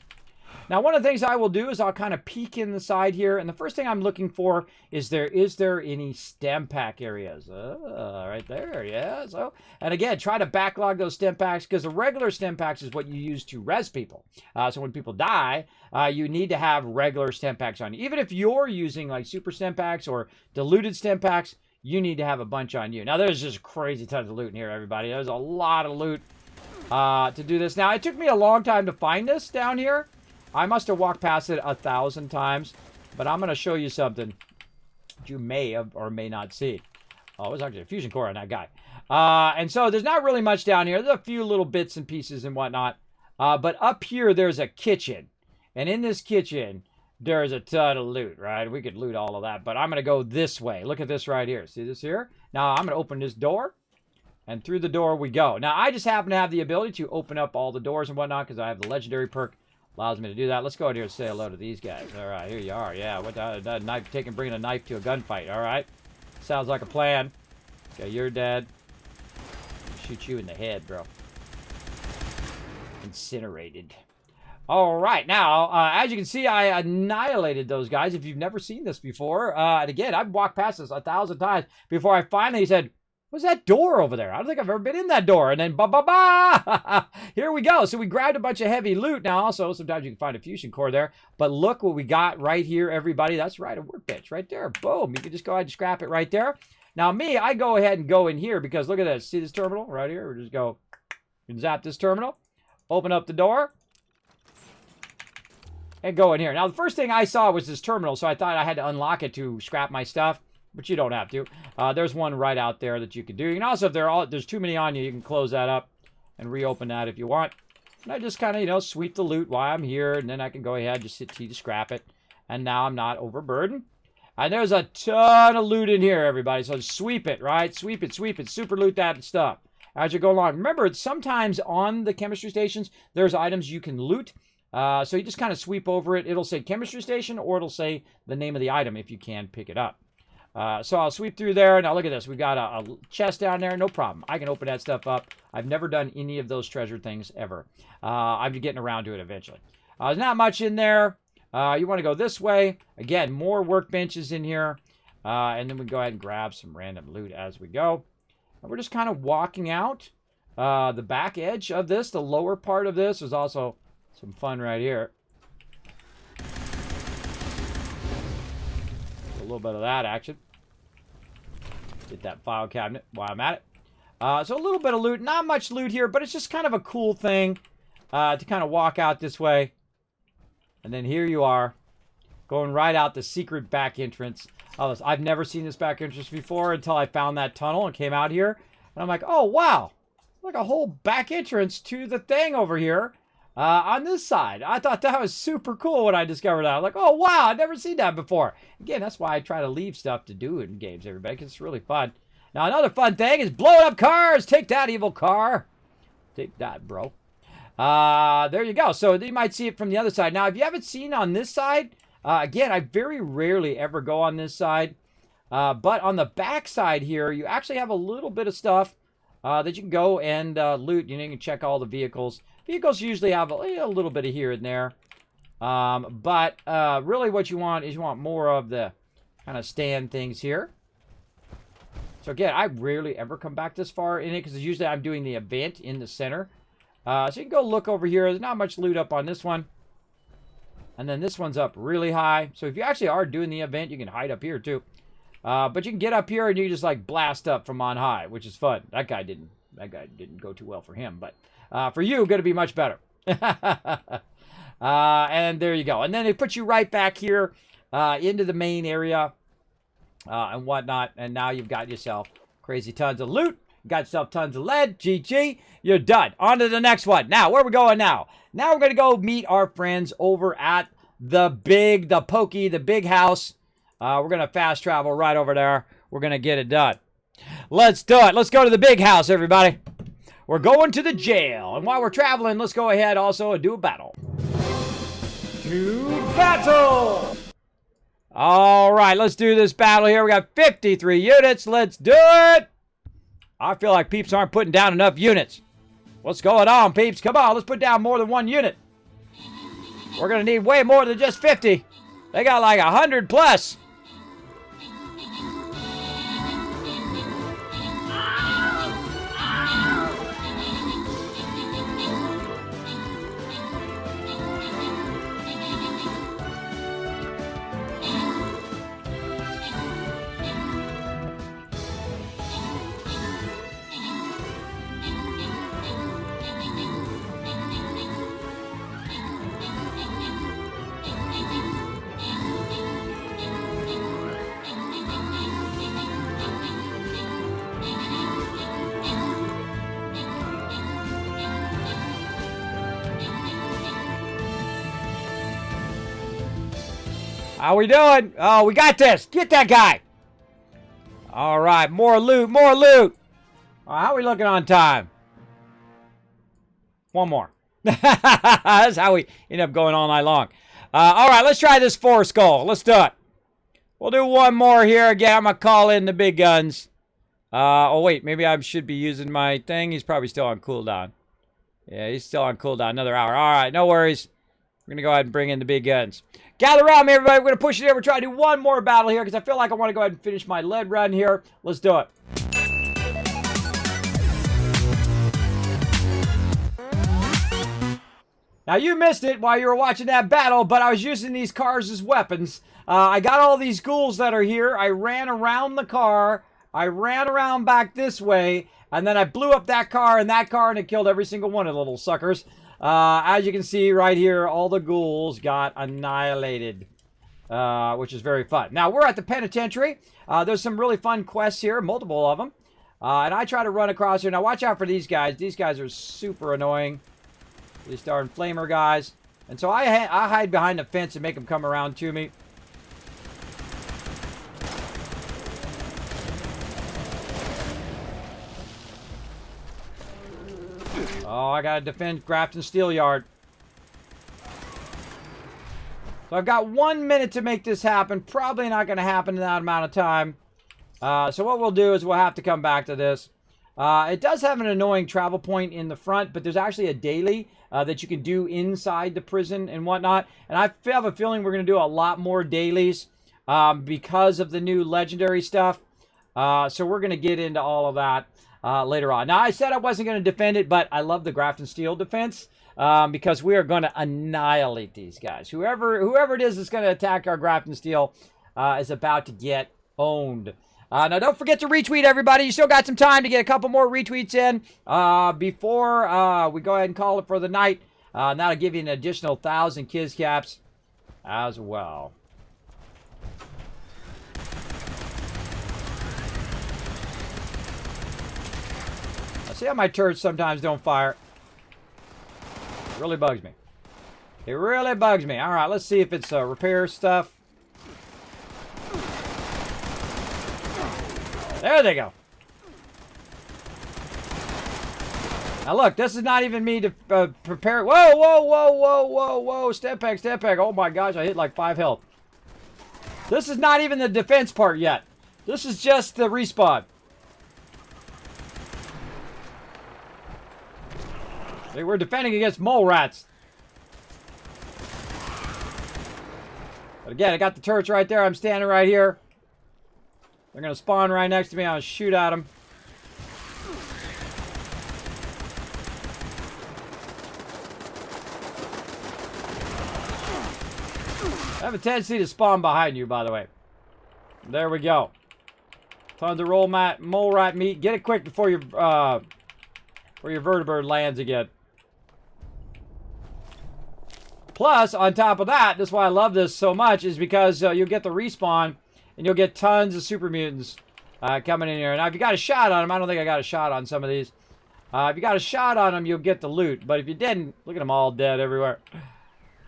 Now, one of the things I will do is I'll kind of peek in the side here, and the first thing I'm looking for is there any stem pack areas? Right there, yeah. So, and again, try to backlog those stem packs, because the regular stem packs is what you use to res people. So when people die, you need to have regular stem packs on you. Even if you're using like super stem packs or diluted stem packs, you need to have a bunch on you. Now, there's just crazy tons of loot in here, everybody. There's a lot of loot to do this. Now, it took me a long time to find this down here. I must have walked past it 1,000 times, but I'm going to show you something that you may have or may not see. Oh, it was actually a fusion core on that guy. And so there's not really much down here. There's a few little bits and pieces and whatnot. But up here, there's a kitchen. And in this kitchen, there's a ton of loot, right? We could loot all of that, but I'm going to go this way. Look at this right here. See this here? Now, I'm going to open this door, and through the door we go. Now, I just happen to have the ability to open up all the doors and whatnot because I have the legendary perk. Allows me to do that. Let's go out here and say hello to these guys. All right, here you are. Yeah, what that knife? Bringing a knife to a gunfight. All right, sounds like a plan. Okay, you're dead. I'll shoot you in the head, bro. Incinerated. All right, now as you can see, I annihilated those guys. If you've never seen this before, and again, I've walked past this 1,000 times before I finally said, what's that door over there? I don't think I've ever been in that door. And then, ba-ba-ba! Here we go. So we grabbed a bunch of heavy loot. Now, also, sometimes you can find a fusion core there. But look what we got right here, everybody. That's right, a workbench right there. Boom. You can just go ahead and scrap it right there. Now, me, I go ahead and go in here because look at this. See this terminal right here? We just go and zap this terminal. Open up the door. And go in here. Now, the first thing I saw was this terminal, so I thought I had to unlock it to scrap my stuff. But you don't have to. There's one right out there that you can do. You can also, if there's too many on you, you can close that up and reopen that if you want. And I just kind of, sweep the loot while I'm here, and then I can go ahead and just hit T to scrap it. And now I'm not overburdened. And there's a ton of loot in here, everybody. So sweep it, right? Sweep it, super loot that stuff as you go along. Remember, sometimes on the chemistry stations, there's items you can loot. So you just kind of sweep over it. It'll say chemistry station, or it'll say the name of the item if you can pick it up. So I'll sweep through there. Now look at this. We got a chest down there. No problem. I can open that stuff up. I've never done any of those treasure things ever. I'm getting around to it eventually. There's not much in there. You want to go this way. Again, more workbenches in here. And then we go ahead and grab some random loot as we go. And we're just kind of walking out the back edge of this. The lower part of this is also some fun right here. A little bit of that action. Get that file cabinet while I'm at it. So a little bit of loot. Not much loot here, but it's just kind of a cool thing to kind of walk out this way. And then here you are, going right out the secret back entrance. Oh, I've never seen this back entrance before until I found that tunnel and came out here. And I'm like, oh, wow. Like a whole back entrance to the thing over here. On this side. I thought that was super cool when I discovered that. I was like, oh, wow, I've never seen that before. Again, that's why I try to leave stuff to do in games, everybody, because it's really fun. Now, another fun thing is blowing up cars. Take that, evil car. Take that, bro. There you go. So you might see it from the other side. Now, if you haven't seen on this side, again, I very rarely ever go on this side. But on the back side here, you actually have a little bit of stuff that you can go and loot. You can check all the vehicles. Vehicles usually have a little bit of here and there. But really what you want is you want more of the kind of stand things here. So again, I rarely ever come back this far in it because usually I'm doing the event in the center. So you can go look over here. There's not much loot up on this one. And then this one's up really high. So if you actually are doing the event, you can hide up here too. But you can get up here and you just like blast up from on high, which is fun. That guy didn't go too well for him, but for you, going to be much better. And there you go. And then it puts you right back here into the main area and whatnot. And now you've got yourself crazy tons of loot. Got yourself tons of lead. GG. You're done. On to the next one. Now, where are we going now? Now we're going to go meet our friends over at the pokey, the big house. We're going to fast travel right over there. We're going to get it done. Let's do it. Let's go to the big house, everybody. We're going to the jail. And while we're traveling, let's go ahead also and do a battle. To battle! All right, let's do this battle here. We got 53 units. Let's do it! I feel like peeps aren't putting down enough units. What's going on, peeps? Come on, let's put down more than 1 unit. We're going to need way more than just 50. They got like 100 plus. How we doing? Oh, we got this. Get that guy. All right, more loot, more loot. How are we looking on time? 1 more. That's how we end up going all night long. All right, let's try this 4 skull. Let's do it. We'll do 1 more here. Again, I'm going to call in the big guns. Oh, wait, maybe I should be using my thing. He's probably still on cooldown. Yeah, he's still on cooldown. Another hour. All right, no worries. We're going to go ahead and bring in the big guns. Gather around me, everybody. We're going to push it here. We're trying to do 1 more battle here because I feel like I want to go ahead and finish my lead run here. Let's do it. Now, you missed it while you were watching that battle, but I was using these cars as weapons. I got all these ghouls that are here. I ran around the car. I ran around back this way, and then I blew up that car, and it killed every single one of the little suckers. As you can see right here, all the ghouls got annihilated, which is very fun. Now, we're at the penitentiary. There's some really fun quests here, multiple of them. And I try to run across here. Now, watch out for these guys. These guys are super annoying. These darn flamer guys. And so I hide behind the fence and make them come around to me. Oh, I gotta defend Grafton Steel Yard. So I've got 1 minute to make this happen. Probably not going to happen in that amount of time. So what we'll do is we'll have to come back to this. It does have an annoying travel point in the front, but there's actually a daily that you can do inside the prison and whatnot. And I have a feeling we're going to do a lot more dailies because of the new legendary stuff. So we're going to get into all of that later on. Now, I said I wasn't going to defend it, but I love the Grafton Steel defense because we are going to annihilate these guys. Whoever it is that's going to attack our Grafton Steel is about to get owned. Now, don't forget to retweet, everybody. You still got some time to get a couple more retweets in before we go ahead and call it for the night. That'll give you an additional 1,000 Kiz caps as well. I see how my turrets sometimes don't fire. It really bugs me. It really bugs me. All right, let's see if it's repair stuff. There they go. Now look, this is not even me to prepare. Whoa, whoa, whoa, whoa, whoa, whoa. Step back, step back. Oh my gosh, I hit like 5 health. This is not even the defense part yet. This is just the respawn. See, we're defending against mole rats. But again, I got the turrets right there. I'm standing right here. They're going to spawn right next to me. I'm going to shoot at them. I have a tendency to spawn behind you, by the way. There we go. Tons of mole rat meat. Get it quick before your vertibird lands again. Plus, on top of that, that's why I love this so much, is because you'll get the respawn, and you'll get tons of super mutants coming in here. Now, if you got a shot on them, I don't think I got a shot on some of these. If you got a shot on them, you'll get the loot. But if you didn't, look at them all dead everywhere.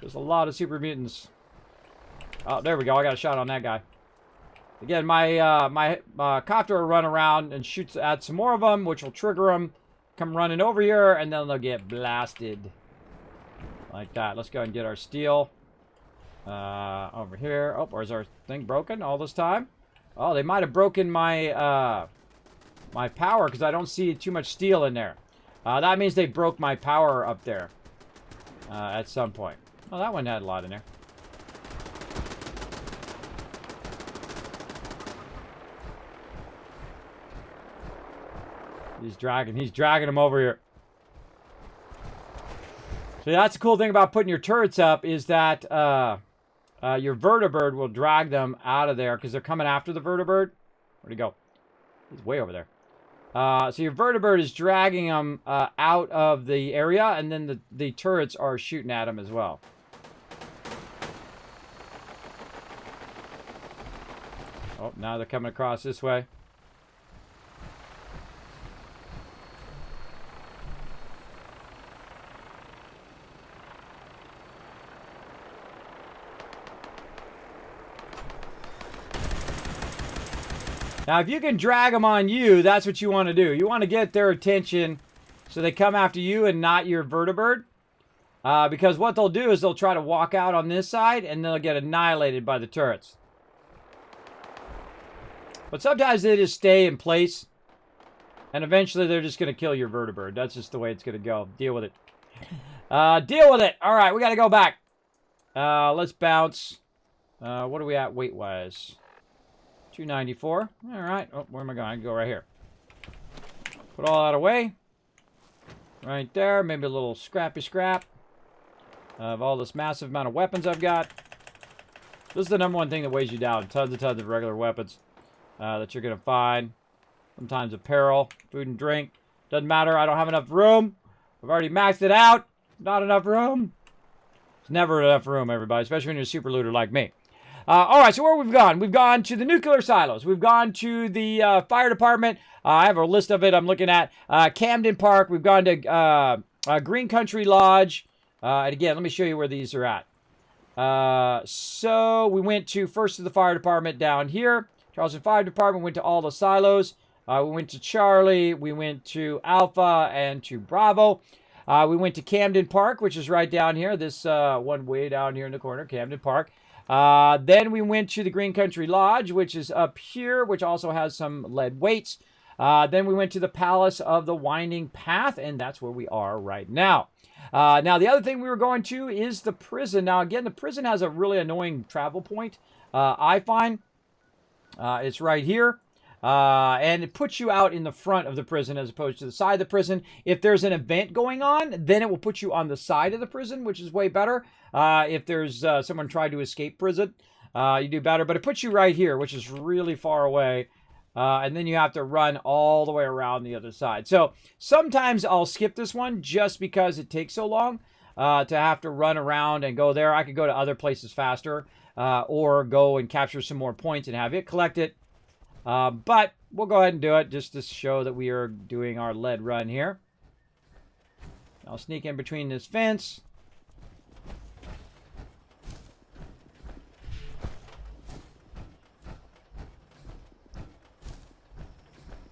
There's a lot of super mutants. Oh, there we go. I got a shot on that guy. Again, my copter will run around and shoots at some more of them, which will trigger them. Come running over here, and then they'll get blasted. Like that. Let's go ahead and get our steel. Over here. Oh, or is our thing broken all this time? Oh, they might have broken my my power because I don't see too much steel in there. That means they broke my power up there at some point. Oh, that one had a lot in there. He's dragging them over here. So that's the cool thing about putting your turrets up is that your vertibird will drag them out of there because they're coming after the vertibird. Where'd he go? He's way over there. So your vertibird is dragging them out of the area, and then the turrets are shooting at them as well. Oh, now they're coming across this way. Now, if you can drag them on you, that's what you want to do. You want to get their attention so they come after you and not your vertibird. Because what they'll do is they'll try to walk out on this side and they'll get annihilated by the turrets. But sometimes they just stay in place. And eventually they're just going to kill your vertibird. That's just the way it's going to go. Deal with it. Deal with it. All right, we got to go back. Let's bounce. What are we at weight-wise? 294. All right. Oh, where am I going? I can go right here. Put all that away. Right there. Maybe a little scrappy scrap of all this massive amount of weapons I've got. This is the number one thing that weighs you down. Tons of regular weapons that you're going to find. Sometimes apparel, food and drink. Doesn't matter. I don't have enough room. I've already maxed it out. Not enough room. There's never enough room, everybody, especially when you're a super looter like me. All right, so where we've gone? We've gone to the nuclear silos. We've gone to the fire department. I have a list of it I'm looking at. Camden Park. We've gone to Green Country Lodge. And again, let me show you where these are at. So we went first to the fire department down here. Charleston Fire Department. Went to all the silos. We went to Charlie. We went to Alpha and to Bravo. We went to Camden Park, which is right down here. This one way down here in the corner, Camden Park. Then we went to the Green Country Lodge, which is up here, which also has some lead weights. Then we went to the Palace of the Winding Path, and that's where we are right now. Now, the other thing we were going to is the prison. Now, again, the prison has a really annoying travel point, I find. It's right here. And it puts you out in the front of the prison as opposed to the side of the prison. If there's an event going on, then it will put you on the side of the prison, which is way better. If there's someone trying to escape prison, you do better. But it puts you right here, which is really far away. And then you have to run all the way around the other side. So sometimes I'll skip this one just because it takes so long to have to run around and go there. I could go to other places faster or go and capture some more points and have it collect it. But we'll go ahead and do it just to show that we are doing our lead run here. I'll sneak in between this fence.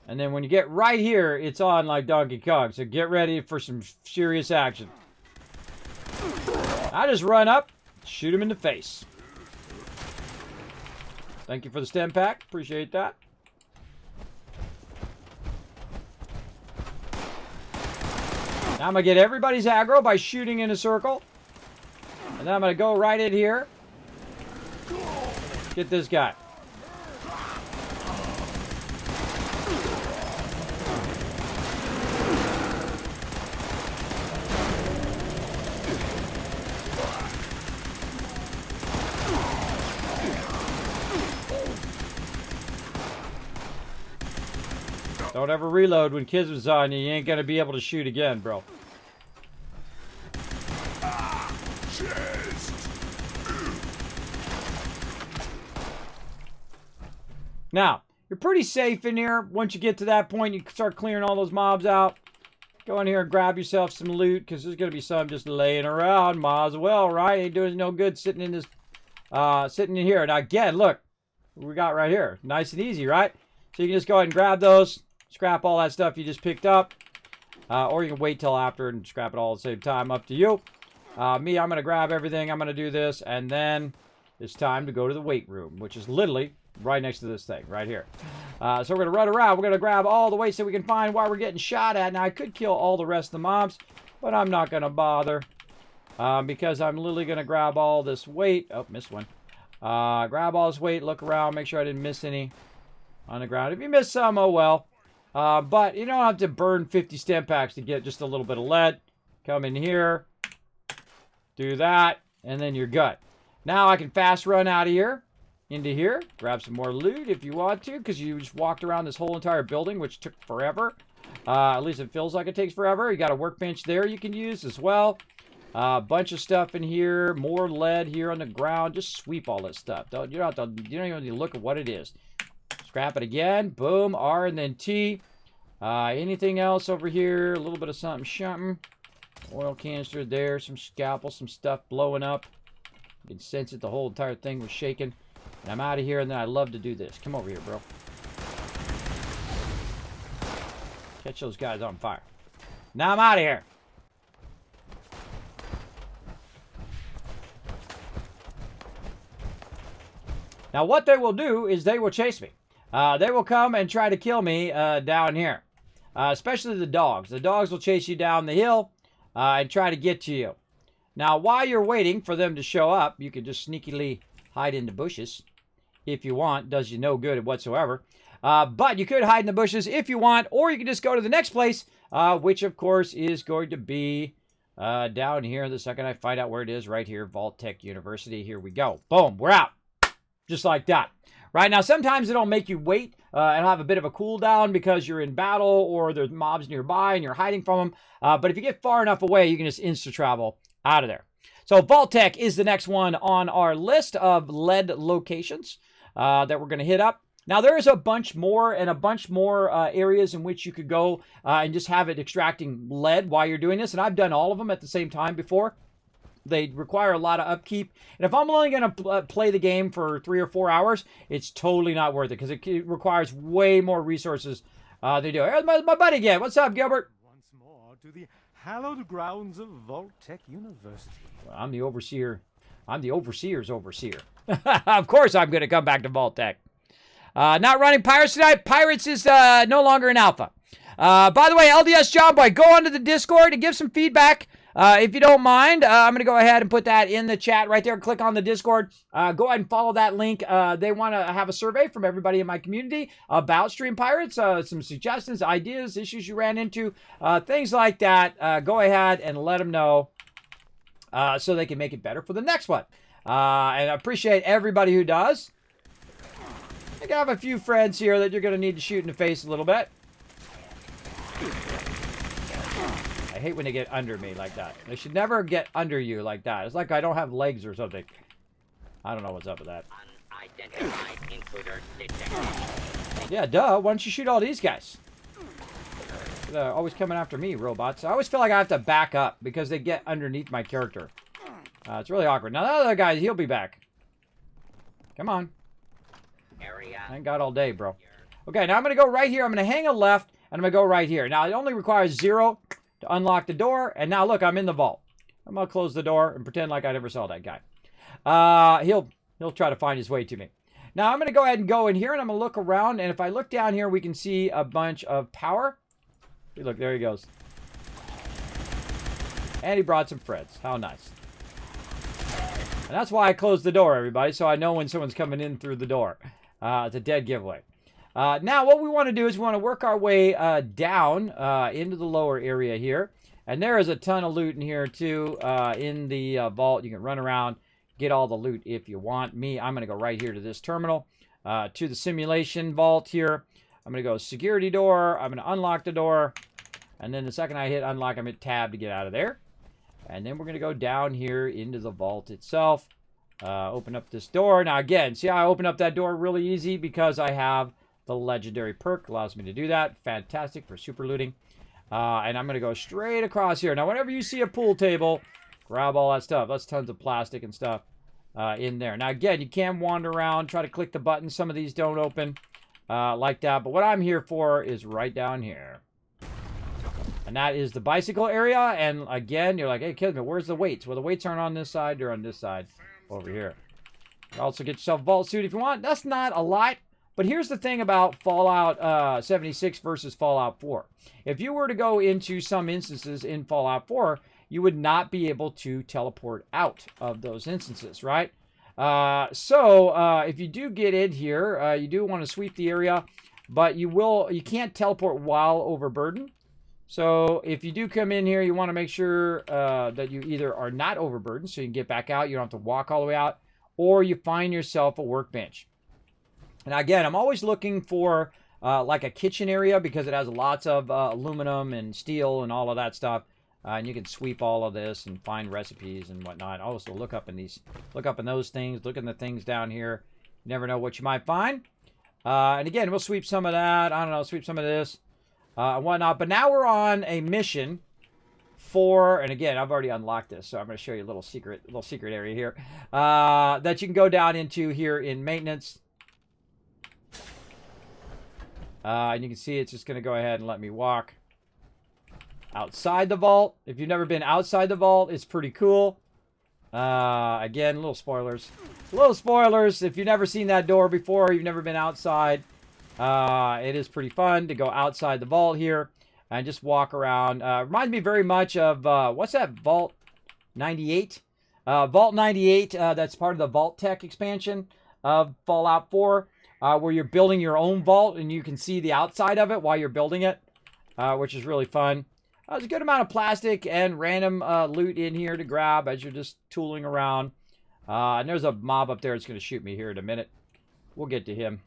And then when you get right here, it's on like Donkey Kong. So get ready for some serious action. I just run up, shoot him in the face. Thank you for the stem pack. Appreciate that. Now I'm going to get everybody's aggro by shooting in a circle. And then I'm going to go right in here. Get this guy. Don't ever reload when Kismet's on you. You ain't going to be able to shoot again, bro. Now, you're pretty safe in here. Once you get to that point, you start clearing all those mobs out. Go in here and grab yourself some loot, because there's going to be some just laying around. Might as well, right? Ain't doing no good sitting in this sitting in here. Now, again, look. What we got right here. Nice and easy, right? So you can just go ahead and grab those. Scrap all that stuff you just picked up. Or you can wait till after and scrap it all at the same time. Up to you. Me, I'm going to grab everything. I'm going to do this. And then it's time to go to the weight room, which is literally right next to this thing right here. So we're going to run around. We're going to grab all the weights that we can find while we're getting shot at. Now, I could kill all the rest of the mobs, but I'm not going to bother. Because I'm literally going to grab all this weight. Oh, missed one. Grab all this weight, look around, make sure I didn't miss any on the ground. If you miss some, oh well. But you don't have to burn 50 stim packs to get just a little bit of lead. Come in here, do that, and then you're good. Now I can fast run out of here, into here, grab some more loot if you want to, because you just walked around this whole entire building, which took forever. At least it feels like it takes forever. You got a workbench there you can use as well. Bunch of stuff in here, more lead here on the ground. Just sweep all this stuff. You don't even need to look at what it is. Scrap it again. Boom. R and then T. Anything else over here? A little bit of something. Oil canister there. Some scalpel. Some stuff blowing up. You can sense it. The whole entire thing was shaking. And I'm out of here. And then I love to do this. Come over here, bro. Catch those guys on fire. Now I'm out of here. Now, what they will do is they will chase me. They will come and try to kill me down here. Especially the dogs. The dogs will chase you down the hill and try to get to you. Now, while you're waiting for them to show up, you can just sneakily hide in the bushes if you want. Does you no good whatsoever. But you could hide in the bushes if you want, or you can just go to the next place, which, of course, is going to be down here. The second I find out where it is, right here, Vault-Tec University. Here we go. Boom, we're out. Just like that. Right now, sometimes it'll make you wait and have a bit of a cooldown because you're in battle or there's mobs nearby and you're hiding from them. But if you get far enough away, you can just insta-travel out of there. So Vault-Tec is the next one on our list of lead locations that we're going to hit up. Now, there is a bunch more areas in which you could go and just have it extracting lead while you're doing this. And I've done all of them at the same time before. They require a lot of upkeep. And if I'm only going to play the game for 3 or 4 hours, it's totally not worth it because it requires way more resources than do. Here's my buddy again. What's up, Gilbert? Once more to the hallowed grounds of Vault-Tec University. Well, I'm the overseer. I'm the overseer's overseer. Of course I'm going to come back to Vault-Tec. Not running Pirates tonight. Pirates is no longer in alpha. By the way, LDS John Boy, go onto the Discord and give some feedback. If you don't mind, I'm going to go ahead and put that in the chat right there. Click on the Discord. Go ahead and follow that link. They want to have a survey from everybody in my community about Stream Pirates. Some suggestions, ideas, issues you ran into, things like that. Go ahead and let them know so they can make it better for the next one. And I appreciate everybody who does. I think I have a few friends here that you're going to need to shoot in the face a little bit. I hate when they get under me like that. They should never get under you like that. It's like I don't have legs or something. I don't know what's up with that. Unidentified intruder detected. Yeah, duh. Why don't you shoot all these guys? They're always coming after me, robots. I always feel like I have to back up because they get underneath my character. It's really awkward. Now, the other guy, he'll be back. Come on. Area. I ain't got all day, bro. Okay, now I'm going to go right here. I'm going to hang a left, and I'm going to go right here. Now, it only requires 0 to unlock the door. And now, look, I'm in the vault. I'm going to close the door and pretend like I never saw that guy. He'll try to find his way to me. Now, I'm going to go ahead and go in here, and I'm going to look around. And if I look down here, we can see a bunch of power. Look, there he goes. And he brought some friends. How nice. And that's why I closed the door, everybody, so I know when someone's coming in through the door. It's a dead giveaway. Now, what we want to do is we want to work our way down into the lower area here. And there is a ton of loot in here, too, in the vault. You can run around, get all the loot if you want. Me, I'm going to go right here to this terminal, to the simulation vault here. I'm going to go security door. I'm going to unlock the door. And then the second I hit unlock, I'm going to tab to get out of there. And then we're going to go down here into the vault itself. Open up this door. Now, again, see how I open up that door really easy because I have the legendary perk. Allows me to do that. Fantastic for super looting. And I'm going to go straight across here. Now, whenever you see a pool table, grab all that stuff. That's tons of plastic and stuff. in there. Now, again, you can wander around, try to click the button. Some of these don't open like that. But what I'm here for is right down here. And that is the bicycle area. And again, you're like, hey, Kismet, where's the weights? Well, the weights aren't on this side. They're on this side over here. You also get yourself a vault suit if you want. That's not a lot. But here's the thing about Fallout 76 versus Fallout 4. If you were to go into some instances in Fallout 4, you would not be able to teleport out of those instances, right? So if you do get in here, you do want to sweep the area, but you can't teleport while overburdened. So if you do come in here, you want to make sure that you either are not overburdened, so you can get back out. You don't have to walk all the way out, or you find yourself a workbench. Now, again, I'm always looking for like a kitchen area because it has lots of aluminum and steel and all of that stuff. And you can sweep all of this and find recipes and whatnot. Also, look up in those things. Look in the things down here. You never know what you might find. And again, we'll sweep some of that. I don't know, sweep some of this and whatnot. But now we're on a mission for, and again, I've already unlocked this, so I'm going to show you a little secret area here that you can go down into here in maintenance. And you can see it's just going to go ahead and let me walk outside the vault. If you've never been outside the vault, it's pretty cool. Again, little spoilers. Little spoilers. If you've never seen that door before, you've never been outside, it is pretty fun to go outside the vault here and just walk around. Reminds me very much of, what's that, Vault 98? Vault 98, that's part of the Vault Tech expansion of Fallout 4. Where you're building your own vault and you can see the outside of it while you're building it, which is really fun. There's a good amount of plastic and random loot in here to grab as you're just tooling around. And there's a mob up there that's going to shoot me here in a minute. We'll get to him.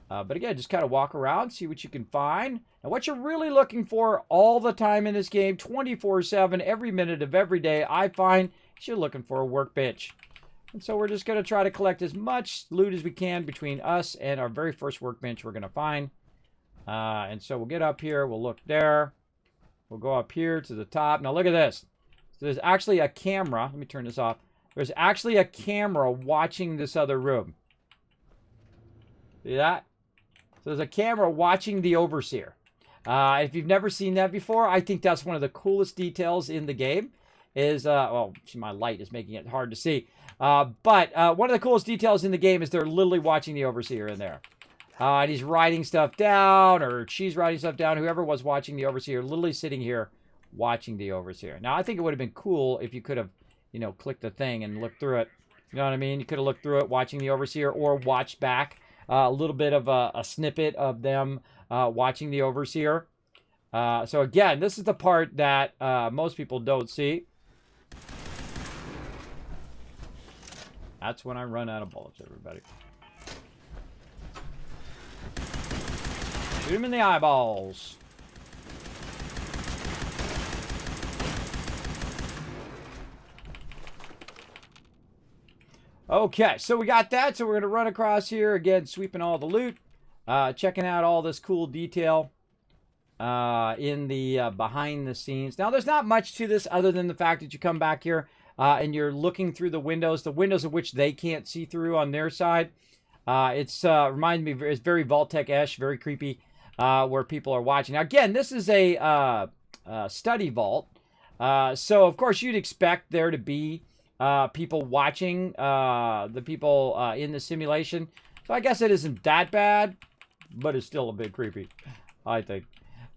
But again, just kind of walk around, see what you can find. And what you're really looking for all the time in this game, 24/7, every minute of every day, I find is you're looking for a workbench. And so we're just going to try to collect as much loot as we can between us and our very first workbench we're going to find. And so we'll get up here. We'll look there. We'll go up here to the top. Now look at this. So there's actually a camera. Let me turn this off. There's actually a camera watching this other room. See that? So there's a camera watching the Overseer. If you've never seen that before, I think that's one of the coolest details in the game. Is, well, my light is making it hard to see. But one of the coolest details in the game is they're literally watching the Overseer in there. And he's writing stuff down, or she's writing stuff down. Whoever was watching the Overseer, literally sitting here watching the Overseer. Now, I think it would have been cool if you could have, you know, clicked the thing and looked through it. You know what I mean? You could have looked through it watching the Overseer, or watched back a little bit of a snippet of them watching the Overseer. So again, this is the part that most people don't see. That's when I run out of bullets, everybody. Shoot him in the eyeballs. Okay, so we got that. So we're going to run across here. Again, sweeping all the loot. Checking out all this cool detail in the behind the scenes. Now, there's not much to this other than the fact that you come back here and you're looking through the windows of which they can't see through on their side. It's reminds me, it's very Vault-Tec-esque, very creepy, where people are watching. Now, again, this is a study vault. So, of course, you'd expect there to be people watching the people in the simulation. So I guess it isn't that bad, but it's still a bit creepy, I think.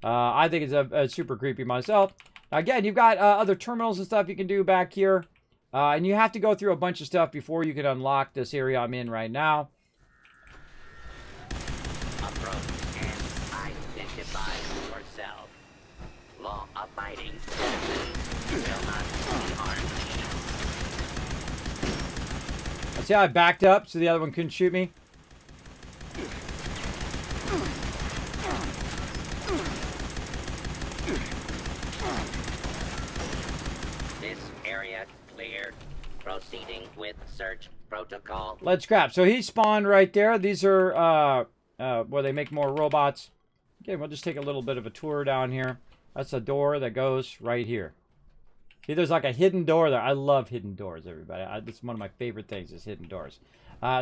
I think it's super creepy myself. Again, you've got other terminals and stuff you can do back here. And you have to go through a bunch of stuff before you can unlock this area I'm in right now. Approach and identify yourself. Law-abiding citizens will not be harmed. See how I backed up so the other one couldn't shoot me? This area cleared. Proceeding with search protocol. Let's scrap. So he spawned right there. These are where they make more robots. Okay, we'll just take a little bit of a tour down here. That's a door that goes right here. See, there's like a hidden door there. I love hidden doors, everybody. It's one of my favorite things is hidden doors.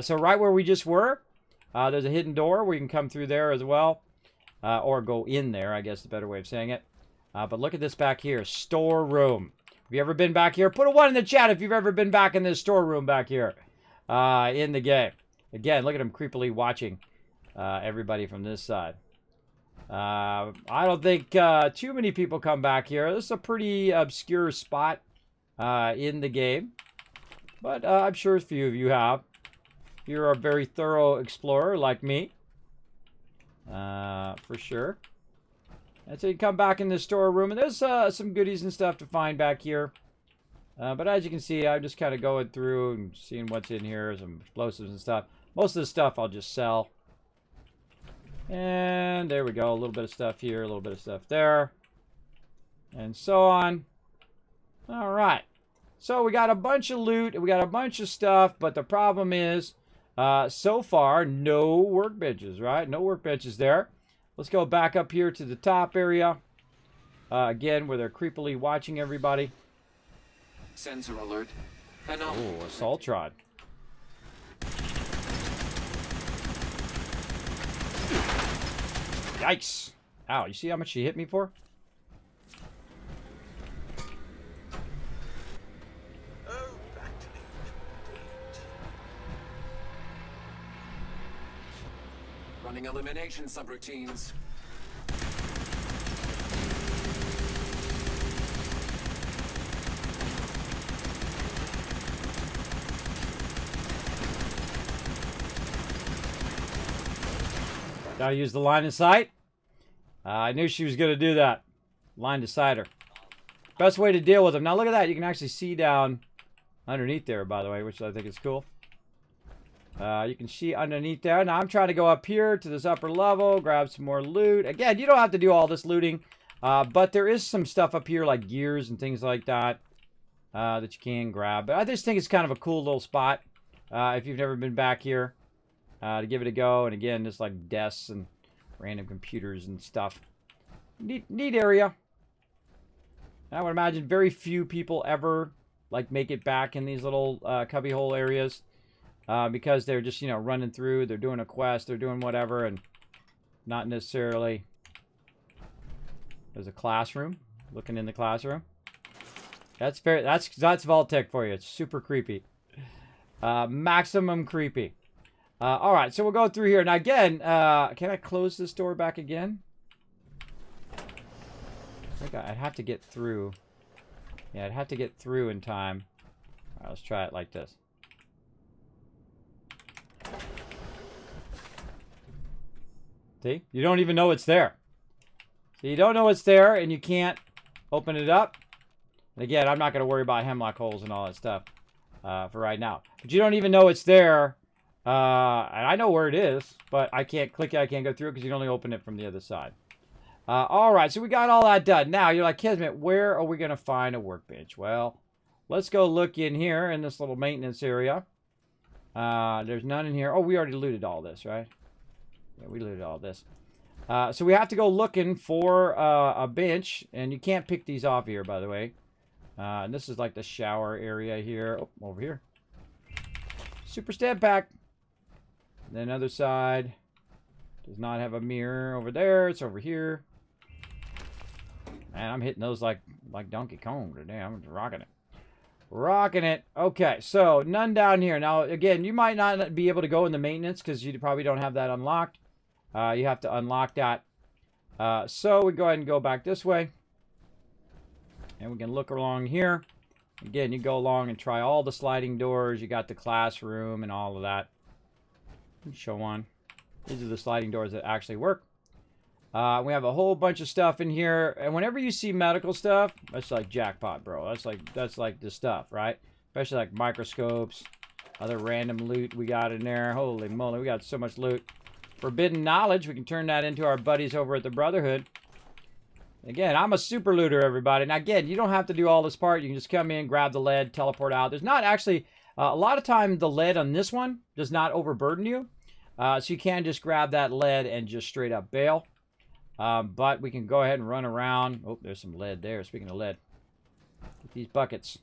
So right where we just were, there's a hidden door where you can come through there as well. Or go in there, I guess is the better way of saying it. But look at this back here. Storeroom. Have you ever been back here? Put a 1 in the chat if you've ever been back in this storeroom back here in the game. Again, look at him creepily watching everybody from this side. I don't think too many people come back here. This is a pretty obscure spot in the game. But I'm sure a few of you have. You're a very thorough explorer like me. For sure. And so you come back in the storeroom, and there's some goodies and stuff to find back here. But as you can see, I'm just kind of going through and seeing what's in here, some explosives and stuff. Most of the stuff I'll just sell. And there we go, a little bit of stuff here, a little bit of stuff there. And so on. All right. So we got a bunch of loot, and we got a bunch of stuff, but the problem is, so far, no workbenches, right? No workbenches there. Let's go back up here to the top area. Again, where they're creepily watching everybody. Sensor alert. Oh, a Saltron. Yikes. Ow, you see how much she hit me for? Running elimination subroutines. Gotta use the line of sight. I knew she was gonna do that. Line to sight her. Best way to deal with them. Now look at that. You can actually see down underneath there, by the way, which I think is cool. You can see underneath there. Now I'm trying to go up here to this upper level, grab some more loot. Again, you don't have to do all this looting, but there is some stuff up here like gears and things like that that you can grab. But I just think it's kind of a cool little spot if you've never been back here to give it a go. And again, just like desks and random computers and stuff. Neat area. I would imagine very few people ever like make it back in these little cubbyhole areas. Because they're just, you know, running through, they're doing a quest, they're doing whatever, and not necessarily... There's a classroom. Looking in the classroom. That's Vault-Tec for you. It's super creepy. Maximum creepy. Alright, so we'll go through here. Now again, can I close this door back again? I think I'd have to get through. Yeah, I'd have to get through in time. Alright, let's try it like this. See? You don't even know it's there. So you don't know it's there, and you can't open it up. And again, I'm not going to worry about hemlock holes and all that stuff for right now. But you don't even know it's there. And I know where it is, but I can't click it. I can't go through it because you can only open it from the other side. Alright, so we got all that done. Now, you're like, Kismet, where are we going to find a workbench? Well, let's go look in here in this little maintenance area. There's none in here. Oh, we already looted all this, right? Yeah, we looted all this. So we have to go looking for a bench. And you can't pick these off here, by the way. And this is like the shower area here. Oh, over here. Super stab pack. And then other side. Does not have a mirror over there. It's over here. Man, I'm hitting those like Donkey Kong today. I'm rocking it. Rocking it. Okay, so none down here. Now, again, you might not be able to go in the maintenance because you probably don't have that unlocked. You have to unlock that. So we go ahead and go back this way. And we can look along here. Again, you go along and try all the sliding doors. You got the classroom and all of that. Show on. These are the sliding doors that actually work. We have a whole bunch of stuff in here. And whenever you see medical stuff, that's like jackpot, bro. That's like the stuff, right? Especially like microscopes, other random loot we got in there. Holy moly, we got so much loot. Forbidden knowledge, we can turn that into our buddies over at the Brotherhood. Again, I'm a super looter, everybody. Now, again, you don't have to do all this part. You can just come in, grab the lead, teleport out. There's not actually... a lot of time, the lead on this one does not overburden you. So you can just grab that lead and just straight up bail. But we can go ahead and run around. Oh, there's some lead there. Speaking of lead. Get these buckets.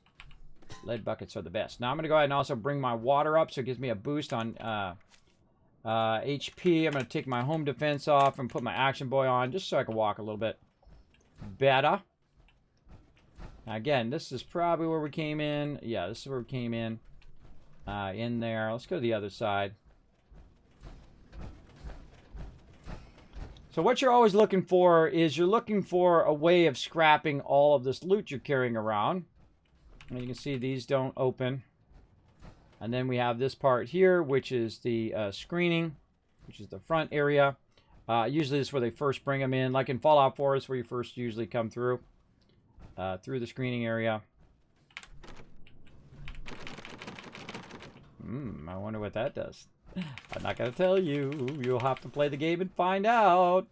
Lead buckets are the best. Now I'm going to go ahead and also bring my water up so it gives me a boost on HP. I'm going to take my home defense off and put my action boy on just so I can walk a little bit better. Now again, this is probably where we came in. Yeah, this is where we came in. In there. Let's go to the other side. So what you're always looking for is you're looking for a way of scrapping all of this loot you're carrying around. And you can see these don't open. And then we have this part here, which is the screening, which is the front area. Usually this is where they first bring them in. Like in Fallout 4 is where you first usually come through the screening area. I wonder what that does. I'm not going to tell you. You'll have to play the game and find out.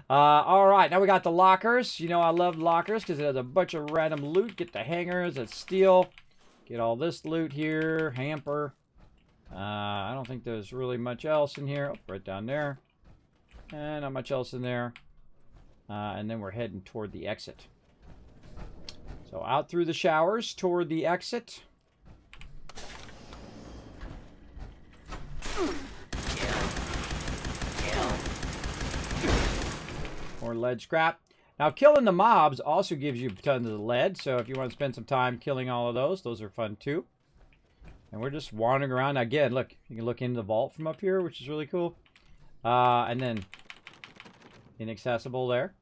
All right, now we got the lockers. You know I love lockers because it has a bunch of random loot. Get the hangers, that's steel. Get all this loot here. Hamper. I don't think there's really much else in here. Oh, right down there. And not much else in there. And then we're heading toward the exit. So out through the showers toward the exit. More lead scrap. Now, killing the mobs also gives you tons of lead. So if you want to spend some time killing all of those are fun too. And we're just wandering around. Again, look, you can look into the vault from up here, which is really cool. And then inaccessible there.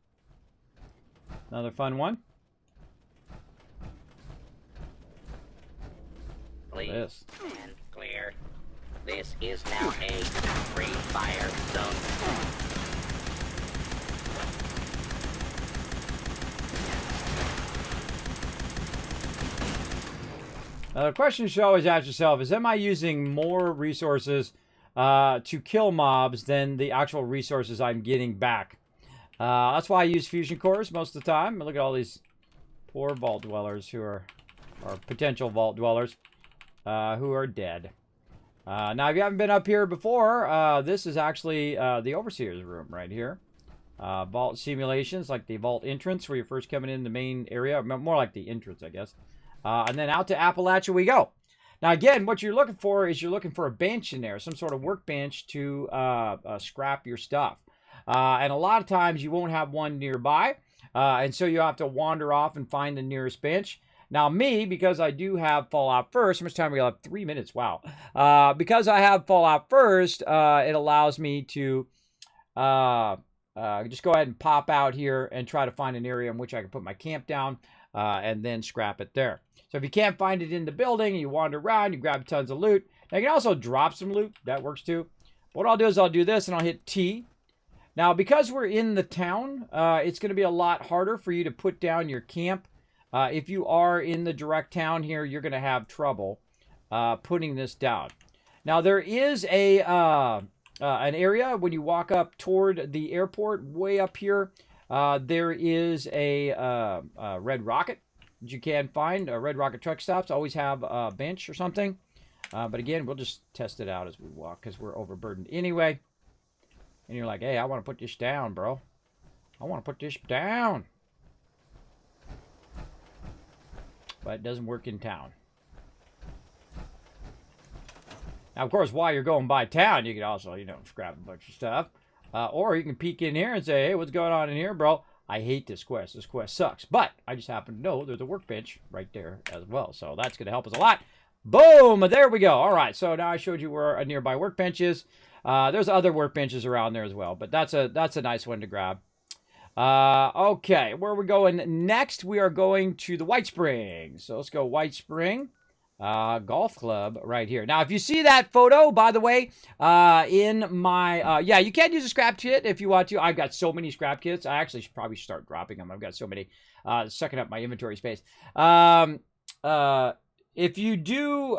Another fun one. Please and clear. This is now a free fire zone. Now, the question you should always ask yourself is, am I using more resources to kill mobs than the actual resources I'm getting back? That's why I use fusion cores most of the time. Look at all these poor vault dwellers who are, or potential vault dwellers, who are dead. Now, if you haven't been up here before, this is actually the Overseer's room right here. Vault simulations, like the vault entrance where you're first coming in the main area. More like the entrance, I guess. And then out to Appalachia we go. Now, again, what you're looking for is you're looking for a bench in there, some sort of workbench to scrap your stuff. And a lot of times you won't have one nearby. And so you have to wander off and find the nearest bench. Now, me, because I do have Fallout First, how much time we have? 3 minutes, wow. Because I have Fallout First, it allows me to just go ahead and pop out here and try to find an area in which I can put my camp down and then scrap it there. So if you can't find it in the building, you wander around, you grab tons of loot. Now, you can also drop some loot. That works too. What I'll do is I'll do this and I'll hit T. Now, because we're in the town, it's going to be a lot harder for you to put down your camp. If you are in the direct town here, you're going to have trouble putting this down. Now, there is an area when you walk up toward the airport, way up here. There is a Red Rocket that you can find. Red Rocket truck stops always have a bench or something. But again, we'll just test it out as we walk because we're overburdened anyway. And you're like, hey, I want to put this down, bro. I want to put this down. But it doesn't work in town. Now, of course, while you're going by town, you can also, scrap a bunch of stuff. Or you can peek in here and say, hey, what's going on in here, bro? I hate this quest. This quest sucks. But I just happen to know there's a workbench right there as well. So that's going to help us a lot. Boom! There we go. All right. So now I showed you where a nearby workbench is. There's other workbenches around there as well. But that's a nice one to grab. Okay. Where are we going next? We are going to the White Springs. So let's go White Spring. Golf club right here. Now, if you see that photo, by the way, in my, yeah, you can use a scrap kit if you want to. I've got so many scrap kits. I actually should probably start dropping them. I've got so many, sucking up my inventory space. If you do,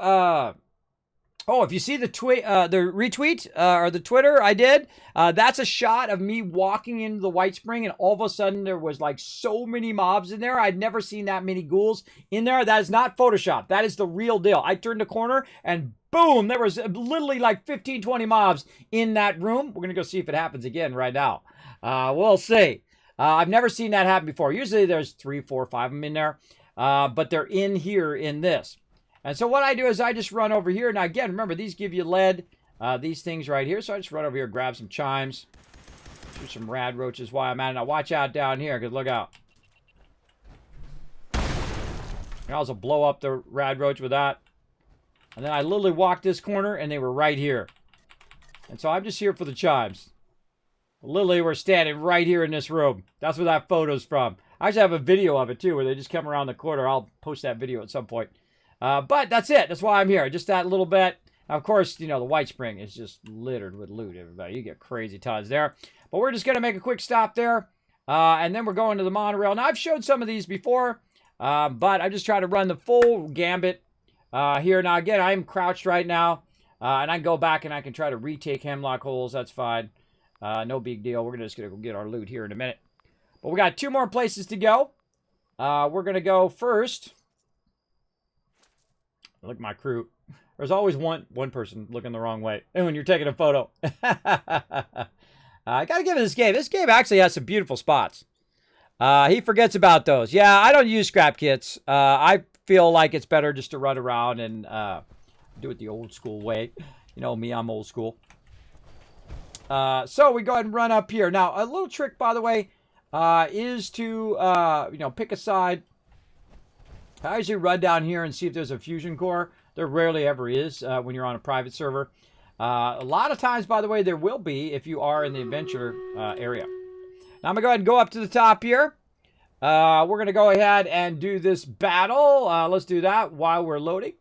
if you see the retweet, or the Twitter I did, that's a shot of me walking into the White Spring, and all of a sudden there was like so many mobs in there. I'd never seen that many ghouls in there. That is not Photoshop. That is the real deal. I turned the corner and boom, there was literally like 15, 20 mobs in that room. We're going to go see if it happens again right now. We'll see. I've never seen that happen before. Usually there's 3, 4, 5 of them in there. but they're in here in this. And so what I do is I just run over here. Now, again, remember, these give you lead, these things right here. So I just run over here, grab some chimes, shoot some rad roaches while I'm at it. Now, watch out down here, because look out. I also blow up the rad roach with that. And then I literally walked this corner, and they were right here. And so I'm just here for the chimes. Literally, we're standing right here in this room. That's where that photo's from. I actually have a video of it, too, where they just come around the corner. I'll post that video at some point. But that's it. That's why I'm here. Just that little bit. Now, of course, you know, the White Spring is just littered with loot, everybody. You get crazy tons there. But we're just going to make a quick stop there. And then we're going to the monorail. Now, I've showed some of these before. But I'm just trying to run the full gambit here. Now, again, I'm crouched right now. And I can go back and I can try to retake Hemlock Holes. That's fine. No big deal. We're just going to go get our loot here in a minute. But we got 2 more places to go. We're going to go first. Look at my crew. There's always one person looking the wrong way. And when you're taking a photo. I got to give it this game. This game actually has some beautiful spots. He forgets about those. Yeah, I don't use scrap kits. I feel like it's better just to run around and do it the old school way. You know me, I'm old school. So we go ahead and run up here. Now, a little trick, by the way, is to, you know, pick a side. I usually run down here and see if there's a fusion core. There rarely ever is when you're on a private server. A lot of times, by the way, there will be if you are in the adventure area. Now, I'm going to go ahead and go up to the top here. We're going to go ahead and do this battle. Let's do that while we're loading.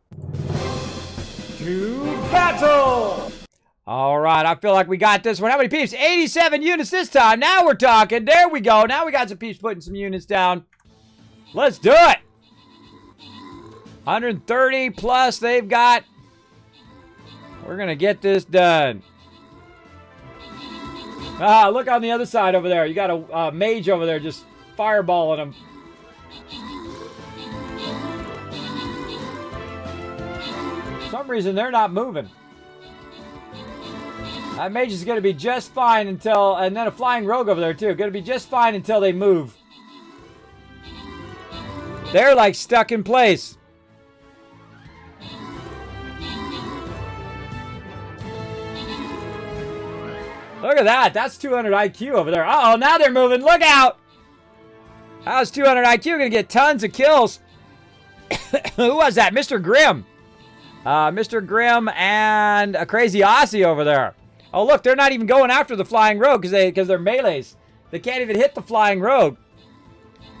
To battle! All right, I feel like we got this one. How many peeps? 87 units this time. Now we're talking. There we go. Now we got some peeps putting some units down. Let's do it. 130 plus they've got. We're going to get this done. Ah, look on the other side over there. You got a mage over there just fireballing them. For some reason, they're not moving. That mage is going to be just fine until... And then a flying rogue over there, too. Going to be just fine until they move. They're, like, stuck in place. Look at that. That's 200 IQ over there. Uh-oh, now they're moving. Look out. How's 200 IQ going to get tons of kills? Who was that? Mr. Grimm. Mr. Grimm and a crazy Aussie over there. Oh, look. They're not even going after the flying rogue because they're melees. They can't even hit the flying rogue.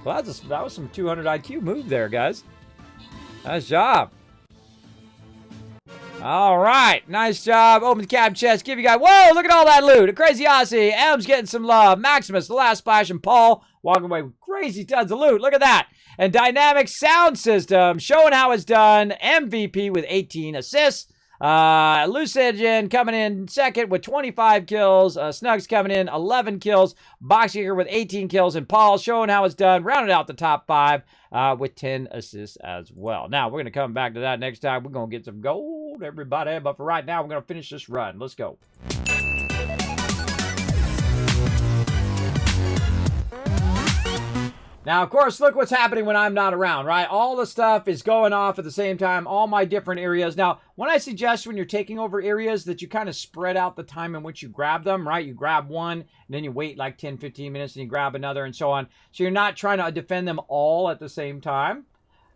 Well, that was some 200 IQ move there, guys. Nice job. All right, nice job. Open the cab chest. Give you guys. Whoa, look at all that loot. A crazy Aussie. M's getting some love. Maximus, the last splash, and Paul walking away with crazy tons of loot. Look at that. And dynamic sound system showing how it's done. MVP with 18 assists. Lucigen coming in second with 25 kills. Snugs coming in 11 kills. Boxkicker with 18 kills. And Paul showing how it's done. Rounded out the top 5 with 10 assists as well. Now, we're going to come back to that next time. We're going to get some gold, everybody. But for right now, we're going to finish this run. Let's go. Now, of course, look what's happening when I'm not around, right? All the stuff is going off at the same time, all my different areas. Now, when I suggest when you're taking over areas that you kind of spread out the time in which you grab them, right? You grab one, and then you wait like 10, 15 minutes, and you grab another, and so on. So you're not trying to defend them all at the same time.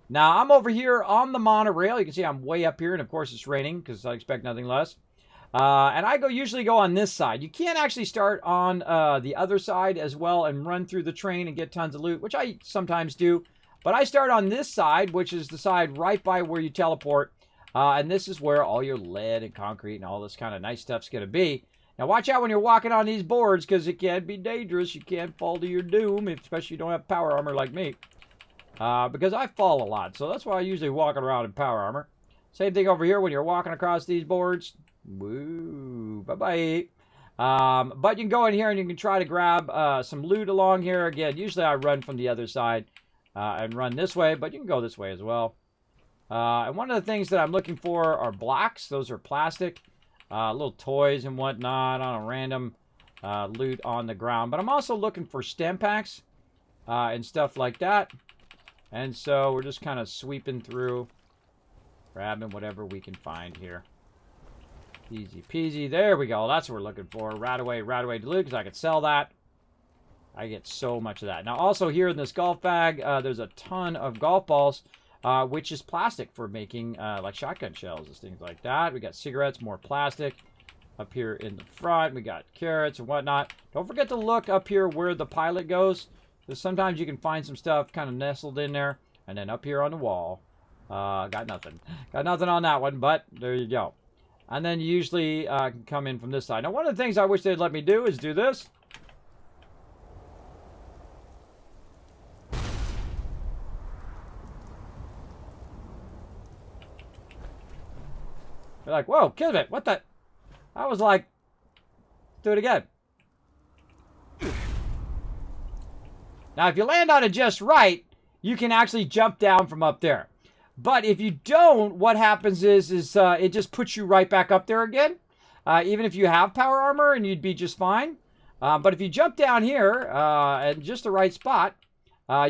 Now, I'm over here on the monorail. You can see I'm way up here, and of course it's raining because I expect nothing less. And I usually go on this side. You can't actually start on the other side as well and run through the train and get tons of loot, which I sometimes do. But I start on this side, which is the side right by where you teleport. And this is where all your lead and concrete and all this kind of nice stuff's going to be. Now, watch out when you're walking on these boards because it can be dangerous. You can fall to your doom, especially if you don't have power armor like me. Because I fall a lot, so that's why I usually walk around in power armor. Same thing over here when you're walking across these boards. Woo, bye-bye. But you can go in here and you can try to grab some loot along here. Again, usually I run from the other side and run this way, but you can go this way as well. And one of the things that I'm looking for are blocks. Those are plastic, little toys and whatnot on a random loot on the ground. But I'm also looking for stem packs and stuff like that. And so we're just kind of sweeping through, grabbing whatever we can find here. Easy peasy. There we go. That's what we're looking for. Right away to loot, because I could sell that. I get so much of that. Now, also here in this golf bag, there's a ton of golf balls, which is plastic for making like shotgun shells and things like that. We got cigarettes, more plastic. Up here in the front, we got carrots and whatnot. Don't forget to look up here where the pilot goes, because sometimes you can find some stuff kind of nestled in there. And then up here on the wall, got nothing. Got nothing on that one, but there you go. And then you usually can come in from this side. Now, one of the things I wish they'd let me do is do this. They're like, whoa, Kismet, what the? I was like, do it again. Now, if you land on it just right, you can actually jump down from up there. But if you don't, what happens is it just puts you right back up there again. Even if you have power armor, and you'd be just fine. But if you jump down here at just the right spot,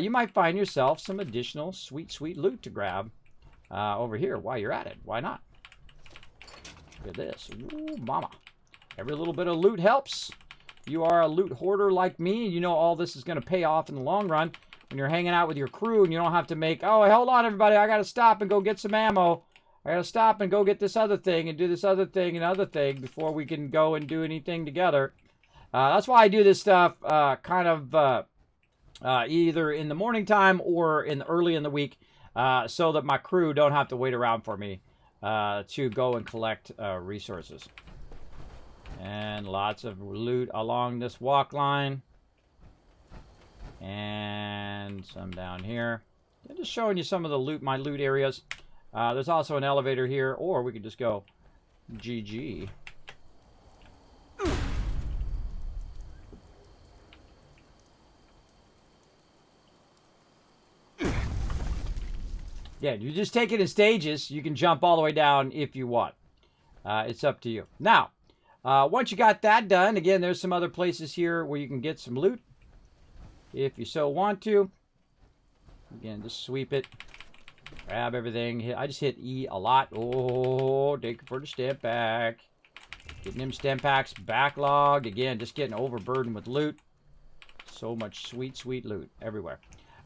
you might find yourself some additional sweet, sweet loot to grab over here while you're at it. Why not? Look at this. Ooh, mama. Every little bit of loot helps. You are a loot hoarder like me. You know all this is going to pay off in the long run. When you're hanging out with your crew and you don't have to make, oh, hold on, everybody. I got to stop and go get some ammo. I got to stop and go get this other thing and do this other thing and other thing before we can go and do anything together. That's why I do this stuff kind of either in the morning time or early in the week so that my crew don't have to wait around for me to go and collect resources. And lots of loot along this walk line. And some down here. I'm just showing you some of the loot, my loot areas. There's also an elevator here, or we could just go GG. Yeah, you just take it in stages. You can jump all the way down if you want. It's up to you. Now, once you got that done, again, there's some other places here where you can get some loot. If you so want to. Again, just sweep it. Grab everything. I just hit E a lot. Oh, take it for the stamp pack. Getting them stamp packs backlogged. Again, just getting overburdened with loot. So much sweet, sweet loot everywhere.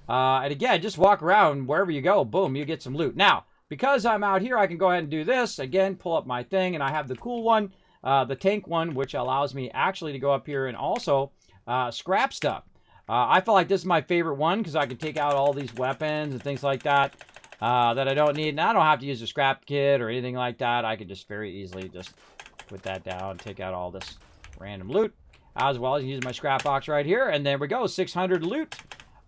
And again, just walk around wherever you go. Boom, you get some loot. Now, because I'm out here, I can go ahead and do this. Again, pull up my thing, and I have the cool one, the tank one, which allows me actually to go up here and also scrap stuff. I feel like this is my favorite one because I can take out all these weapons and things like that that I don't need. And I don't have to use a scrap kit or anything like that. I can just very easily just put that down, take out all this random loot, as well as use my scrap box right here. And there we go, 600 loot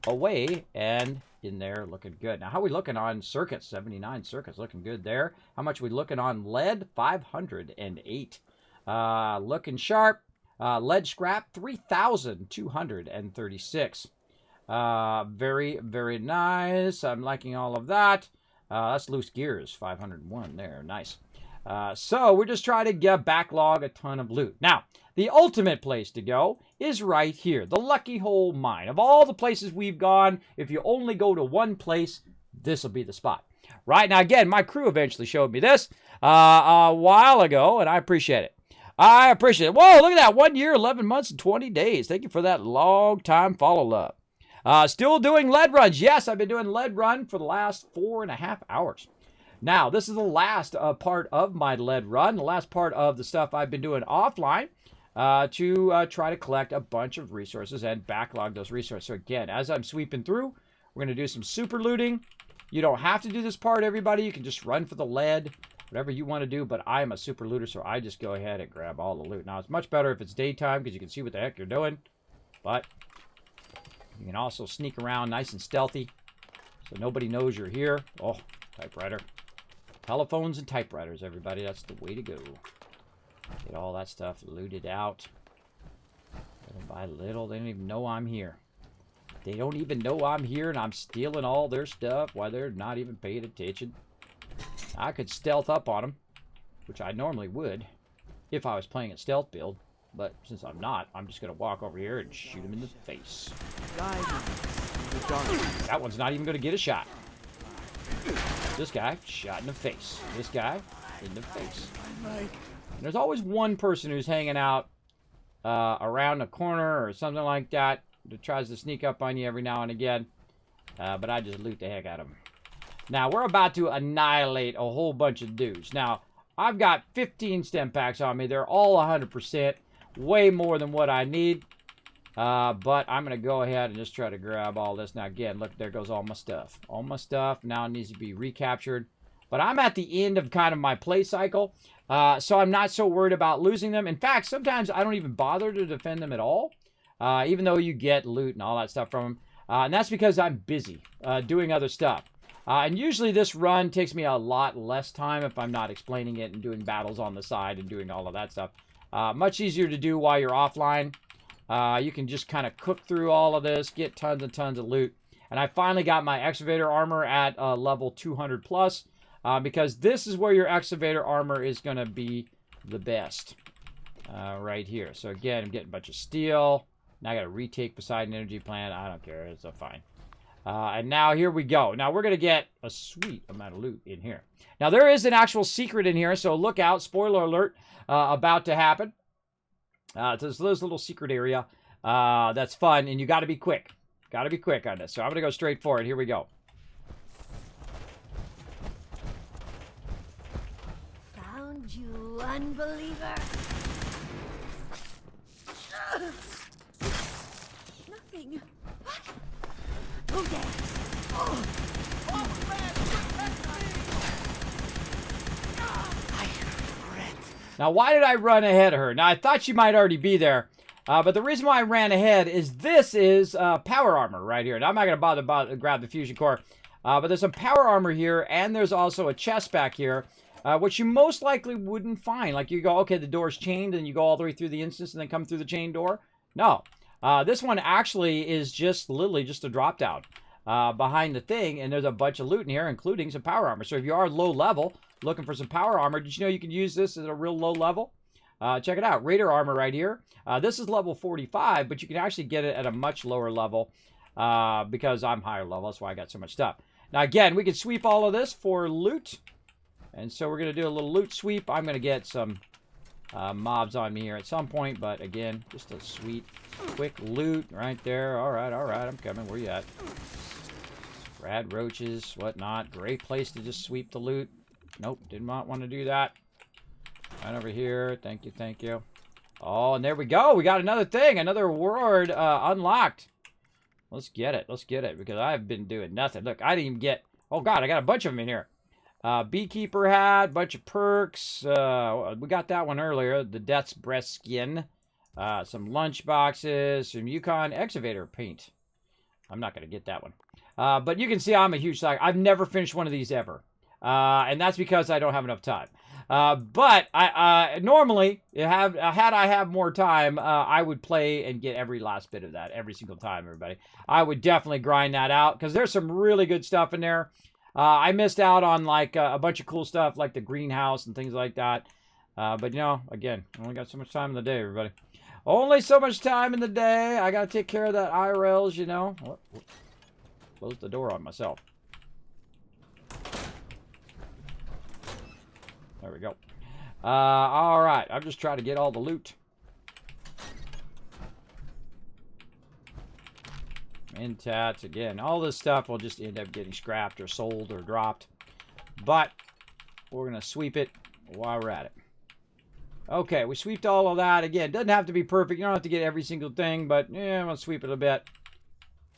away and in there, looking good. Now, how are we looking on circuits? 79 circuits, looking good there. How much are we looking on lead? 508. Looking sharp. Lead scrap, 3,236. Very, very nice. I'm liking all of that. That's loose gears, 501 there. Nice. So we're just trying to backlog a ton of loot. Now, the ultimate place to go is right here, the Lucky Hole Mine. Of all the places we've gone, if you only go to one place, this will be the spot. Right now, again, my crew eventually showed me this a while ago, and I appreciate it. I appreciate it. Whoa, look at that. 1 year, 11 months, and 20 days. Thank you for that long time follow-up. Still doing lead runs. Yes, I've been doing lead run for the last 4.5 hours. Now, this is the last part of my lead run, the last part of the stuff I've been doing offline to try to collect a bunch of resources and backlog those resources. So again, as I'm sweeping through, we're going to do some super looting. You don't have to do this part, everybody. You can just run for the lead, whatever you want to do, but I'm a super looter, so I just go ahead and grab all the loot. Now, it's much better if it's daytime because you can see what the heck you're doing, but you can also sneak around nice and stealthy so nobody knows you're here. Oh, typewriter. Telephones and typewriters, everybody. That's the way to go. Get all that stuff looted out. Little by little, they don't even know I'm here. They don't even know I'm here and I'm stealing all their stuff while they're not even paying attention. I could stealth up on them, which I normally would if I was playing a stealth build. But since I'm not, I'm just going to walk over here and shoot them in the face. Guidance. That one's not even going to get a shot. This guy, shot in the face. This guy, in the face. And there's always one person who's hanging out around a corner or something like that that tries to sneak up on you every now and again. But I just loot the heck out of them. Now, we're about to annihilate a whole bunch of dudes. Now, I've got 15 stem packs on me. They're all 100%. Way more than what I need. But I'm going to go ahead and just try to grab all this. Now, again, look, there goes all my stuff. All my stuff now needs to be recaptured. But I'm at the end of kind of my play cycle. So I'm not so worried about losing them. In fact, sometimes I don't even bother to defend them at all. Even though you get loot and all that stuff from them. And that's because I'm busy doing other stuff. And usually this run takes me a lot less time if I'm not explaining it and doing battles on the side and doing all of that stuff. Much easier to do while you're offline. You can just kind of cook through all of this, get tons and tons of loot. And I finally got my excavator armor at level 200 plus. Because this is where your excavator armor is going to be the best. Right here. So again, I'm getting a bunch of steel. Now I got to retake Poseidon Energy Plant. I don't care. It's fine. And now here we go. Now we're going to get a sweet amount of loot in here. Now there is an actual secret in here, so look out. Spoiler alert about to happen. There's this little secret area that's fun, and you got to be quick. Got to be quick on this. So I'm going to go straight for it. Here we go. Found you, unbeliever. Nothing. What? Who dares? Oh. Now, why did I run ahead of her? Now, I thought she might already be there. But the reason why I ran ahead is this is power armor right here. Now, I'm not going to bother to grab the fusion core. But there's some power armor here, and there's also a chest back here, which you most likely wouldn't find. Like, you go, okay, the door's chained, and you go all the way through the instance and then come through the chain door. No. This one actually is just literally just a drop down behind the thing, and there's a bunch of loot in here, including some power armor. So if you are low level, looking for some power armor, did you know you can use this at a real low level? Check it out. Raider armor right here. This is level 45, but you can actually get it at a much lower level because I'm higher level. That's why I got so much stuff. Now, again, we can sweep all of this for loot. And so we're going to do a little loot sweep. I'm going to get some mobs on me here at some point. But, again, just a sweet, quick loot right there. All right, I'm coming. Where you at? Rad roaches, whatnot. Great place to just sweep the loot. Nope, did not want to do that. Right over here. Thank you, thank you. Oh, and there we go. We got another thing. Another reward unlocked. Let's get it. Let's get it. Because I've been doing nothing. Look, I didn't even get... Oh, God, I got a bunch of them in here. Beekeeper hat. Bunch of perks. We got that one earlier. The Death's Breath skin. Some lunch boxes. Some Yukon excavator paint. I'm not going to get that one. But you can see I'm a huge sucker. I've never finished one of these ever. And that's because I don't have enough time. But I normally, had I have more time, I would play and get every last bit of that every single time, everybody. I would definitely grind that out because there's some really good stuff in there. I missed out on like a bunch of cool stuff like the greenhouse and things like that. But, you know, again, I only got so much time in the day, everybody. Only so much time in the day. I got to take care of that IRLs, you know. Close the door on myself. There we go. All right. I'm just trying to get all the loot. Intats, again. All this stuff will just end up getting scrapped or sold or dropped. But we're going to sweep it while we're at it. Okay, we sweeped all of that. Again, it doesn't have to be perfect. You don't have to get every single thing, but yeah, I'm going to sweep it a bit.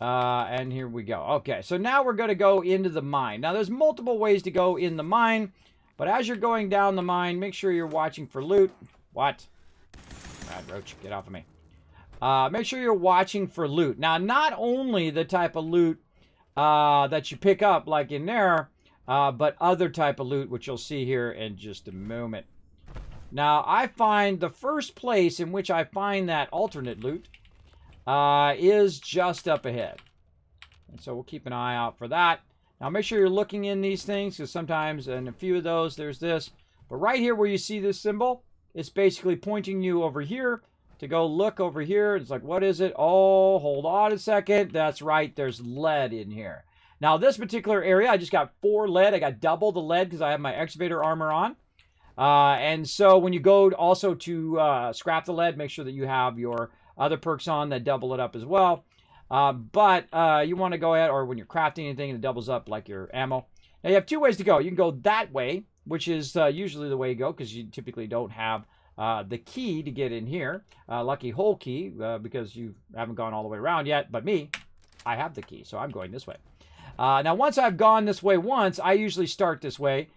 And here we go. Okay, so now we're going to go into the mine. Now, there's multiple ways to go in the mine, but as you're going down the mine, make sure you're watching for loot. What? Rad roach, get off of me. Make sure you're watching for loot. Now, not only the type of loot that you pick up, like in there, but other type of loot, which you'll see here in just a moment. Now, I find the first place in which I find that alternate loot is just up ahead. And so we'll keep an eye out for that. Now, make sure you're looking in these things, because sometimes in a few of those, there's this. But right here where you see this symbol, it's basically pointing you over here to go look over here. It's like, what is it? Oh, hold on a second. That's right. There's lead in here. Now, this particular area, I just got 4 lead. I got double the lead because I have my excavator armor on. And so when you go also to scrap the lead, make sure that you have your other perks on that double it up as well. But you want to go ahead, or when you're crafting anything, it doubles up like your ammo. Now, you have 2 ways to go. You can go that way, which is usually the way you go because you typically don't have the key to get in here. Lucky hole key, because you haven't gone all the way around yet. But me, I have the key, so I'm going this way. Now, once I've gone this way once, I usually start this way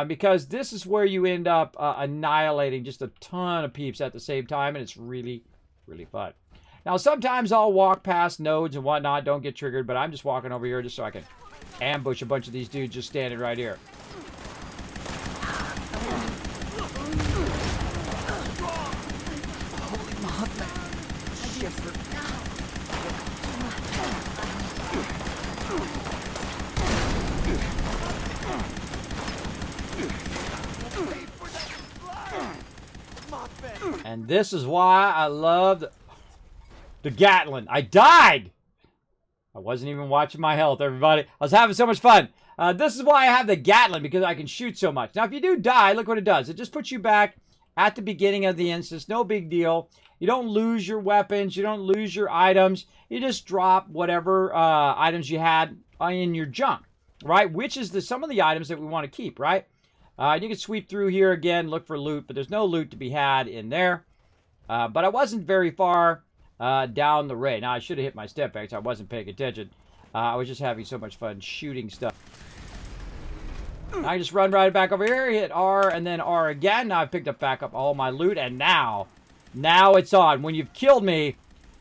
because this is where you end up annihilating just a ton of peeps at the same time, and it's really, really fun. Now, sometimes I'll walk past nodes and whatnot, don't get triggered, but I'm just walking over here just so I can ambush a bunch of these dudes just standing right here. And this is why I love the Gatling. I died! I wasn't even watching my health, everybody. I was having so much fun. This is why I have the Gatling, because I can shoot so much. Now, if you do die, look what it does. It just puts you back at the beginning of the instance. No big deal. You don't lose your weapons. You don't lose your items. You just drop whatever items you had in your junk, right? Which is some of the items that we want to keep, right? You can sweep through here again, look for loot, but there's no loot to be had in there. But I wasn't very far down the raid. Now, I should have hit my step back, so I wasn't paying attention. I was just having so much fun shooting stuff. I just run right back over here, hit R, and then R again. Now I've picked up back up all my loot, and now it's on. When you've killed me,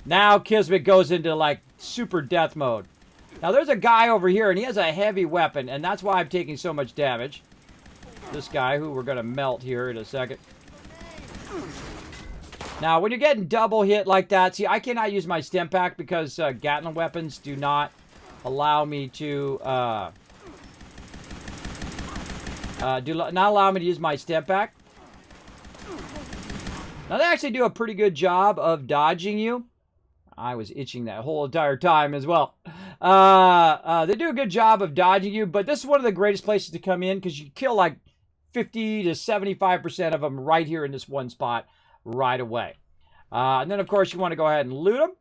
now Kismet goes into, like, super death mode. Now, there's a guy over here, and he has a heavy weapon, and that's why I'm taking so much damage. This guy, who we're going to melt here in a second. Now, when you're getting double hit like that, see, I cannot use my stim pack because Gatling weapons do not allow me to, not allow me to use my stim pack. Now, they actually do a pretty good job of dodging you. I was itching that whole entire time as well. They do a good job of dodging you, but this is one of the greatest places to come in because you kill like 50 to 75% of them right here in this one spot right away. And then, of course, you want to go ahead and loot them.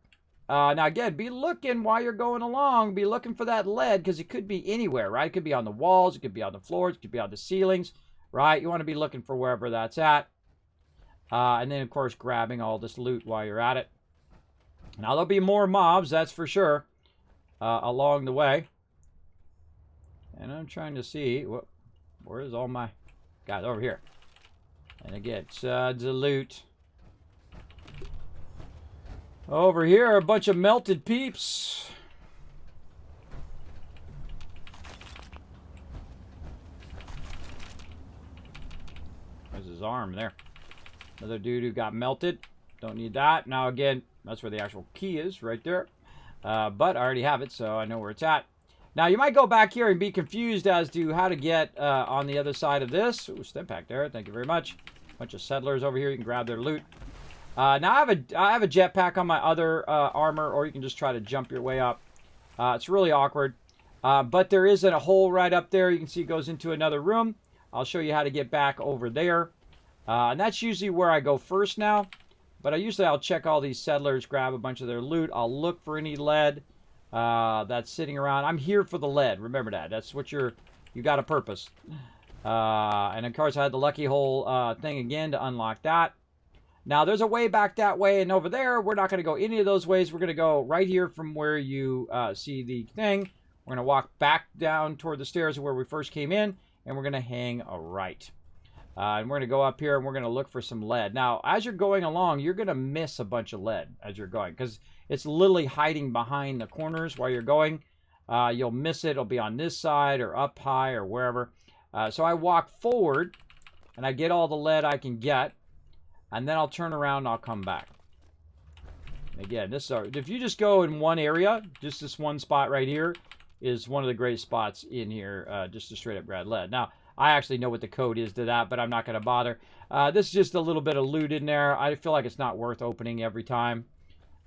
Now, again, be looking while you're going along. Be looking for that lead because it could be anywhere, right? It could be on the walls. It could be on the floors. It could be on the ceilings, right? You want to be looking for wherever that's at. And then, of course, grabbing all this loot while you're at it. Now, there'll be more mobs, that's for sure, along the way. And I'm trying to see, where is all my guys? Over here. And again, suds of loot. Over here, a bunch of melted peeps. There's his arm there. Another dude who got melted. Don't need that. Now, again, that's where the actual key is, right there. But I already have it, so I know where it's at. Now, you might go back here and be confused as to how to get on the other side of this. Ooh, stim pack there. Thank you very much. Bunch of settlers over here. You can grab their loot. Now, I have a jetpack on my other armor, or you can just try to jump your way up. It's really awkward. But there is a hole right up there. You can see it goes into another room. I'll show you how to get back over there. And that's usually where I go first now. But I'll check all these settlers, grab a bunch of their loot. I'll look for any lead that's sitting around. I'm here for the lead. Remember that. That's what you got a purpose. And of course, I had the lucky hole thing again to unlock that. Now, there's a way back that way and over there. We're not going to go any of those ways. We're going to go right here from where you see the thing. We're going to walk back down toward the stairs where we first came in, and we're going to hang a right. And we're going to go up here, and we're going to look for some lead. Now, as you're going along, you're going to miss a bunch of lead as you're going, because it's literally hiding behind the corners while you're going. You'll miss it. It'll be on this side or up high or wherever. So I walk forward, and I get all the lead I can get, and then I'll turn around and I'll come back. Again, if you just go in one area, just this one spot right here is one of the greatest spots in here, just to straight up grab lead. Now, I actually know what the code is to that, but I'm not going to bother. This is just a little bit of loot in there. I feel like it's not worth opening every time.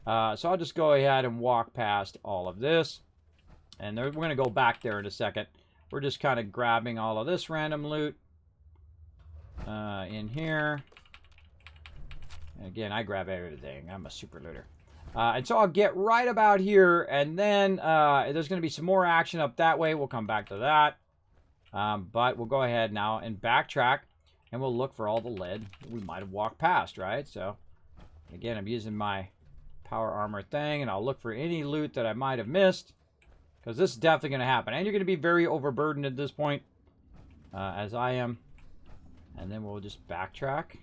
So I'll just go ahead and walk past all of this. And we're going to go back there in a second. We're just kind of grabbing all of this random loot in here. And again, I grab everything. I'm a super looter. And so I'll get right about here, and then there's going to be some more action up that way. We'll come back to that. But we'll go ahead now and backtrack, and we'll look for all the lead we might have walked past, right? So, again, I'm using my power armor thing, and I'll look for any loot that I might have missed, because this is definitely going to happen. And you're going to be very overburdened at this point, as I am. And then we'll just backtrack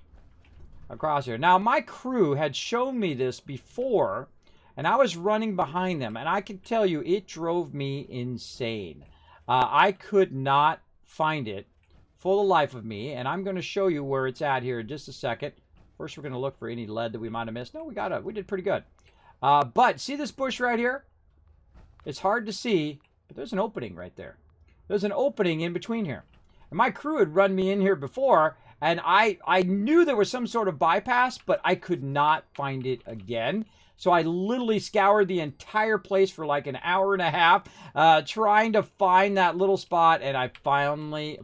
across here. Now, my crew had shown me this before, and I was running behind them, and I can tell you, it drove me insane. I could not find it for the life of me, and I'm going to show you where it's at here in just a second. First, we're going to look for any lead that we might have missed. No, we did pretty good. But see this bush right here? It's hard to see, but there's an opening right there. There's an opening in between here. And my crew had run me in here before, and I knew there was some sort of bypass, but I could not find it again. So I literally scoured the entire place for like an hour and a half, trying to find that little spot, and I finally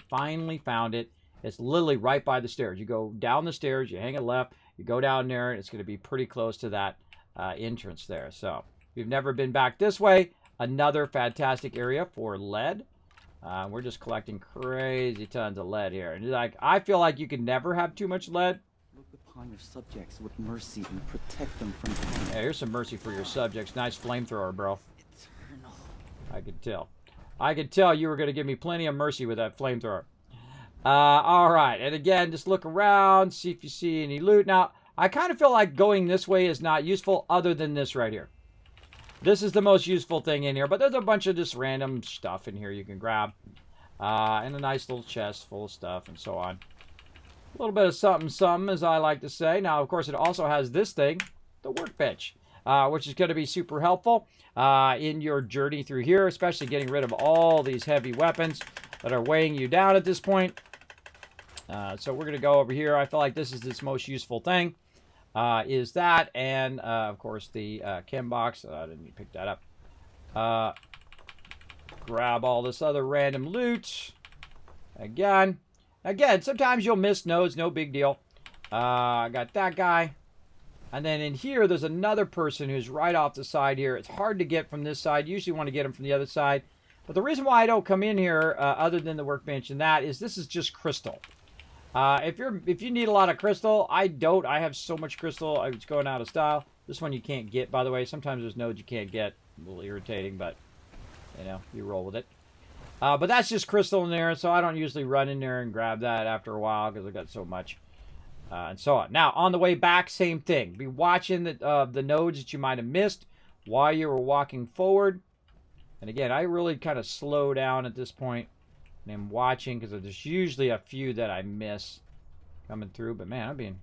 found it. It's literally right by the stairs. You go down the stairs, you hang a left, you go down there, and it's going to be pretty close to that entrance there. So if you've never been back this way, another fantastic area for lead. We're just collecting crazy tons of lead here. And like, I feel like you can never have too much lead. Look upon your subjects with mercy and protect them from harm. Yeah, here's some mercy for your subjects. Nice flamethrower, bro. Eternal. I could tell. I could tell you were going to give me plenty of mercy with that flamethrower. All right. And again, just look around, see if you see any loot. Now, I kind of feel like going this way is not useful other than this right here. This is the most useful thing in here, but there's a bunch of just random stuff in here you can grab. And a nice little chest full of stuff and so on. A little bit of something, as I like to say. Now, of course, it also has this thing, the workbench, which is going to be super helpful in your journey through here, especially getting rid of all these heavy weapons that are weighing you down at this point. So we're going to go over here. I feel like this is its most useful thing. Is that, and of course the chem box. I didn't pick that up. Grab all this other random loot. Again, sometimes you'll miss nodes, no big deal. I got that guy. And then in here, there's another person who's right off the side here. It's hard to get from this side. You usually want to get him from the other side. But the reason why I don't come in here, other than the workbench and that, is this is just crystal. If you need a lot of crystal, I don't. I have so much crystal, it's going out of style. This one you can't get, by the way. Sometimes there's nodes you can't get. A little irritating, but, you know, you roll with it. But that's just crystal in there, so I don't usually run in there and grab that after a while because I've got so much. And so on. Now, on the way back, same thing. Be watching the nodes that you might have missed while you were walking forward. And again, I really kind of slow down at this point. And I'm watching because there's usually a few that I miss coming through. But man, I'm being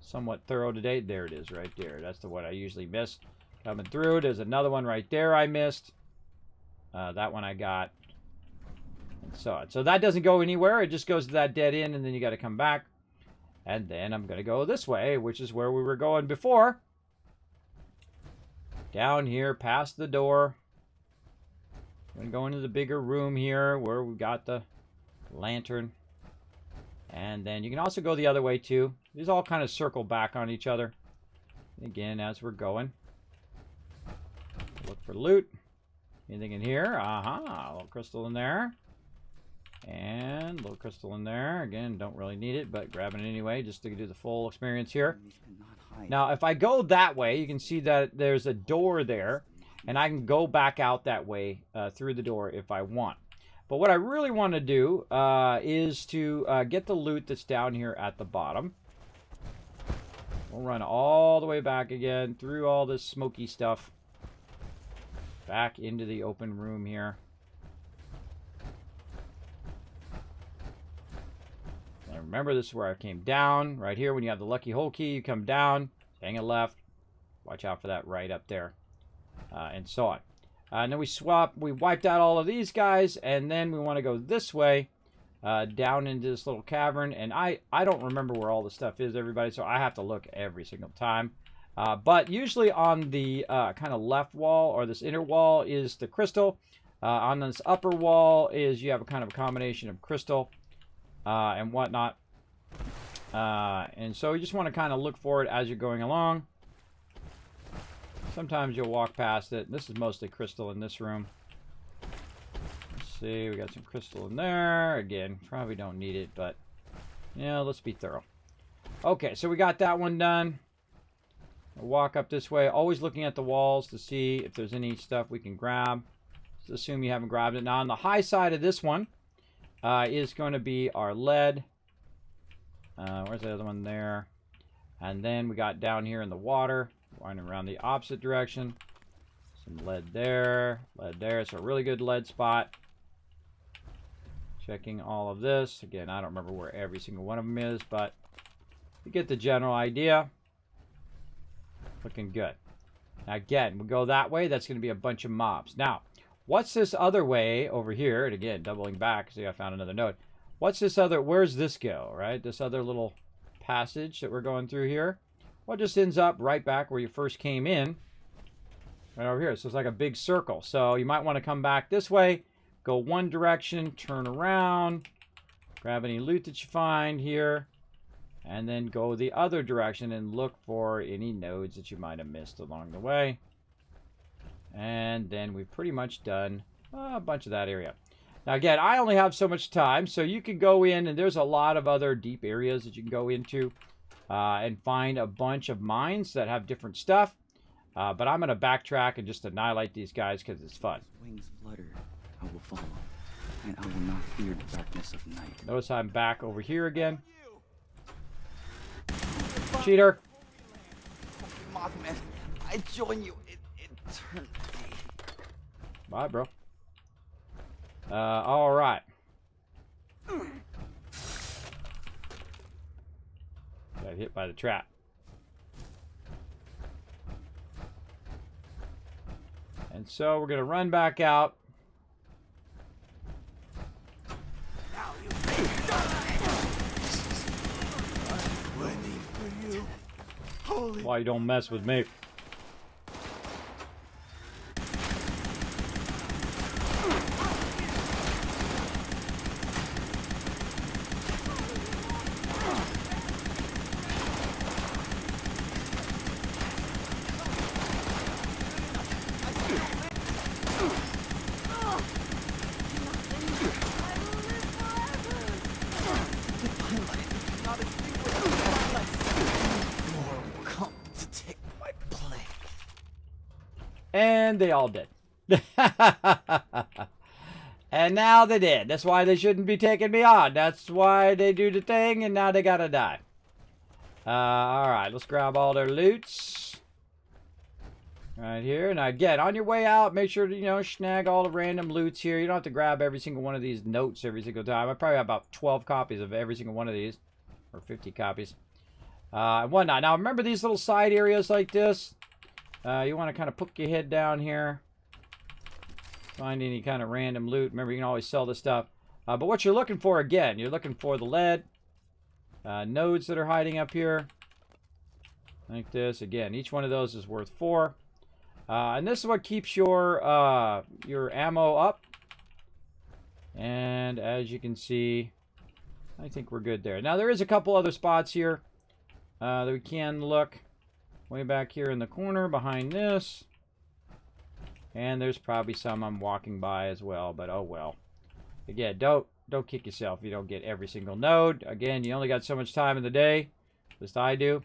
somewhat thorough today. There it is right there. That's the one I usually miss coming through. There's another one right there I missed. That one I got. And so on. So that doesn't go anywhere. It just goes to that dead end and then you got to come back. And then I'm going to go this way, which is where we were going before. Down here, past the door. I'm going to go into the bigger room here where we got the lantern. And then you can also go the other way too. These all kind of circle back on each other. Again, as we're going. Look for loot. Anything in here? A little crystal in there. And a little crystal in there. Again, don't really need it, but grabbing it anyway just to do the full experience here. Now, if I go that way, you can see that there's a door there. And I can go back out that way through the door if I want. But what I really want to do is to get the loot that's down here at the bottom. We'll run all the way back again through all this smoky stuff. Back into the open room here. And remember, this is where I came down. Right here, when you have the lucky hole key, you come down, hang a left. Watch out for that right up there. And so on. And then we wiped out all of these guys, and then we want to go this way down into this little cavern. And I don't remember where all the stuff is, everybody, so I have to look every single time. But usually on the kind of left wall or this inner wall is the crystal. On this upper wall is you have a kind of a combination of crystal and whatnot. And so you just want to kind of look for it as you're going along. Sometimes you'll walk past it. This is mostly crystal in this room. Let's see, we got some crystal in there. Again, probably don't need it, but yeah, let's be thorough. Okay, so we got that one done. We'll walk up this way, always looking at the walls to see if there's any stuff we can grab. Let's assume you haven't grabbed it. Now, on the high side of this one is going to be our lead. Where's the other one there? And then we got down here in the water, winding around the opposite direction. Some lead there, so a really good lead spot. Checking all of this. Again, I don't remember where every single one of them is, but you get the general idea. Looking good. Now again, we go that way, that's going to be a bunch of mobs. Now, what's this other way over here? And again, doubling back, see I found another node. What's this other, where's this go, right? This other little passage that we're going through here. Well, it just ends up right back where you first came in. Right over here. So it's like a big circle. So you might want to come back this way, go one direction, turn around, grab any loot that you find here, and then go the other direction and look for any nodes that you might have missed along the way. And then we've pretty much done a bunch of that area. Now again, I only have so much time, so you can go in, and there's a lot of other deep areas that you can go into and find a bunch of mines that have different stuff. But I'm going to backtrack and just annihilate these guys because it's fun. Wings flutter, I will follow, and I will not fear the darkness of night. Notice I'm back over here again. Cheater. Mothman, I join you in eternity. Bye, bro. All right. Got hit by the trap. And so we're going to run back out. Why you don't mess with me? And they all did. And now they did. That's why they shouldn't be taking me on. That's why they do the thing, and now they gotta die. Alright, let's grab all their loots. Right here. Now again, on your way out, make sure to, you know, snag all the random loots here. You don't have to grab every single one of these notes every single time. I probably have about 12 copies of every single one of these. Or 50 copies. And whatnot. Now remember these little side areas like this? You want to kind of poke your head down here. Find any kind of random loot. Remember, you can always sell this stuff. But what you're looking for, again, you're looking for the lead. Nodes that are hiding up here. Like this. Again, each one of those is worth 4. And this is what keeps your ammo up. And as you can see, I think we're good there. Now, there is a couple other spots here that we can look. Way back here in the corner behind this. And there's probably some I'm walking by as well, but oh well. Again, don't kick yourself if you don't get every single node. Again, you only got so much time in the day. At least I do.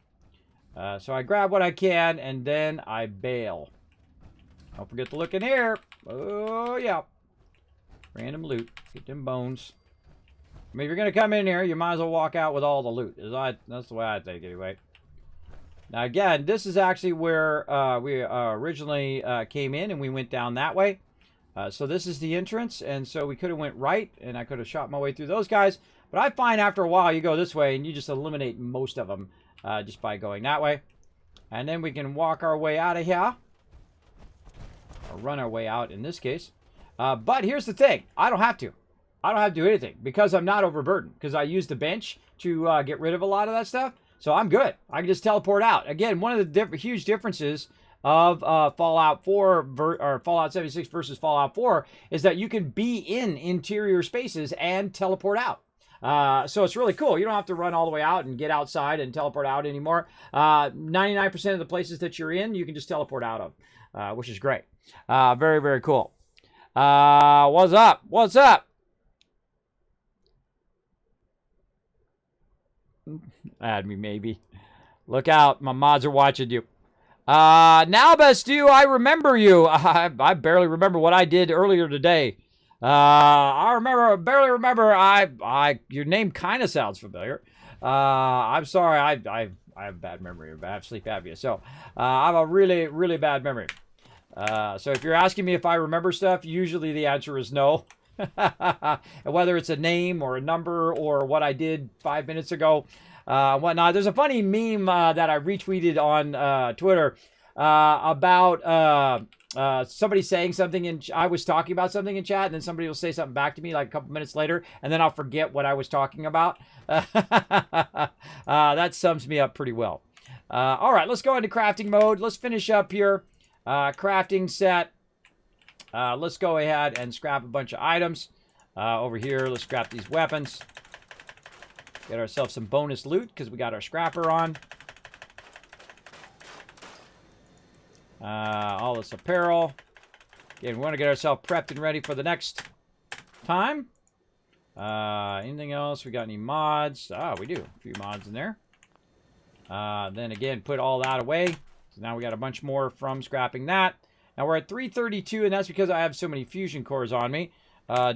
So I grab what I can, and then I bail. Don't forget to look in here. Oh, yeah. Random loot. Get them bones. I mean, if you're going to come in here, you might as well walk out with all the loot. That's the way I think, anyway. Now, again, this is actually where we originally came in, and we went down that way. So this is the entrance, and so we could have went right, and I could have shot my way through those guys. But I find after a while, you go this way, and you just eliminate most of them just by going that way. And then we can walk our way out of here. Or run our way out, in this case. But here's the thing. I don't have to. I don't have to do anything because I'm not overburdened, because I use the bench to get rid of a lot of that stuff. So I'm good. I can just teleport out. Again, one of the huge differences of Fallout 4 or Fallout 76 versus Fallout 4 is that you can be in interior spaces and teleport out. So it's really cool. You don't have to run all the way out and get outside and teleport out anymore. 99% of the places that you're in, you can just teleport out of, which is great. Very, very cool. What's up? What's up? Add me, maybe. Look out. My mods are watching you. Now, Bestu, I remember you. I barely remember what I did earlier today. Barely remember. Your name kind of sounds familiar. I'm sorry. I have bad memory. I have sleep apnea. So, I have a really, really bad memory. So if you're asking me if I remember stuff, usually the answer is no. Whether it's a name or a number or what I did 5 minutes ago, whatnot. There's a funny meme that I retweeted on Twitter about somebody saying something, and I was talking about something in chat, and then somebody will say something back to me like a couple minutes later, and then I'll forget what I was talking about. That sums me up pretty well. All right, let's go into crafting mode. Let's finish up here. Crafting set. Let's go ahead and scrap a bunch of items. Over here, let's scrap these weapons. Get ourselves some bonus loot because we got our scrapper on. All this apparel. Again, we want to get ourselves prepped and ready for the next time. Anything else? We got any mods? We do. A few mods in there. Then again, put all that away. So now we got a bunch more from scrapping that. Now we're at 332, and that's because I have so many fusion cores on me.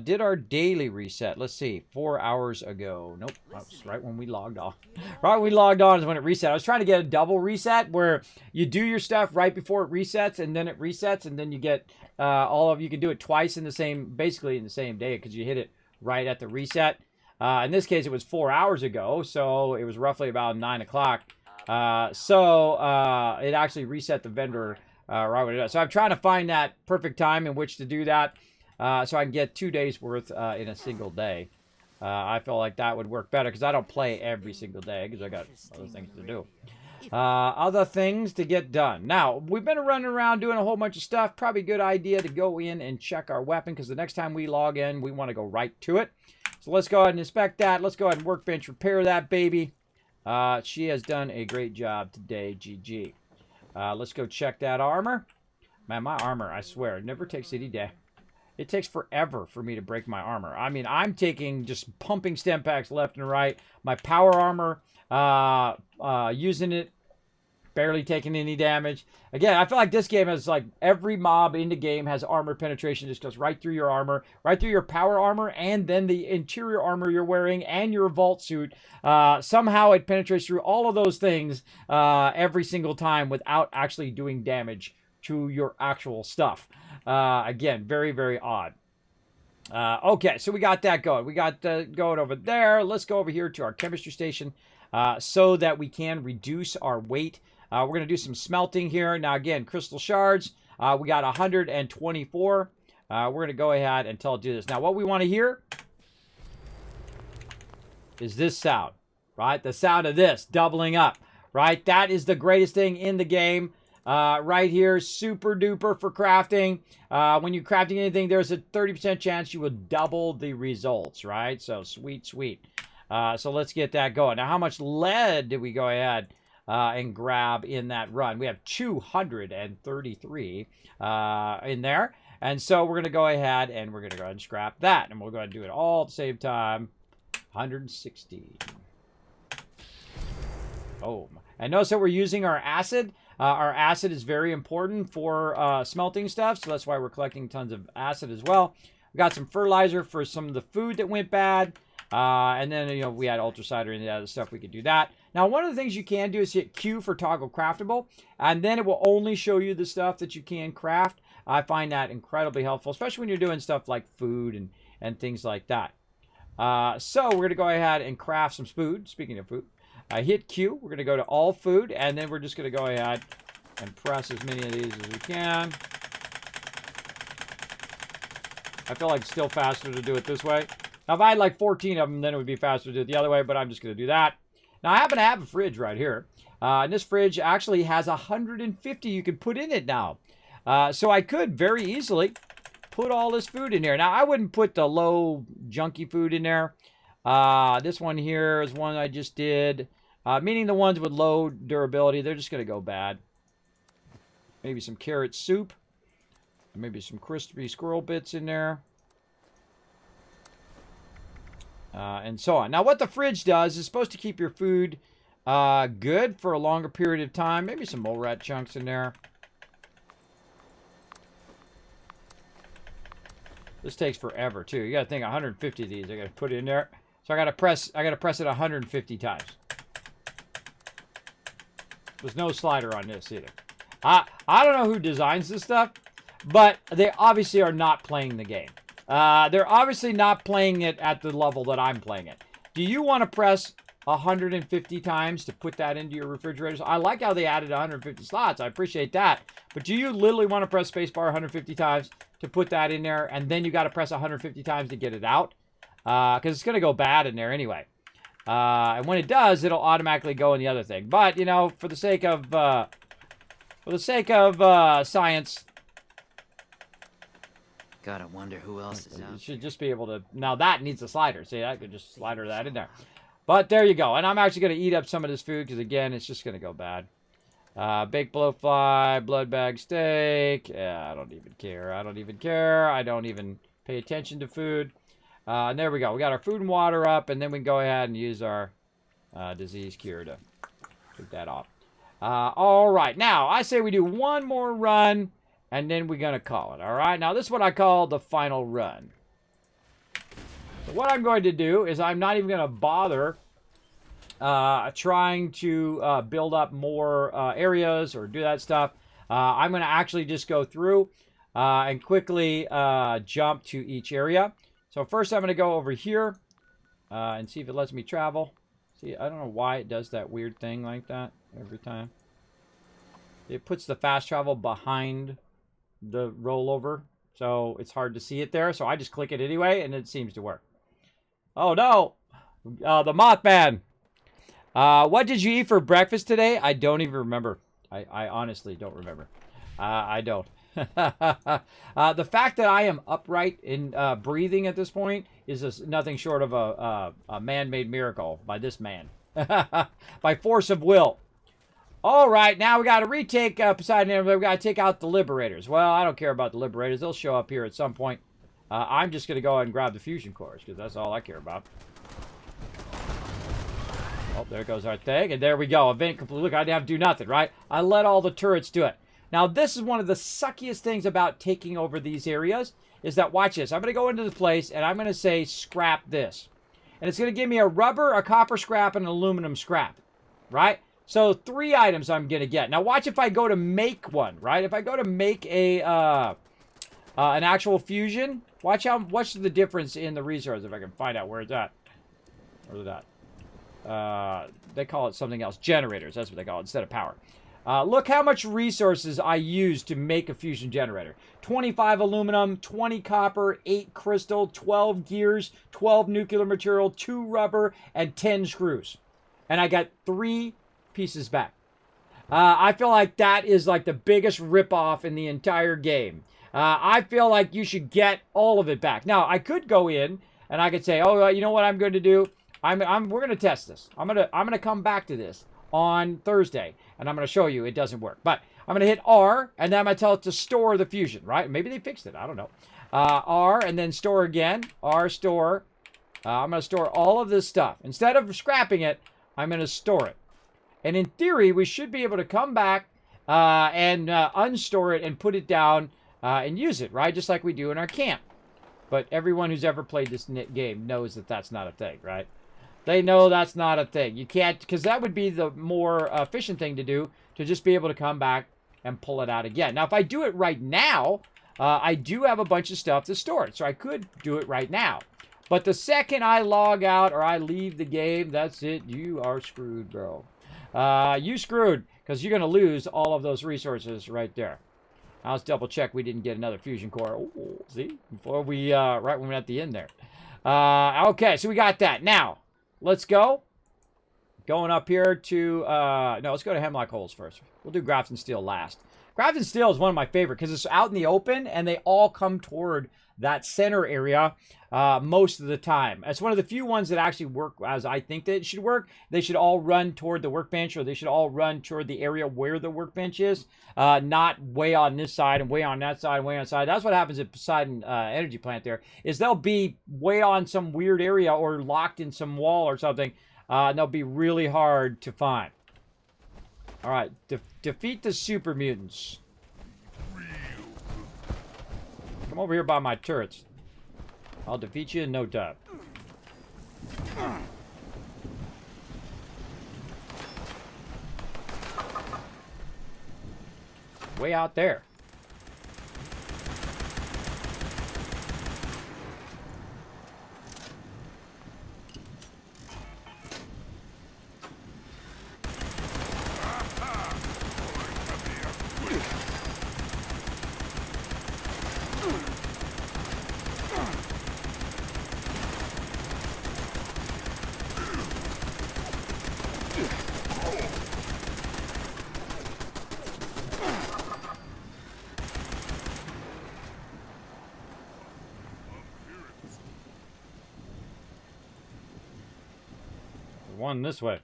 Did our daily reset? Let's see. 4 hours ago. Nope. That was right when we logged on. Right when we logged on is when it reset. I was trying to get a double reset where you do your stuff right before it resets, and then it resets, and then you get you can do it twice in the same, basically in the same day, because you hit it right at the reset. In this case, it was 4 hours ago, so it was roughly about 9 o'clock. It actually reset the vendor right when it does. So I'm trying to find that perfect time in which to do that. So I can get 2 days worth in a single day. I feel like that would work better because I don't play every single day because I got other things to do. Other things to get done. Now, we've been running around doing a whole bunch of stuff. Probably a good idea to go in and check our weapon because the next time we log in, we want to go right to it. So let's go ahead and inspect that. Let's go ahead and workbench repair that baby. She has done a great job today. GG. Let's go check that armor. Man, my armor, I swear, never takes any day. It takes forever for me to break my armor. I mean, I'm taking just pumping stem packs left and right. My power armor, using it, barely taking any damage. Again, I feel like this game has like every mob in the game has armor penetration. Just goes right through your armor, right through your power armor, and then the interior armor you're wearing and your vault suit. Somehow it penetrates through all of those things every single time without actually doing damage to your actual stuff. Again, very, very odd. Okay, so we got that going. We got going over there. Let's go over here to our chemistry station so that we can reduce our weight. We're going to do some smelting here. Now, again, crystal shards. We got 124. We're going to go ahead and tell it to do this. Now, what we want to hear is this sound, right? The sound of this doubling up, right? That is the greatest thing in the game. Right here, super duper for crafting. When you're crafting anything, there's a 30% chance you will double the results, right? So sweet, sweet. So let's get that going. Now, how much lead did we go ahead and grab in that run? We have 233 in there. And so we're going to go ahead and we're going to go ahead and scrap that. And we'll go ahead and do it all at the same time. 160. Oh, and notice that we're using our acid. Our acid is very important for smelting stuff, so that's why we're collecting tons of acid as well. We got some fertilizer for some of the food that went bad, and then we had ultracider and the other stuff. We could do that. Now, one of the things you can do is hit Q for toggle craftable, and then it will only show you the stuff that you can craft. I find that incredibly helpful, especially when you're doing stuff like food and things like that. So we're going to go ahead and craft some food. Speaking of food. Hit Q. We're going to go to all food, and then we're just going to go ahead and press as many of these as we can. I feel like it's still faster to do it this way. Now, if I had like 14 of them, then it would be faster to do it the other way, but I'm just going to do that. Now, I happen to have a fridge right here. And this fridge actually has 150 you can put in it now. So I could very easily put all this food in here. Now, I wouldn't put the low junky food in there. This one here is one I just did. Meaning the ones with low durability, they're just going to go bad. Maybe some carrot soup. Maybe some crispy squirrel bits in there. And so on. Now, what the fridge does is supposed to keep your food good for a longer period of time. Maybe some mole rat chunks in there. This takes forever too. You got to think 150 of these I got to put in there. So I got to press it 150 times. There's no slider on this either. I don't know who designs this stuff, but they obviously are not playing the game. They're obviously not playing it at the level that I'm playing it. Do you want to press 150 times to put that into your refrigerators? I like how they added 150 slots. I appreciate that. But do you literally want to press spacebar 150 times to put that in there, and then you got to press 150 times to get it out? Because it's going to go bad in there anyway. And when it does, it'll automatically go in the other thing. But, you know, for the sake of science... Gotta wonder who else is out. You should just be able to... Now that needs a slider. See, I could just slider that in there. But there you go. And I'm actually going to eat up some of this food because, again, it's just going to go bad. Baked blowfly, blood bag steak. Yeah, I don't even care. I don't even care. I don't even pay attention to food. And there we go. We got our food and water up, and then we can go ahead and use our disease cure to take that off. All right. Now, I say we do one more run, and then we're going to call it. All right. Now, this is what I call the final run. So what I'm going to do is I'm not even going to bother trying to build up more areas or do that stuff. I'm going to actually just go through and quickly jump to each area. So first I'm going to go over here and see if it lets me travel. See, I don't know why it does that weird thing like that every time. It puts the fast travel behind the rollover, so it's hard to see it there. So I just click it anyway, and it seems to work. Oh no, the Mothman. What did you eat for breakfast today? I don't even remember. I honestly don't remember. I don't. The fact that I am upright in breathing at this point is nothing short of a man-made miracle by this man. By force of will. All right, now we got to retake Poseidon. We got to take out the Liberators. Well, I don't care about the Liberators. They'll show up here at some point. I'm just going to go ahead and grab the fusion cores because that's all I care about. Oh, there goes our thing. And there we go. Event complete. Look, I didn't have to do nothing, right? I let all the turrets do it. Now, this is one of the suckiest things about taking over these areas is that, watch this. I'm going to go into this place, and I'm going to say, scrap this. And it's going to give me a rubber, a copper scrap, and an aluminum scrap, right? So 3 items I'm going to get. Now, watch if I go to make one, right? If I go to make a an actual fusion, watch what's the difference in the resource, if I can find out where it's at. Where's it at? They call it something else. Generators, that's what they call it, instead of power. Look how much resources I use to make a fusion generator. 25 aluminum, 20 copper, 8 crystal, 12 gears, 12 nuclear material, 2 rubber, and 10 screws. And I got 3 pieces back. I feel like that is like the biggest ripoff in the entire game. I feel like you should get all of it back. Now, I could go in and I could say, oh, you know what I'm going to do? We're going to test this. I'm going to come back to this on Thursday, and I'm going to show you it doesn't work. But I'm going to hit R, and then I'm going to tell it to store the fusion, right? Maybe they fixed it. I don't know. R, and then store again. R, store. I'm going to store all of this stuff. Instead of scrapping it, I'm going to store it. And in theory, we should be able to come back and unstore it and put it down and use it, right? Just like we do in our camp. But everyone who's ever played this game knows that that's not a thing, right? They know that's not a thing. You can't, because that would be the more efficient thing to do, to just be able to come back and pull it out again. Now, if I do it right now, I do have a bunch of stuff to store it, so I could do it right now. But the second I log out or I leave the game, that's it. You are screwed, bro. You screwed, because you're going to lose all of those resources right there. Now, let's double check we didn't get another fusion core. Oh, see? Before we, right when we're at the end there. Okay, so we got that. Now, let's go. Going up here to, no, let's go to Hemlock Holes first. We'll do Grafton Steel last. Grafton Steel is one of my favorite because it's out in the open and they all come toward that center area most of the time. It's one of the few ones that actually work as I think that it should work. They should all run toward the workbench, or they should all run toward the area where the workbench is, not way on this side and way on that side and way on that side. That's what happens at Poseidon Energy Plant there, is they'll be way on some weird area or locked in some wall or something. And they'll be really hard to find. All right, defeat the super mutants. Come over here by my turrets. I'll defeat you in no time. Way out there. One this way.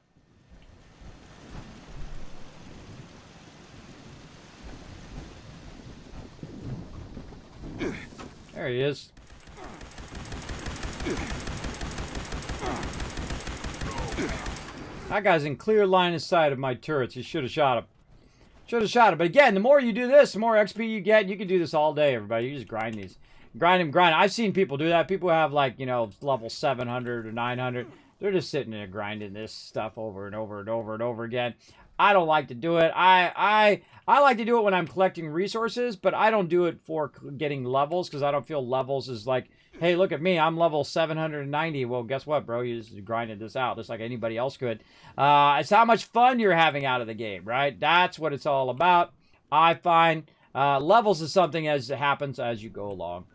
There he is. That guy's in clear line of sight of my turrets. You should have shot him. Should have shot him. But again, the more you do this, the more XP you get. You can do this all day, everybody. You just grind these. Grind them, grind. I've seen people do that. People have, like, you know, level 700 or 900. They're just sitting there grinding this stuff over and over and over and over again. I don't like to do it. I like to do it when I'm collecting resources, but I don't do it for getting levels because I don't feel levels is like, hey, look at me. I'm level 790. Well, guess what, bro? You just grinded this out just like anybody else could. It's how much fun you're having out of the game, right? That's what it's all about. I find levels is something as it happens as you go along.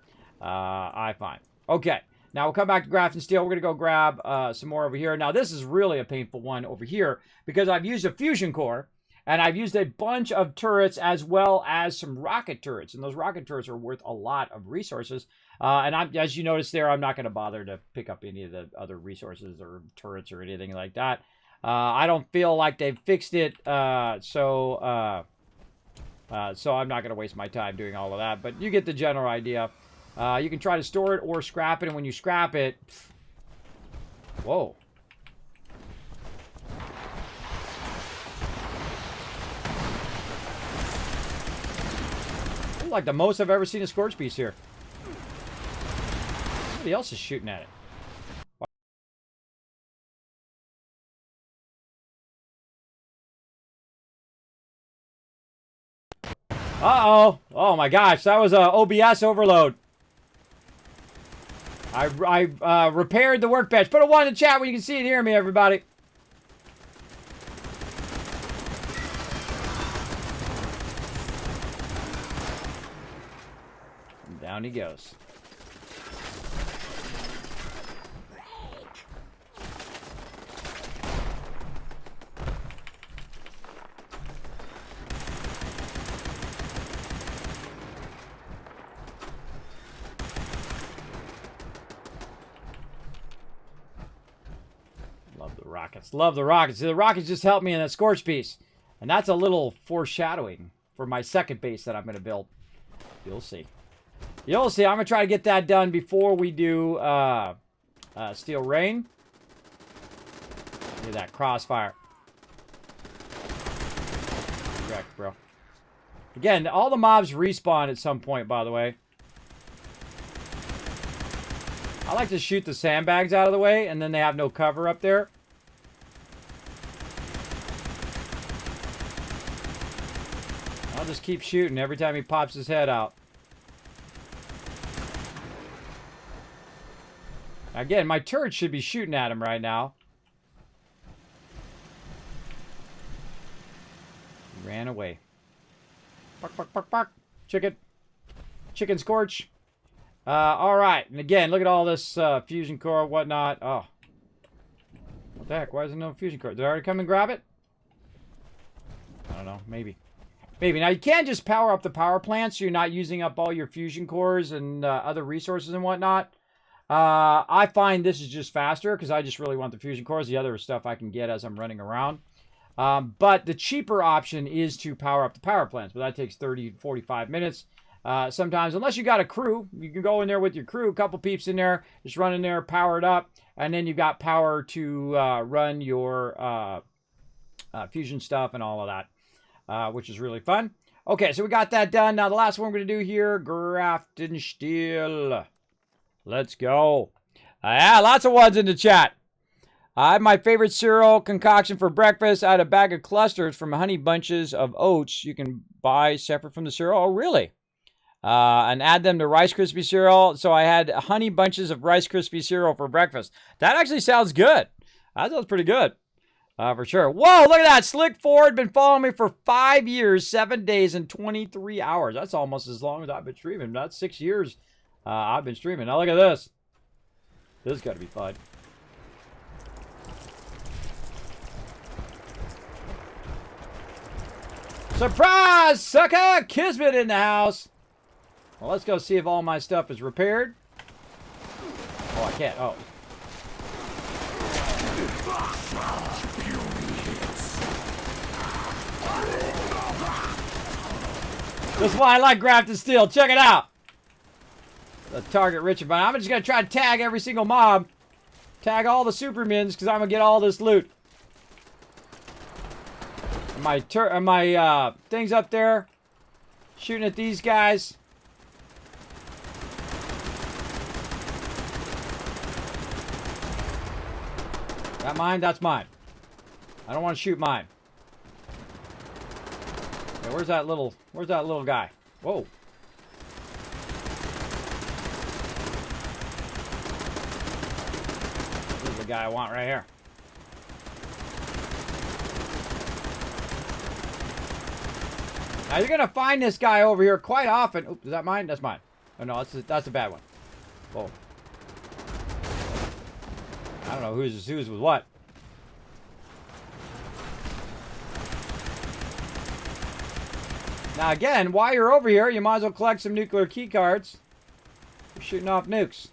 I find. Okay. Now, we'll come back to Grafton Steel. We're going to go grab some more over here. Now, this is really a painful one over here because I've used a fusion core, and I've used a bunch of turrets as well as some rocket turrets. And those rocket turrets are worth a lot of resources. And as you notice there, I'm not going to bother to pick up any of the other resources or turrets or anything like that. I don't feel like they've fixed it, so I'm not going to waste my time doing all of that. But you get the general idea. You can try to store it or scrap it, and when you scrap it... Whoa. This is like the most I've ever seen a Scorch Beast here. Somebody else is shooting at it. Uh-oh. Oh my gosh, that was a OBS overload. I repaired the workbench. Put a 1 in the chat when you can see and hear me, everybody. And down he goes. Rockets. Love the rockets. The rockets just helped me in that Scorch Beast. And that's a little foreshadowing for my second base that I'm going to build. You'll see. You'll see. I'm going to try to get that done before we do Steel Rain. Look at that crossfire. Correct, bro. Again, all the mobs respawn at some point, by the way. I like to shoot the sandbags out of the way, and then they have no cover up there. I'll just keep shooting every time he pops his head out. Again, my turret should be shooting at him right now. He ran away. Bark, bark, bark, bark. Chicken. Chicken Scorch. All right. And again, look at all this fusion core, whatnot. Oh. What the heck? Why is there no fusion core? Did I already come and grab it? I don't know. Maybe. Maybe. Now, you can just power up the power plant so you're not using up all your fusion cores and other resources and whatnot. I find this is just faster because I just really want the fusion cores. The other stuff I can get as I'm running around. But the cheaper option is to power up the power plants. But that takes 30 to 45 minutes. Sometimes, unless you got a crew, you can go in there with your crew, a couple peeps in there, just run in there, power it up, and then you've got power to run your fusion stuff and all of that, which is really fun. Okay, so we got that done. Now, the last one we're going to do here, Grafton Let's go. Yeah, lots of ones in the chat. I have my favorite cereal concoction for breakfast. I had a bag of clusters from Honey Bunches of Oats you can buy separate from the cereal. Oh, really? And add them to Rice Krispie cereal. So I had Honey Bunches of Rice Krispie cereal for breakfast. That actually sounds good. That sounds pretty good. For sure. Whoa, look at that. Slick Ford been following me for 5 years, 7 days, and 23 hours. That's almost as long as I've been streaming. That's 6 years I've been streaming. Now look at this. This has got to be fun. Surprise, sucker! Kismet in the house. Well, let's go see if all my stuff is repaired. Oh, I can't. Oh. That's why I like Grafton Steel. Check it out. The target Richard. But I'm just going to try to tag every single mob. Tag all the Supermins because I'm going to get all this loot. My things up there. Shooting at these guys. That mine? That's mine. I don't want to shoot mine. Okay, where's that little guy? Whoa. This is the guy I want right here. Now you're gonna find this guy over here quite often. Oops, is that mine? That's mine. Oh no, that's a bad one. Whoa. I don't know who's with what. Now again, while you're over here, you might as well collect some nuclear key cards. You're shooting off nukes.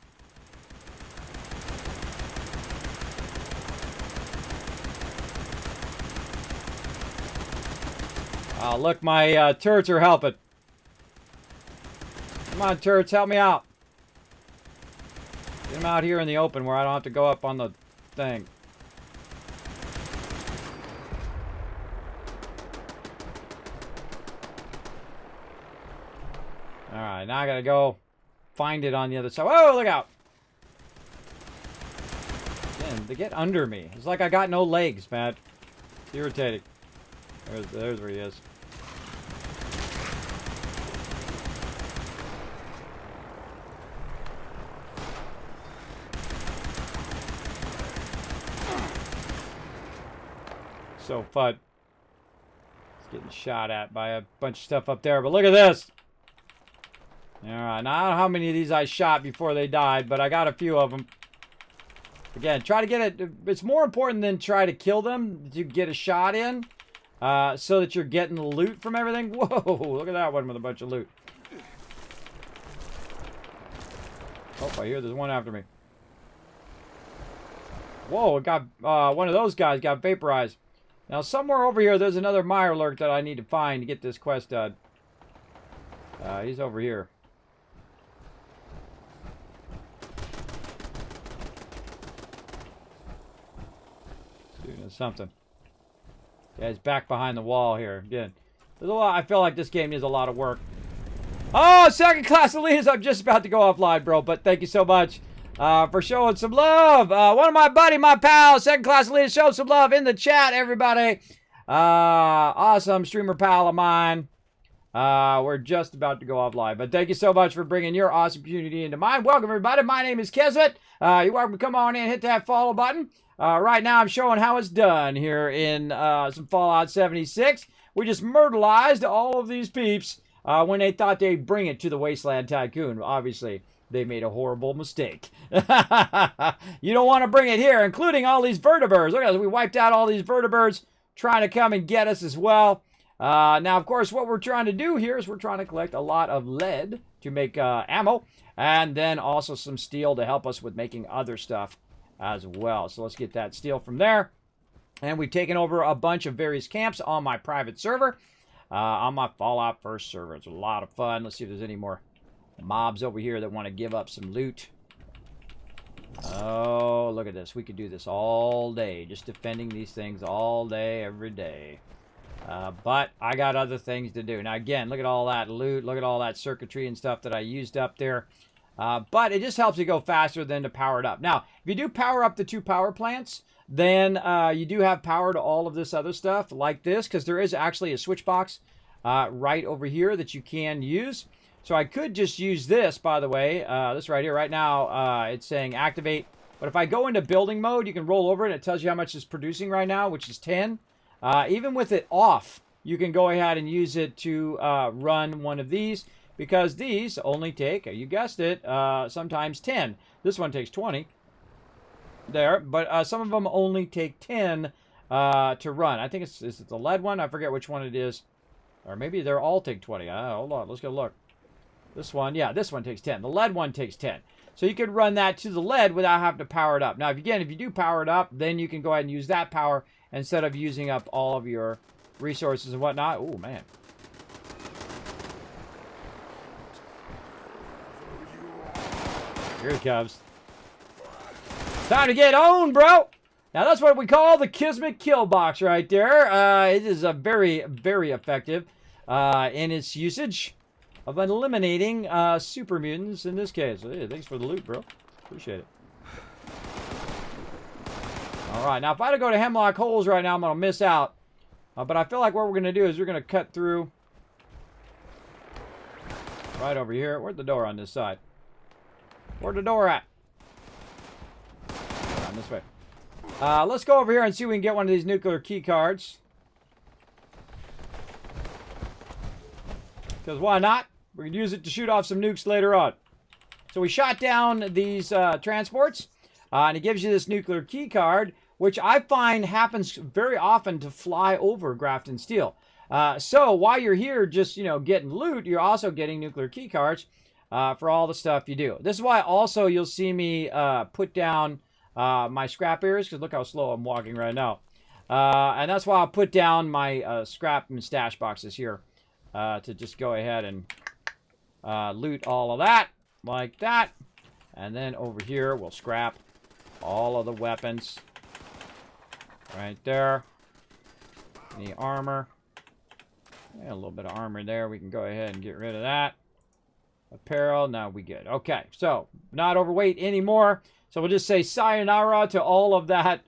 Oh, look, my turrets are helping. Come on, turrets, help me out. Get them out here in the open where I don't have to go up on the thing. Alright, now I gotta go find it on the other side. Whoa, look out! Man, they get under me. It's like I got no legs, man. It's irritating. There's where he is. So fun. It's getting shot at by a bunch of stuff up there, but look at this. Alright, now I don't know how many of these I shot before they died, but I got a few of them. Again, try to get it. It's more important than try to kill them to get a shot in, so that you're getting the loot from everything. Whoa, look at that one with a bunch of loot. Oh, I hear there's one after me. Whoa, it got one of those guys got vaporized. Now, somewhere over here, there's another Mirelurk that I need to find to get this quest done. He's over here. Doing something. Yeah, he's back behind the wall here. Again, there's a lot. I feel like this game needs a lot of work. Oh, second class elites. I'm just about to go offline, bro. But thank you so much for showing some love. One of my pals, second class elites, show some love in the chat, everybody. Awesome streamer pal of mine. We're just about to go offline, but thank you so much for bringing your awesome community into mine. Welcome, everybody. My name is Kismet. You're welcome to come on in and hit that follow button. Right now, I'm showing how it's done here in some Fallout 76. We just myrtleized all of these peeps when they thought they'd bring it to the Wasteland Tycoon, obviously. they made a horrible mistake. You don't want to bring it here, including all these vertibirds. Look at this. We wiped out all these vertibirds trying to come and get us as well. Now, of course, what we're trying to do here is we're trying to collect a lot of lead to make ammo, and then also some steel to help us with making other stuff as well. So let's get that steel from there. And we've taken over a bunch of various camps on my private server, on my Fallout 1st server. It's a lot of fun. Let's see if there's any more mobs over here that want to give up some loot. Oh, look at this. We could do this all day, just defending these things all day, every day. But I got other things to do. Now, again, look at all that loot. Look at all that circuitry and stuff that I used up there. But it just helps you go faster than to power it up. Now, if you do power up the 2 power plants, then you do have power to all of this other stuff like this, because there is actually a switch box right over here that you can use. So I could just use this, by the way. This right here. Right now, it's saying activate. But if I go into building mode, you can roll over it, and it tells you how much it's producing right now, which is 10. Even with it off, you can go ahead and use it to run one of these, because these only take, you guessed it, sometimes 10. This one takes 20 there, but some of them only take 10 to run. I think is it the lead one? I forget which one it is. Or maybe they're all take 20. Hold on, let's go look. This one, yeah, this one takes 10. The lead one takes 10. So you could run that to the lead without having to power it up. Now, if you do power it up, then you can go ahead and use that power instead of using up all of your resources and whatnot. Oh, man. Here it comes. Time to get owned, bro. Now, that's what we call the Kismet kill box right there. It is a very, very effective in its usage of eliminating super mutants in this case. Hey, thanks for the loot, bro. Appreciate it. All right, now if I had to go to Hemlock Holes right now, I'm going to miss out. But I feel like what we're going to do is we're going to cut through right over here. Where's the door on this side? Where's the door at? On this way. Let's go over here and see if we can get one of these nuclear key cards. Because why not? We can use it to shoot off some nukes later on. So we shot down these transports, and it gives you this nuclear key card, which I find happens very often to fly over Grafton Steel. So while you're here just, getting loot, you're also getting nuclear key cards for all the stuff you do. This is why also you'll see me put down my scrap areas, because look how slow I'm walking right now. And that's why I'll put down my scrap and stash boxes here to just go ahead and loot all of that, like that. And then over here, we'll scrap all of the weapons. Right there. Any armor. Yeah, a little bit of armor there. We can go ahead and get rid of that. Apparel. Now we good. Okay, so not overweight anymore. So we'll just say sayonara to all of that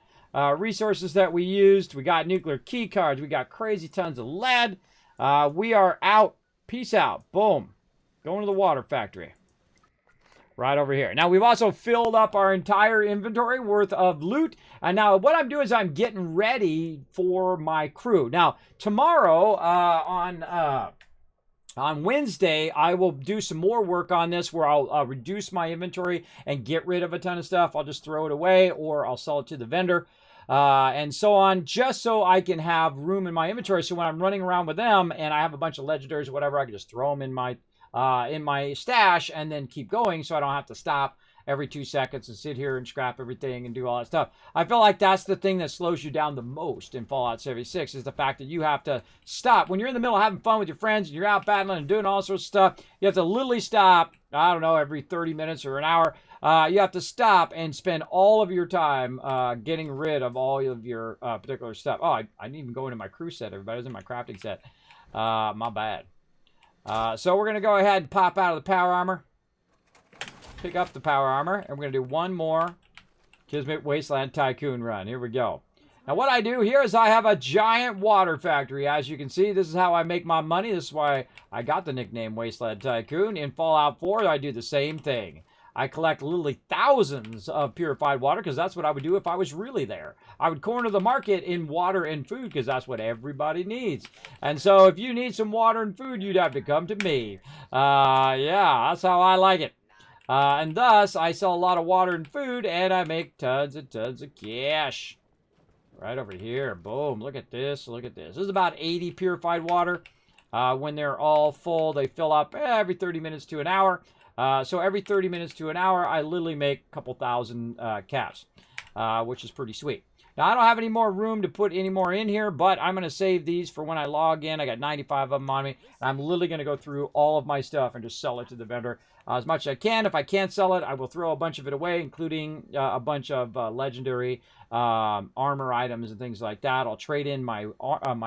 resources that we used. We got nuclear key cards. We got crazy tons of lead. We are out. Peace out. Boom. Going to the water factory. Right over here. Now, we've also filled up our entire inventory worth of loot. And now what I'm doing is I'm getting ready for my crew. Now, tomorrow on Wednesday, I will do some more work on this where I'll reduce my inventory and get rid of a ton of stuff. I'll just throw it away or I'll sell it to the vendor. And so on, just so I can have room in my inventory. So when I'm running around with them and I have a bunch of legendaries or whatever, I can just throw them in my stash and then keep going, so I don't have to stop every 2 seconds and sit here and scrap everything and do all that stuff. I feel like that's the thing that slows you down the most in Fallout 76, is the fact that you have to stop. When you're in the middle of having fun with your friends and you're out battling and doing all sorts of stuff, you have to literally stop, I don't know, every 30 minutes or an hour. You have to stop and spend all of your time getting rid of all of your particular stuff. Oh, I didn't even go into my crew set, everybody. I was in my crafting set. My bad. So we're going to go ahead and pop out of the power armor. Pick up the power armor. And we're going to do one more Kismet Wasteland Tycoon run. Here we go. Now what I do here is I have a giant water factory. As you can see, this is how I make my money. This is why I got the nickname Wasteland Tycoon. In Fallout 4, I do the same thing. I collect literally thousands of purified water, because that's what I would do if I was really there. I would corner the market in water and food, because that's what everybody needs. And so if you need some water and food, you'd have to come to me. Yeah, that's how I like it. And thus, I sell a lot of water and food, and I make tons and tons of cash. Right over here. Boom. Look at this. Look at this. This is about 80 purified water. When they're all full, they fill up every 30 minutes to an hour. So every 30 minutes to an hour, I literally make a couple thousand cash, which is pretty sweet. Now, I don't have any more room to put any more in here, but I'm going to save these for when I log in. I got 95 of them on me. And I'm literally going to go through all of my stuff and just sell it to the vendor as much as I can. If I can't sell it, I will throw a bunch of it away, including a bunch of legendary armor items and things like that. I'll trade in my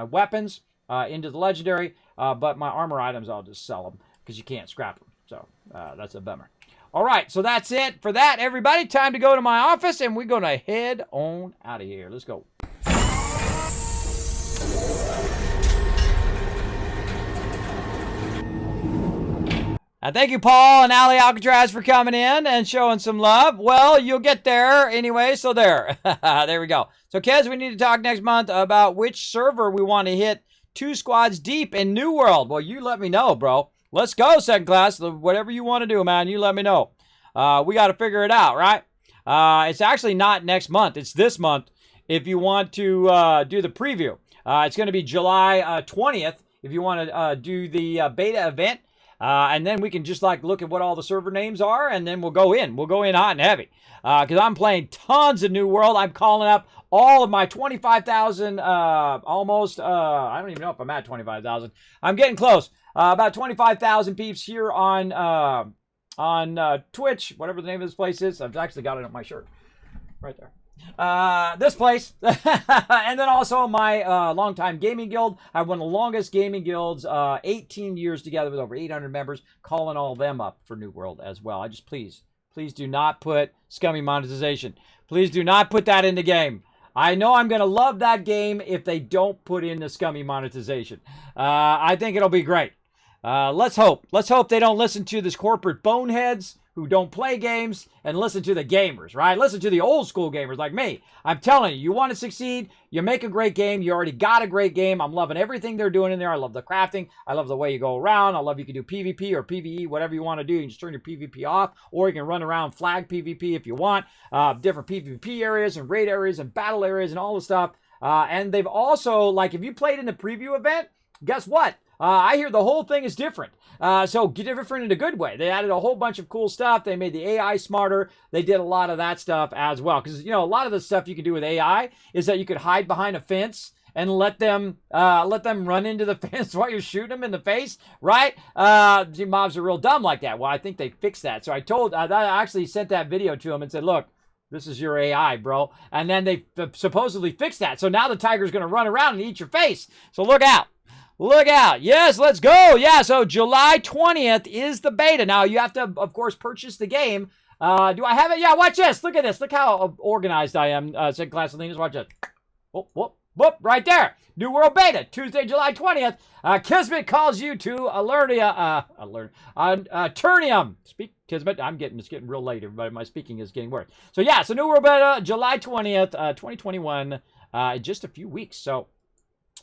weapons into the legendary, but my armor items, I'll just sell them because you can't scrap them. So that's a bummer. All right, so that's it for that, everybody. Time to go to my office, and we're going to head on out of here. Let's go. Thank you, Paul and Ali Alcatraz, for coming in and showing some love. Well, you'll get there anyway, so there. There we go. So, kids, we need to talk next month about which server we want to hit 2 squads deep in New World. Well, you let me know, bro. Let's go, second class. Whatever you want to do, man, you let me know. We got to figure it out, right? It's actually not next month. It's this month if you want to do the preview. It's going to be July 20th if you want to do the beta event. And then we can just like look at what all the server names are, and then we'll go in. We'll go in hot and heavy. Because I'm playing tons of New World. I'm calling up all of my 25,000, almost, I don't even know if I'm at 25,000. I'm getting close. About 25,000 peeps here on Twitch, whatever the name of this place is. I've actually got it on my shirt. Right there. This place. And then also my longtime gaming guild. I have one of the longest gaming guilds, 18 years together with over 800 members, calling all them up for New World as well. I just please do not put scummy monetization. Please do not put that in the game. I know I'm going to love that game if they don't put in the scummy monetization. I think it'll be great. Let's hope. Let's hope they don't listen to this corporate boneheads who don't play games and listen to the gamers, right? Listen to the old school gamers like me. I'm telling you, you want to succeed, you make a great game. You already got a great game. I'm loving everything they're doing in there. I love the crafting. I love the way you go around. I love you can do PvP or PvE, whatever you want to do. You can just turn your PvP off, or you can run around flag PvP if you want. Different PvP areas and raid areas and battle areas and all the stuff. And they've also, like, if you played in the preview event, guess what? I hear the whole thing is different. So different in a good way. They added a whole bunch of cool stuff. They made the AI smarter. They did a lot of that stuff as well. Because, you know, a lot of the stuff you can do with AI is that you could hide behind a fence and let them run into the fence while you're shooting them in the face, right? Mobs are real dumb like that. Well, I think they fixed that. So I actually sent that video to them and said, look, this is your AI, bro. And then they supposedly fixed that. So now the tiger's going to run around and eat your face. So look out. Look out. Yes, let's go. Yeah, so July 20th is the beta. Now, you have to, of course, purchase the game. Do I have it? Yeah, watch this. Look at this. Look how organized I am, Second Class Salinas. Watch this. Whoop, whoop, whoop, right there. New World Beta, Tuesday, July 20th. Kismet calls you to Turnium. Speak, Kismet. It's getting real late, everybody. My speaking is getting worse. So, yeah, so New World Beta, July 20th, 2021, in just a few weeks. So,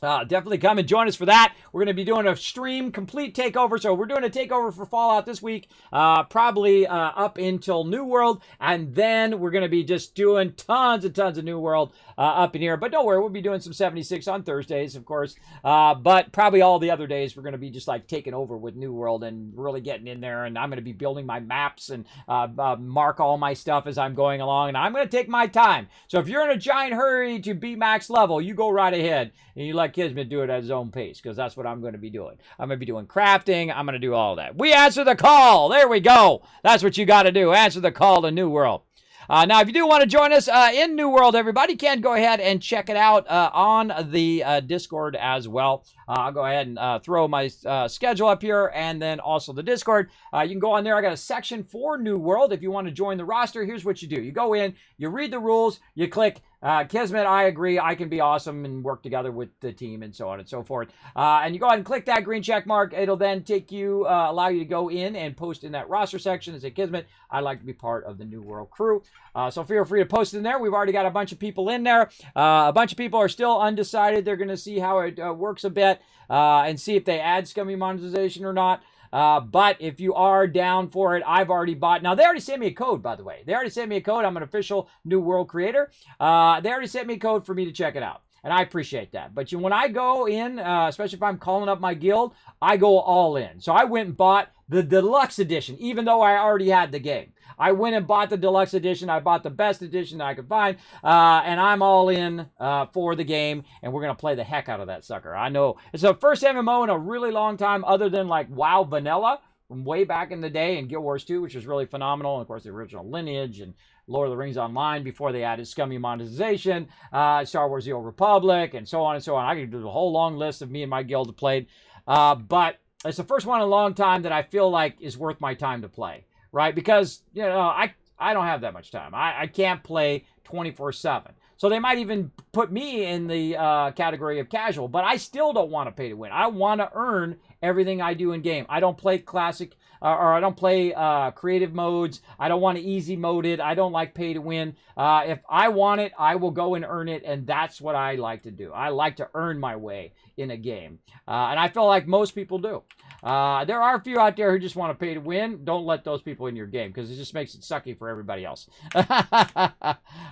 definitely come and join us for that. We're going to be doing a stream complete takeover. So we're doing a takeover for Fallout this week, probably up until New World. And then we're going to be just doing tons and tons of New World up in here. But don't worry, we'll be doing some 76 on Thursdays, of course. But probably all the other days we're going to be just like taking over with New World and really getting in there. And I'm going to be building my maps and mark all my stuff as I'm going along. And I'm going to take my time. So if you're in a giant hurry to be max level, you go right ahead. And you let Kismet do it at his own pace, because that's what I'm going to be doing. I'm going to be doing crafting. I'm going to do all that. We answer the call. There we go. That's what you got to do. Answer the call to New World. Now, if you do want to join us in New World, everybody can go ahead and check it out on the Discord as well. I'll go ahead and throw my schedule up here, and then also the Discord. You can go on there. I got a section for New World. If you want to join the roster, here's what you do. You go in, you read the rules, you click Kismet, I agree, I can be awesome and work together with the team and so on and so forth. And you go ahead and click that green check mark. It'll then take you, allow you to go in and post in that roster section and say, Kismet, I'd like to be part of the New World crew. So feel free to post in there. We've already got a bunch of people in there. A bunch of people are still undecided. They're going to see how it works a bit and see if they add scummy monetization or not. But if you are down for it, I've already bought. Now, they already sent me a code, by the way. They already sent me a code. I'm an official New World creator. They already sent me a code for me to check it out. And I appreciate that. But when I go in, especially if I'm calling up my guild, I go all in. So I went and bought the deluxe edition, even though I already had the game. I went and bought the deluxe edition. I bought the best edition that I could find. And I'm all in for the game. And we're going to play the heck out of that sucker. I know it's the first MMO in a really long time, other than like WoW Vanilla from way back in the day, and Guild Wars 2, which was really phenomenal. And of course, the original Lineage and Lord of the Rings Online before they added scummy monetization, Star Wars The Old Republic, and so on and so on. I could do the whole long list of me and my guild have played. But it's the first one in a long time that I feel like is worth my time to play, right? Because, you know, I don't have that much time. I can't play 24/7. So they might even put me in the category of casual, but I still don't want to pay to win. I want to earn everything I do in game. I don't play classic, or I don't play creative modes. I don't want to easy mode it. I don't like pay to win. If I want it, I will go and earn it, and that's what I like to do. I like to earn my way in a game, and I feel like most people do. There are a few out there who just want to pay to win. Don't let those people in your game, because it just makes it sucky for everybody else.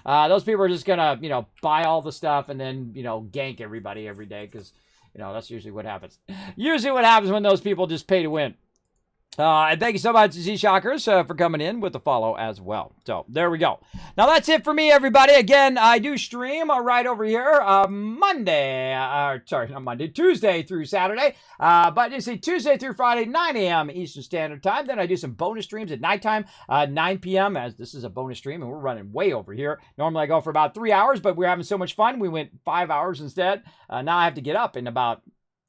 Those people are just gonna, you know, buy all the stuff and then, you know, gank everybody every day, because, you know, that's usually what happens. Usually what happens when those people just pay to win. And thank you so much, Z-Shockers, for coming in with the follow as well. So, there we go. Now, that's it for me, everybody. Again, I do stream right over here Tuesday through Saturday. But you see, Tuesday through Friday, 9 a.m. Eastern Standard Time. Then I do some bonus streams at nighttime, 9 p.m., as this is a bonus stream, and we're running way over here. Normally, I go for about 3 hours, but we're having so much fun, we went 5 hours instead. Now I have to get up in about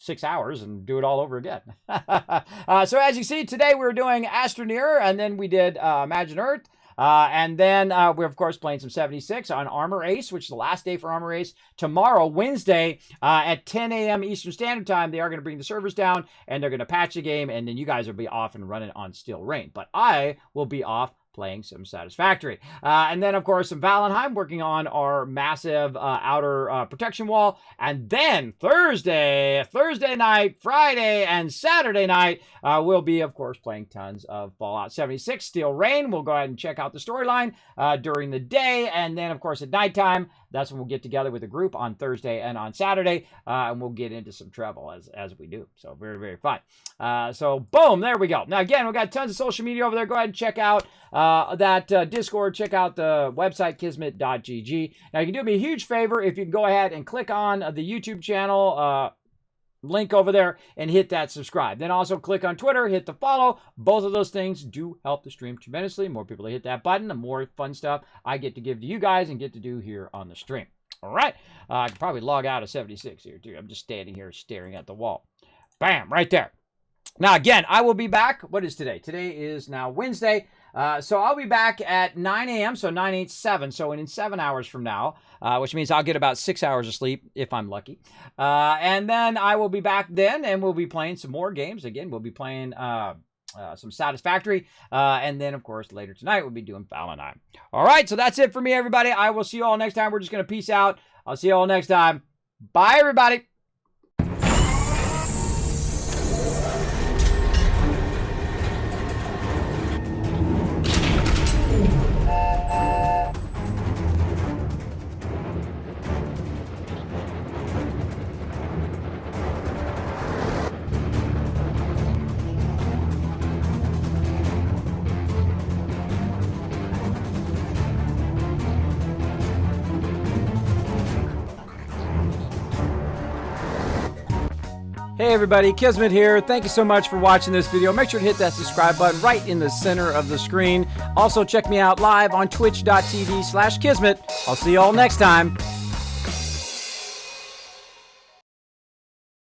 6 hours and do it all over again. So as you see, today we're doing Astroneer, and then we did Imagine Earth. And then we're, of course, playing some 76 on Armor Ace, which is the last day for Armor Ace. Tomorrow, Wednesday, at 10 a.m. Eastern Standard Time, they are going to bring the servers down, and they're going to patch the game, and then you guys will be off and running on Steel Rain. But I will be off playing some Satisfactory. And then, of course, some Valheim, working on our massive outer protection wall. And then Thursday night, Friday, and Saturday night, we'll be, of course, playing tons of Fallout 76, Steel Rain. We'll go ahead and check out the storyline during the day. And then, of course, at nighttime, that's when we'll get together with a group on Thursday and on Saturday, and we'll get into some trouble as we do. So very, very fun. So boom, there we go. Now again, we've got tons of social media over there. Go ahead and check out that Discord. Check out the website, kismet.gg. Now you can do me a huge favor if you can go ahead and click on the YouTube channel link over there and hit that subscribe. Then also click on Twitter, hit the follow. Both of those things do help the stream tremendously. More people hit that button, the more fun stuff I get to give to you guys and get to do here on the stream. All right. I can probably log out of 76 here too. I'm just standing here staring at the wall. Bam, right there. Now, again, I will be back. What is today? Today is now Wednesday. So I'll be back at 9 a.m., so 9, 8, 7, so in 7 hours from now, which means I'll get about 6 hours of sleep, if I'm lucky. And then I will be back then, and we'll be playing some more games. Again, we'll be playing some Satisfactory, and then, of course, later tonight, we'll be doing Valheim. All right, so that's it for me, everybody. I will see you all next time. We're just going to peace out. I'll see you all next time. Bye, everybody. Hey everybody, Kismet here. Thank you so much for watching this video. Make sure to hit that subscribe button right in the center of the screen. Also check me out live on twitch.tv/Kismet. I'll see you all next time.